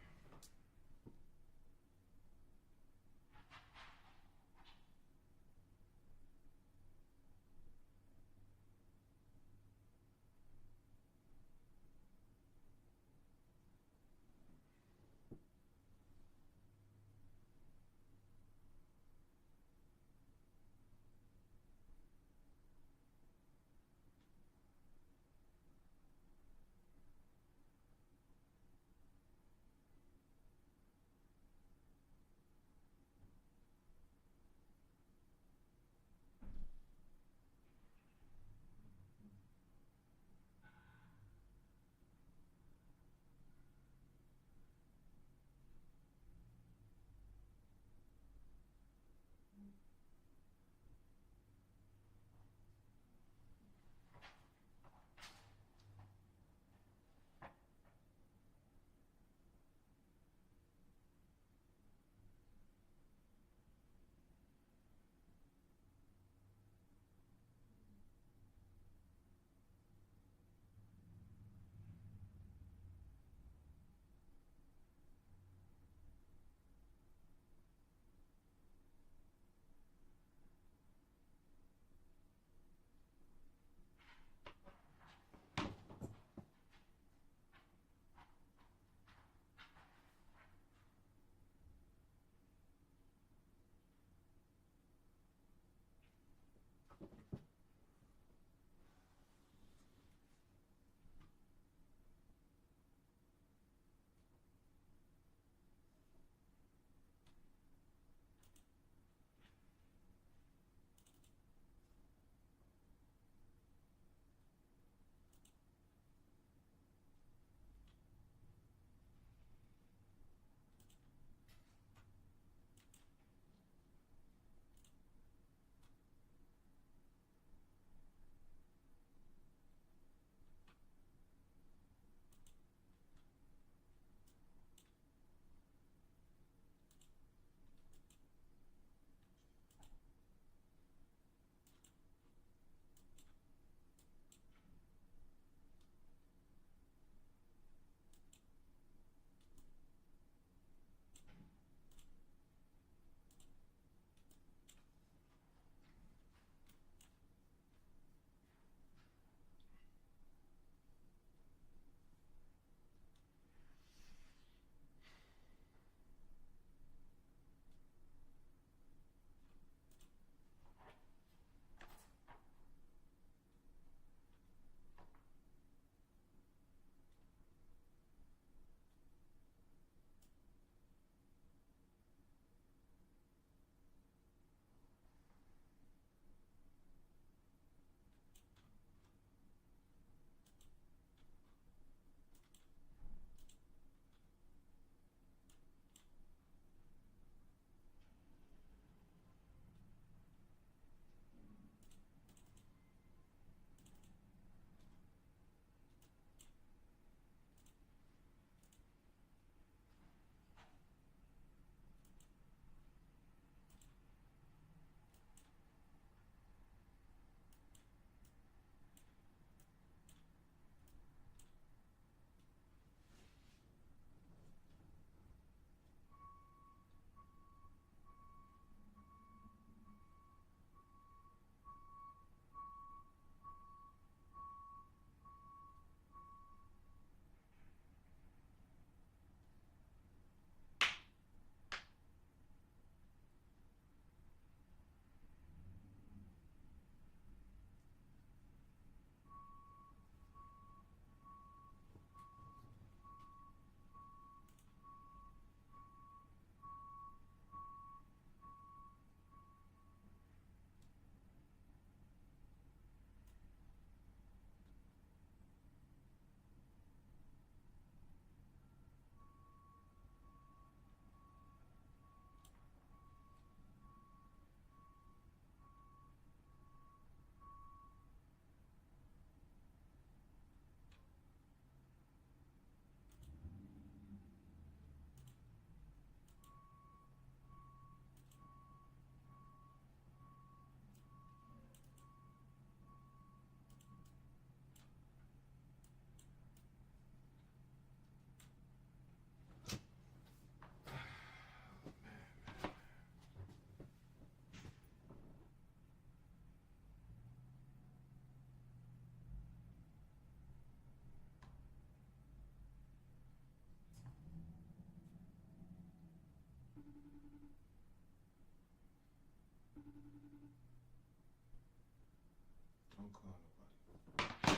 Speaker 6: Don't call nobody.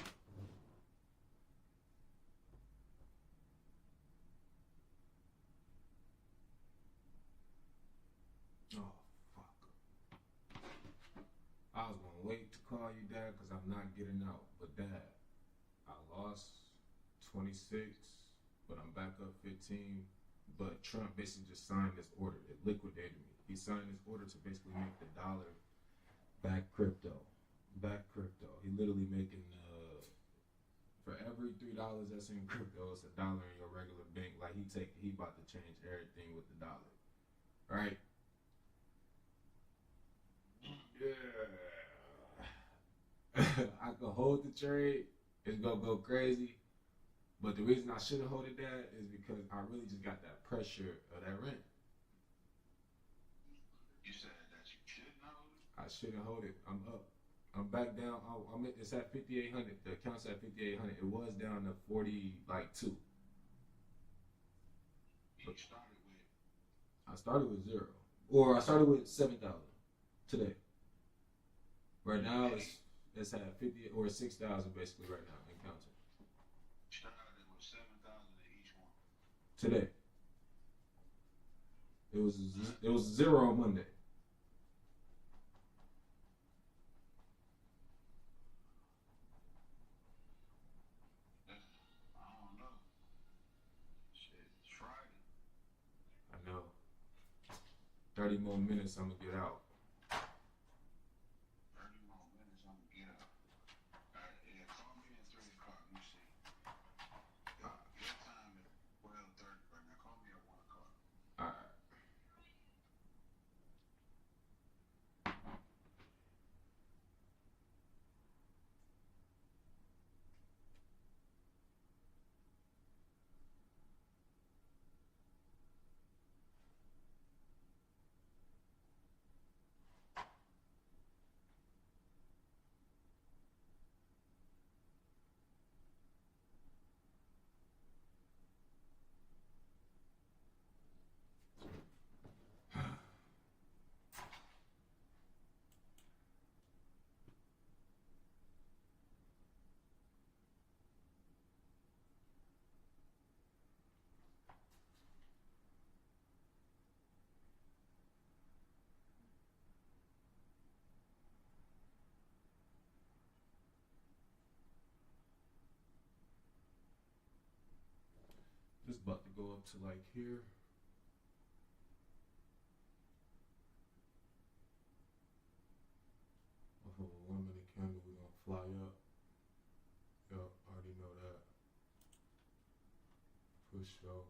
Speaker 6: Oh, fuck. I was gonna wait to call you, Dad, because I'm not getting out. But, Dad, I lost 26, but I'm back up 15. But Trump basically just signed this order. It liquidated me. He signed this order to basically make the dollar back crypto. Back crypto. He literally making, for every $3 that's in crypto, it's $1 in your regular bank. Like, he about to change everything with the dollar. Right? Yeah. I could hold the trade. It's gonna go crazy. But the reason I shouldn't hold it, Dad, is because I really just got that pressure of that rent.
Speaker 9: You said that you shouldn't hold it?
Speaker 6: I shouldn't hold it. I'm up. I'm back down. It's at 5,800. The account's at 5,800. It was down to 42.
Speaker 9: You started with?
Speaker 6: I started with 0. Or I started with 7,000 today. Right now it's at 50 or 6,000 basically right now in counting.
Speaker 9: Started with 7,000 in each one.
Speaker 6: Today. It was 0 on Monday.
Speaker 9: I don't know. Shit, it's Friday.
Speaker 6: I know. 30 more minutes, I'm gonna get out.
Speaker 9: 30 more minutes, I'm gonna get out. Alright, yeah, call me at 3 o'clock, you see. Your time is 12:30 right now. Call me at 1 o'clock.
Speaker 6: Alright. Just about to go up to like here. Off of a 1 minute candle, we're gonna fly up. Yup, already know that. Push show.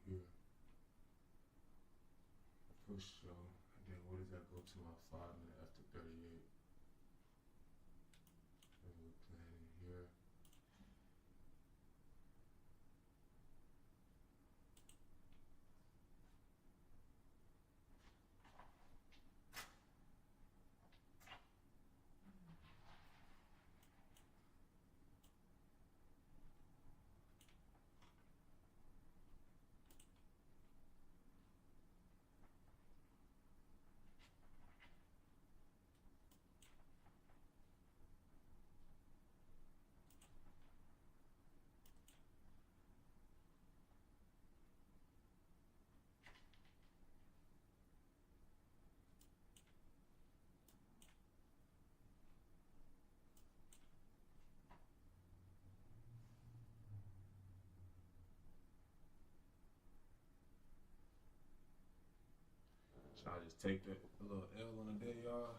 Speaker 6: Here. Push show. And then what does that go to my 5 minute after 38? And we're playing in here. So I just take that a little L on the day, y'all.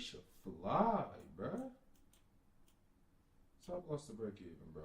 Speaker 6: should fly, bruh. Stop lost to break even, bro.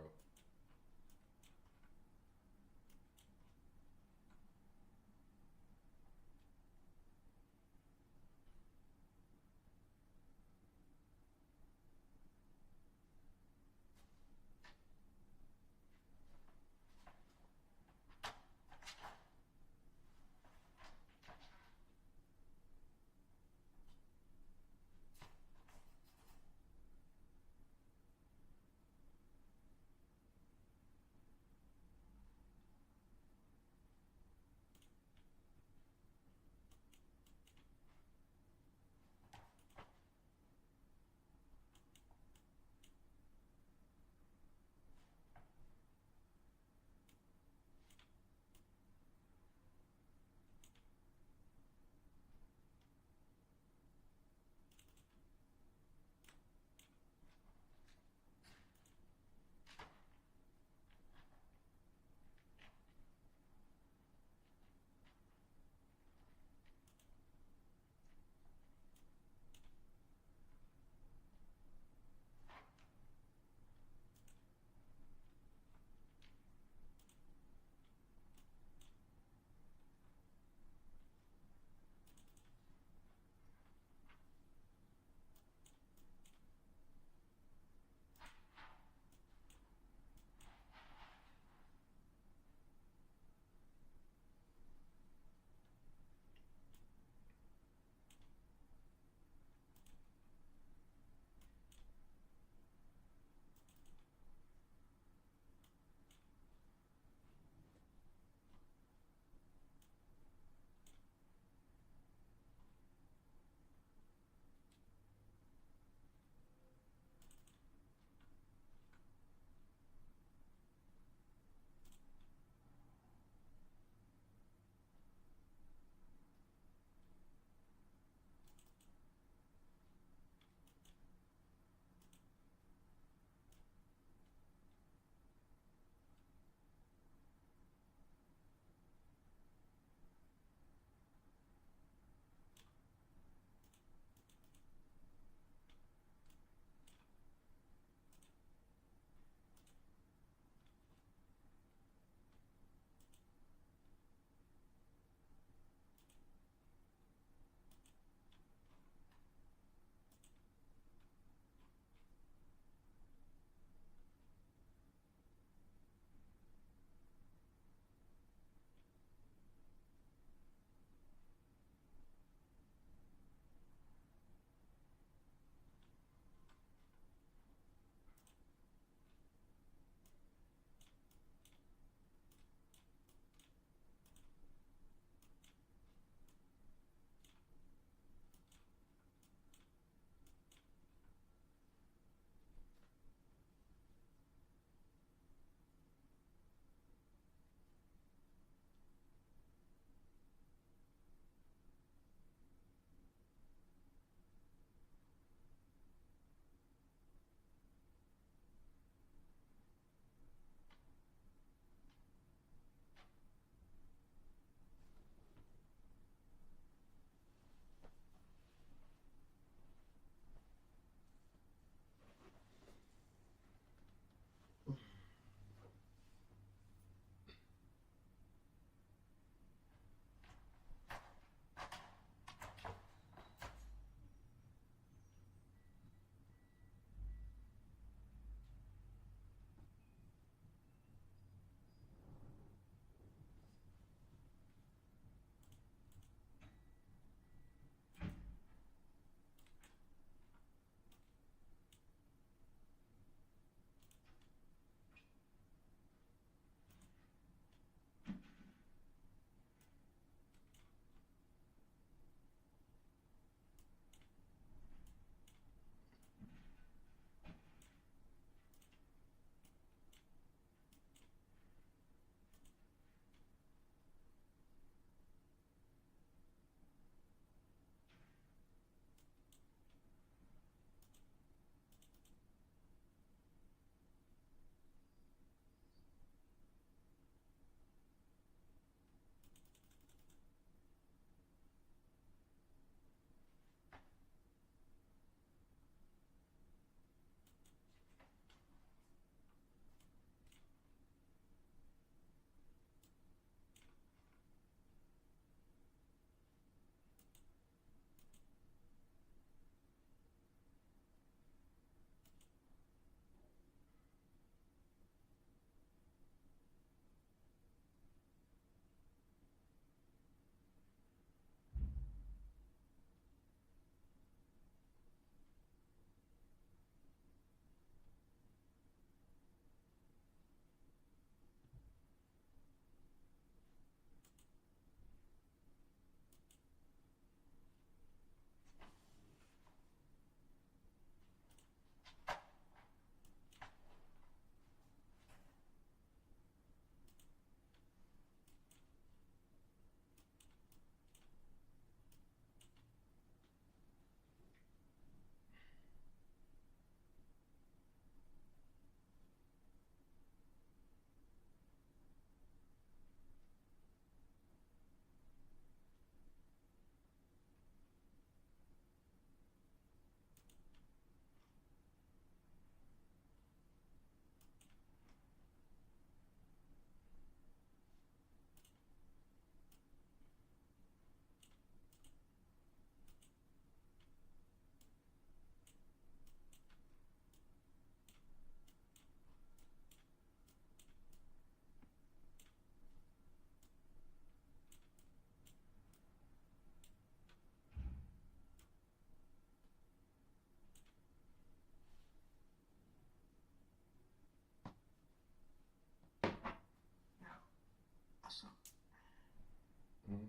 Speaker 6: Mm-hmm.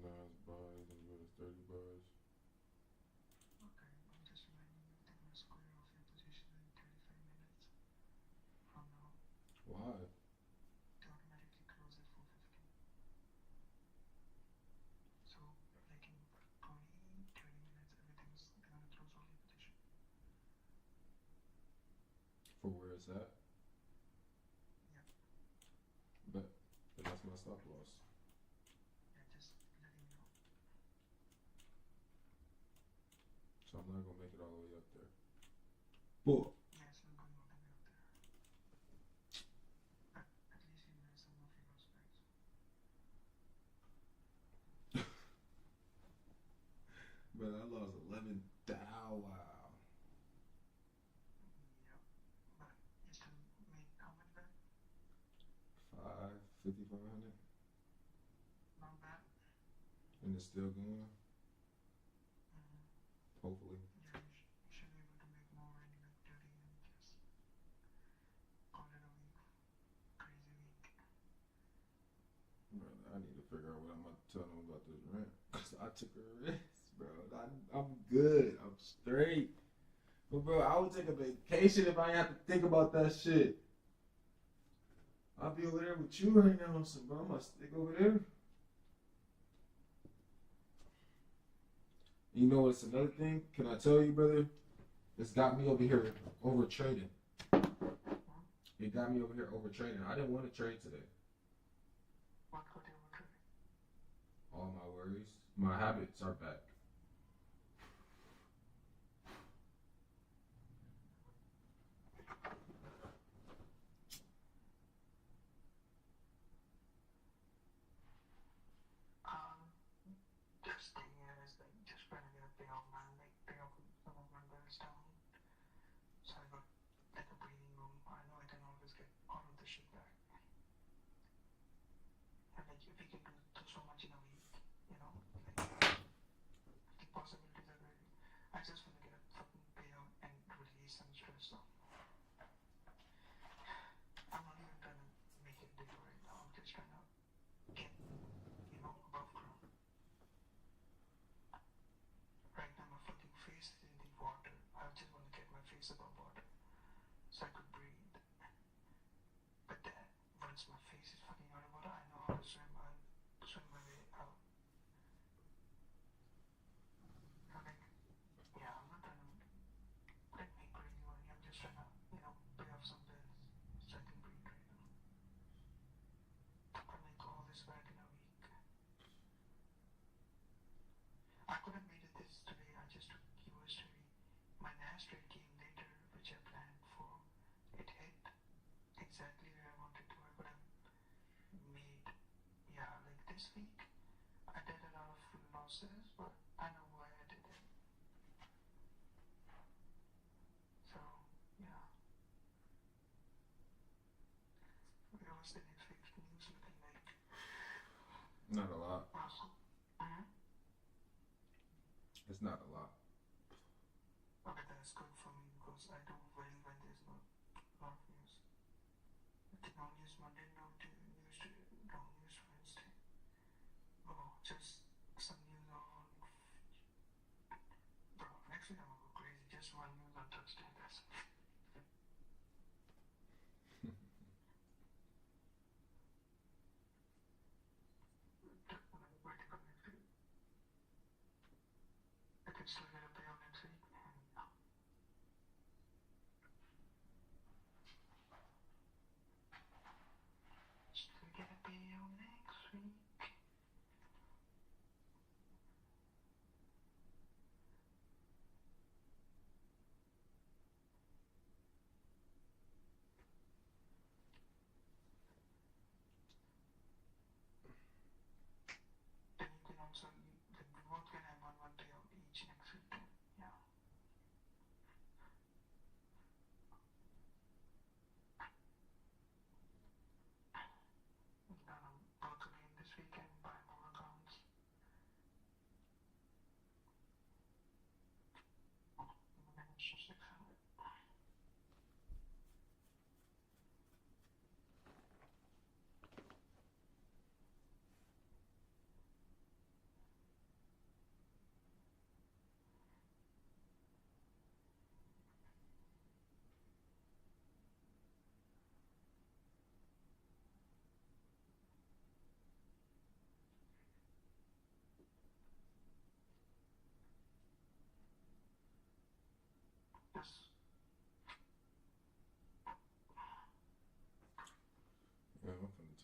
Speaker 6: Nice bars and you 30 bars.
Speaker 9: Okay, I'm just reminding you they're gonna square off your position in 35 minutes from now.
Speaker 6: Why?
Speaker 9: They automatically close at 4:50. So, like in 20 minutes, everything's gonna close all your position.
Speaker 6: For where it's at?
Speaker 9: Yeah.
Speaker 6: But that's my stop loss.
Speaker 9: Yeah, just letting you know.
Speaker 6: So I'm not gonna make it all the way up there. But
Speaker 9: Yeah, it's not going all the way up there. But at least you made some of your mistakes.
Speaker 6: But I lost 11 thou. Wow.
Speaker 9: Yep. But you still made how much back?
Speaker 6: 5,500.
Speaker 9: Not bad.
Speaker 6: And it's still going.
Speaker 9: Mm-hmm.
Speaker 6: Hopefully.
Speaker 9: Yeah, you should be able to make more in like 30 and just call it a week. Crazy week.
Speaker 6: Brother, I need to figure out what I'm about to tell them about this rent. Cause I took a risk, bro. I'm good. I'm straight. But bro, I would take a vacation if I didn't have to think about that shit. I'll be over there with you right now, so bro, I'm gonna stick over there. You know what's another thing? Can I tell you, brother? It's got me over here over trading. It got me over here over trading. I didn't want to trade today.
Speaker 9: What could you over trading?
Speaker 6: All my worries, my habits are back.
Speaker 9: Just thinking it is like just trying to get a pay off some of my bills down. So I got like a breathing room. I know I can always get all of the shit back. And like if we can do so much in a week, you know, like the possibilities are great. I just want to get a fucking payout and release some stress. So I'm not even trying to make it big right now. I'm just trying to get, you know, above ground. Right now my fucking face is in the water. I just want to get my face above water so I could breathe. But then once my face is fucking out of water, I know how to swim. I'll swim my way out. I'm like, yeah, I'm not trying to like make crazy money. I'm just trying to, you know, pay off some bills so I can breathe right now. I'll make all this back in a week. I could have made it this today. I just took US today. My NAS trade came later, which I planned for. It hit exactly where I wanted to. I could have made, yeah, like this week. I did a lot of losses, but I know why I did it. So, yeah. Where was the next week's news looking like?
Speaker 6: Not a lot.
Speaker 9: Awesome.
Speaker 6: It's not a lot.
Speaker 9: Okay, that's good for me because I do well when there's not a lot of news. No news Monday, no news Tuesday, no news Wednesday. Oh, just some news on. Bro, next week I'm gonna go crazy. Just one news on Thursday. That's it. I can still get a payout next week. Still get a payout next week.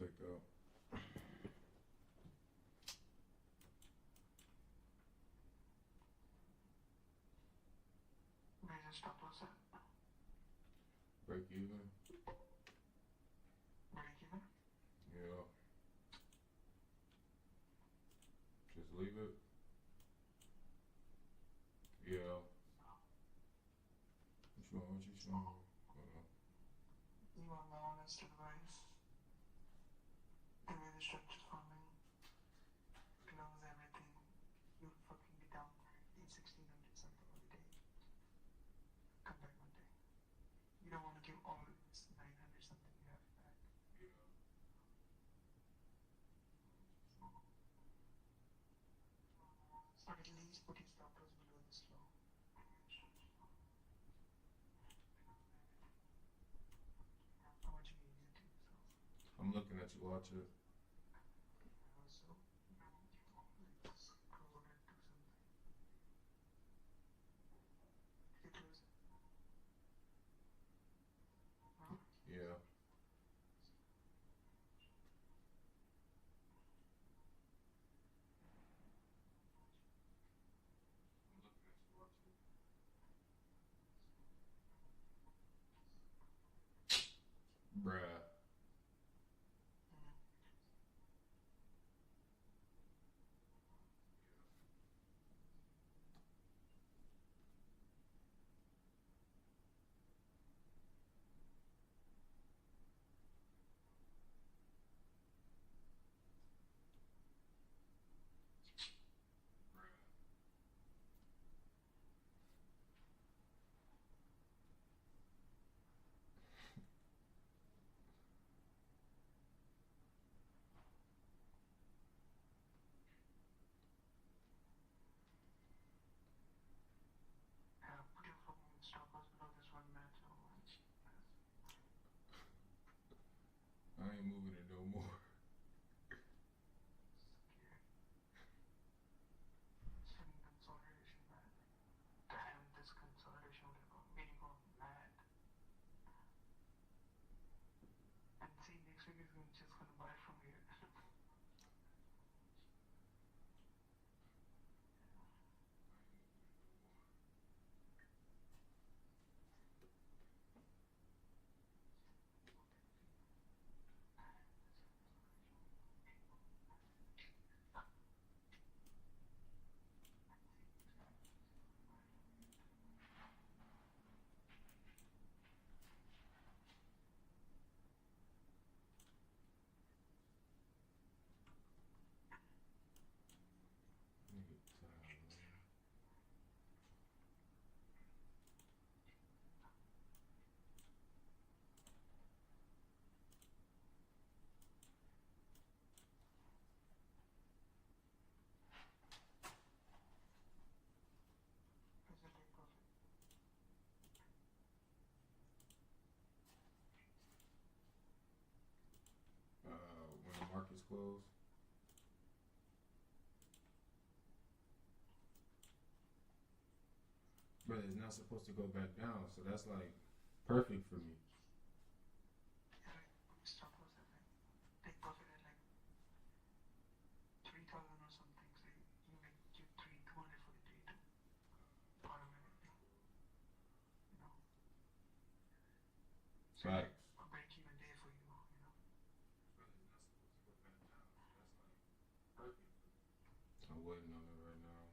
Speaker 6: take out.
Speaker 9: Where's the stop loss at?
Speaker 6: Break even.
Speaker 9: Break even?
Speaker 6: Yeah. Just leave it. Yeah. What you want? What you showing?
Speaker 9: You want my honest advice? The way the structure's forming, close everything. You'll fucking be down in 1600 something all day. Come back one day. You don't want to give all this 900 something you have back. Or at least put your stop loss below this low. I want you to use it to yourself.
Speaker 6: I'm looking at you. Watch it.
Speaker 9: Also, let's go over and do something. Did you close it? Huh?
Speaker 6: Yeah. Bruh.
Speaker 9: Put your fucking stop loss below this 1 minute or once.
Speaker 6: I ain't moving it no more.
Speaker 9: Sudden consolidation, man. Damn, this consolidation will make me go mad. And see, next week is just gonna buy from here.
Speaker 6: Nigga tired, man.
Speaker 9: Is it take profit?
Speaker 6: When the market's closed. But it's not supposed to go back down, so that's like perfect for me.
Speaker 9: Yeah, like, stop loss at like, take profit at like 3,000 or something, so you make you 3,200 for the day too. Automatically. You know? So
Speaker 6: Facts.
Speaker 9: a break even day for you, you know?
Speaker 6: But it's not supposed to go back down, so that's like perfect for me. I'm waiting on it right now.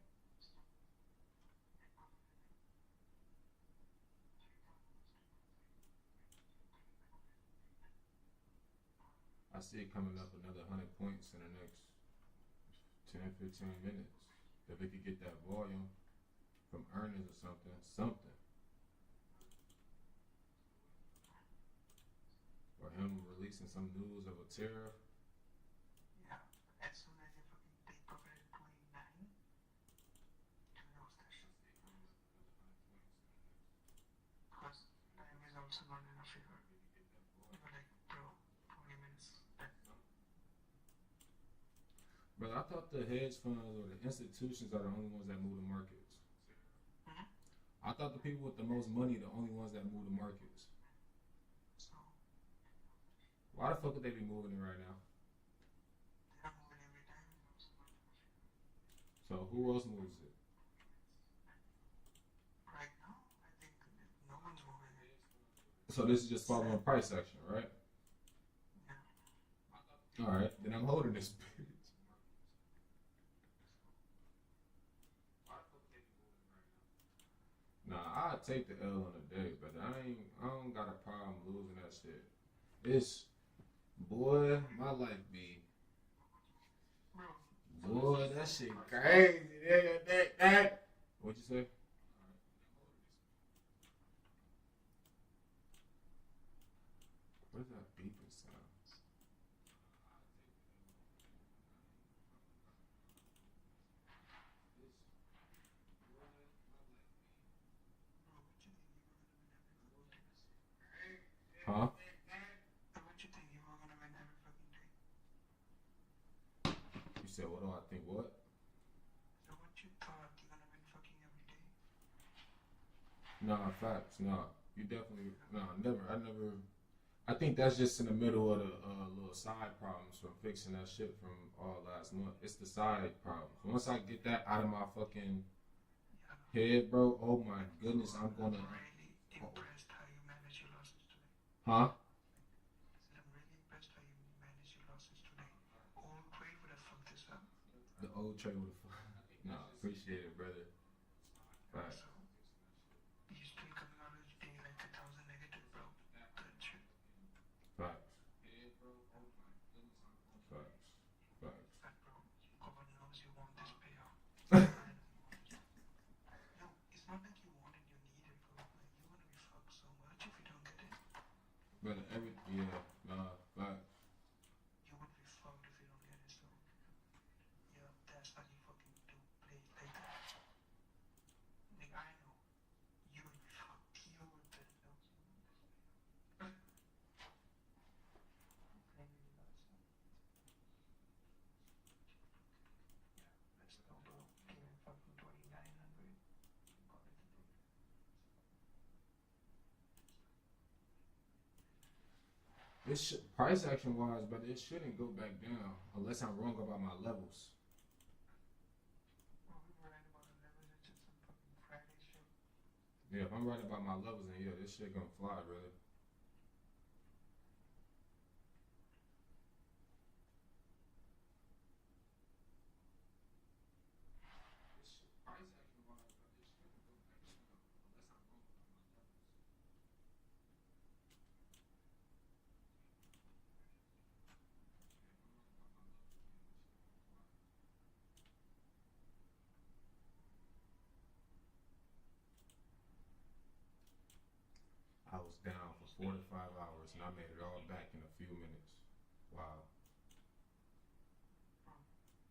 Speaker 6: I see it coming up another 100 points in the next 10, 15 minutes. If it could get that volume from earnings or something. Or him releasing some news of a tariff.
Speaker 9: Yeah, as soon as you fucking take profit at 29, you lose that shit. Because time is also not in a favor. You were like, bro, 20 minutes.
Speaker 6: But I thought the hedge funds or the institutions are the only ones that move the markets.
Speaker 9: Mm-hmm.
Speaker 6: I thought the people with the most money are the only ones that move the markets.
Speaker 9: So,
Speaker 6: Why the fuck would they be moving it right now?
Speaker 9: They're moving every time.
Speaker 6: So who else moves it?
Speaker 9: Right now, I think no one's moving it.
Speaker 6: So this is just following price action, right?
Speaker 9: Yeah.
Speaker 6: All right, then I'm holding this bitch. Nah, I'll take the L on the day, but I don't got a problem losing that shit. It's, boy, my life be, boy, that shit crazy. That. What'd you say? What is that beeping sound? Huh?
Speaker 9: So what you think you were gonna win every fucking day?
Speaker 6: You said, what do I think? What?
Speaker 9: So what you thought you're gonna win fucking every day?
Speaker 6: Nah, facts. Nah, you definitely. Nah, never. I think that's just in the middle of the little side problems from fixing that shit from last month. It's the side problems. Once I get that out of my fucking head, bro. Oh my goodness, I'm gonna.
Speaker 9: Really impressed how you manage your losses today.
Speaker 6: Huh?
Speaker 9: I'm really impressed how you manage your losses today. Old trade would have fucked this up.
Speaker 6: The old trade would have. Nah, appreciate it, brother. Right.
Speaker 9: So you still coming out of the day like 1,000 negative, bro. Good shit.
Speaker 6: Facts. Facts. Facts.
Speaker 9: But bro, God knows you want this payout. No, it's not like you want it, you need it, bro. Like you're gonna be fucked so much if you don't get it.
Speaker 6: Brother, facts.
Speaker 9: You would be fucked if you don't get it, so yeah, that's how you fucking do play like that. Like I know, you would be fucked. You would be fucked. Let's go, bro. Give me fucking 2,900. Call it a day.
Speaker 6: This price action wise, brother, it shouldn't go back down unless I'm wrong about my levels.
Speaker 9: Well, we were right about the levels. It's just some fucking Friday shit.
Speaker 6: Yeah, if I'm right about my levels, then yeah, this shit gonna fly, brother. Price action wise, brother, it shouldn't go back down unless I'm wrong about my levels. I was down for 4 to 5 hours and I made it all back in a few minutes. Wow.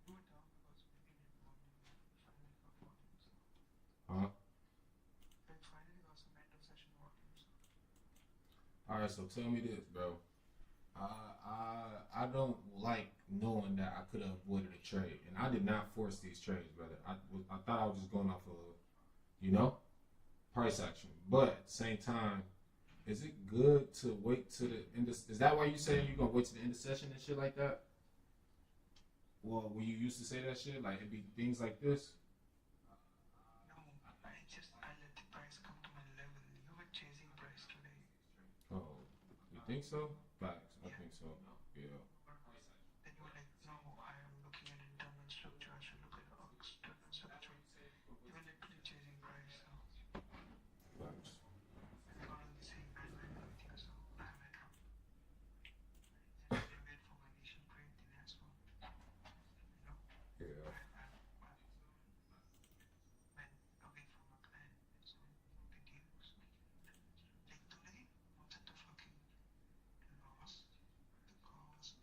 Speaker 9: You were down because maybe you finally got volume, so.
Speaker 6: Huh?
Speaker 9: Like finally got some end of session volume, so.
Speaker 6: Alright, so tell me this, bro. I don't like knowing that I could have avoided a trade, and I did not force these trades, brother. I thought I was just going off of, price action. But at the same time, is it good to wait to the end? Is that why you saying you're gonna wait to the end of session and shit like that? Well, when you used to say that shit, like it'd be things like this.
Speaker 9: No, I let the price come to my level. You were chasing price today.
Speaker 6: Oh, you think so? Facts. I think so. Yeah.
Speaker 9: Then you were like, no, I am looking at internal structure. I should look at external structure. You were literally chasing price, so.
Speaker 6: Facts.
Speaker 9: We got on the same bandwagon, I think so. I have it wrong. Then I wait for my initial trade, then as well.
Speaker 6: Yeah.
Speaker 9: Went away from a client, so big deal. So, like today wasn't the fucking loss. The cause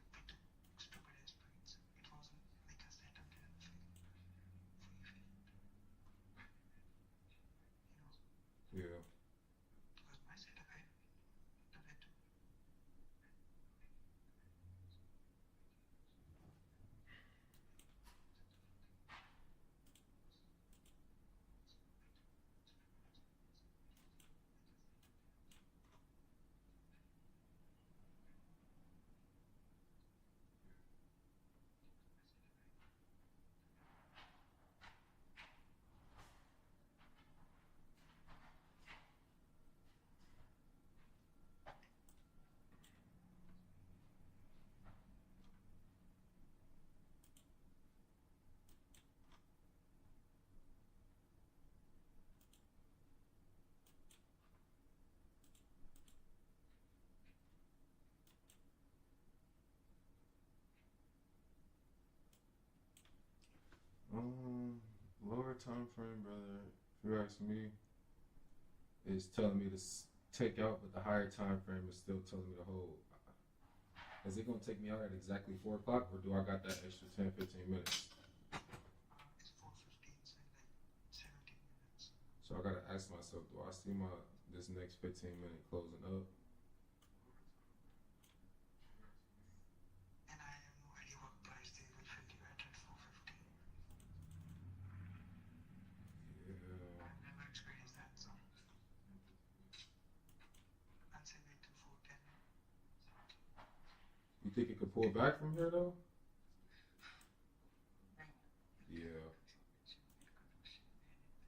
Speaker 6: hard time frame, brother, if you ask me, is telling me to take out, but the higher time frame is still telling me to hold. Is it gonna take me out at exactly 4 o'clock, or do I got that extra 10, 15 minutes?
Speaker 9: It's 4:15, so like 17 minutes.
Speaker 6: So I gotta ask myself, do I see this next 15 minute closing up?
Speaker 9: And I have no idea what price they will fill you at 4:15.
Speaker 6: Yeah.
Speaker 9: I've never experienced that, so I'd say wait till 4:10.
Speaker 6: You think it could pull back from here though? Yeah.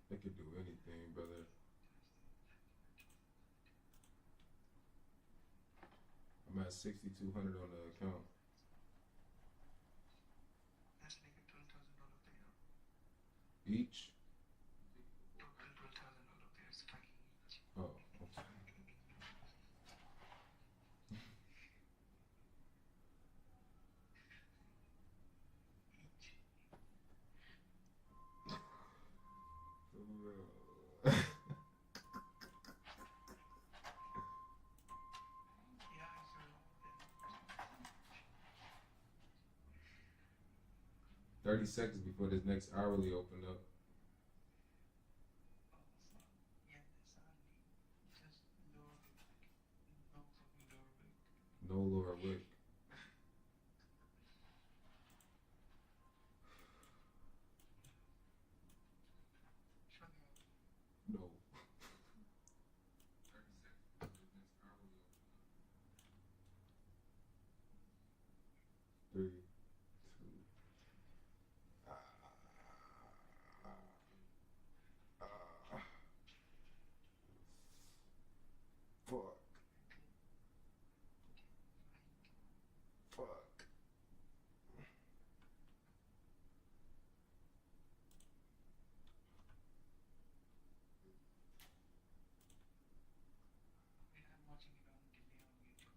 Speaker 6: It could do anything, brother. I'm at 6,200 on the account.
Speaker 9: That's like a $12,000 payout.
Speaker 6: Each?
Speaker 9: Total $12,000 payouts tracking each.
Speaker 6: Oh, okay. For real.
Speaker 9: Yeah, so
Speaker 6: 30 seconds before this next hourly opened up.
Speaker 9: yeah, this only just lower it. No fucking lower it.
Speaker 6: No lower wick.
Speaker 9: Shut up.
Speaker 6: No. 30 seconds before this next hourly opened up. 3, 2. Fuck. Fuck.
Speaker 9: Wait, I'm watching it on delay on YouTube.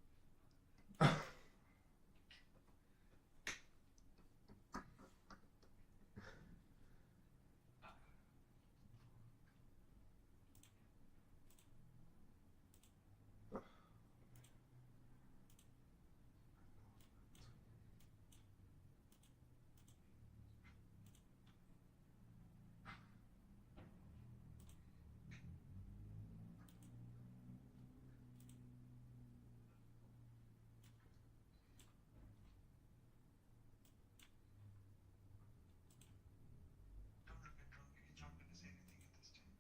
Speaker 9: Don't look at drunk. He's not gonna say anything at this time.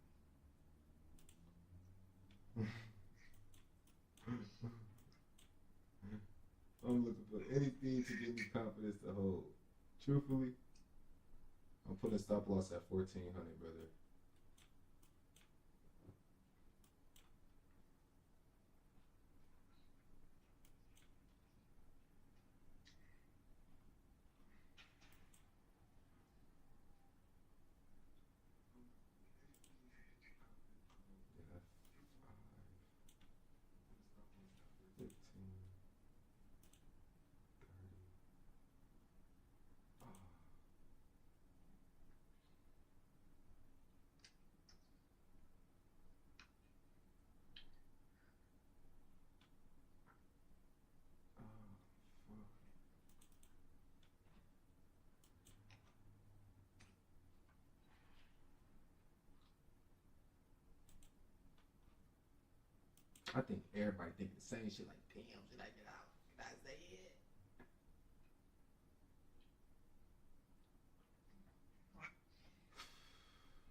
Speaker 6: I'm looking for anything to give me confidence to hold. Truthfully, I'm putting a stop loss at 1,400, brother. Yeah, 5, 15, 30. I think everybody thinking the same shit. Like, damn, should I get out? Should I stay in?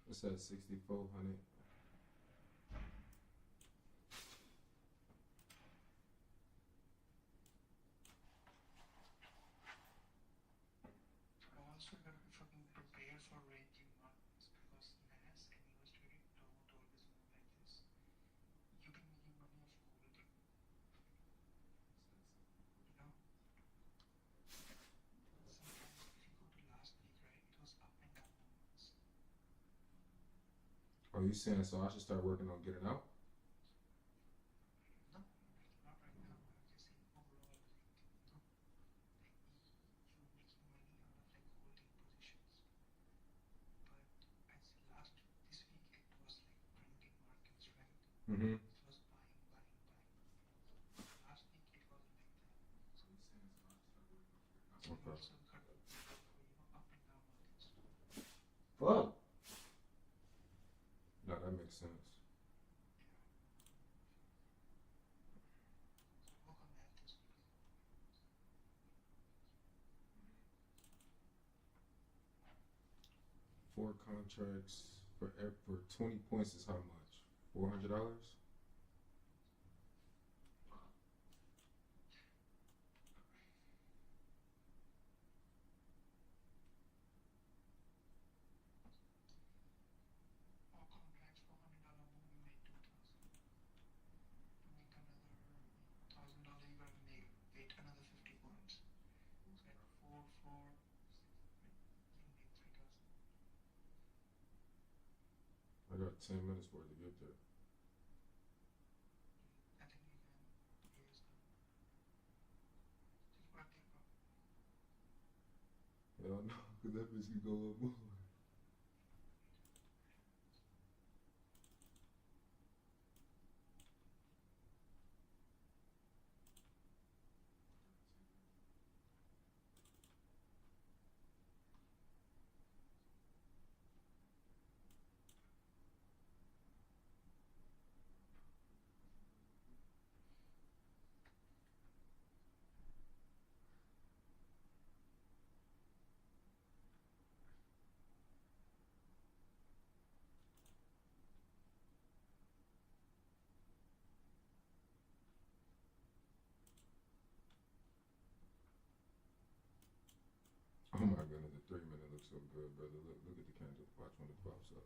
Speaker 6: What's that? 6,400.
Speaker 9: I also gotta be fucking prepared for ranging markets because NAS and US trading don't always move like this. You can make money off holding. You know? Sometimes if you go to last week, right, it was up and down movements.
Speaker 6: Are you saying so I should start working on getting out?
Speaker 9: No, not right now. I'm just saying overall, like, you know, like you're making money out of like holding positions. But as
Speaker 6: Mm-hmm. Okay. Fuck. No, that makes sense. Four contracts for 20 points is how much? $400? I got 10 minutes for it to get there. Hell no, because that bitch could go up more. Oh my goodness, the 3 minute looks so good, brother. Look at the candle. Watch when it pops up.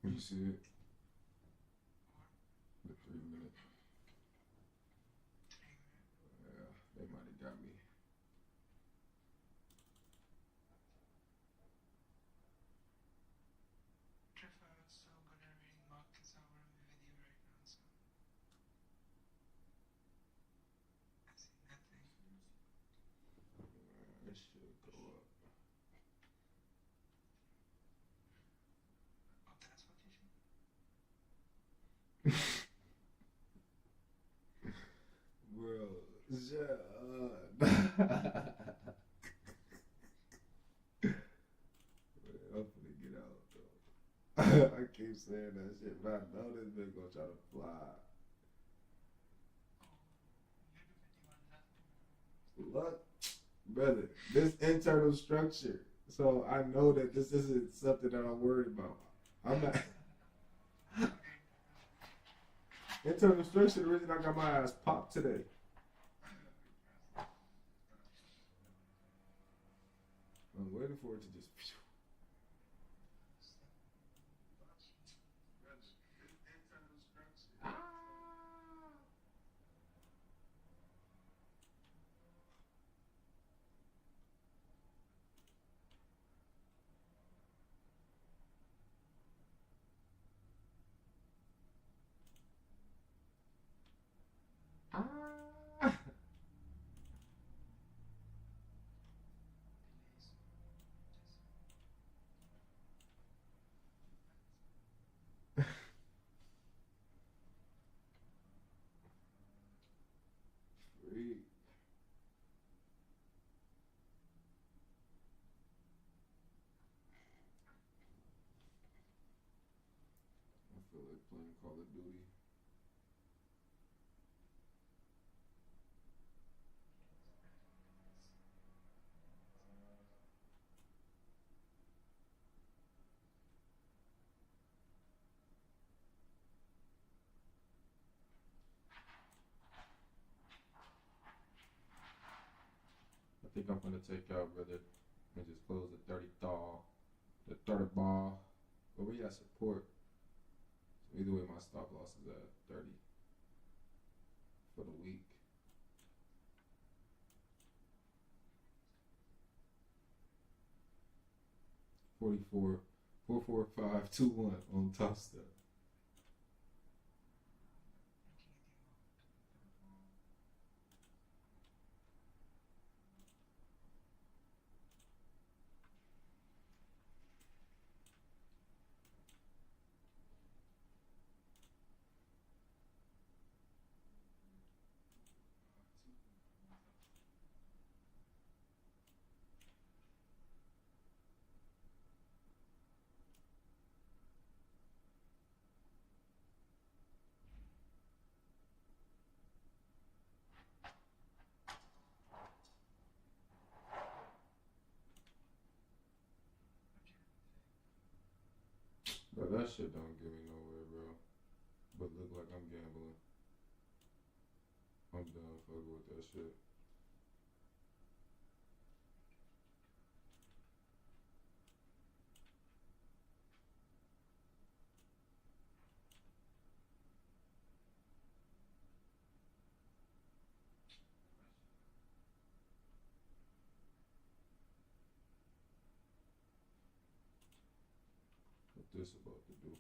Speaker 6: You see it? The 3 minute. Yeah, they might have got me. This should go up. Bro, shut up. I'm finna get out, though. I keep saying that shit, but I know this bitch gonna try to fly. Look, brother, this internal structure. So I know that this isn't something that I'm worried about. I'm not. Internal structure, the reason I got my ass popped today. I'm waiting for it to just. Freak. I feel like playing Call of Duty. I think I'm gonna take out, brother, and just close the 30 thaw, the 30 ball. But we got support. So either way, my stop loss is at 30 for the week. 44, 44521 on Top Step. Bro, that shit don't get me nowhere, bro. But look like I'm gambling. I'm done fucking with that shit. What this about to do?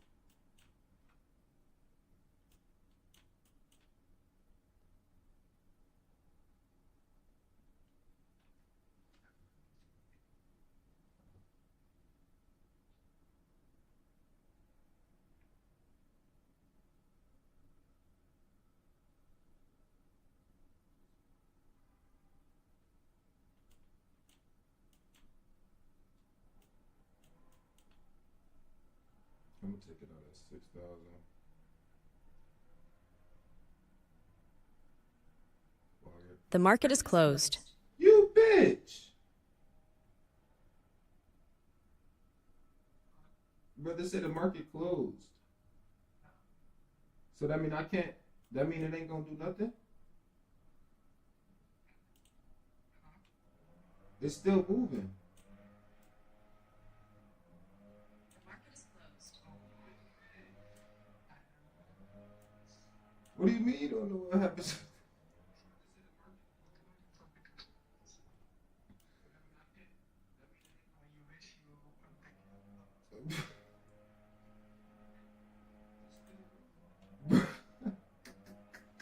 Speaker 6: I'm gonna take it out at 6,000.
Speaker 11: The market is closed.
Speaker 6: You bitch! Brother said the market closed. So that mean I can't, that mean it ain't gonna do nothing? It's still moving. What do you mean you don't know what happens?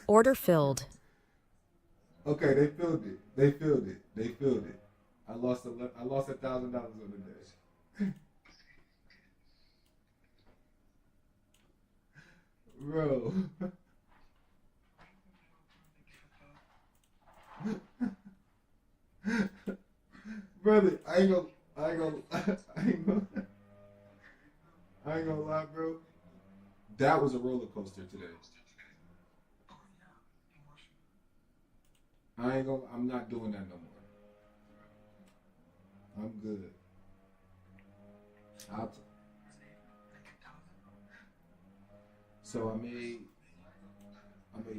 Speaker 11: Order filled.
Speaker 6: Okay, they filled it. They filled it. They filled it. I lost $1,000 on the day. Bro. Brother, I ain't gonna lie, bro. That was a roller coaster today. I'm not doing that no more. I'm good. So I made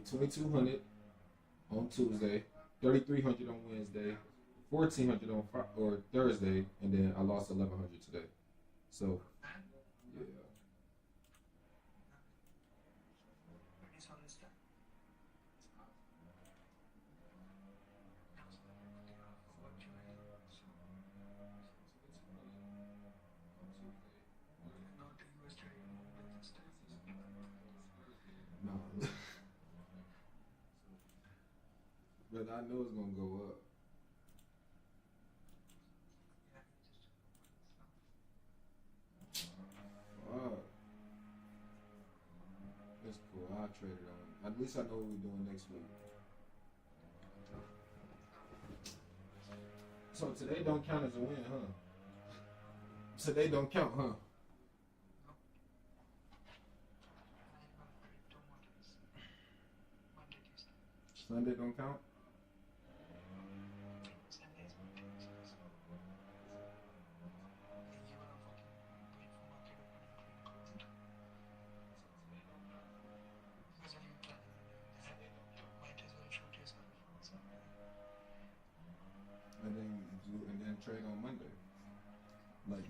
Speaker 6: 2,200 on Tuesday, 3,300 on Wednesday, 1,400 on Thursday, and then I lost 1,100 today. So yeah. No. But I know it's gonna go up. That's cool. I'll trade it on. At least I know what we're doing next week. So today don't count as a win, huh? Today don't count, huh? Sunday don't count? And then trade on Monday. Like